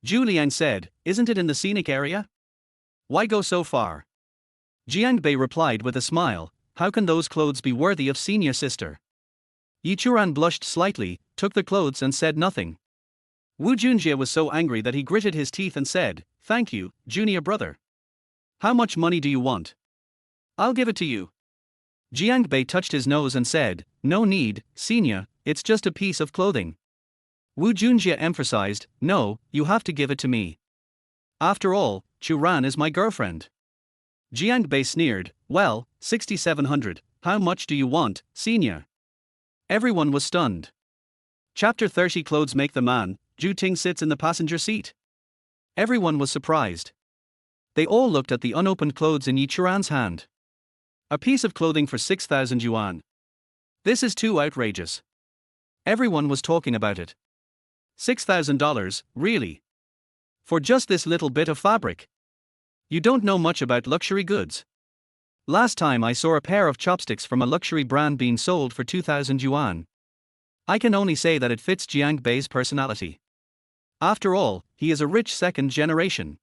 Zhu Liang said, isn't it in the scenic area? Why go so far? Jiangbei replied with a smile, how can those clothes be worthy of senior sister? Churan blushed slightly, took the clothes and said nothing. Wu Junjie was so angry that he gritted his teeth and said, thank you, junior brother. How much money do you want? I'll give it to you. Jiangbei touched his nose and said, no need, senior, it's just a piece of clothing. Wu Junjie emphasized, no, you have to give it to me. After all, Churan is my girlfriend. Jiangbei sneered, well, 6,700, how much do you want, senior? Everyone was stunned. Chapter 30 Clothes Make the Man. Zhu Ting sits in the passenger seat. Everyone was surprised. They all looked at the unopened clothes in Churan's hand. A piece of clothing for 6,000 yuan. This is too outrageous. Everyone was talking about it. $6,000, really? For just this little bit of fabric? You don't know much about luxury goods. Last time I saw a pair of chopsticks from a luxury brand being sold for 2,000 yuan. I can only say that it fits Jiangbei's personality. After all, he is a rich second generation.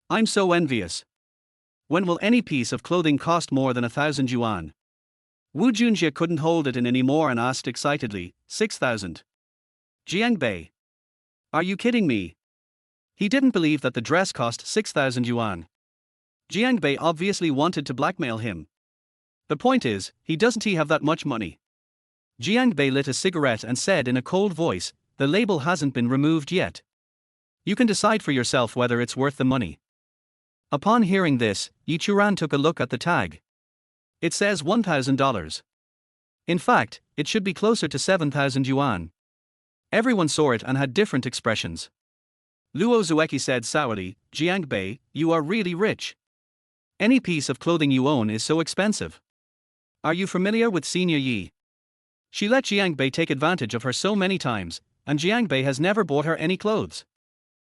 I'm so envious. When will any piece of clothing cost more than 1,000 yuan? Wu Junjie couldn't hold it in anymore and asked excitedly, 6,000. Jiangbei. Are you kidding me? He didn't believe that the dress cost 6,000 yuan. Jiangbei obviously wanted to blackmail him. The point is, he doesn't have that much money. Jiangbei lit a cigarette and said in a cold voice, the label hasn't been removed yet. You can decide for yourself whether it's worth the money. Upon hearing this, Churan took a look at the tag. It says $1,000. In fact, it should be closer to 7,000 yuan. Everyone saw it and had different expressions. Luo Zueki said sourly, Jiangbei, you are really rich. Any piece of clothing you own is so expensive. Are you familiar with Senior Yi? She let Jiangbei take advantage of her so many times, and Jiangbei has never bought her any clothes.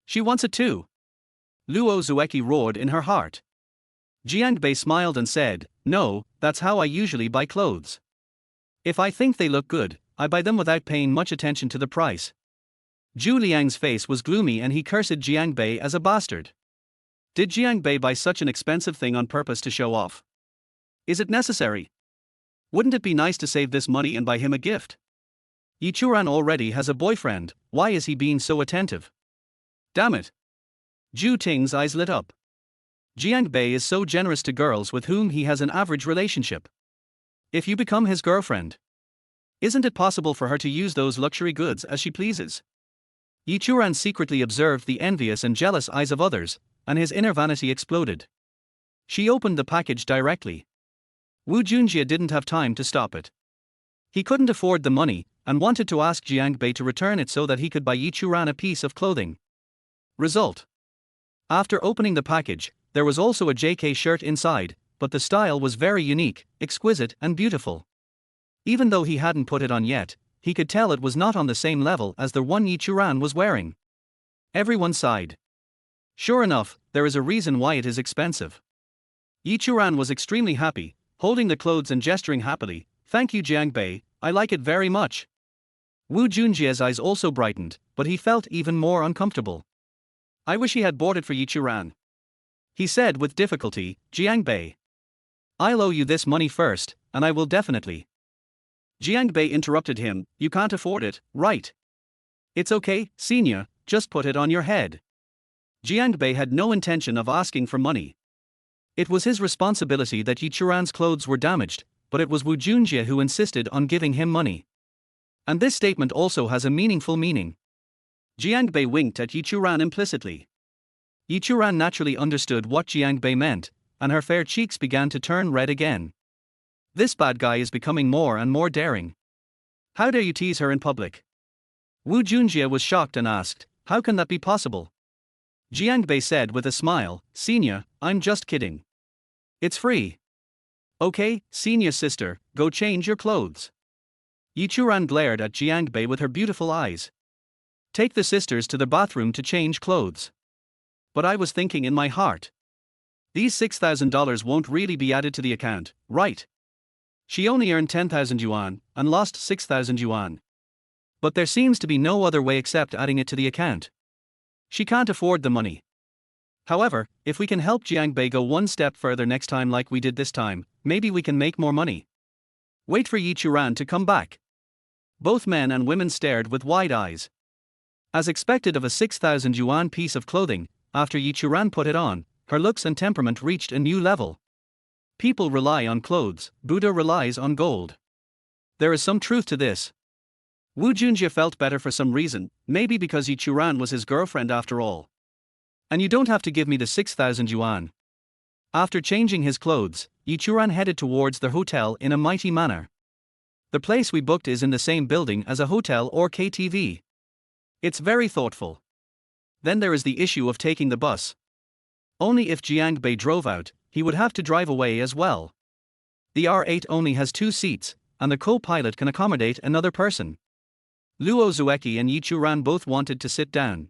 She wants it too. Luo Zueki roared in her heart. Jiangbei smiled and said, no, that's how I usually buy clothes. If I think they look good, I buy them without paying much attention to the price. Zhu Liang's face was gloomy and he cursed Jiangbei as a bastard. Did Jiangbei buy such an expensive thing on purpose to show off? Is it necessary? Wouldn't it be nice to save this money and buy him a gift? Churan already has a boyfriend, why is he being so attentive? Damn it. Zhu Ting's eyes lit up. Jiangbei is so generous to girls with whom he has an average relationship. If you become his girlfriend, isn't it possible for her to use those luxury goods as she pleases? Churan secretly observed the envious and jealous eyes of others, and his inner vanity exploded. She opened the package directly. Wu Junjie didn't have time to stop it. He couldn't afford the money, and wanted to ask Jiangbei to return it so that he could buy Churan a piece of clothing. Result. After opening the package, there was also a JK shirt inside, but the style was very unique, exquisite, and beautiful. Even though he hadn't put it on yet, he could tell it was not on the same level as the one Churan was wearing. Everyone sighed. Sure enough, there is a reason why it is expensive. Churan was extremely happy, holding the clothes and gesturing happily. Thank you, Jiang Bei, I like it very much. Wu Junjie's eyes also brightened, but he felt even more uncomfortable. I wish he had bought it for Churan. He said with difficulty, Jiang Bei. I'll owe you this money first, and I will definitely. Jiang Bei interrupted him, you can't afford it, right? It's okay, senior, just put it on your head. Jiang Bei had no intention of asking for money. It was his responsibility that Churan's clothes were damaged, but it was Wu Junjie who insisted on giving him money. And this statement also has a meaningful meaning. Jiang Bei winked at Churan implicitly. Churan naturally understood what Jiang Bei meant, and her fair cheeks began to turn red again. This bad guy is becoming more and more daring. How dare you tease her in public? Wu Junjie was shocked and asked, how can that be possible? Jiang Bei said with a smile, Senior, I'm just kidding. It's free. Okay, senior sister, go change your clothes. Churan glared at Jiang Bei with her beautiful eyes. Take the sisters to the bathroom to change clothes. But I was thinking in my heart. These $6,000 won't really be added to the account, right? She only earned 10,000 yuan, and lost 6,000 yuan. But there seems to be no other way except adding it to the account. She can't afford the money. However, if we can help Jiang Bei go one step further next time like we did this time, maybe we can make more money. Wait for Churan to come back. Both men and women stared with wide eyes. As expected of a 6,000 yuan piece of clothing, after Churan put it on, her looks and temperament reached a new level. People rely on clothes, Buddha relies on gold. There is some truth to this. Wu Junjie felt better for some reason, maybe because Churan was his girlfriend after all. And you don't have to give me the 6,000 yuan. After changing his clothes, Churan headed towards the hotel in a mighty manner. The place we booked is in the same building as a hotel or KTV. It's very thoughtful. Then there is the issue of taking the bus. Only if Jiang Bei drove out, he would have to drive away as well. The R8 only has 2 seats, and the co-pilot can accommodate another person. Luo Zueki and Churan both wanted to sit down.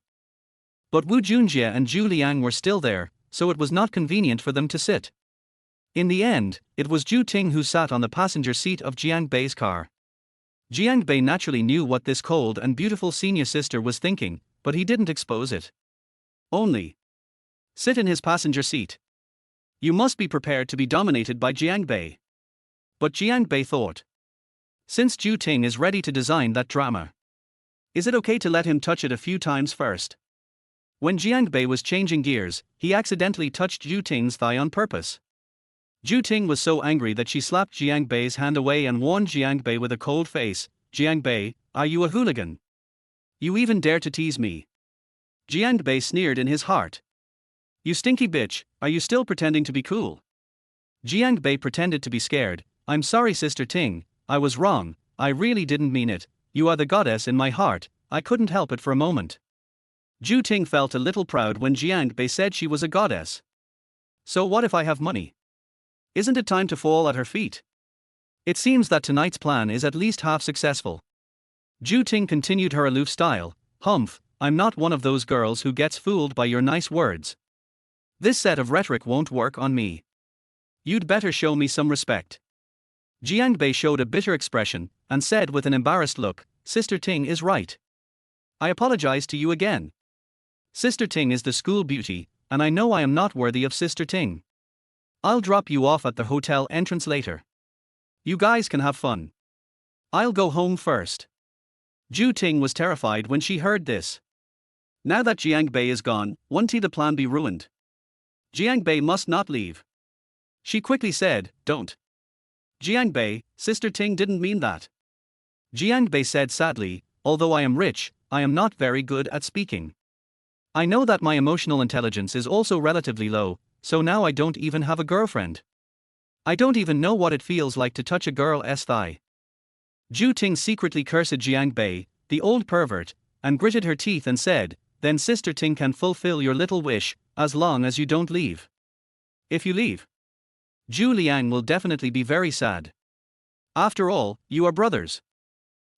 But Wu Junjie and Zhu Liang were still there, so it was not convenient for them to sit. In the end, it was Zhu Ting who sat on the passenger seat of Jiang Bei's car. Jiang Bei naturally knew what this cold and beautiful senior sister was thinking, but he didn't expose it. Only sit in his passenger seat. You must be prepared to be dominated by Jiang Bei. But Jiang Bei thought, since Zhu Ting is ready to design that drama, is it okay to let him touch it a few times first? When Jiang Bei was changing gears, he accidentally touched Zhu Ting's thigh on purpose. Zhu Ting was so angry that she slapped Jiang Bei's hand away and warned Jiang Bei with a cold face, Jiang Bei, are you a hooligan? You even dare to tease me. Jiang Bei sneered in his heart. You stinky bitch, are you still pretending to be cool? Jiang Bei pretended to be scared, I'm sorry Sister Ting, I was wrong, I really didn't mean it, you are the goddess in my heart, I couldn't help it for a moment. Zhu Ting felt a little proud when Jiang Bei said she was a goddess. So what if I have money? Isn't it time to fall at her feet? It seems that tonight's plan is at least half successful. Zhu Ting continued her aloof style, humph, I'm not one of those girls who gets fooled by your nice words. This set of rhetoric won't work on me. You'd better show me some respect. Jiang Bei showed a bitter expression, and said with an embarrassed look, Sister Ting is right. I apologize to you again. Sister Ting is the school beauty, and I know I am not worthy of Sister Ting. I'll drop you off at the hotel entrance later. You guys can have fun. I'll go home first. Zhu Ting was terrified when she heard this. Now that Jiang Bei is gone, won't the plan be ruined? Jiang Bei must not leave. She quickly said, don't. Jiang Bei, Sister Ting didn't mean that. Jiang Bei said sadly, although I am rich, I am not very good at speaking. I know that my emotional intelligence is also relatively low, so now I don't even have a girlfriend. I don't even know what it feels like to touch a girl's thigh. Zhu Ting secretly cursed Jiang Bei, the old pervert, and gritted her teeth and said, then Sister Ting can fulfill your little wish, as long as you don't leave. If you leave, Zhu Liang will definitely be very sad. After all, you are brothers.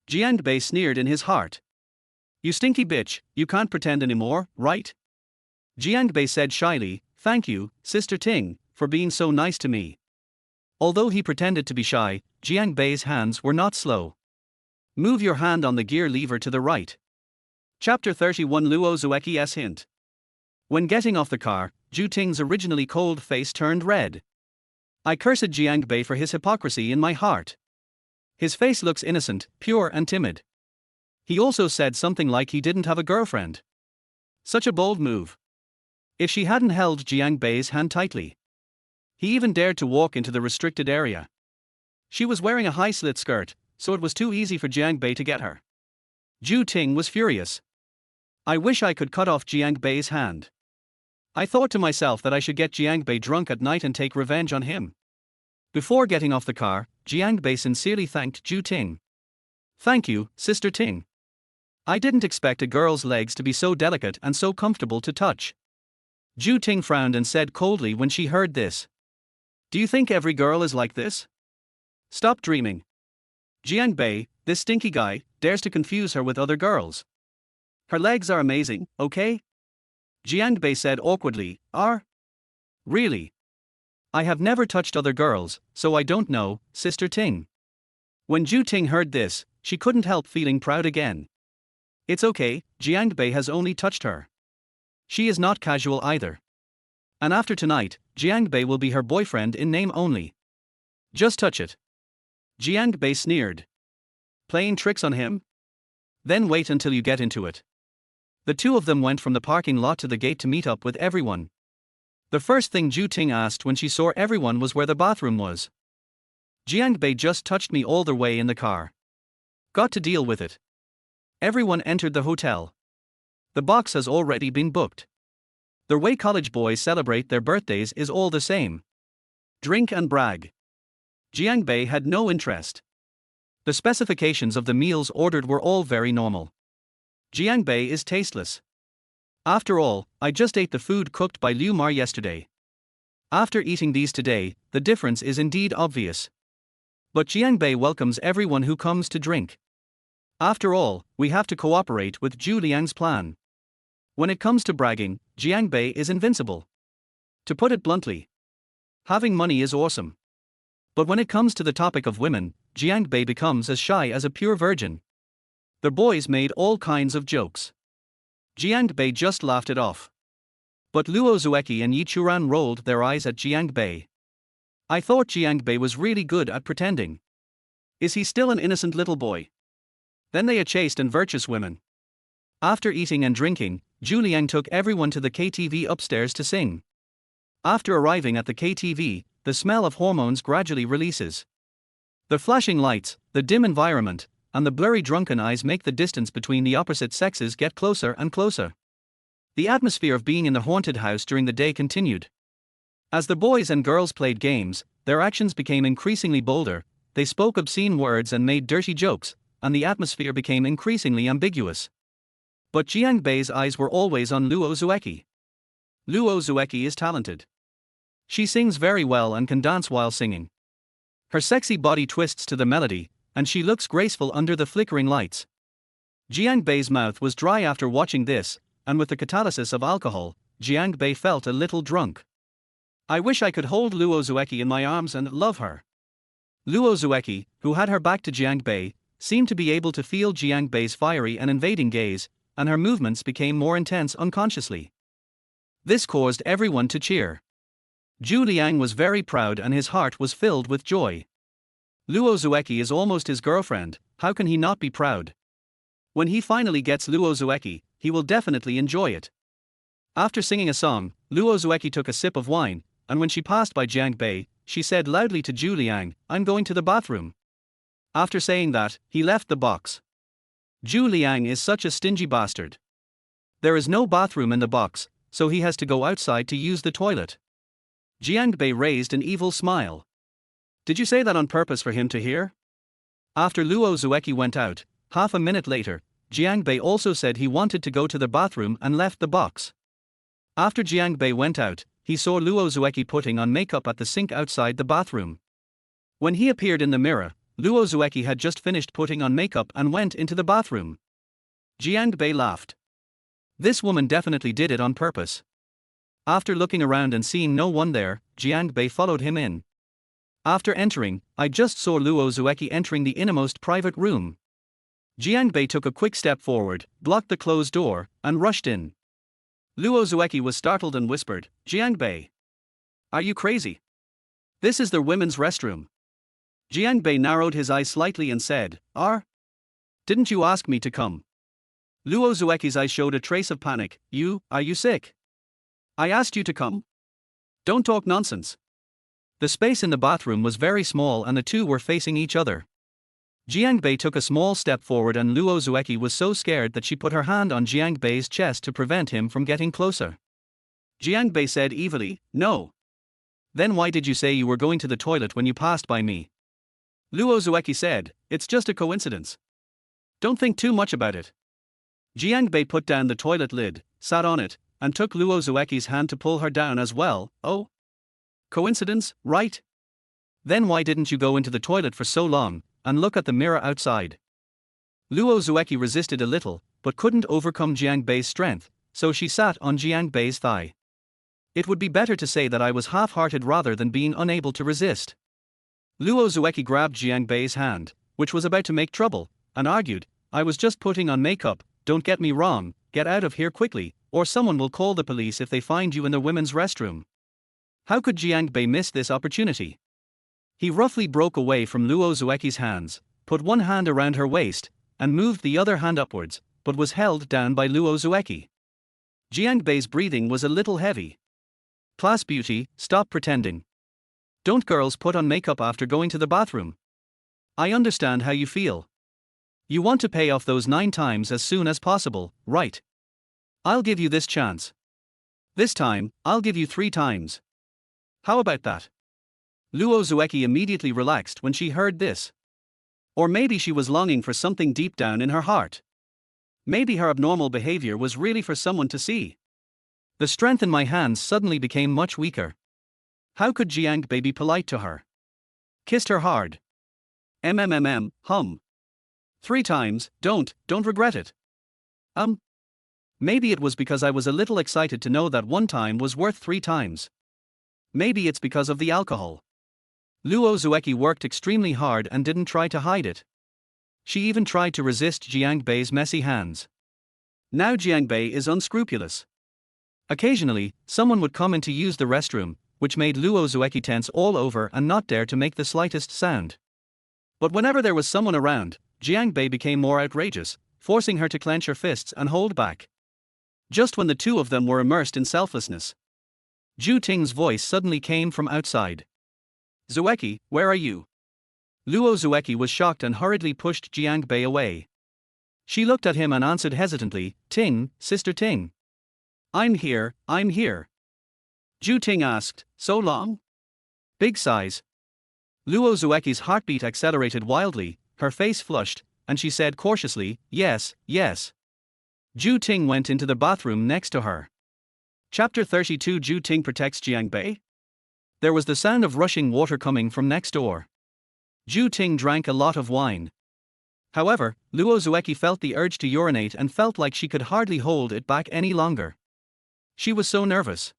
Jiangbei sneered in his heart. You stinky bitch, you can't pretend anymore, right? Jiangbei said shyly, thank you, Sister Ting, for being so nice to me. Although he pretended to be shy, Jiangbei's hands were not slow. Move your hand on the gear lever to the right. Chapter 31 Luo Zueki's hint. When getting off the car, Zhu Ting's originally cold face turned red. I cursed Jiangbei for his hypocrisy in my heart. His face looks innocent, pure and timid. He also said something like he didn't have a girlfriend. Such a bold move. If she hadn't held Jiangbei's hand tightly. He even dared to walk into the restricted area. She was wearing a high-slit skirt, so it was too easy for Jiangbei to get her. Zhu Ting was furious. I wish I could cut off Jiangbei's hand. I thought to myself that I should get Jiangbei drunk at night and take revenge on him. Before getting off the car, Jiangbei sincerely thanked Zhu Ting. Thank you, Sister Ting. I didn't expect a girl's legs to be so delicate and so comfortable to touch. Zhu Ting frowned and said coldly when she heard this. Do you think every girl is like this? Stop dreaming. Jiangbei, this stinky guy, dares to confuse her with other girls. Her legs are amazing, okay? Jiangbei said awkwardly, Really? I have never touched other girls, so I don't know, Sister Ting. When Zhu Ting heard this, she couldn't help feeling proud again. It's okay, Jiangbei has only touched her. She is not casual either. And after tonight, Jiangbei will be her boyfriend in name only. Just touch it. Jiangbei sneered. Playing tricks on him? Then wait until you get into it. The two of them went from the parking lot to the gate to meet up with everyone. The first thing Zhu Ting asked when she saw everyone was where the bathroom was. Jiangbei just touched me all the way in the car. Got to deal with it. Everyone entered the hotel. The box has already been booked. The way college boys celebrate their birthdays is all the same. Drink and brag. Jiangbei had no interest. The specifications of the meals ordered were all very normal. Jiangbei is tasteless. After all, I just ate the food cooked by Liu Mar yesterday. After eating these today, the difference is indeed obvious. But Jiangbei welcomes everyone who comes to drink. After all, we have to cooperate with Zhu Liang's plan. When it comes to bragging, Jiangbei is invincible. To put it bluntly, having money is awesome. But when it comes to the topic of women, Jiangbei becomes as shy as a pure virgin. The boys made all kinds of jokes. Jiangbei just laughed it off. But Luo Zueki and Yi Churan rolled their eyes at Jiangbei. I thought Jiangbei was really good at pretending. Is he still an innocent little boy? Then they are chaste and virtuous women. After eating and drinking, Zhu Liang took everyone to the KTV upstairs to sing. After arriving at the KTV, the smell of hormones gradually releases. The flashing lights, the dim environment, and the blurry drunken eyes make the distance between the opposite sexes get closer and closer. The atmosphere of being in the haunted house during the day continued. As the boys and girls played games, their actions became increasingly bolder, they spoke obscene words and made dirty jokes, and the atmosphere became increasingly ambiguous. But Jiangbei's eyes were always on Luo Zueki. Luo Zueki is talented. She sings very well and can dance while singing. Her sexy body twists to the melody, and she looks graceful under the flickering lights. Jiangbei's mouth was dry after watching this, and with the catalysis of alcohol, Jiangbei felt a little drunk. I wish I could hold Luo Zueki in my arms and love her. Luo Zueki, who had her back to Jiangbei, seemed to be able to feel Jiangbei's fiery and invading gaze, and her movements became more intense unconsciously. This caused everyone to cheer. Zhu Liang was very proud and his heart was filled with joy. Luo Zueki is almost his girlfriend, how can he not be proud? When he finally gets Luo Zueki, he will definitely enjoy it. After singing a song, Luo Zueki took a sip of wine, and when she passed by Jiangbei, she said loudly to Zhu Liang, I'm going to the bathroom. After saying that, he left the box. Zhu Liang is such a stingy bastard. There is no bathroom in the box, so he has to go outside to use the toilet. Jiangbei raised an evil smile. Did you say that on purpose for him to hear? After Luo Zueki went out, half a minute later, Jiangbei also said he wanted to go to the bathroom and left the box. After Jiangbei went out, he saw Luo Zueki putting on makeup at the sink outside the bathroom. When he appeared in the mirror, Luo Zueki had just finished putting on makeup and went into the bathroom. Jiangbei laughed. This woman definitely did it on purpose. After looking around and seeing no one there, Jiangbei followed him in. After entering, I just saw Luo Zueki entering the innermost private room. Jiangbei took a quick step forward, blocked the closed door, and rushed in. Luo Zueki was startled and whispered, "Jiangbei, are you crazy? This is the women's restroom." Jiangbei narrowed his eyes slightly and said, Didn't you ask me to come?" Luo Zueki's eyes showed a trace of panic. Are you sick? I asked you to come? Don't talk nonsense." The space in the bathroom was very small and the two were facing each other. Jiangbei took a small step forward and Luo Zueki was so scared that she put her hand on Jiangbei's chest to prevent him from getting closer. Jiangbei said evilly, "No. Then why did you say you were going to the toilet when you passed by me?" Luo Zueki said, "It's just a coincidence. Don't think too much about it." Jiangbei put down the toilet lid, sat on it, and took Luo Zueki's hand to pull her down as well. "Oh? Coincidence, right? Then why didn't you go into the toilet for so long, and look at the mirror outside?" Luo Zueki resisted a little, but couldn't overcome Jiangbei's strength, so she sat on Jiangbei's thigh. It would be better to say that I was half-hearted rather than being unable to resist. Luo Zueki grabbed Jiangbei's hand, which was about to make trouble, and argued, "I was just putting on makeup, don't get me wrong, get out of here quickly, or someone will call the police if they find you in the women's restroom." How could Jiangbei miss this opportunity? He roughly broke away from Luo Zueki's hands, put one hand around her waist, and moved the other hand upwards, but was held down by Luo Zueki. Jiangbei's breathing was a little heavy. "Class beauty, stop pretending. Don't girls put on makeup after going to the bathroom? I understand how you feel. You want to pay off those 9 times as soon as possible, right? I'll give you this chance. This time, I'll give you 3 times. How about that?" Luo Zueki immediately relaxed when she heard this. Or maybe she was longing for something deep down in her heart. Maybe her abnormal behavior was really for someone to see. The strength in my hands suddenly became much weaker. How could Jiangbei be polite to her? Kissed her hard. Hum. 3 times, don't regret it. Maybe it was because I was a little excited to know that 1 time was worth 3 times. Maybe it's because of the alcohol. Luo Zueki worked extremely hard and didn't try to hide it. She even tried to resist Jiangbei's messy hands. Now Jiangbei is unscrupulous. Occasionally, someone would come in to use the restroom, which made Luo Zueki tense all over and not dare to make the slightest sound. But whenever there was someone around, Jiangbei became more outrageous, forcing her to clench her fists and hold back. Just when the two of them were immersed in selflessness, Zhu Ting's voice suddenly came from outside. "Zueki, where are you?" Luo Zueki was shocked and hurriedly pushed Jiangbei away. She looked at him and answered hesitantly, "Ting, Sister Ting. I'm here." Zhu Ting asked, "So long?" Big sighs. Luo Zueki's heartbeat accelerated wildly, her face flushed, and she said cautiously, yes. Zhu Ting went into the bathroom next to her. Chapter 32. Zhu Ting protects Jiangbei. There was the sound of rushing water coming from next door. Zhu Ting drank a lot of wine. However, Luo Zueki felt the urge to urinate and felt like she could hardly hold it back any longer. She was so nervous.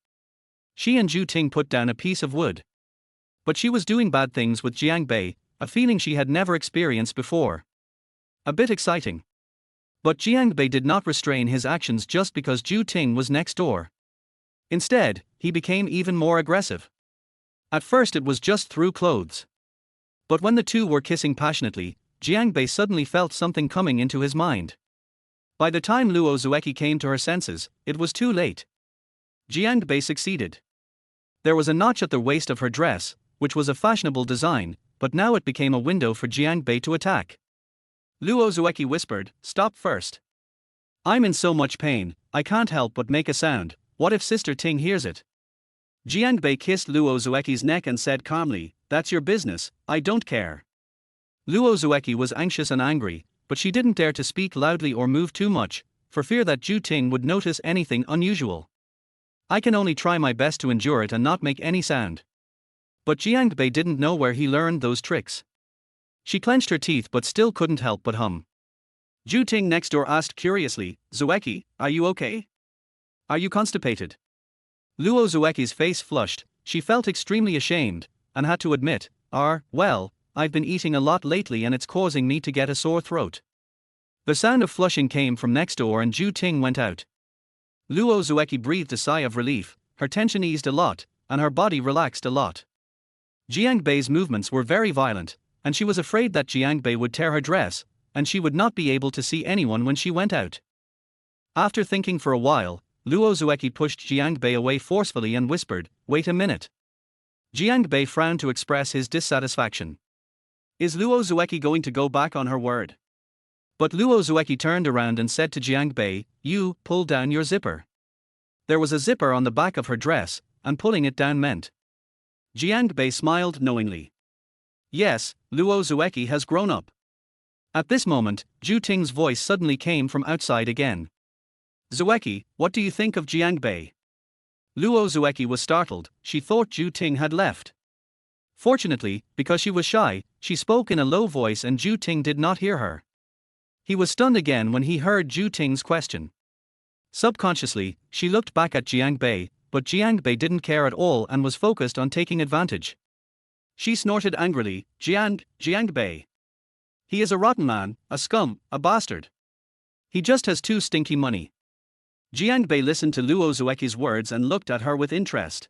She and Zhu Ting put down a piece of wood. But she was doing bad things with Jiangbei, a feeling she had never experienced before. A bit exciting. But Jiangbei did not restrain his actions just because Zhu Ting was next door. Instead, he became even more aggressive. At first it was just through clothes. But when the two were kissing passionately, Jiangbei suddenly felt something coming into his mind. By the time Luo Zueki came to her senses, it was too late. Jiangbei succeeded. There was a notch at the waist of her dress, which was a fashionable design, but now it became a window for Jiangbei to attack. Luo Zueki whispered, "Stop first. I'm in so much pain, I can't help but make a sound. What if Sister Ting hears it?" Jiangbei kissed Luo Zueki's neck and said calmly, "That's your business, I don't care." Luo Zueki was anxious and angry, but she didn't dare to speak loudly or move too much, for fear that Zhu Ting would notice anything unusual. I can only try my best to endure it and not make any sound. But Jiangbei didn't know where he learned those tricks. She clenched her teeth but still couldn't help but hum. Ju Ting next door asked curiously, Zueki, are you okay? Are you constipated? Luo Zueki's face flushed, she felt extremely ashamed, and had to admit, well, I've been eating a lot lately and it's causing me to get a sore throat. The sound of flushing came from next door and Ju Ting went out. Luo Zueki breathed a sigh of relief, her tension eased a lot, and her body relaxed a lot. Jiangbei's movements were very violent, and she was afraid that Jiangbei would tear her dress, and she would not be able to see anyone when she went out. After thinking for a while, Luo Zueki pushed Jiangbei away forcefully and whispered, wait a minute. Jiangbei frowned to express his dissatisfaction. Is Luo Zueki going to go back on her word? But Luo Zueki turned around and said to Jiangbei, you, pull down your zipper. There was a zipper on the back of her dress, and pulling it down meant. Jiangbei smiled knowingly. Yes, Luo Zueki has grown up. At this moment, Ju Ting's voice suddenly came from outside again. Zueki, what do you think of Jiangbei? Luo Zueki was startled, she thought Ju Ting had left. Fortunately, because she was shy, she spoke in a low voice and Ju Ting did not hear her. He was stunned again when he heard Ju Ting's question. Subconsciously, she looked back at Jiangbei, but Jiangbei didn't care at all and was focused on taking advantage. She snorted angrily, Jiangbei. He is a rotten man, a scum, a bastard. He just has too stinky money. Jiangbei listened to Luo Zueki's words and looked at her with interest.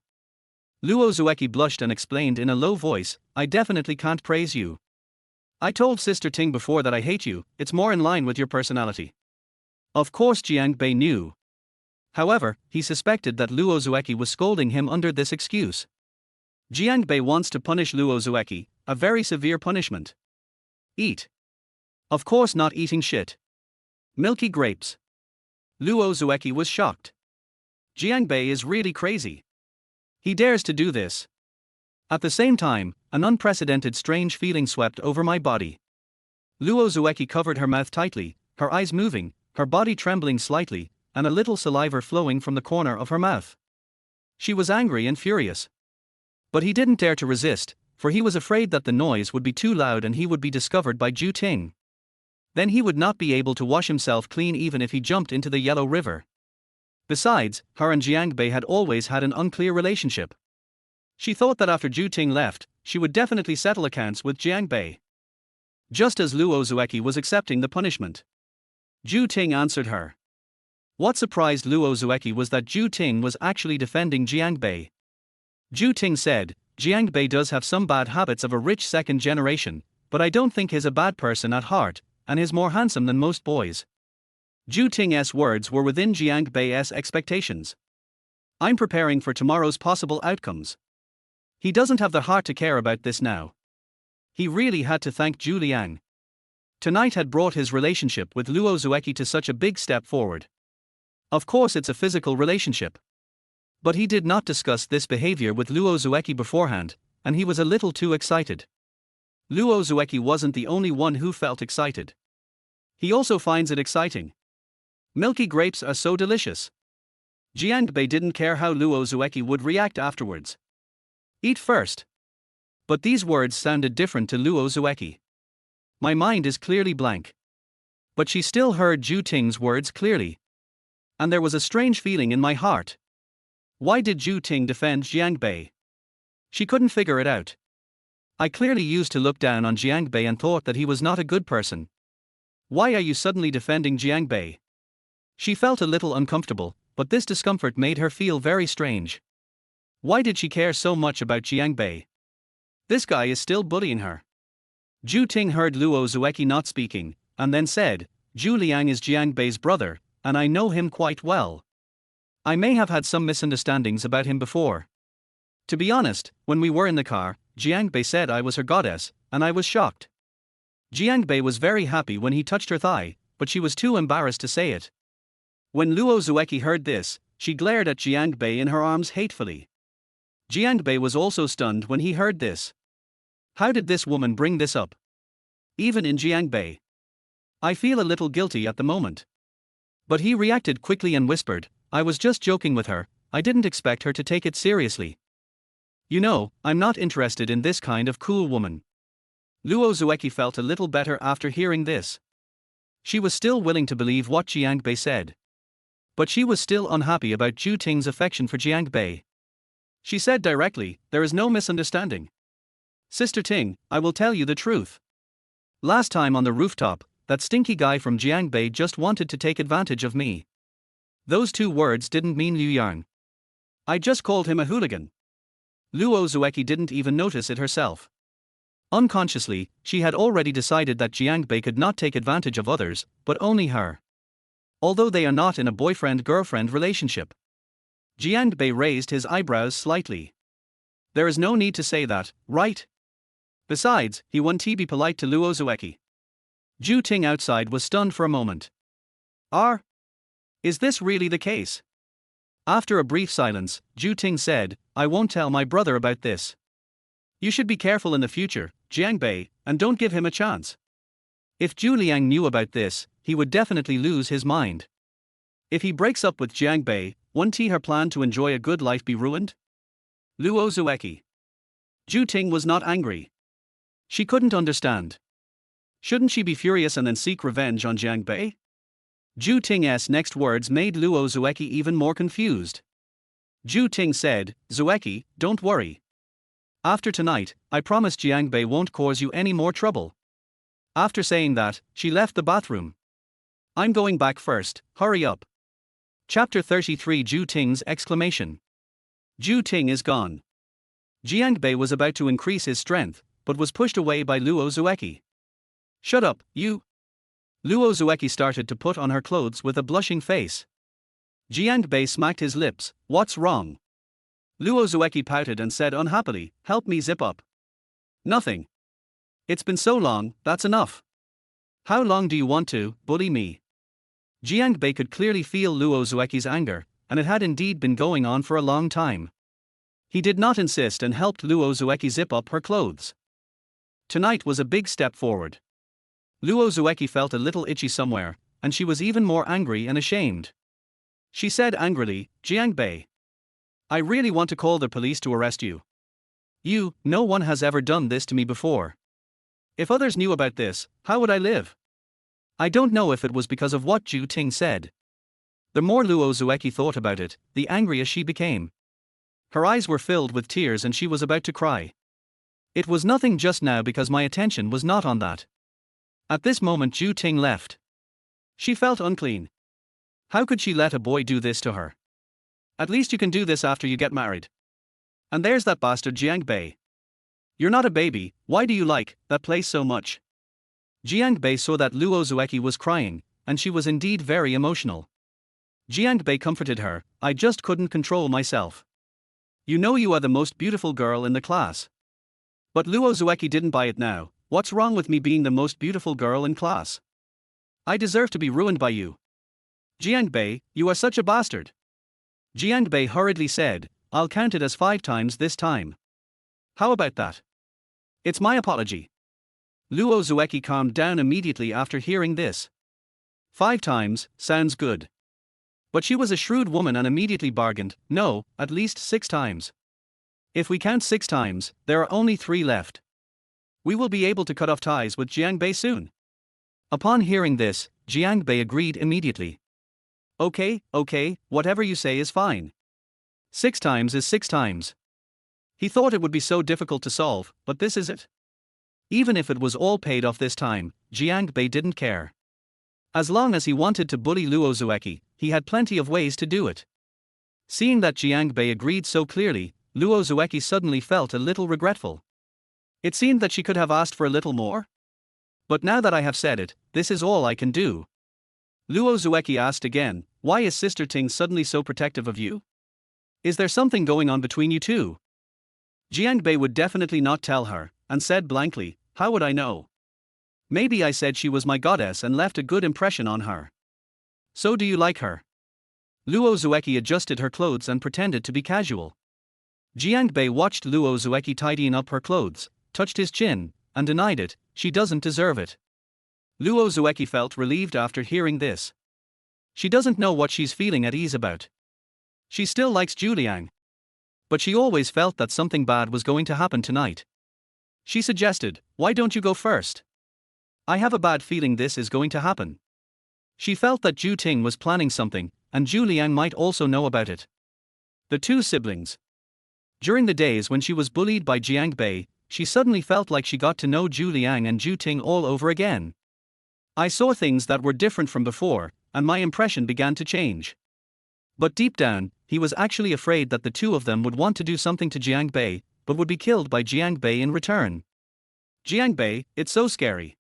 Luo Zueki blushed and explained in a low voice, I definitely can't praise you. I told Sister Ting before that I hate you, it's more in line with your personality. Of course Jiangbei knew. However, he suspected that Luo Zueki was scolding him under this excuse. Jiangbei wants to punish Luo Zueki, a very severe punishment. Eat. Of course not eating shit. Milky grapes. Luo Zueki was shocked. Jiangbei is really crazy. He dares to do this. At the same time, an unprecedented strange feeling swept over my body. Luo Zueki covered her mouth tightly, her eyes moving, her body trembling slightly, and a little saliva flowing from the corner of her mouth. She was angry and furious. But he didn't dare to resist, for he was afraid that the noise would be too loud and he would be discovered by Ju Ting. Then he would not be able to wash himself clean even if he jumped into the Yellow River. Besides, her and Jiangbei had always had an unclear relationship. She thought that after Ju Ting left, she would definitely settle accounts with Jiangbei. Just as Luo Zueki was accepting the punishment, Ju Ting answered her. What surprised Luo Zueki was that Ju Ting was actually defending Jiangbei. Ju Ting said, Jiangbei does have some bad habits of a rich second generation, but I don't think he's a bad person at heart, and is more handsome than most boys. Ju Ting's words were within Jiangbei's expectations. I'm preparing for tomorrow's possible outcomes. He doesn't have the heart to care about this now. He really had to thank Zhu Liang. Tonight had brought his relationship with Luo Zueki to such a big step forward. Of course it's a physical relationship. But he did not discuss this behavior with Luo Zueki beforehand, and he was a little too excited. Luo Zueki wasn't the only one who felt excited. He also finds it exciting. Milky grapes are so delicious. Jiangbei didn't care how Luo Zueki would react afterwards. Eat first. But these words sounded different to Luo Zueki. My mind is clearly blank. But she still heard Ju Ting's words clearly. And there was a strange feeling in my heart. Why did Ju Ting defend Jiangbei? She couldn't figure it out. I clearly used to look down on Jiangbei and thought that he was not a good person. Why are you suddenly defending Jiangbei? She felt a little uncomfortable, but this discomfort made her feel very strange. Why did she care so much about Jiangbei? This guy is still bullying her. Ju Ting heard Luo Zueki not speaking, and then said, Zhu Liang is Jiangbei's brother, and I know him quite well. I may have had some misunderstandings about him before. To be honest, when we were in the car, Jiangbei said I was her goddess, and I was shocked. Jiangbei was very happy when he touched her thigh, but she was too embarrassed to say it. When Luo Zueki heard this, she glared at Jiangbei in her arms hatefully. Jiangbei was also stunned when he heard this. How did this woman bring this up? Even in Jiangbei. I feel a little guilty at the moment. But he reacted quickly and whispered, I was just joking with her, I didn't expect her to take it seriously. You know, I'm not interested in this kind of cool woman. Luo Zueki felt a little better after hearing this. She was still willing to believe what Jiang Bei said. But she was still unhappy about Zhu Ting's affection for Jiang Bei. She said directly, "There is no misunderstanding. Sister Ting, I will tell you the truth. Last time on the rooftop, that stinky guy from Jiang Bei just wanted to take advantage of me. Those two words didn't mean Liu Yang. I just called him a hooligan." Luo Zueki didn't even notice it herself. Unconsciously, she had already decided that Jiang Bei could not take advantage of others, but only her. Although they are not in a boyfriend-girlfriend relationship. Jiang Bei raised his eyebrows slightly. There is no need to say that, right? Besides, he won't be polite to Luo Zueki. Zhu Ting outside was stunned for a moment. Is this really the case? After a brief silence, Zhu Ting said, "I won't tell my brother about this. You should be careful in the future, Jiang Bei, and don't give him a chance. If Zhu Liang knew about this, he would definitely lose his mind. If he breaks up with Jiang Bei, won't her plan to enjoy a good life be ruined?" Luo Zueki. Zhu Ting was not angry. She couldn't understand. Shouldn't she be furious and then seek revenge on Jiang Bei? Zhu Ting's next words made Luo Zueki even more confused. Zhu Ting said, "Zueki, don't worry. After tonight, I promise Jiang Bei won't cause you any more trouble." After saying that, she left the bathroom. "I'm going back first, hurry up." Chapter 33 Zhu Ting's exclamation. Zhu Ting is gone. Jiang Bei was about to increase his strength, but was pushed away by Luo Zueki. "Shut up, you." Luo Zueki started to put on her clothes with a blushing face. Jiang Bei smacked his lips. "What's wrong?" Luo Zueki pouted and said unhappily, "Help me zip up." "Nothing. It's been so long, that's enough. How long do you want to bully me?" Jiang Bei could clearly feel Luo Zueki's anger, and it had indeed been going on for a long time. He did not insist and helped Luo Zueki zip up her clothes. Tonight was a big step forward. Luo Zueki felt a little itchy somewhere, and she was even more angry and ashamed. She said angrily, "Jiang Bei, I really want to call the police to arrest you. No one has ever done this to me before. If others knew about this, how would I live?" I don't know if it was because of what Zhu Ting said. The more Luo Zueki thought about it, the angrier she became. Her eyes were filled with tears and she was about to cry. "It was nothing just now because my attention was not on that." At this moment Zhu Ting left. She felt unclean. How could she let a boy do this to her? At least you can do this after you get married. And there's that bastard Jiang Bei. You're not a baby, why do you like that place so much? Jiang Bei saw that Luo Zueki was crying, and she was indeed very emotional. Jiang Bei comforted her, "I just couldn't control myself. You know you are the most beautiful girl in the class." But Luo Zueki didn't buy it now. "What's wrong with me being the most beautiful girl in class? I deserve to be ruined by you. Jiang Bei, you are such a bastard." Jiang Bei hurriedly said, "I'll count it as 5 times this time. How about that? It's my apology." Luo Zueki calmed down immediately after hearing this. 5 times, sounds good. But she was a shrewd woman and immediately bargained, "No, at least 6 times. If we count 6 times, there are only 3 left. We will be able to cut off ties with Jiang Bei soon." Upon hearing this, Jiang Bei agreed immediately. Okay, whatever you say is fine. 6 times is 6 times. He thought it would be so difficult to solve, but this is it. Even if it was all paid off this time, Jiang Bei didn't care. As long as he wanted to bully Luo Zueki, he had plenty of ways to do it. Seeing that Jiang Bei agreed so clearly, Luo Zueki suddenly felt a little regretful. It seemed that she could have asked for a little more. But now that I have said it, this is all I can do. Luo Zueki asked again, "Why is Sister Ting suddenly so protective of you? Is there something going on between you two?" Jiang Bei would definitely not tell her, and said blankly, "How would I know? Maybe I said she was my goddess and left a good impression on her. So do you like her?" Luo Zueki adjusted her clothes and pretended to be casual. Jiang Bei watched Luo Zueki tidying up her clothes, touched his chin, and denied it, "She doesn't deserve it." Luo Zueki felt relieved after hearing this. She doesn't know what she's feeling at ease about. She still likes Juliang. But she always felt that something bad was going to happen tonight. She suggested, "Why don't you go first? I have a bad feeling this is going to happen." She felt that Ju Ting was planning something, and Juliang might also know about it. The two siblings. During the days when she was bullied by Jiang Bei, she suddenly felt like she got to know Juliang and Ju Ting all over again. "I saw things that were different from before, and my impression began to change." But deep down, he was actually afraid that the two of them would want to do something to Jiang Bei, but would be killed by Jiang Bei in return. "Jiang Bei, it's so scary."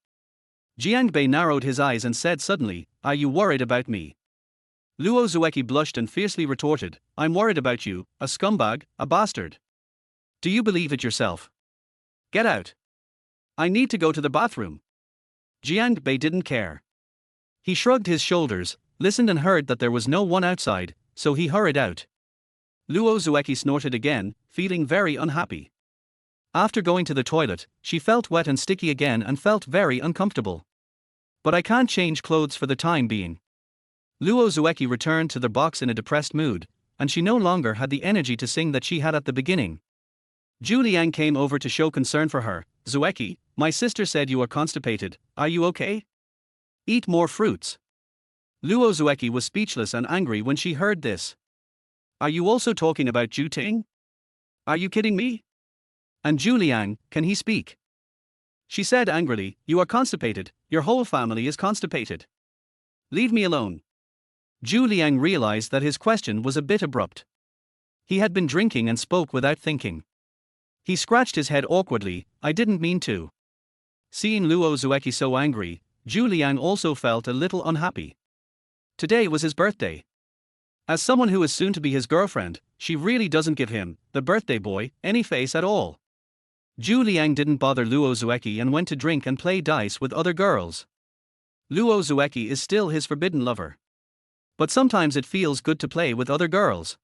Jiang Bei narrowed his eyes and said suddenly, "Are you worried about me?" Luo Zueki blushed and fiercely retorted, "I'm worried about you, a scumbag, a bastard. Do you believe it yourself? Get out. I need to go to the bathroom." Jiang Bei didn't care. He shrugged his shoulders, listened and heard that there was no one outside, so he hurried out. Luo Zueki snorted again, feeling very unhappy. After going to the toilet, she felt wet and sticky again and felt very uncomfortable. "But I can't change clothes for the time being." Luo Zueki returned to the box in a depressed mood, and she no longer had the energy to sing that she had at the beginning. Juliang came over to show concern for her. "Zueki, my sister said you are constipated, are you okay? Eat more fruits." Luo Zueki was speechless and angry when she heard this. "Are you also talking about Ju Ting? Are you kidding me? And Juliang, can he speak?" She said angrily, "You are constipated, your whole family is constipated. Leave me alone." Juliang realized that his question was a bit abrupt. He had been drinking and spoke without thinking. He scratched his head awkwardly, "I didn't mean to." Seeing Luo Zueki so angry, Juliang also felt a little unhappy. Today was his birthday. As someone who is soon to be his girlfriend, she really doesn't give him, the birthday boy, any face at all. Juliang didn't bother Luo Zueki and went to drink and play dice with other girls. Luo Zueki is still his forbidden lover. But sometimes it feels good to play with other girls.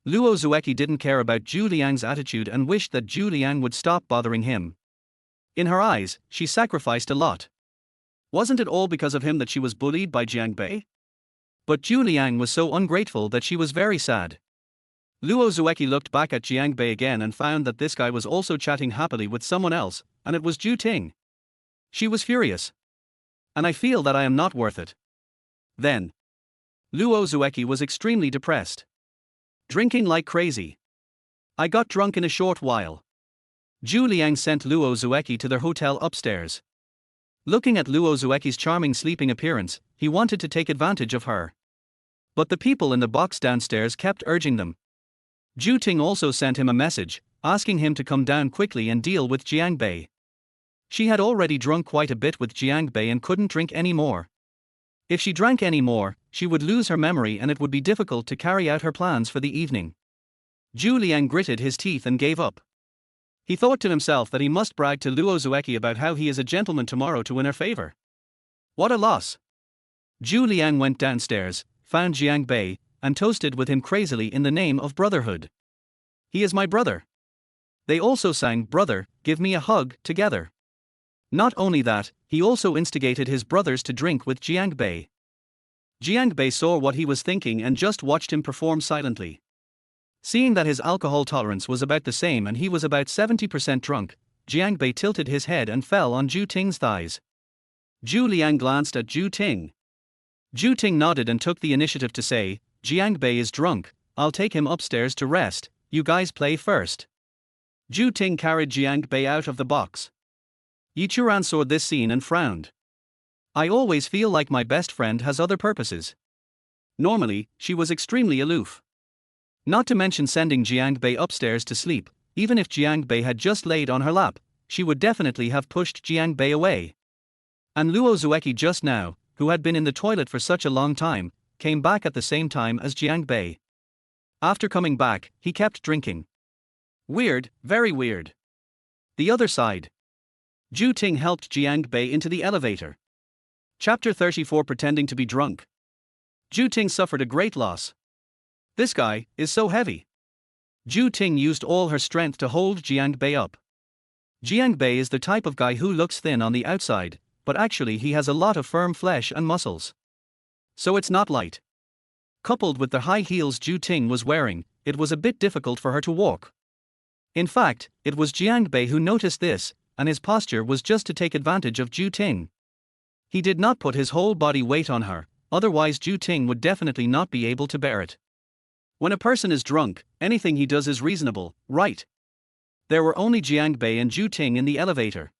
Luo Zueki didn't care about Juliang's attitude and wished that Juliang would stop bothering him. In her eyes, she sacrificed a lot. Wasn't it all because of him that she was bullied by Jiang Bei? But Juliang was so ungrateful that she was very sad. Luo Zueki looked back at Jiang Bei again and found that this guy was also chatting happily with someone else, and it was Ju Ting. She was furious. "And I feel that I am not worth it." Then, Luo Zueki was extremely depressed. Drinking like crazy. "I got drunk in a short while." Juliang sent Luo Zueki to their hotel upstairs. Looking at Luo Zueki's charming sleeping appearance, he wanted to take advantage of her. But the people in the box downstairs kept urging them. Ju Ting also sent him a message, asking him to come down quickly and deal with Jiang Bei. She had already drunk quite a bit with Jiang Bei and couldn't drink any more. If she drank any more, she would lose her memory and it would be difficult to carry out her plans for the evening. Juliang gritted his teeth and gave up. He thought to himself that he must brag to Luo Zueki about how he is a gentleman tomorrow to win her favor. What a loss! Juliang went downstairs, found Jiang Bei, and toasted with him crazily in the name of brotherhood. "He is my brother." They also sang "Brother, Give Me a Hug" together. Not only that, he also instigated his brothers to drink with Jiang Bei. Jiang Bei saw what he was thinking and just watched him perform silently. Seeing that his alcohol tolerance was about the same and he was about 70% drunk, Jiang Bei tilted his head and fell on Ju Ting's thighs. Juliang glanced at Ju Ting. Ju Ting nodded and took the initiative to say, "Jiang Bei is drunk, I'll take him upstairs to rest, you guys play first." Ju Ting carried Jiang Bei out of the box. Churan saw this scene and frowned. "I always feel like my best friend has other purposes." Normally, she was extremely aloof. Not to mention sending Jiang Bei upstairs to sleep, even if Jiang Bei had just laid on her lap, she would definitely have pushed Jiang Bei away. And Luo Zueki just now, who had been in the toilet for such a long time, came back at the same time as Jiang Bei. After coming back, he kept drinking. Weird, very weird. The other side. Ju Ting helped Jiang Bei into the elevator. Chapter 34 Pretending to be drunk. Ju Ting suffered a great loss. "This guy is so heavy." Ju Ting used all her strength to hold Jiang Bei up. Jiang Bei is the type of guy who looks thin on the outside, but actually he has a lot of firm flesh and muscles. So it's not light. Coupled with the high heels Ju Ting was wearing, it was a bit difficult for her to walk. In fact, it was Jiang Bei who noticed this, and his posture was just to take advantage of Ju Ting. He did not put his whole body weight on her, otherwise Ju Ting would definitely not be able to bear it. When a person is drunk, anything he does is reasonable, right? There were only Jiang Bei and Ju Ting in the elevator.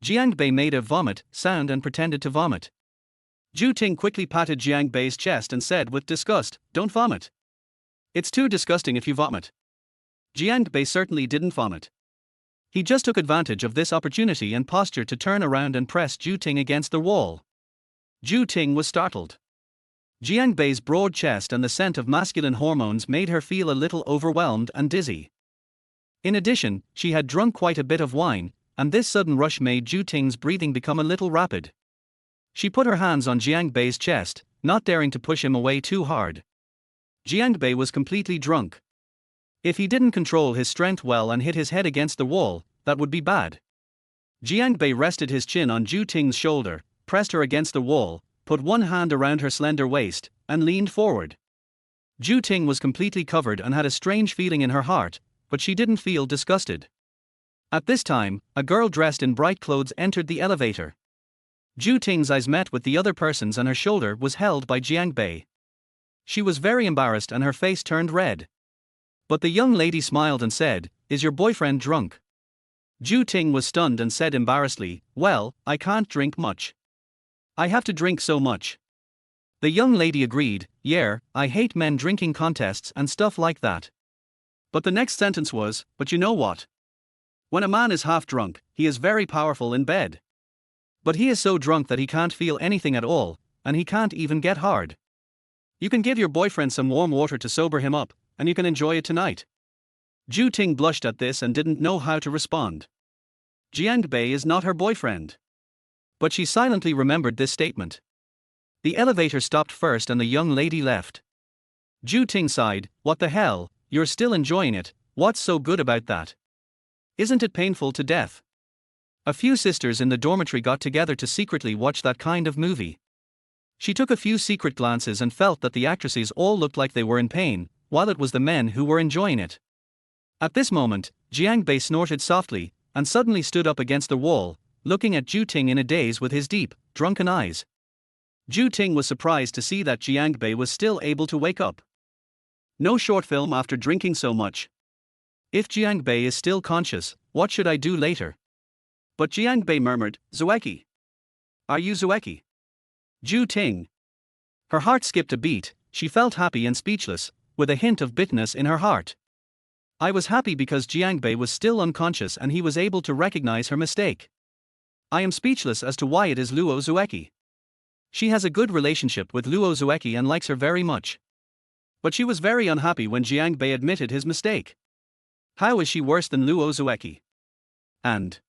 Jiang Bei made a vomit sound and pretended to vomit. Ju Ting quickly patted Jiang Bei's chest and said with disgust, "Don't vomit. It's too disgusting if you vomit." Jiang Bei certainly didn't vomit. He just took advantage of this opportunity and postured to turn around and press Ju Ting against the wall. Ju Ting was startled. Jiang Bei's broad chest and the scent of masculine hormones made her feel a little overwhelmed and dizzy. In addition, she had drunk quite a bit of wine, and this sudden rush made Ju Ting's breathing become a little rapid. She put her hands on Jiang Bei's chest, not daring to push him away too hard. Jiang Bei was completely drunk. If he didn't control his strength well and hit his head against the wall, that would be bad. Jiang Bei rested his chin on Ju Ting's shoulder, pressed her against the wall, put one hand around her slender waist, and leaned forward. Ju Ting was completely covered and had a strange feeling in her heart, but she didn't feel disgusted. At this time, a girl dressed in bright clothes entered the elevator. Ju Ting's eyes met with the other person's and her shoulder was held by Jiang Bei. She was very embarrassed and her face turned red. But the young lady smiled and said, "Is your boyfriend drunk?" Ju Ting was stunned and said embarrassedly, "Well, I can't drink much. I have to drink so much." The young lady agreed, "Yeah, I hate men drinking contests and stuff like that." But the next sentence was, "But you know what? When a man is half drunk, he is very powerful in bed. But he is so drunk that he can't feel anything at all, and he can't even get hard. You can give your boyfriend some warm water to sober him up, and you can enjoy it tonight." Ju Ting blushed at this and didn't know how to respond. Jiang Bei is not her boyfriend. But she silently remembered this statement. The elevator stopped first and the young lady left. Ju Ting sighed, "What the hell, you're still enjoying it, what's so good about that? Isn't it painful to death?" A few sisters in the dormitory got together to secretly watch that kind of movie. She took a few secret glances and felt that the actresses all looked like they were in pain, while it was the men who were enjoying it. At this moment, Jiang Bei snorted softly, and suddenly stood up against the wall, looking at Ju Ting in a daze with his deep, drunken eyes. Ju Ting was surprised to see that Jiang Bei was still able to wake up. No short film after drinking so much. If Jiang Bei is still conscious, what should I do later? But Jiang Bei murmured, "Zueki. Are you Zueki?" Ju Ting. Her heart skipped a beat, she felt happy and speechless, with a hint of bitterness in her heart. I was happy because Jiang Bei was still unconscious and he was able to recognize her mistake. I am speechless as to why it is Luo Zueki. She has a good relationship with Luo Zueki and likes her very much. But she was very unhappy when Jiang Bei admitted his mistake. How is she worse than Luo Zueki? And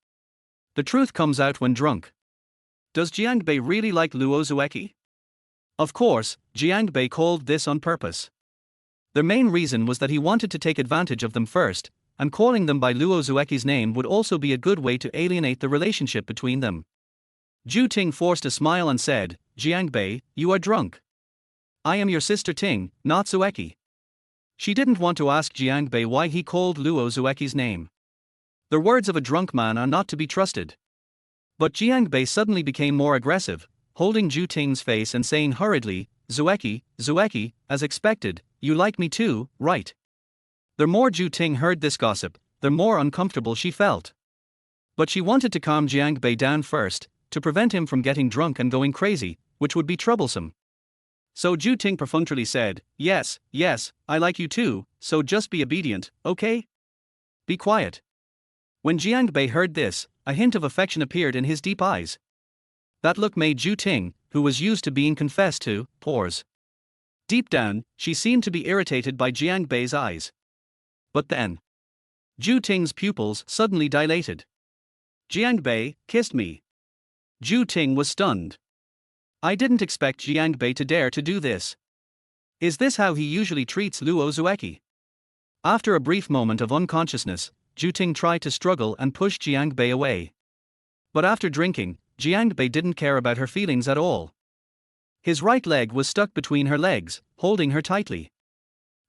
the truth comes out when drunk. Does Jiang Bei really like Luo Zueki? Of course, Jiang Bei called this on purpose. The main reason was that he wanted to take advantage of them first, and calling them by Luo Zueki's name would also be a good way to alienate the relationship between them. Ju Ting forced a smile and said, "Jiang Bei, you are drunk. I am your sister Ting, not Zueki." She didn't want to ask Jiang Bei why he called Luo Zueki's name. The words of a drunk man are not to be trusted. But Jiang Bei suddenly became more aggressive, holding Ju Ting's face and saying hurriedly, "Zueki, Zueki, as expected, you like me too, right?" The more Ju Ting heard this gossip, the more uncomfortable she felt. But she wanted to calm Jiang Bei down first, to prevent him from getting drunk and going crazy, which would be troublesome. So Ju Ting perfunctorily said, yes, I like you too, so just be obedient, okay? Be quiet." When Jiang Bei heard this, a hint of affection appeared in his deep eyes. That look made Ju Ting, who was used to being confessed to, pause. Deep down, she seemed to be irritated by Jiang Bei's eyes. But then, Ju Ting's pupils suddenly dilated. "Jiang Bei kissed me." Ju Ting was stunned. I didn't expect Jiang Bei to dare to do this. Is this how he usually treats Luo Zueki? After a brief moment of unconsciousness, Ju Ting tried to struggle and push Jiang Bei away. But after drinking, Jiang Bei didn't care about her feelings at all. His right leg was stuck between her legs, holding her tightly.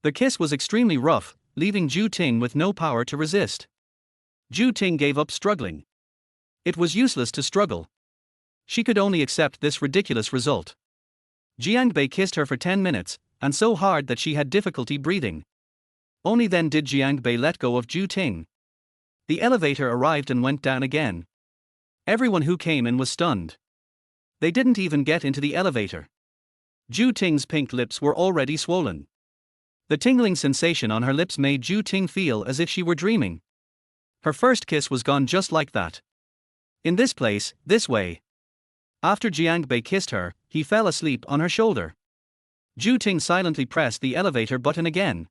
The kiss was extremely rough, leaving Ju Ting with no power to resist. Ju Ting gave up struggling. It was useless to struggle. She could only accept this ridiculous result. Jiangbei kissed her for 10 minutes, and so hard that she had difficulty breathing. Only then did Jiangbei let go of Ju Ting. The elevator arrived and went down again. Everyone who came in was stunned. They didn't even get into the elevator. Ju Ting's pink lips were already swollen. The tingling sensation on her lips made Ju Ting feel as if she were dreaming. Her first kiss was gone just like that. In this place, this way. After Jiangbei kissed her, he fell asleep on her shoulder. Ju Ting silently pressed the elevator button again.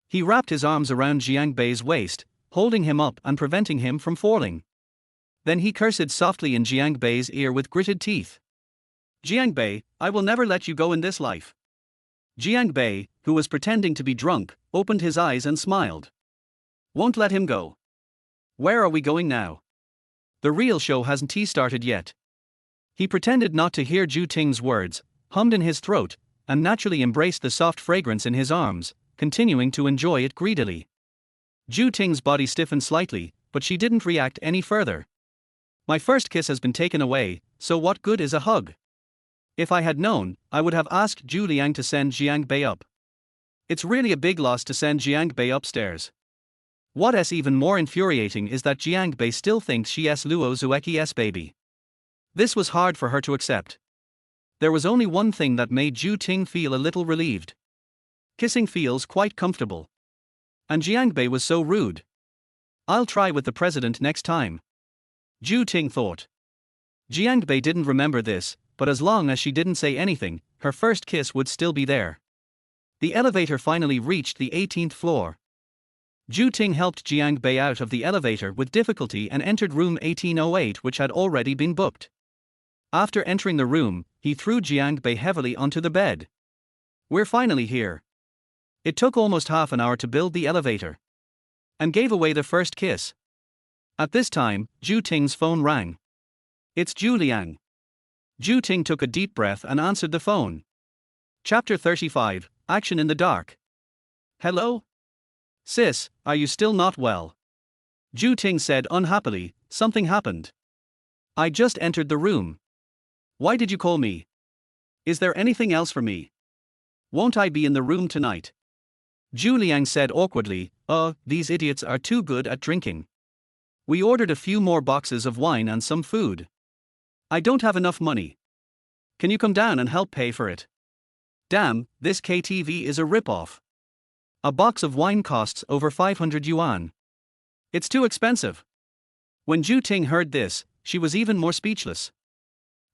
He wrapped his arms around Jiangbei's waist, holding him up and preventing him from falling. Then he cursed softly in Jiangbei's ear with gritted teeth. Jiangbei, I will never let you go in this life. Jiangbei, who was pretending to be drunk, opened his eyes and smiled. Won't let him go. Where are we going now? The real show hasn't started yet. He pretended not to hear Ju Ting's words, hummed in his throat, and naturally embraced the soft fragrance in his arms, continuing to enjoy it greedily. Ju Ting's body stiffened slightly, but she didn't react any further. My first kiss has been taken away, so what good is a hug? If I had known, I would have asked Zhu Liang to send Jiangbei up. It's really a big loss to send Jiangbei upstairs. What's even more infuriating is that Jiangbei still thinks she is Luo Zueki's baby. This was hard for her to accept. There was only one thing that made Ju Ting feel a little relieved. Kissing feels quite comfortable. And Jiangbei was so rude. I'll try with the president next time. Ju Ting thought. Jiangbei didn't remember this, but as long as she didn't say anything, her first kiss would still be there. The elevator finally reached the 18th floor. Ju Ting helped Jiangbei out of the elevator with difficulty and entered room 1808, which had already been booked. After entering the room, he threw Jiangbei heavily onto the bed. We're finally here. It took almost half an hour to build the elevator. And gave away the first kiss. At this time, Ju Ting's phone rang. It's Zhu Liang. Ju Ting took a deep breath and answered the phone. Chapter 35, Action in the Dark. Hello? Sis, are you still not well? Ju Ting said unhappily, something happened. I just entered the room. Why did you call me? Is there anything else for me? Won't I be in the room tonight? Zhu Liang said awkwardly, these idiots are too good at drinking. We ordered a few more boxes of wine and some food. I don't have enough money. Can you come down and help pay for it? Damn, this KTV is a rip-off. A box of wine costs over 500 yuan. It's too expensive. When Ju Ting heard this, she was even more speechless.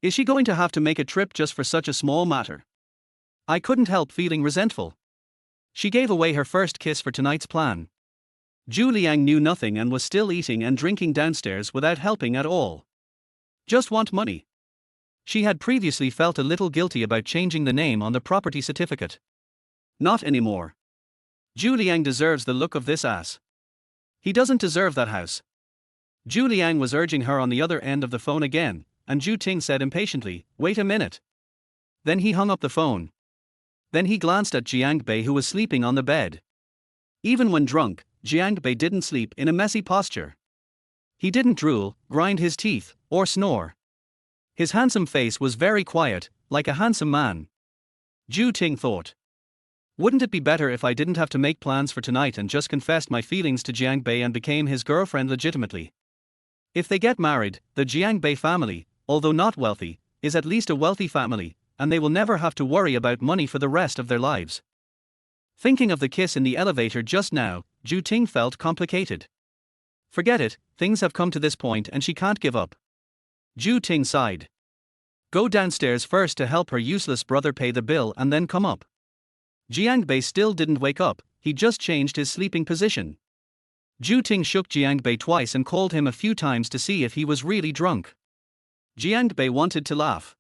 Is she going to have to make a trip just for such a small matter? I couldn't help feeling resentful. She gave away her first kiss for tonight's plan. Zhu Liang knew nothing and was still eating and drinking downstairs without helping at all. Just want money. She had previously felt a little guilty about changing the name on the property certificate. Not anymore. Zhu Liang deserves the look of this ass. He doesn't deserve that house. Zhu Liang was urging her on the other end of the phone again, and Ju Ting said impatiently, wait a minute. Then he hung up the phone. Then he glanced at Jiangbei, who was sleeping on the bed. Even when drunk, Jiangbei didn't sleep in a messy posture. He didn't drool, grind his teeth, or snore. His handsome face was very quiet, like a handsome man. Ju Ting thought. Wouldn't it be better if I didn't have to make plans for tonight and just confessed my feelings to Jiangbei and became his girlfriend legitimately? If they get married, the Jiangbei family, although not wealthy, is at least a wealthy family, and they will never have to worry about money for the rest of their lives. Thinking of the kiss in the elevator just now, Ju Ting felt complicated. Forget it, things have come to this point and she can't give up. Ju Ting sighed. Go downstairs first to help her useless brother pay the bill and then come up. Jiangbei still didn't wake up, he just changed his sleeping position. Ju Ting shook Jiangbei twice and called him a few times to see if he was really drunk. Jiangbei wanted to laugh.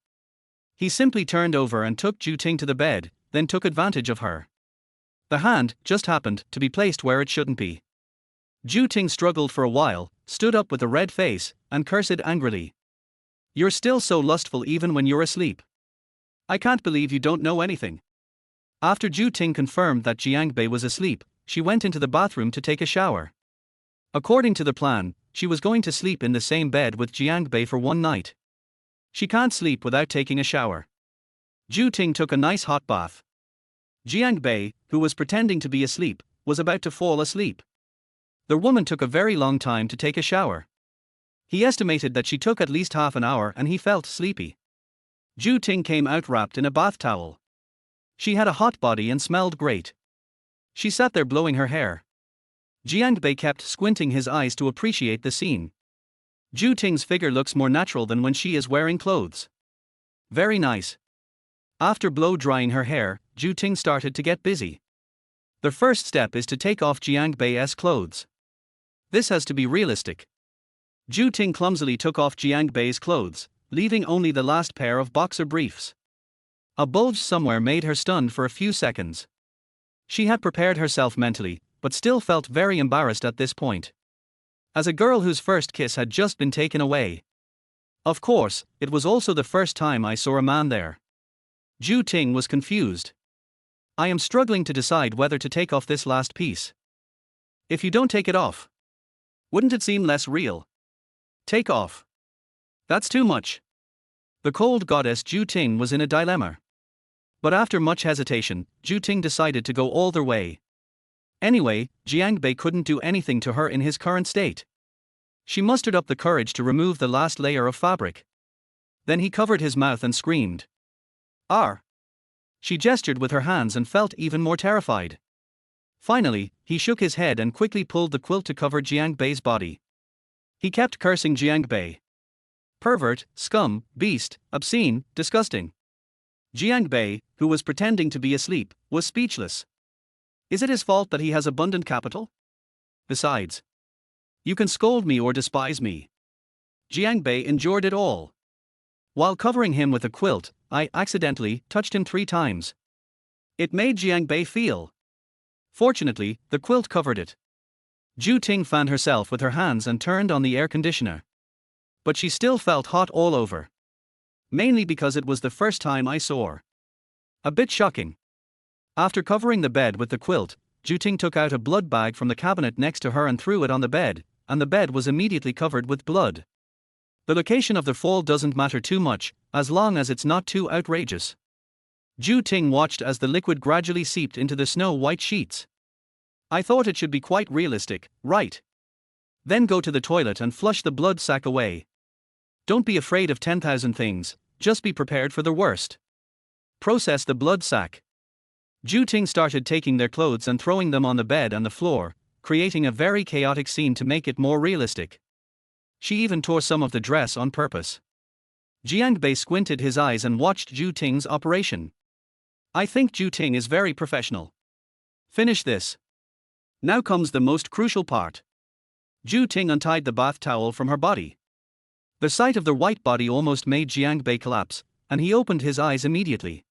He simply turned over and took Ju Ting to the bed, then took advantage of her. The hand just happened to be placed where it shouldn't be. Ju Ting struggled for a while, stood up with a red face, and cursed angrily. You're still so lustful even when you're asleep. I can't believe you don't know anything. After Ju Ting confirmed that Jiang Bei was asleep, she went into the bathroom to take a shower. According to the plan, she was going to sleep in the same bed with Jiang Bei for one night. She can't sleep without taking a shower. Ju Ting took a nice hot bath. Jiang Bei, who was pretending to be asleep, was about to fall asleep. The woman took a very long time to take a shower. He estimated that she took at least half an hour and he felt sleepy. Ju Ting came out wrapped in a bath towel. She had a hot body and smelled great. She sat there blowing her hair. Jiang Bei kept squinting his eyes to appreciate the scene. Ju Ting's figure looks more natural than when she is wearing clothes. Very nice. After blow drying her hair, Ju Ting started to get busy. The first step is to take off Jiang Bei's clothes. This has to be realistic. Ju Ting clumsily took off Jiang Bei's clothes, leaving only the last pair of boxer briefs. A bulge somewhere made her stunned for a few seconds. She had prepared herself mentally, but still felt very embarrassed at this point. As a girl whose first kiss had just been taken away. Of course, it was also the first time I saw a man there. Ju Ting was confused. I am struggling to decide whether to take off this last piece. If you don't take it off, wouldn't it seem less real? Take off. That's too much. The cold goddess Ju Ting was in a dilemma. But after much hesitation, Ju Ting decided to go all the way. Anyway, Jiang Bei couldn't do anything to her in his current state. She mustered up the courage to remove the last layer of fabric. Then he covered his mouth and screamed. "Arr!" She gestured with her hands and felt even more terrified. Finally, he shook his head and quickly pulled the quilt to cover Jiang Bei's body. He kept cursing Jiang Bei. Pervert, scum, beast, obscene, disgusting. Jiang Bei, who was pretending to be asleep, was speechless. Is it his fault that he has abundant capital? Besides, you can scold me or despise me. Jiang Bei endured it all. While covering him with a quilt, I accidentally touched him 3 times. It made Jiang Bei feel. Fortunately, the quilt covered it. Ju Ting fanned herself with her hands and turned on the air conditioner. But she still felt hot all over. Mainly because it was the first time I saw her. A bit shocking. After covering the bed with the quilt, Ju Ting took out a blood bag from the cabinet next to her and threw it on the bed, and the bed was immediately covered with blood. The location of the fall doesn't matter too much, as long as it's not too outrageous. Ju Ting watched as the liquid gradually seeped into the snow-white sheets. I thought it should be quite realistic, right? Then go to the toilet and flush the blood sac away. Don't be afraid of 10,000 things, just be prepared for the worst. Process the blood sac. Ju Ting started taking their clothes and throwing them on the bed and the floor, creating a very chaotic scene to make it more realistic. She even tore some of the dress on purpose. Jiang Bei squinted his eyes and watched Ju Ting's operation. I think Ju Ting is very professional. Finish this. Now comes the most crucial part. Ju Ting untied the bath towel from her body. The sight of the white body almost made Jiang Bei collapse, and he opened his eyes immediately.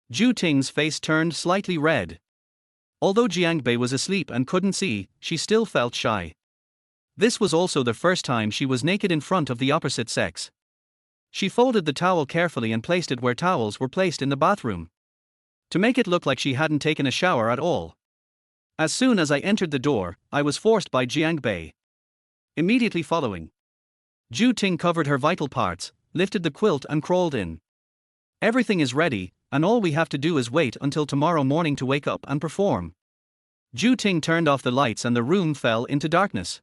Ju Ting's face turned slightly red. Although Jiang Bei was asleep and couldn't see, she still felt shy. This was also the first time she was naked in front of the opposite sex. She folded the towel carefully and placed it where towels were placed in the bathroom. To make it look like she hadn't taken a shower at all. As soon as I entered the door, I was forced by Jiang Bei. Immediately following, Ju Ting covered her vital parts, lifted the quilt and crawled in. Everything is ready, and all we have to do is wait until tomorrow morning to wake up and perform. Ju Ting turned off the lights and the room fell into darkness.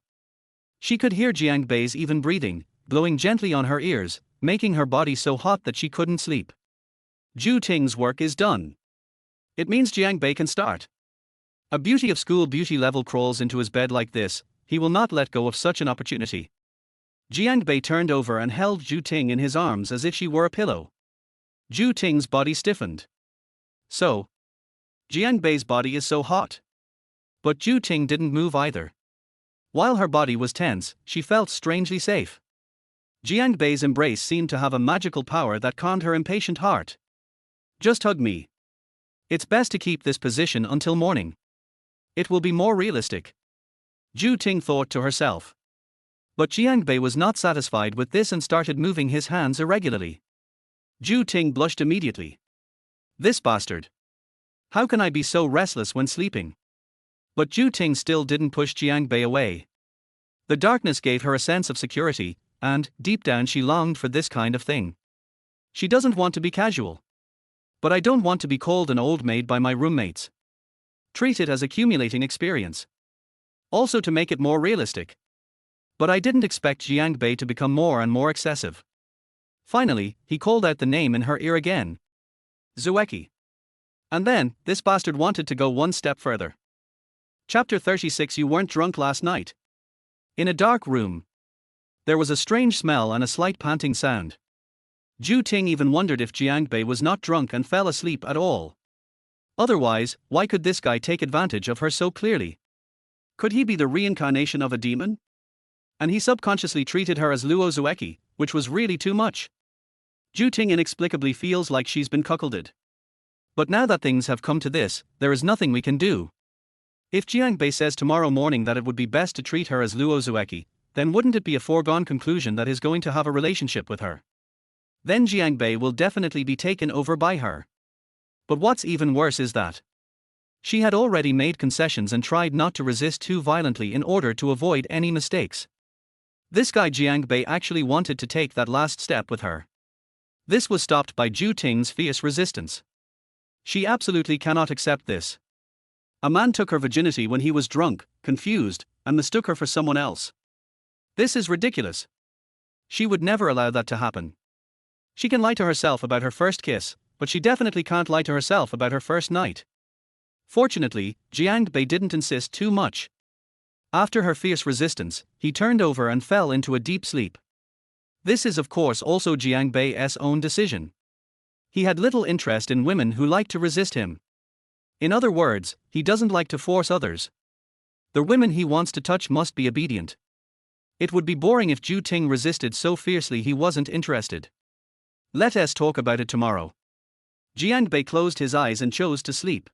She could hear Jiang Bei's even breathing, blowing gently on her ears, making her body so hot that she couldn't sleep. Ju Ting's work is done. It means Jiang Bei can start. A beauty of school beauty level crawls into his bed like this, he will not let go of such an opportunity. Jiang Bei turned over and held Ju Ting in his arms as if she were a pillow. Ju Ting's body stiffened. So, Jiang Bei's body is so hot. But Ju Ting didn't move either. While her body was tense, she felt strangely safe. Jiang Bei's embrace seemed to have a magical power that calmed her impatient heart. Just hug me. It's best to keep this position until morning. It will be more realistic. Ju Ting thought to herself. But Jiang Bei was not satisfied with this and started moving his hands irregularly. Ju Ting blushed immediately. This bastard. How can I be so restless when sleeping? But Ju Ting still didn't push Jiang Bei away. The darkness gave her a sense of security, and, deep down, she longed for this kind of thing. She doesn't want to be casual. But I don't want to be called an old maid by my roommates. Treat it as accumulating experience. Also to make it more realistic. But I didn't expect Jiang Bei to become more and more excessive. Finally, he called out the name in her ear again. Zueki. And then, this bastard wanted to go one step further. Chapter 36. You weren't drunk last night. In a dark room. There was a strange smell and a slight panting sound. Ju Ting even wondered if Jiang Bei was not drunk and fell asleep at all. Otherwise, why could this guy take advantage of her so clearly? Could he be the reincarnation of a demon? And he subconsciously treated her as Luo Zueki, which was really too much. Ju Ting inexplicably feels like she's been cuckolded. But now that things have come to this, there is nothing we can do. If Jiang Bei says tomorrow morning that it would be best to treat her as Luo Zueki, then wouldn't it be a foregone conclusion that he's going to have a relationship with her? Then Jiang Bei will definitely be taken over by her. But what's even worse is that she had already made concessions and tried not to resist too violently in order to avoid any mistakes. This guy Jiang Bei actually wanted to take that last step with her. This was stopped by Ju Ting's fierce resistance. She absolutely cannot accept this. A man took her virginity when he was drunk, confused, and mistook her for someone else. This is ridiculous. She would never allow that to happen. She can lie to herself about her first kiss, but she definitely can't lie to herself about her first night. Fortunately, Jiang Bei didn't insist too much. After her fierce resistance, he turned over and fell into a deep sleep. This is of course also Jiang Bei's own decision. He had little interest in women who like to resist him. In other words, he doesn't like to force others. The women he wants to touch must be obedient. It would be boring if Ju Ting resisted so fiercely he wasn't interested. Let us talk about it tomorrow. Jiang Bei closed his eyes and chose to sleep.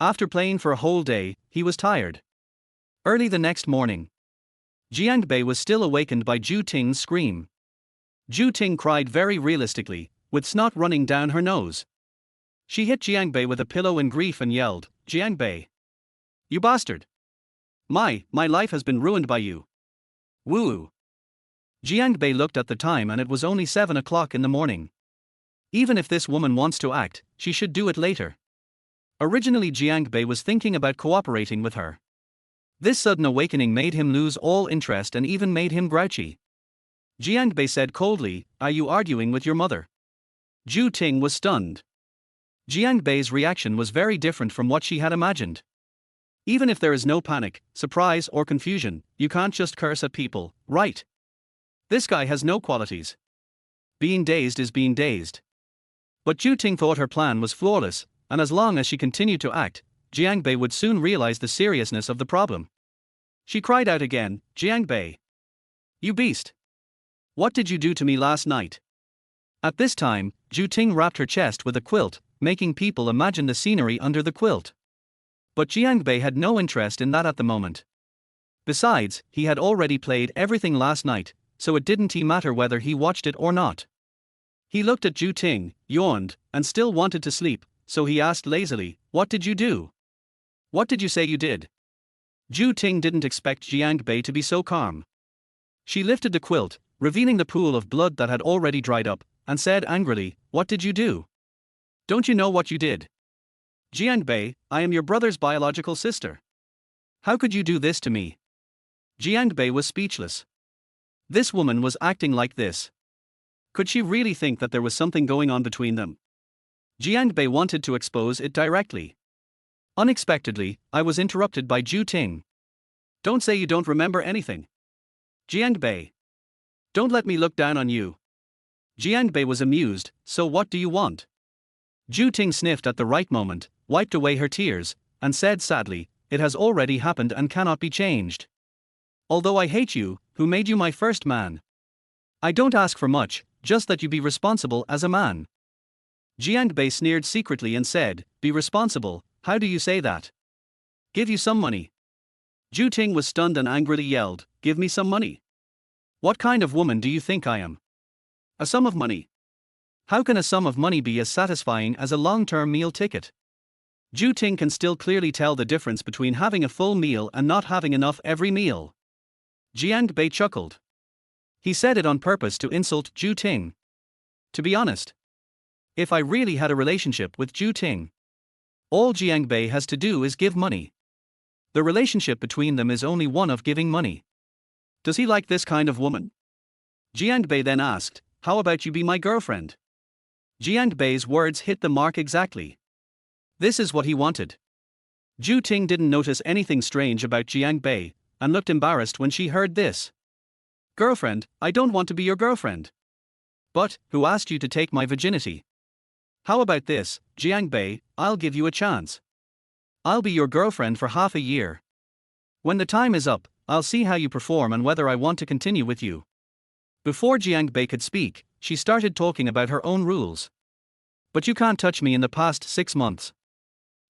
After playing for a whole day, he was tired. Early the next morning, Jiang Bei was still awakened by Ju Ting's scream. Ju Ting cried very realistically, with snot running down her nose. She hit Jiang Bei with a pillow in grief and yelled, "Jiang Bei! You bastard! My life has been ruined by you. Woo!" Jiang Bei looked at the time and it was only 7 o'clock in the morning. Even if this woman wants to act, she should do it later. Originally Jiang Bei was thinking about cooperating with her. This sudden awakening made him lose all interest and even made him grouchy. Jiang Bei said coldly, "Are you arguing with your mother?" Ju Ting was stunned. Jiang Bei's reaction was very different from what she had imagined. Even if there is no panic, surprise or confusion, you can't just curse at people, right? This guy has no qualities. Being dazed is being dazed. But Ju Ting thought her plan was flawless, and as long as she continued to act, Jiang Bei would soon realize the seriousness of the problem. She cried out again, "Jiang Bei! You beast! What did you do to me last night?" At this time, Ju Ting wrapped her chest with a quilt, making people imagine the scenery under the quilt. But Jiang Bei had no interest in that at the moment. Besides, he had already played everything last night, so it didn't matter whether he watched it or not. He looked at Ju Ting, yawned, and still wanted to sleep, so he asked lazily, "What did you do? What did you say you did?" Ju Ting didn't expect Jiang Bei to be so calm. She lifted the quilt, revealing the pool of blood that had already dried up, and said angrily, "What did you do? Don't you know what you did? Jiang Bei, I am your brother's biological sister. How could you do this to me?" Jiang Bei was speechless. This woman was acting like this. Could she really think that there was something going on between them? Jiang Bei wanted to expose it directly. Unexpectedly, I was interrupted by Ju Ting. "Don't say you don't remember anything. Jiang Bei. Don't let me look down on you." Jiang Bei was amused, "So what do you want?" Ju Ting sniffed at the right moment, wiped away her tears, and said sadly, "It has already happened and cannot be changed. Although I hate you, who made you my first man? I don't ask for much, just that you be responsible as a man." Jiang Bei sneered secretly and said, "Be responsible, how do you say that? Give you some money." Ju Ting was stunned and angrily yelled, "Give me some money? What kind of woman do you think I am? A sum of money? How can a sum of money be as satisfying as a long-term meal ticket? Ju Ting can still clearly tell the difference between having a full meal and not having enough every meal. Jiang Bei chuckled. He said it on purpose to insult Ju Ting. To be honest, if I really had a relationship with Ju Ting, all Jiang Bei has to do is give money. The relationship between them is only one of giving money. Does he like this kind of woman? Jiang Bei then asked, how about you be my girlfriend? Jiang Bei's words hit the mark exactly. This is what he wanted. Ju Ting didn't notice anything strange about Jiang Bei, and looked embarrassed when she heard this. Girlfriend, I don't want to be your girlfriend. But, who asked you to take my virginity? How about this, Jiang Bei, I'll give you a chance. I'll be your girlfriend for half a year. When the time is up, I'll see how you perform and whether I want to continue with you. Before Jiang Bei could speak, she started talking about her own rules. But you can't touch me in the past 6 months.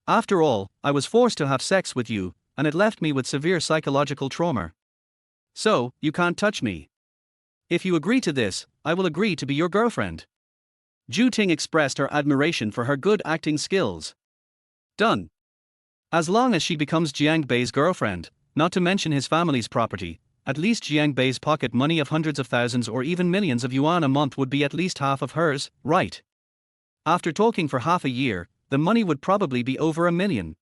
After all, I was forced to have sex with you, and it left me with severe psychological trauma. So, you can't touch me. If you agree to this, I will agree to be your girlfriend. Ju Ting expressed her admiration for her good acting skills. Done. As long as she becomes Jiang Bei's girlfriend, not to mention his family's property, at least Jiang Bei's pocket money of hundreds of thousands or even millions of yuan a month would be at least half of hers, right? After talking for half a year, the money would probably be over $1 million.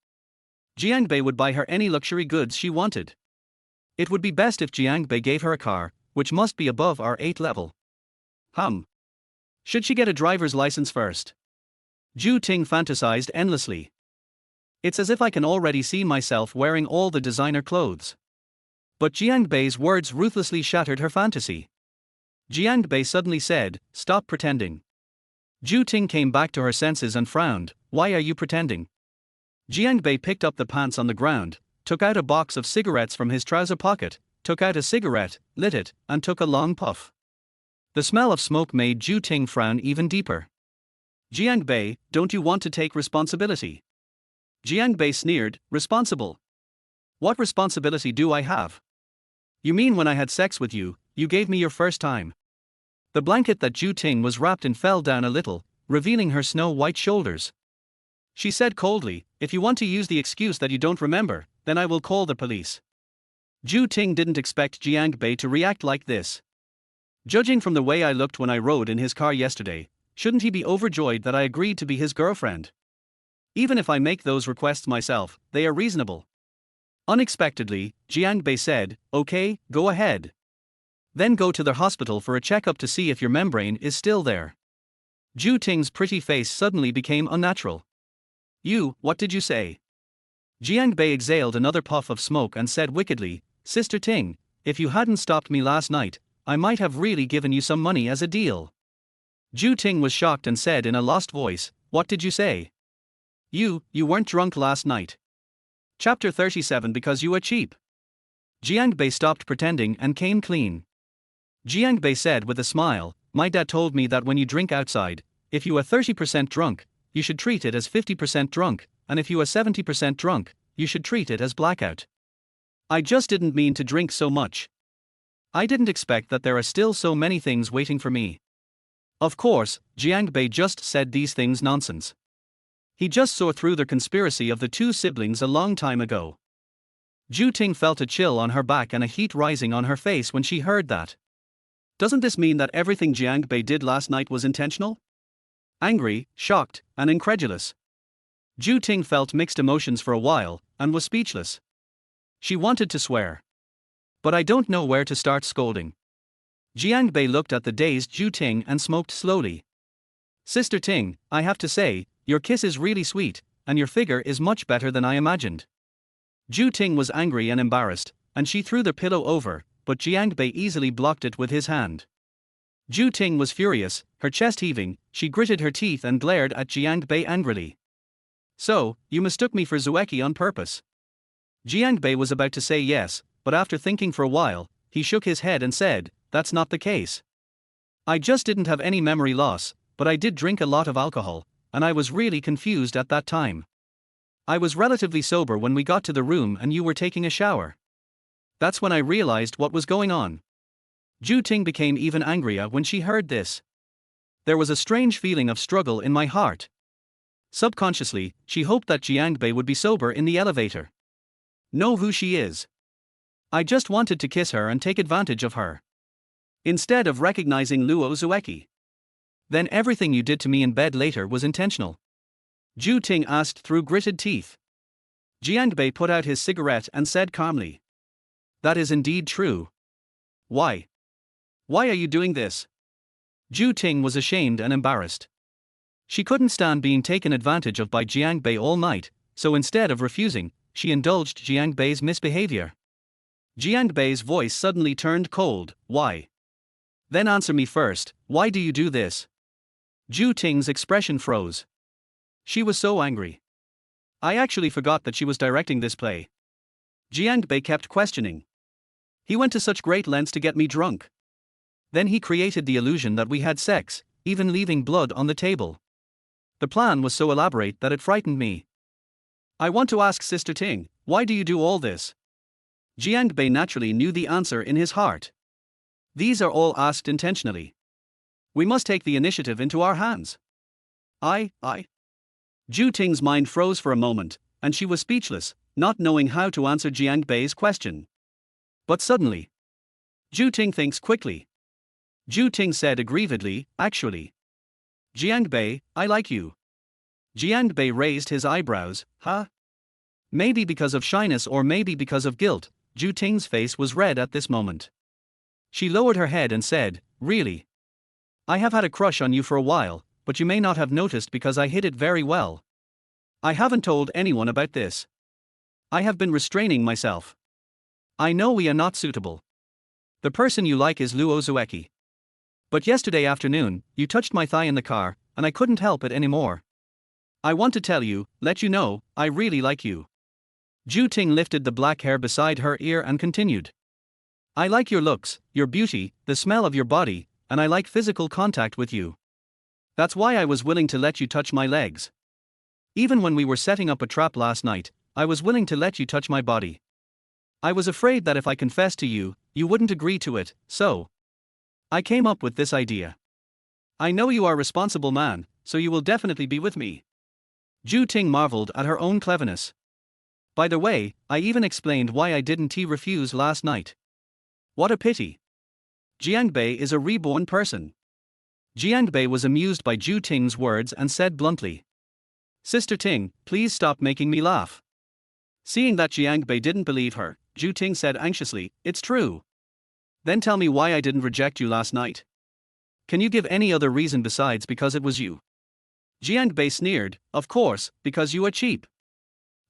Jiang Bei would buy her any luxury goods she wanted. It would be best if Jiang Bei gave her a car, which must be above our 8 level. Should she get a driver's license first? Ju Ting fantasized endlessly. It's as if I can already see myself wearing all the designer clothes. But Jiang Bei's words ruthlessly shattered her fantasy. Jiang Bei suddenly said, stop pretending. Ju Ting came back to her senses and frowned, why are you pretending? Jiang Bei picked up the pants on the ground, took out a box of cigarettes from his trouser pocket, took out a cigarette, lit it, and took a long puff. The smell of smoke made Ju Ting frown even deeper. Jiang Bei, don't you want to take responsibility? Jiang Bei sneered, responsible? What responsibility do I have? You mean when I had sex with you, you gave me your first time? The blanket that Ju Ting was wrapped in fell down a little, revealing her snow-white shoulders. She said coldly, if you want to use the excuse that you don't remember, then I will call the police. Ju Ting didn't expect Jiang Bei to react like this. Judging from the way I looked when I rode in his car yesterday, shouldn't he be overjoyed that I agreed to be his girlfriend? Even if I make those requests myself, they are reasonable. Unexpectedly, Jiang Bei said, okay, go ahead. Then go to the hospital for a checkup to see if your membrane is still there. Ju Ting's pretty face suddenly became unnatural. What did you say? Jiang Bei exhaled another puff of smoke and said wickedly, Sister Ting, if you hadn't stopped me last night, I might have really given you some money as a deal. Ju Ting was shocked and said in a lost voice, what did you say? You weren't drunk last night. Chapter 37 Because you are cheap. Jiang Bei stopped pretending and came clean. Jiang Bei said with a smile, my dad told me that when you drink outside, if you are 30% drunk, you should treat it as 50% drunk, and if you are 70% drunk, you should treat it as blackout. I just didn't mean to drink so much. I didn't expect that there are still so many things waiting for me. Of course, Jiang Bei just said these things nonsense. He just saw through the conspiracy of the two siblings a long time ago. Ju Ting felt a chill on her back and a heat rising on her face when she heard that. Doesn't this mean that everything Jiang Bei did last night was intentional? Angry, shocked, and incredulous. Ju Ting felt mixed emotions for a while, and was speechless. She wanted to swear. But I don't know where to start scolding. Jiang Bei looked at the dazed Ju Ting and smoked slowly. Sister Ting, I have to say, your kiss is really sweet, and your figure is much better than I imagined. Ju Ting was angry and embarrassed, and she threw the pillow over, but Jiang Bei easily blocked it with his hand. Ju Ting was furious, her chest heaving, she gritted her teeth and glared at Jiang Bei angrily. So, you mistook me for Zueki on purpose. Jiang Bei was about to say yes, but after thinking for a while, he shook his head and said, that's not the case. I just didn't have any memory loss, but I did drink a lot of alcohol, and I was really confused at that time. I was relatively sober when we got to the room and you were taking a shower. That's when I realized what was going on. Ju Ting became even angrier when she heard this. There was a strange feeling of struggle in my heart. Subconsciously, she hoped that Jiangbei would be sober in the elevator. Know who she is. I just wanted to kiss her and take advantage of her. Instead of recognizing Luo Zueki. Then everything you did to me in bed later was intentional? Zhu Ting asked through gritted teeth. Jiangbei put out his cigarette and said calmly. That is indeed true. Why? Why are you doing this? Zhu Ting was ashamed and embarrassed. She couldn't stand being taken advantage of by Jiangbei all night, so instead of refusing, she indulged Jiangbei's misbehavior. Jiangbei's voice suddenly turned cold. Why? Then answer me first, why do you do this? Zhu Ting's expression froze. She was so angry. I actually forgot that she was directing this play. Jiangbei kept questioning. He went to such great lengths to get me drunk. Then he created the illusion that we had sex, even leaving blood on the table. The plan was so elaborate that it frightened me. I want to ask Sister Ting, why do you do all this? Jiangbei naturally knew the answer in his heart. These are all asked intentionally. We must take the initiative into our hands. I. Zhu Ting's mind froze for a moment, and she was speechless, not knowing how to answer Jiangbei's question. But suddenly, Zhu Ting thinks quickly. Zhu Ting said aggrievedly, actually. Jiangbei, I like you. Jiangbei raised his eyebrows, huh? Maybe because of shyness or maybe because of guilt, Zhu Ting's face was red at this moment. She lowered her head and said, really? I have had a crush on you for a while, but you may not have noticed because I hid it very well. I haven't told anyone about this. I have been restraining myself. I know we are not suitable. The person you like is Luo Zueki. But yesterday afternoon, you touched my thigh in the car, and I couldn't help it anymore. I want to tell you, let you know, I really like you. Zhu Ting lifted the black hair beside her ear and continued. I like your looks, your beauty, the smell of your body, and I like physical contact with you. That's why I was willing to let you touch my legs. Even when we were setting up a trap last night, I was willing to let you touch my body. I was afraid that if I confessed to you, you wouldn't agree to it, so I came up with this idea. I know you are a responsible man, so you will definitely be with me. Zhu Ting marveled at her own cleverness. By the way, I even explained why I didn't refuse last night. What a pity. Jiangbei is a reborn person. Jiangbei was amused by Zhu Ting's words and said bluntly. Sister Ting, please stop making me laugh. Seeing that Jiangbei didn't believe her, Zhu Ting said anxiously, it's true. Then tell me why I didn't reject you last night. Can you give any other reason besides because it was you? Jiangbei sneered, of course, because you are cheap.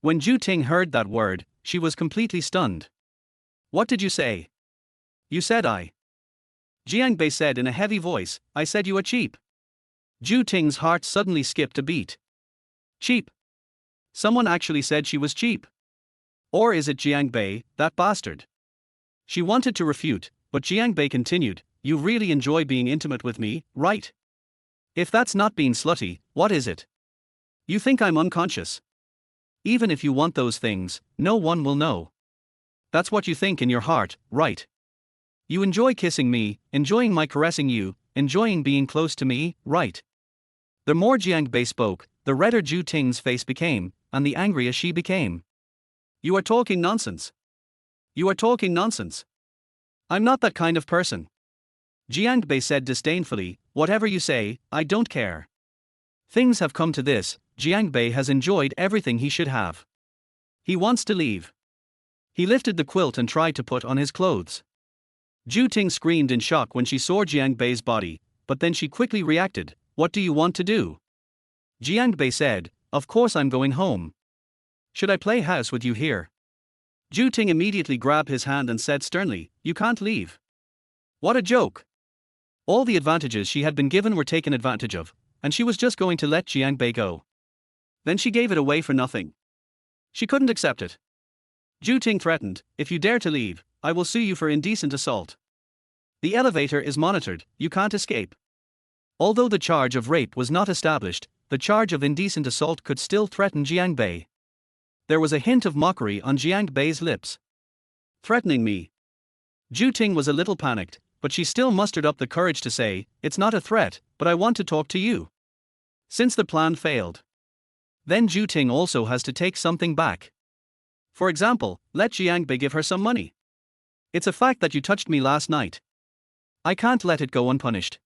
When Zhu Ting heard that word, she was completely stunned. What did you say? You said I. Jiangbei said in a heavy voice, I said you are cheap. Zhu Ting's heart suddenly skipped a beat. Cheap? Someone actually said she was cheap. Or is it Jiangbei, that bastard? She wanted to refute, but Jiangbei continued, you really enjoy being intimate with me, right? If that's not being slutty, what is it? You think I'm unconscious? Even if you want those things, no one will know. That's what you think in your heart, right? You enjoy kissing me, enjoying my caressing you, enjoying being close to me, right? The more Jiangbei spoke, the redder Zhu Ting's face became, and the angrier she became. You are talking nonsense. You are talking nonsense. I'm not that kind of person. Jiangbei said disdainfully, whatever you say, I don't care. Things have come to this, Jiangbei has enjoyed everything he should have. He wants to leave. He lifted the quilt and tried to put on his clothes. Zhu Ting screamed in shock when she saw Jiangbei's body, but then she quickly reacted, what do you want to do? Jiangbei said, of course I'm going home. Should I play house with you here? Zhu Ting immediately grabbed his hand and said sternly, you can't leave. What a joke. All the advantages she had been given were taken advantage of, and she was just going to let Jiangbei go. Then she gave it away for nothing. She couldn't accept it. Zhu Ting threatened, if you dare to leave, I will sue you for indecent assault. The elevator is monitored, you can't escape. Although the charge of rape was not established, the charge of indecent assault could still threaten Jiangbei. There was a hint of mockery on Jiangbei's lips. Threatening me. Zhu Ting was a little panicked, but she still mustered up the courage to say, "It's not a threat, but I want to talk to you." Since the plan failed, then Ju Ting also has to take something back. For example, let Jiangbei give her some money. "It's a fact that you touched me last night. I can't let it go unpunished.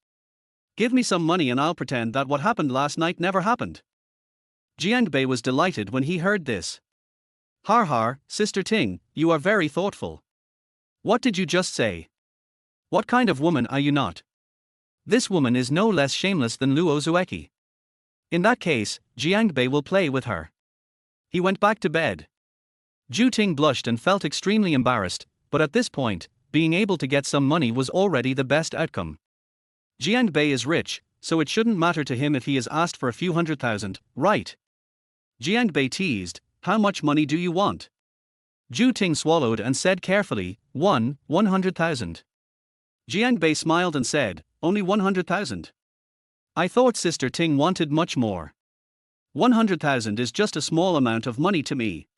Give me some money and I'll pretend that what happened last night never happened." Jiangbei was delighted when he heard this. "Har har, Sister Ting, you are very thoughtful. What did you just say? What kind of woman are you not? This woman is no less shameless than Luo Zueki. In that case, Jiangbei will play with her." He went back to bed. Ju Ting blushed and felt extremely embarrassed, but at this point, being able to get some money was already the best outcome. Jiangbei is rich, so it shouldn't matter to him if he is asked for a few 100,000, right? Jiangbei teased, "How much money do you want?" Ju Ting swallowed and said carefully, 100,000. Jiangbei smiled and said, "Only 100,000? I thought Sister Ting wanted much more. 100,000 is just a small amount of money to me."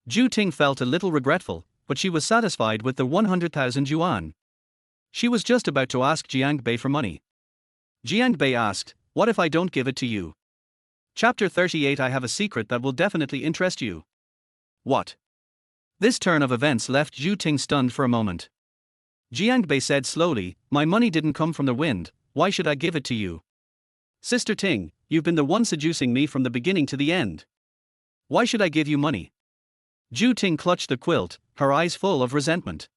Ju Ting felt a little regretful, but she was satisfied with the 100,000 yuan. She was just about to ask Jiangbei for money. Jiangbei asked, "What if I don't give it to you?" Chapter 38. I have a secret that will definitely interest you. What? This turn of events left Ju Ting stunned for a moment. Jiangbei said slowly, "My money didn't come from the wind, why should I give it to you? Sister Ting, you've been the one seducing me from the beginning to the end. Why should I give you money?" Ju Ting clutched the quilt, her eyes full of resentment.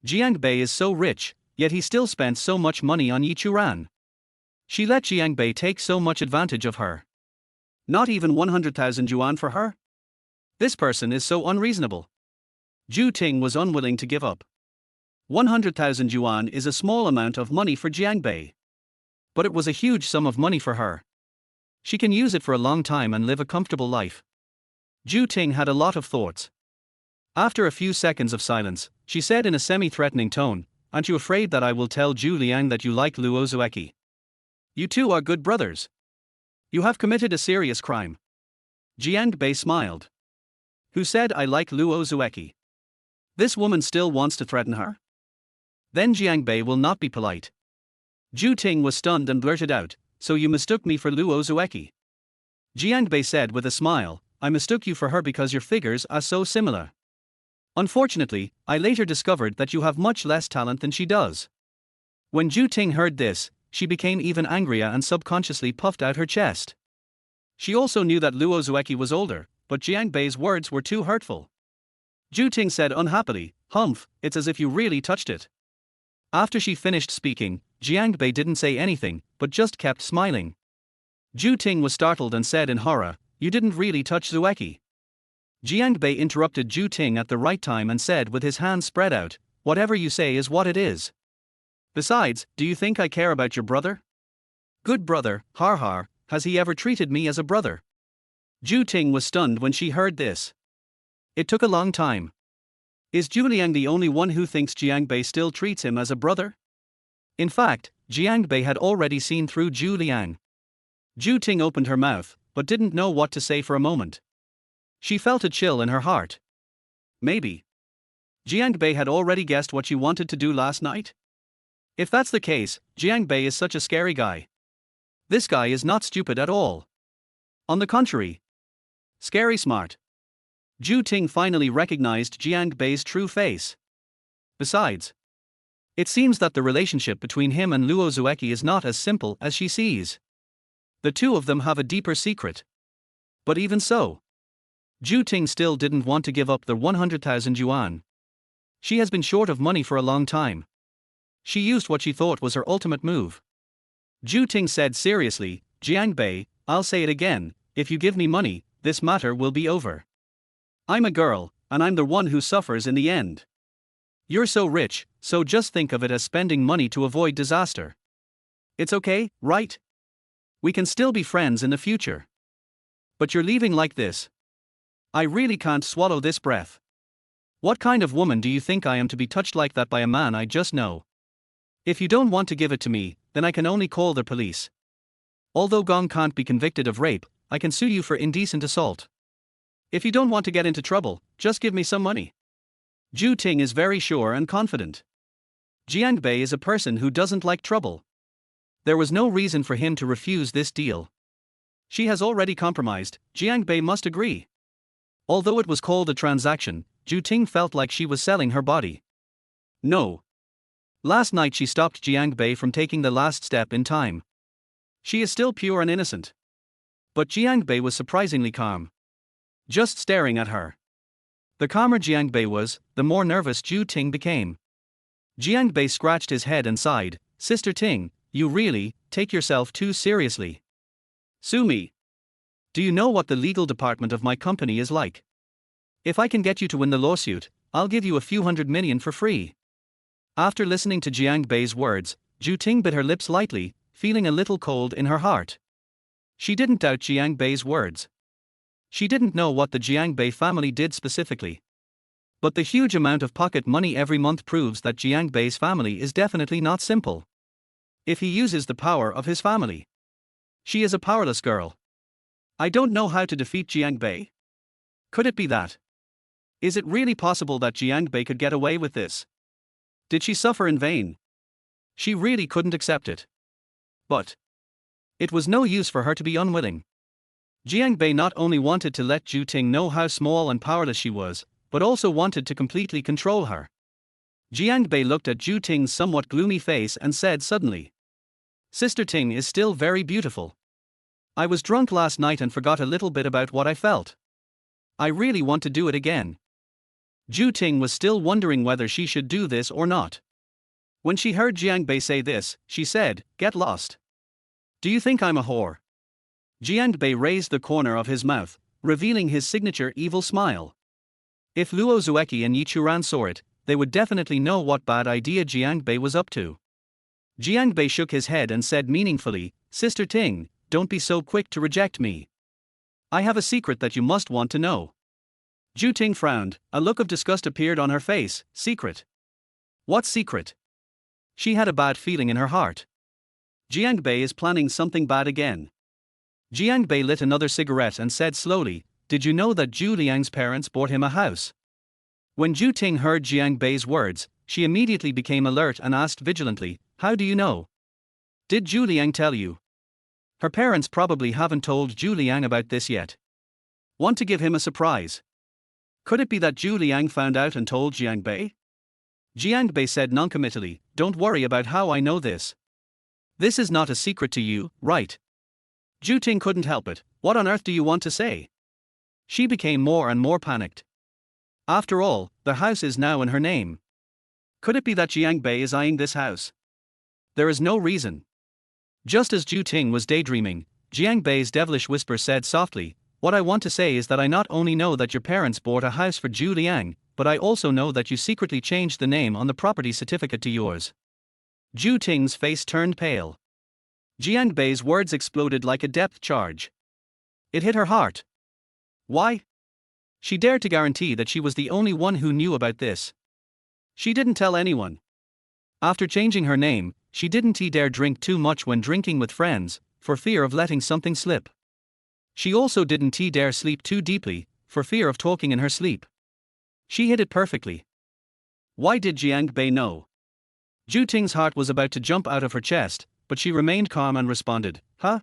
Jiangbei is so rich, yet he still spent so much money on Churan. She let Jiangbei take so much advantage of her. Not even 100,000 yuan for her? This person is so unreasonable. Ju Ting was unwilling to give up. 100,000 yuan is a small amount of money for Jiangbei. But it was a huge sum of money for her. She can use it for a long time and live a comfortable life. Ju Ting had a lot of thoughts. After a few seconds of silence, she said in a semi-threatening tone, "Aren't you afraid that I will tell Zhu Liang that you like Luo Zueki? You two are good brothers. You have committed a serious crime." Jiangbei smiled. "Who said I like Luo Zueki? This woman still wants to threaten her? Then Jiangbei will not be polite." Ju Ting was stunned and blurted out, "So you mistook me for Luo Zueki?" Jiangbei said with a smile, "I mistook you for her because your figures are so similar. Unfortunately, I later discovered that you have much less talent than she does." When Ju Ting heard this, she became even angrier and subconsciously puffed out her chest. She also knew that Luo Zueki was older, but Jiangbei's words were too hurtful. Ju Ting said unhappily, "Humph, it's as if you really touched it." After she finished speaking, Jiangbei didn't say anything, but just kept smiling. Ju Ting was startled and said in horror, "You didn't really touch Zueki?" Jiangbei interrupted Ju Ting at the right time and said with his hands spread out, "Whatever you say is what it is. Besides, do you think I care about your brother? Good brother, har har, has he ever treated me as a brother?" Ju Ting was stunned when she heard this. It took a long time. Is Zhu Liang the only one who thinks Jiangbei still treats him as a brother? In fact, Jiangbei had already seen through Zhu Liang. Ju Ting opened her mouth, but didn't know what to say for a moment. She felt a chill in her heart. Maybe Jiangbei had already guessed what she wanted to do last night? If that's the case, Jiangbei is such a scary guy. This guy is not stupid at all. On the contrary, scary smart. Ju Ting finally recognized Jiangbei's true face. Besides, it seems that the relationship between him and Luo Zueki is not as simple as she sees. The two of them have a deeper secret. But even so, Ju Ting still didn't want to give up the 100,000 yuan. She has been short of money for a long time. She used what she thought was her ultimate move. Ju Ting said seriously, "Jiangbei, I'll say it again, if you give me money, this matter will be over. I'm a girl, and I'm the one who suffers in the end. You're so rich, so just think of it as spending money to avoid disaster. It's okay, right? We can still be friends in the future. But you're leaving like this. I really can't swallow this breath. What kind of woman do you think I am to be touched like that by a man I just know? If you don't want to give it to me, then I can only call the police. Although Gong can't be convicted of rape, I can sue you for indecent assault. If you don't want to get into trouble, just give me some money." Ju Ting is very sure and confident. Jiang Bei is a person who doesn't like trouble. There was no reason for him to refuse this deal. She has already compromised, Jiang Bei must agree. Although it was called a transaction, Ju Ting felt like she was selling her body. No. Last night she stopped Jiang Bei from taking the last step in time. She is still pure and innocent. But Jiang Bei was surprisingly calm. Just staring at her. The calmer Jiang Bei was, the more nervous Ju Ting became. Jiang Bei scratched his head and sighed, "Sister Ting, you really take yourself too seriously. Sue me. Do you know what the legal department of my company is like? If I can get you to win the lawsuit, I'll give you a few $100 million for free." After listening to Jiang Bei's words, Ju Ting bit her lips lightly, feeling a little cold in her heart. She didn't doubt Jiang Bei's words. She didn't know what the Jiang Bei family did specifically. But the huge amount of pocket money every month proves that Jiang Bei's family is definitely not simple. If he uses the power of his family, she is a powerless girl. I don't know how to defeat Jiang Bei. Could it be that? Is it really possible that Jiang Bei could get away with this? Did she suffer in vain? She really couldn't accept it. But it was no use for her to be unwilling. Jiang Bei not only wanted to let Ju Ting know how small and powerless she was, but also wanted to completely control her. Jiang Bei looked at Ju Ting's somewhat gloomy face and said suddenly, "Sister Ting is still very beautiful. I was drunk last night and forgot a little bit about what I felt. I really want to do it again." Ju Ting was still wondering whether she should do this or not. When she heard Jiang Bei say this, she said, "Get lost. Do you think I'm a whore?" Jiang Bei raised the corner of his mouth, revealing his signature evil smile. If Luo Zueki and Yi Churan saw it, they would definitely know what bad idea Jiang Bei was up to. Jiang Bei shook his head and said meaningfully, "Sister Ting, don't be so quick to reject me. I have a secret that you must want to know." Ju Ting frowned, a look of disgust appeared on her face. Secret? What secret? She had a bad feeling in her heart. Jiang Bei is planning something bad again. Jiang Bei lit another cigarette and said slowly, "Did you know that Zhu Liang's parents bought him a house?" When Ju Ting heard Jiang Bei's words, she immediately became alert and asked vigilantly, "How do you know? Did Zhu Liang tell you?" Her parents probably haven't told Zhu Liang about this yet. Want to give him a surprise? Could it be that Zhu Liang found out and told Jiang Bei? Jiang Bei said noncommittally, "Don't worry about how I know this. This is not a secret to you, right?" Ju Ting couldn't help it. "What on earth do you want to say?" She became more and more panicked. After all, the house is now in her name. Could it be that Jiang Bei is eyeing this house? There is no reason. Just as Ju Ting was daydreaming, Jiang Bei's devilish whisper said softly, "What I want to say is that I not only know that your parents bought a house for Zhu Liang, but I also know that you secretly changed the name on the property certificate to yours." Ju Ting's face turned pale. Jiang Bei's words exploded like a depth charge. It hit her heart. Why? She dared to guarantee that she was the only one who knew about this. She didn't tell anyone. After changing her name, she didn't dare drink too much when drinking with friends, for fear of letting something slip. She also didn't dare sleep too deeply, for fear of talking in her sleep. She hid it perfectly. Why did Jiang Bei know? Ju Ting's heart was about to jump out of her chest, but she remained calm and responded, "Huh?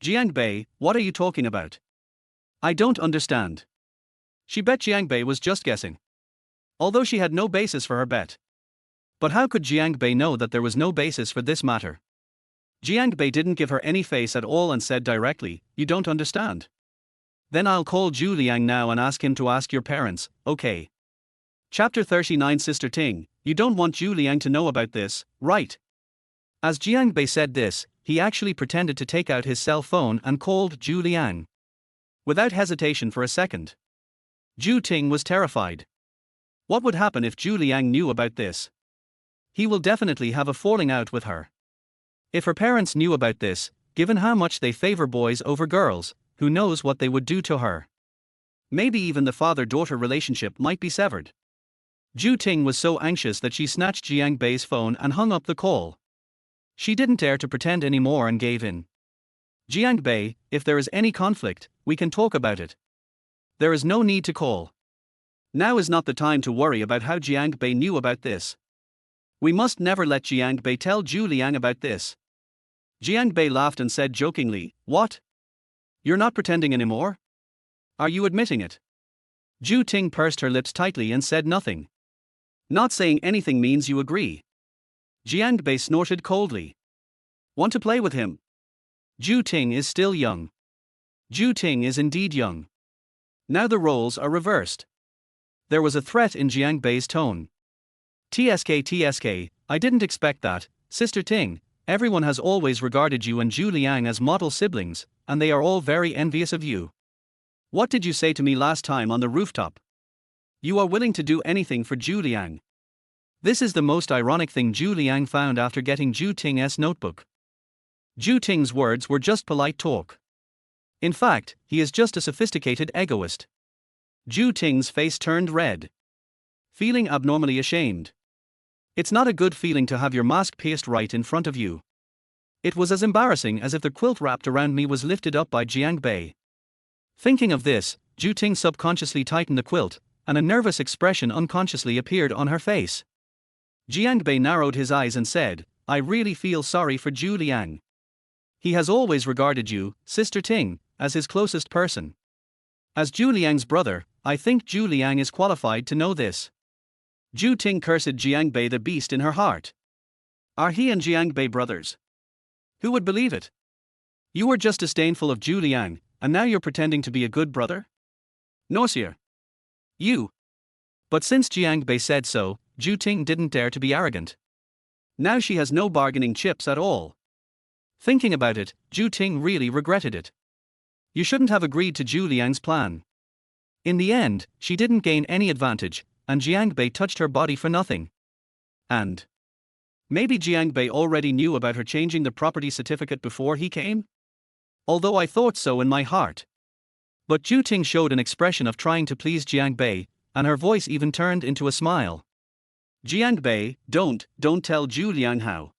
Jiang Bei, what are you talking about? I don't understand." She bet Jiang Bei was just guessing, although she had no basis for her bet. But how could Jiang Bei know that there was no basis for this matter? Jiang Bei didn't give her any face at all and said directly, "You don't understand? Then I'll call Zhu Liang now and ask him to ask your parents, okay?" Chapter 39. Sister Ting, you don't want Zhu Liang to know about this, right? As Jiang Bei said this, he actually pretended to take out his cell phone and called Zhu Liang. Without hesitation for a second. Ju Ting was terrified. What would happen if Zhu Liang knew about this? He will definitely have a falling out with her. If her parents knew about this, given how much they favor boys over girls, who knows what they would do to her? Maybe even the father-daughter relationship might be severed. Ju Ting was so anxious that she snatched Jiang Bei's phone and hung up the call. She didn't dare to pretend anymore and gave in. "Jiang Bei, if there is any conflict, we can talk about it. There is no need to call. Now is not the time to worry about how Jiang Bei knew about this. We must never let Jiang Bei tell Zhu Liang about this. Jiang Bei laughed and said jokingly, "What? You're not pretending anymore? Are you admitting it?" Zhu Ting pursed her lips tightly and said nothing. Not saying anything means you agree. Jiang Bei snorted coldly. Want to play with him? Zhu Ting is still young. Zhu Ting is indeed young. Now the roles are reversed. There was a threat in Jiang Bei's tone. TSK, I didn't expect that, Sister Ting. Everyone has always regarded you and Zhu Liang as model siblings, and they are all very envious of you. What did you say to me last time on the rooftop? You are willing to do anything for Zhu Liang. This is the most ironic thing Zhu Liang found after getting Zhu Ting's notebook. Zhu Ting's words were just polite talk. In fact, he is just a sophisticated egoist. Zhu Ting's face turned red. Feeling abnormally ashamed. It's not a good feeling to have your mask pierced right in front of you. It was as embarrassing as if the quilt wrapped around me was lifted up by Jiang Bei. Thinking of this, Zhu Ting subconsciously tightened the quilt, and a nervous expression unconsciously appeared on her face. Jiang Bei narrowed his eyes and said, I really feel sorry for Zhu Liang. He has always regarded you, Sister Ting, as his closest person. As Zhu Liang's brother, I think Zhu Liang is qualified to know this. Zhu Ting cursed Jiang Bei the beast in her heart. Are he and Jiang Bei brothers? Who would believe it? You were just disdainful of Zhu Liang, and now you're pretending to be a good brother? Nausea. You. But since Jiang Bei said so, Zhu Ting didn't dare to be arrogant. Now she has no bargaining chips at all. Thinking about it, Zhu Ting really regretted it. You shouldn't have agreed to Zhu Liang's plan. In the end, she didn't gain any advantage, and Jiang Bei touched her body for nothing. And maybe Jiang Bei already knew about her changing the property certificate before he came? Although I thought so in my heart. But Zhu Ting showed an expression of trying to please Jiang Bei, and her voice even turned into a smile. Jiang Bei, don't tell Zhu Liang how.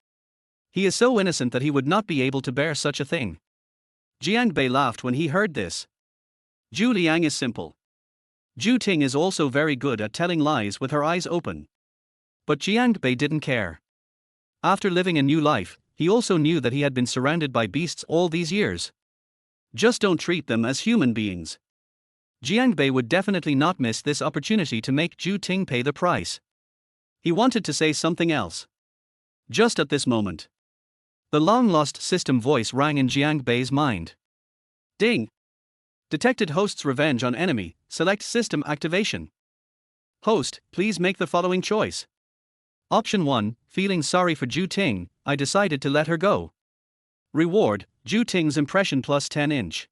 He is so innocent that he would not be able to bear such a thing. Jiang Bei laughed when he heard this. Zhu Liang is simple. Zhu Ting is also very good at telling lies with her eyes open. But Jiang Bei didn't care. After living a new life, he also knew that he had been surrounded by beasts all these years. Just don't treat them as human beings. Jiang Bei would definitely not miss this opportunity to make Zhu Ting pay the price. He wanted to say something else. Just at this moment, the long-lost system voice rang in Jiang Bei's mind. Ding! Detected host's revenge on enemy, select system activation. Host, please make the following choice. Option 1, feeling sorry for Zhu Ting, I decided to let her go. Reward, Zhu Ting's impression plus 10 inch.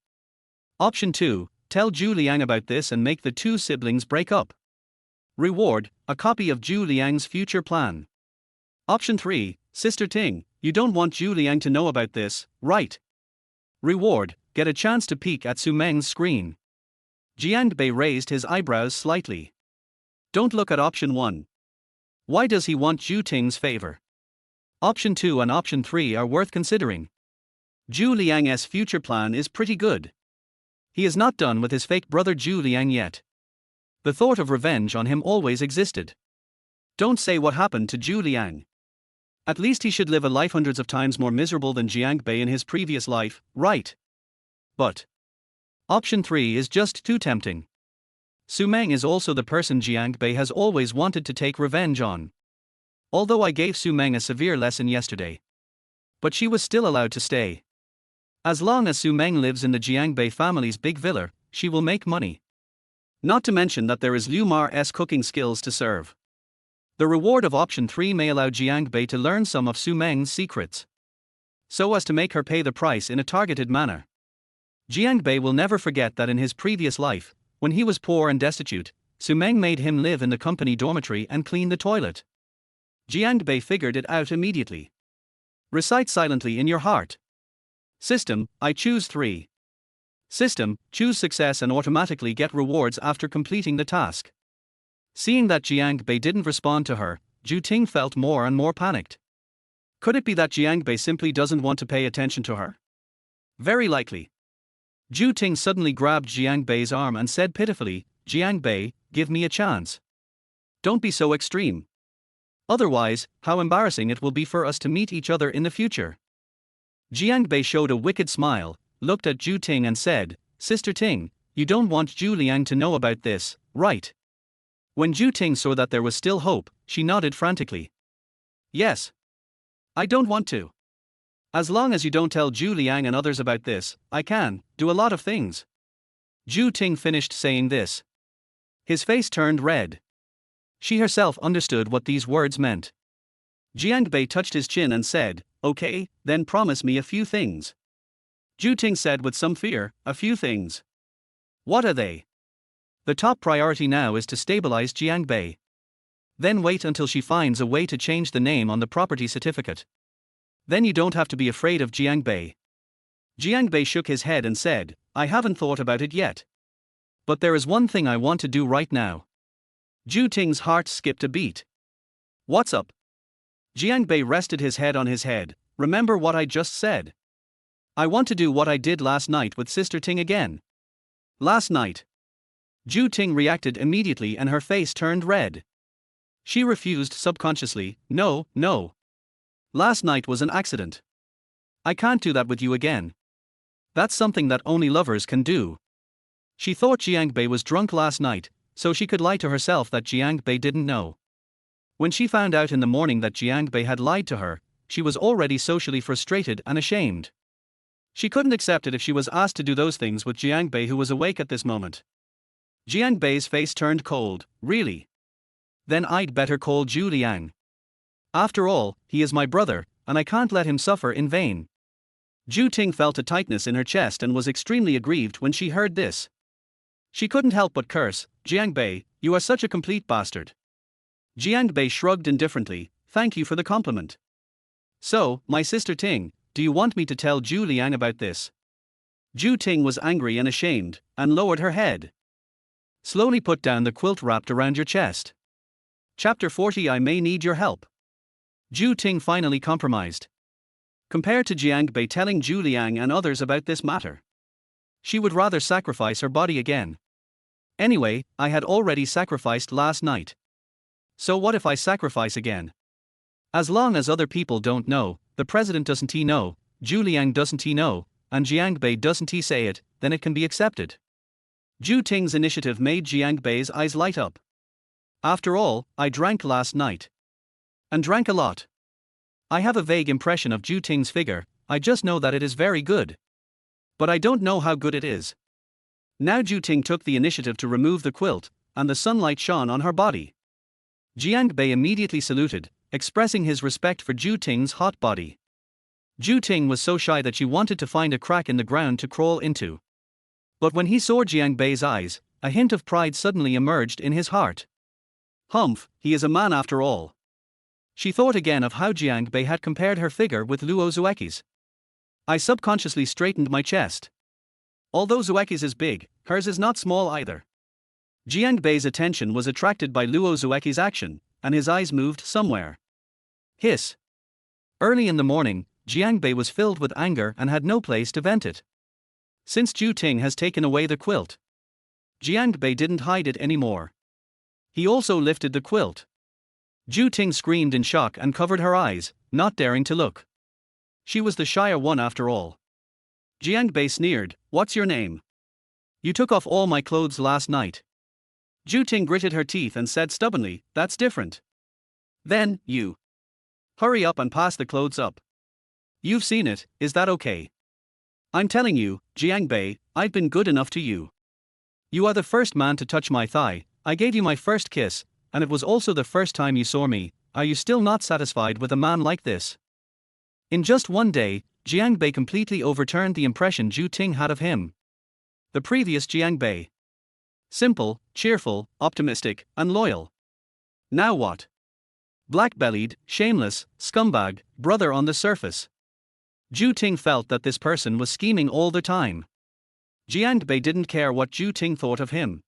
Option 2, tell Zhu Liang about this and make the two siblings break up. Reward, a copy of Zhu Liang's future plan. Option 3, Sister Ting, you don't want Zhu Liang to know about this, right? Reward, get a chance to peek at Su Meng's screen. Jiang Bei raised his eyebrows slightly. Don't look at option 1. Why does he want Zhu Ting's favor? Option 2 and option 3 are worth considering. Zhu Liang's future plan is pretty good. He is not done with his fake brother Zhu Liang yet. The thought of revenge on him always existed. Don't say what happened to Zhu Liang. At least he should live a life hundreds of times more miserable than Jiang Bei in his previous life, right? But option 3 is just too tempting. Su Meng is also the person Jiang Bei has always wanted to take revenge on. Although I gave Su Meng a severe lesson yesterday. But she was still allowed to stay. As long as Su Meng lives in the Jiang Bei family's big villa, she will make money. Not to mention that there is Liu Mar's cooking skills to serve. The reward of option 3 may allow Jiang Bei to learn some of Su Meng's secrets, so as to make her pay the price in a targeted manner. Jiang Bei will never forget that in his previous life, when he was poor and destitute, Su Meng made him live in the company dormitory and clean the toilet. Jiang Bei figured it out immediately. Recite silently in your heart. System, I choose 3. System, choose success and automatically get rewards after completing the task. Seeing that Jiang Bei didn't respond to her, Zhu Ting felt more and more panicked. Could it be that Jiang Bei simply doesn't want to pay attention to her? Very likely. Zhu Ting suddenly grabbed Jiang Bei's arm and said pitifully, Jiang Bei, give me a chance. Don't be so extreme. Otherwise, how embarrassing it will be for us to meet each other in the future. Jiang Bei showed a wicked smile, looked at Zhu Ting and said, Sister Ting, you don't want Zhu Liang to know about this, right? When Zhu Ting saw that there was still hope, she nodded frantically. Yes. I don't want to. As long as you don't tell Zhu Liang and others about this, I can do a lot of things. Zhu Ting finished saying this. His face turned red. She herself understood what these words meant. Jiang Bei touched his chin and said, Okay, then promise me a few things. Zhu Ting said with some fear, a few things. What are they? The top priority now is to stabilize Jiang Bei. Then wait until she finds a way to change the name on the property certificate. Then you don't have to be afraid of Jiang Bei. Jiang Bei shook his head and said, I haven't thought about it yet. But there is one thing I want to do right now. Zhu Ting's heart skipped a beat. What's up? Jiang Bei rested his head on his head. Remember what I just said. I want to do what I did last night with Sister Ting again. Last night. Zhu Ting reacted immediately and her face turned red. She refused subconsciously, no. Last night was an accident. I can't do that with you again. That's something that only lovers can do. She thought Jiang Bei was drunk last night, so she could lie to herself that Jiang Bei didn't know. When she found out in the morning that Jiang Bei had lied to her, she was already socially frustrated and ashamed. She couldn't accept it if she was asked to do those things with Jiang Bei, who was awake at this moment. Jiang Bei's face turned cold. Really? Then I'd better call Zhu Liang. After all, he is my brother, and I can't let him suffer in vain. Zhu Ting felt a tightness in her chest and was extremely aggrieved when she heard this. She couldn't help but curse, Jiang Bei, you are such a complete bastard. Jiang Bei shrugged indifferently, thank you for the compliment. So, my sister Ting, do you want me to tell Zhu Liang about this? Zhu Ting was angry and ashamed, and lowered her head. Slowly put down the quilt wrapped around your chest. Chapter 40 I may need your help. Zhu Ting finally compromised. Compared to Jiang Bei telling Zhu Liang and others about this matter, she would rather sacrifice her body again. Anyway, I had already sacrificed last night. So what if I sacrifice again? As long as other people don't know, the president doesn't he know, Zhu Liang doesn't he know, and Jiang Bei doesn't he say it, then it can be accepted. Zhu Ting's initiative made Jiang Bei's eyes light up. After all, I drank last night. And drank a lot. I have a vague impression of Zhu Ting's figure, I just know that it is very good. But I don't know how good it is. Now Zhu Ting took the initiative to remove the quilt, and the sunlight shone on her body. Jiang Bei immediately saluted, expressing his respect for Zhu Ting's hot body. Zhu Ting was so shy that she wanted to find a crack in the ground to crawl into. But when he saw Jiang Bei's eyes, a hint of pride suddenly emerged in his heart. Humph, he is a man after all. She thought again of how Jiang Bei had compared her figure with Luo Zueki's. I subconsciously straightened my chest. Although Zueki's is big, hers is not small either. Jiang Bei's attention was attracted by Luo Zueki's action, and his eyes moved somewhere. Hiss. Early in the morning, Jiang Bei was filled with anger and had no place to vent it. Since Zhu Ting has taken away the quilt, Jiang Bei didn't hide it anymore. He also lifted the quilt. Zhu Ting screamed in shock and covered her eyes, not daring to look. She was the shyer one after all. Jiang Bei sneered, what's your name? You took off all my clothes last night. Zhu Ting gritted her teeth and said stubbornly, that's different. Then, you. Hurry up and pass the clothes up. You've seen it, is that okay? I'm telling you, Jiang Bei, I've been good enough to you. You are the first man to touch my thigh, I gave you my first kiss, and it was also the first time you saw me. Are you still not satisfied with a man like this? In just one day, Jiang Bei completely overturned the impression Zhu Ting had of him. The previous Jiang Bei. Simple, cheerful, optimistic, and loyal. Now what? Black-bellied, shameless, scumbag, brother on the surface. Zhu Ting felt that this person was scheming all the time. Jiang Bei didn't care what Zhu Ting thought of him.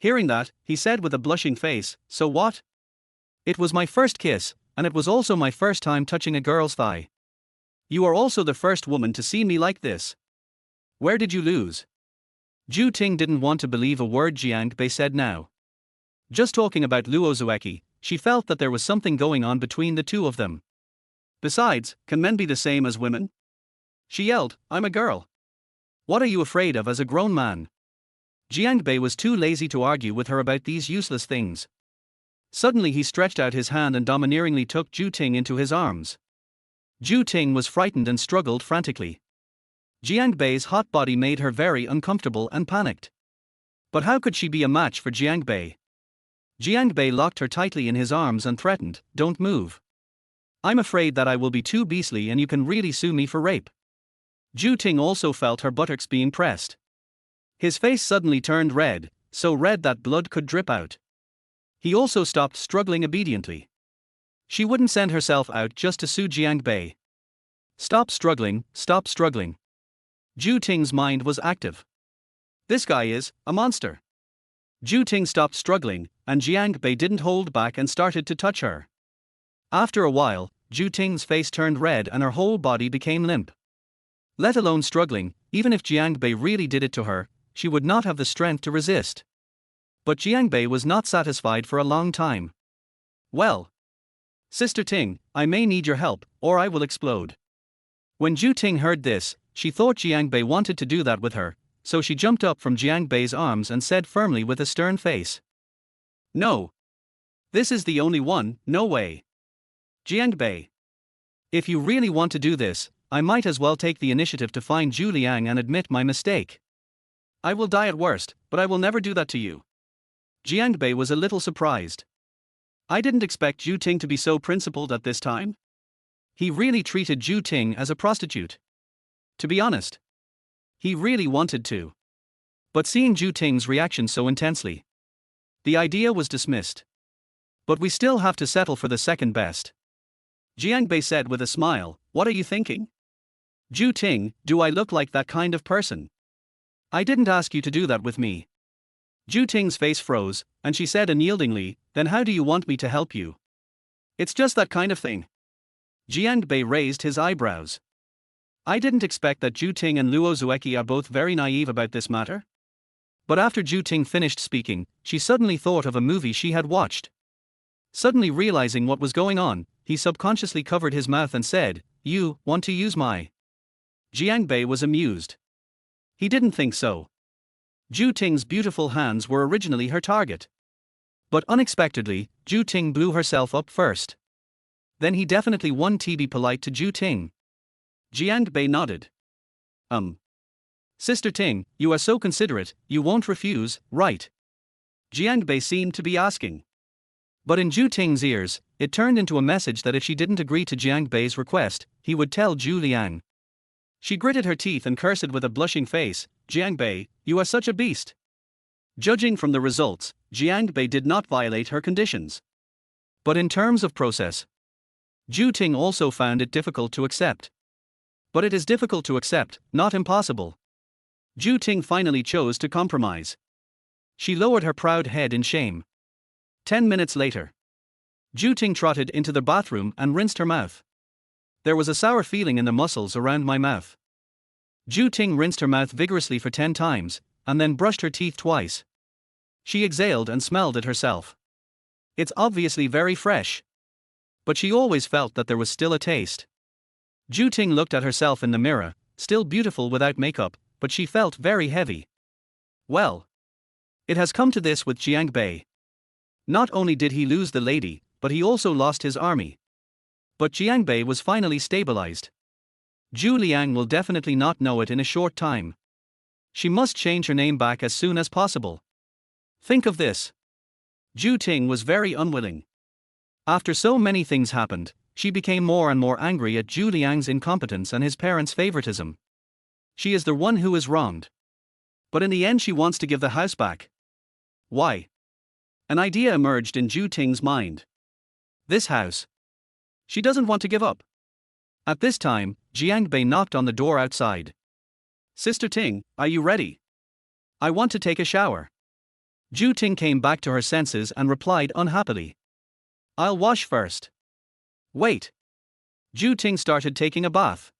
Hearing that, he said with a blushing face, so what? It was my first kiss, and it was also my first time touching a girl's thigh. You are also the first woman to see me like this. Where did you lose? Zhu Ting didn't want to believe a word Jiang Bei said now. Just talking about Luo Zueki, she felt that there was something going on between the two of them. Besides, can men be the same as women? She yelled, I'm a girl. What are you afraid of as a grown man? Jiangbei was too lazy to argue with her about these useless things. Suddenly he stretched out his hand and domineeringly took Ju Ting into his arms. Ju Ting was frightened and struggled frantically. Jiangbei's hot body made her very uncomfortable and panicked. But how could she be a match for Jiangbei? Jiangbei locked her tightly in his arms and threatened, don't move. I'm afraid that I will be too beastly and you can really sue me for rape. Ju Ting also felt her buttocks being pressed. His face suddenly turned red, so red that blood could drip out. He also stopped struggling obediently. She wouldn't send herself out just to sue Jiangbei. Stop struggling, stop struggling. Ju Ting's mind was active. This guy is a monster. Ju Ting stopped struggling, and Jiangbei didn't hold back and started to touch her. After a while, Ju Ting's face turned red and her whole body became limp. Let alone struggling, even if Jiangbei really did it to her, she would not have the strength to resist. But Jiangbei was not satisfied for a long time. Well, Sister Ting, I may need your help, or I will explode. When Ju Ting heard this, she thought Jiangbei wanted to do that with her, so she jumped up from Jiangbei's arms and said firmly with a stern face. No. This is the only one, no way. Jiangbei. If you really want to do this, I might as well take the initiative to find Zhu Liang and admit my mistake. I will die at worst, but I will never do that to you. Jiangbei was a little surprised. I didn't expect Ju Ting to be so principled at this time. He really treated Ju Ting as a prostitute. To be honest, he really wanted to. But seeing Ju Ting's reaction so intensely, the idea was dismissed. But we still have to settle for the second best. Jiangbei said with a smile, what are you thinking? Ju Ting, do I look like that kind of person? I didn't ask you to do that with me. Ju Ting's face froze, and she said unyieldingly, then how do you want me to help you? It's just that kind of thing. Jiangbei raised his eyebrows. I didn't expect that Ju Ting and Luo Zueki are both very naive about this matter. But after Ju Ting finished speaking, she suddenly thought of a movie she had watched. Suddenly realizing what was going on, he subconsciously covered his mouth and said, you want to use my... Jiangbei was amused. He didn't think so. Ju Ting's beautiful hands were originally her target. But unexpectedly, Ju Ting blew herself up first. Then he definitely wanted to be polite to Ju Ting. Jiangbei nodded. Sister Ting, you are so considerate, you won't refuse, right? Jiangbei seemed to be asking. But in Ju Ting's ears, it turned into a message that if she didn't agree to Jiangbei's request, he would tell Zhu Liang. She gritted her teeth and cursed with a blushing face, Jiangbei, you are such a beast. Judging from the results, Jiangbei did not violate her conditions. But in terms of process, Ju Ting also found it difficult to accept. But it is difficult to accept, not impossible. Ju Ting finally chose to compromise. She lowered her proud head in shame. 10 minutes later, Ju Ting trotted into the bathroom and rinsed her mouth. There was a sour feeling in the muscles around my mouth. Ju Ting rinsed her mouth vigorously for 10 times, and then brushed her teeth twice. She exhaled and smelled it herself. It's obviously very fresh. But she always felt that there was still a taste. Ju Ting looked at herself in the mirror, still beautiful without makeup, but she felt very heavy. Well, it has come to this with Jiangbei. Not only did he lose the lady, but he also lost his army. But Jiangbei was finally stabilized. Zhu Liang will definitely not know it in a short time. She must change her name back as soon as possible. Think of this. Ju Ting was very unwilling. After so many things happened, she became more and more angry at Zhu Liang's incompetence and his parents' favoritism. She is the one who is wronged. But in the end she wants to give the house back. Why? An idea emerged in Ju Ting's mind. This house. She doesn't want to give up. At this time, Jiangbei knocked on the door outside. Sister Ting, are you ready? I want to take a shower. Ju Ting came back to her senses and replied unhappily. I'll wash first. Wait. Ju Ting started taking a bath.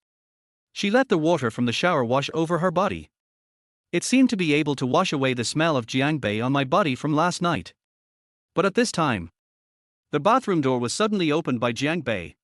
She let the water from the shower wash over her body. It seemed to be able to wash away the smell of Jiangbei on my body from last night. But at this time, The bathroom door was suddenly opened by Jiang Bei,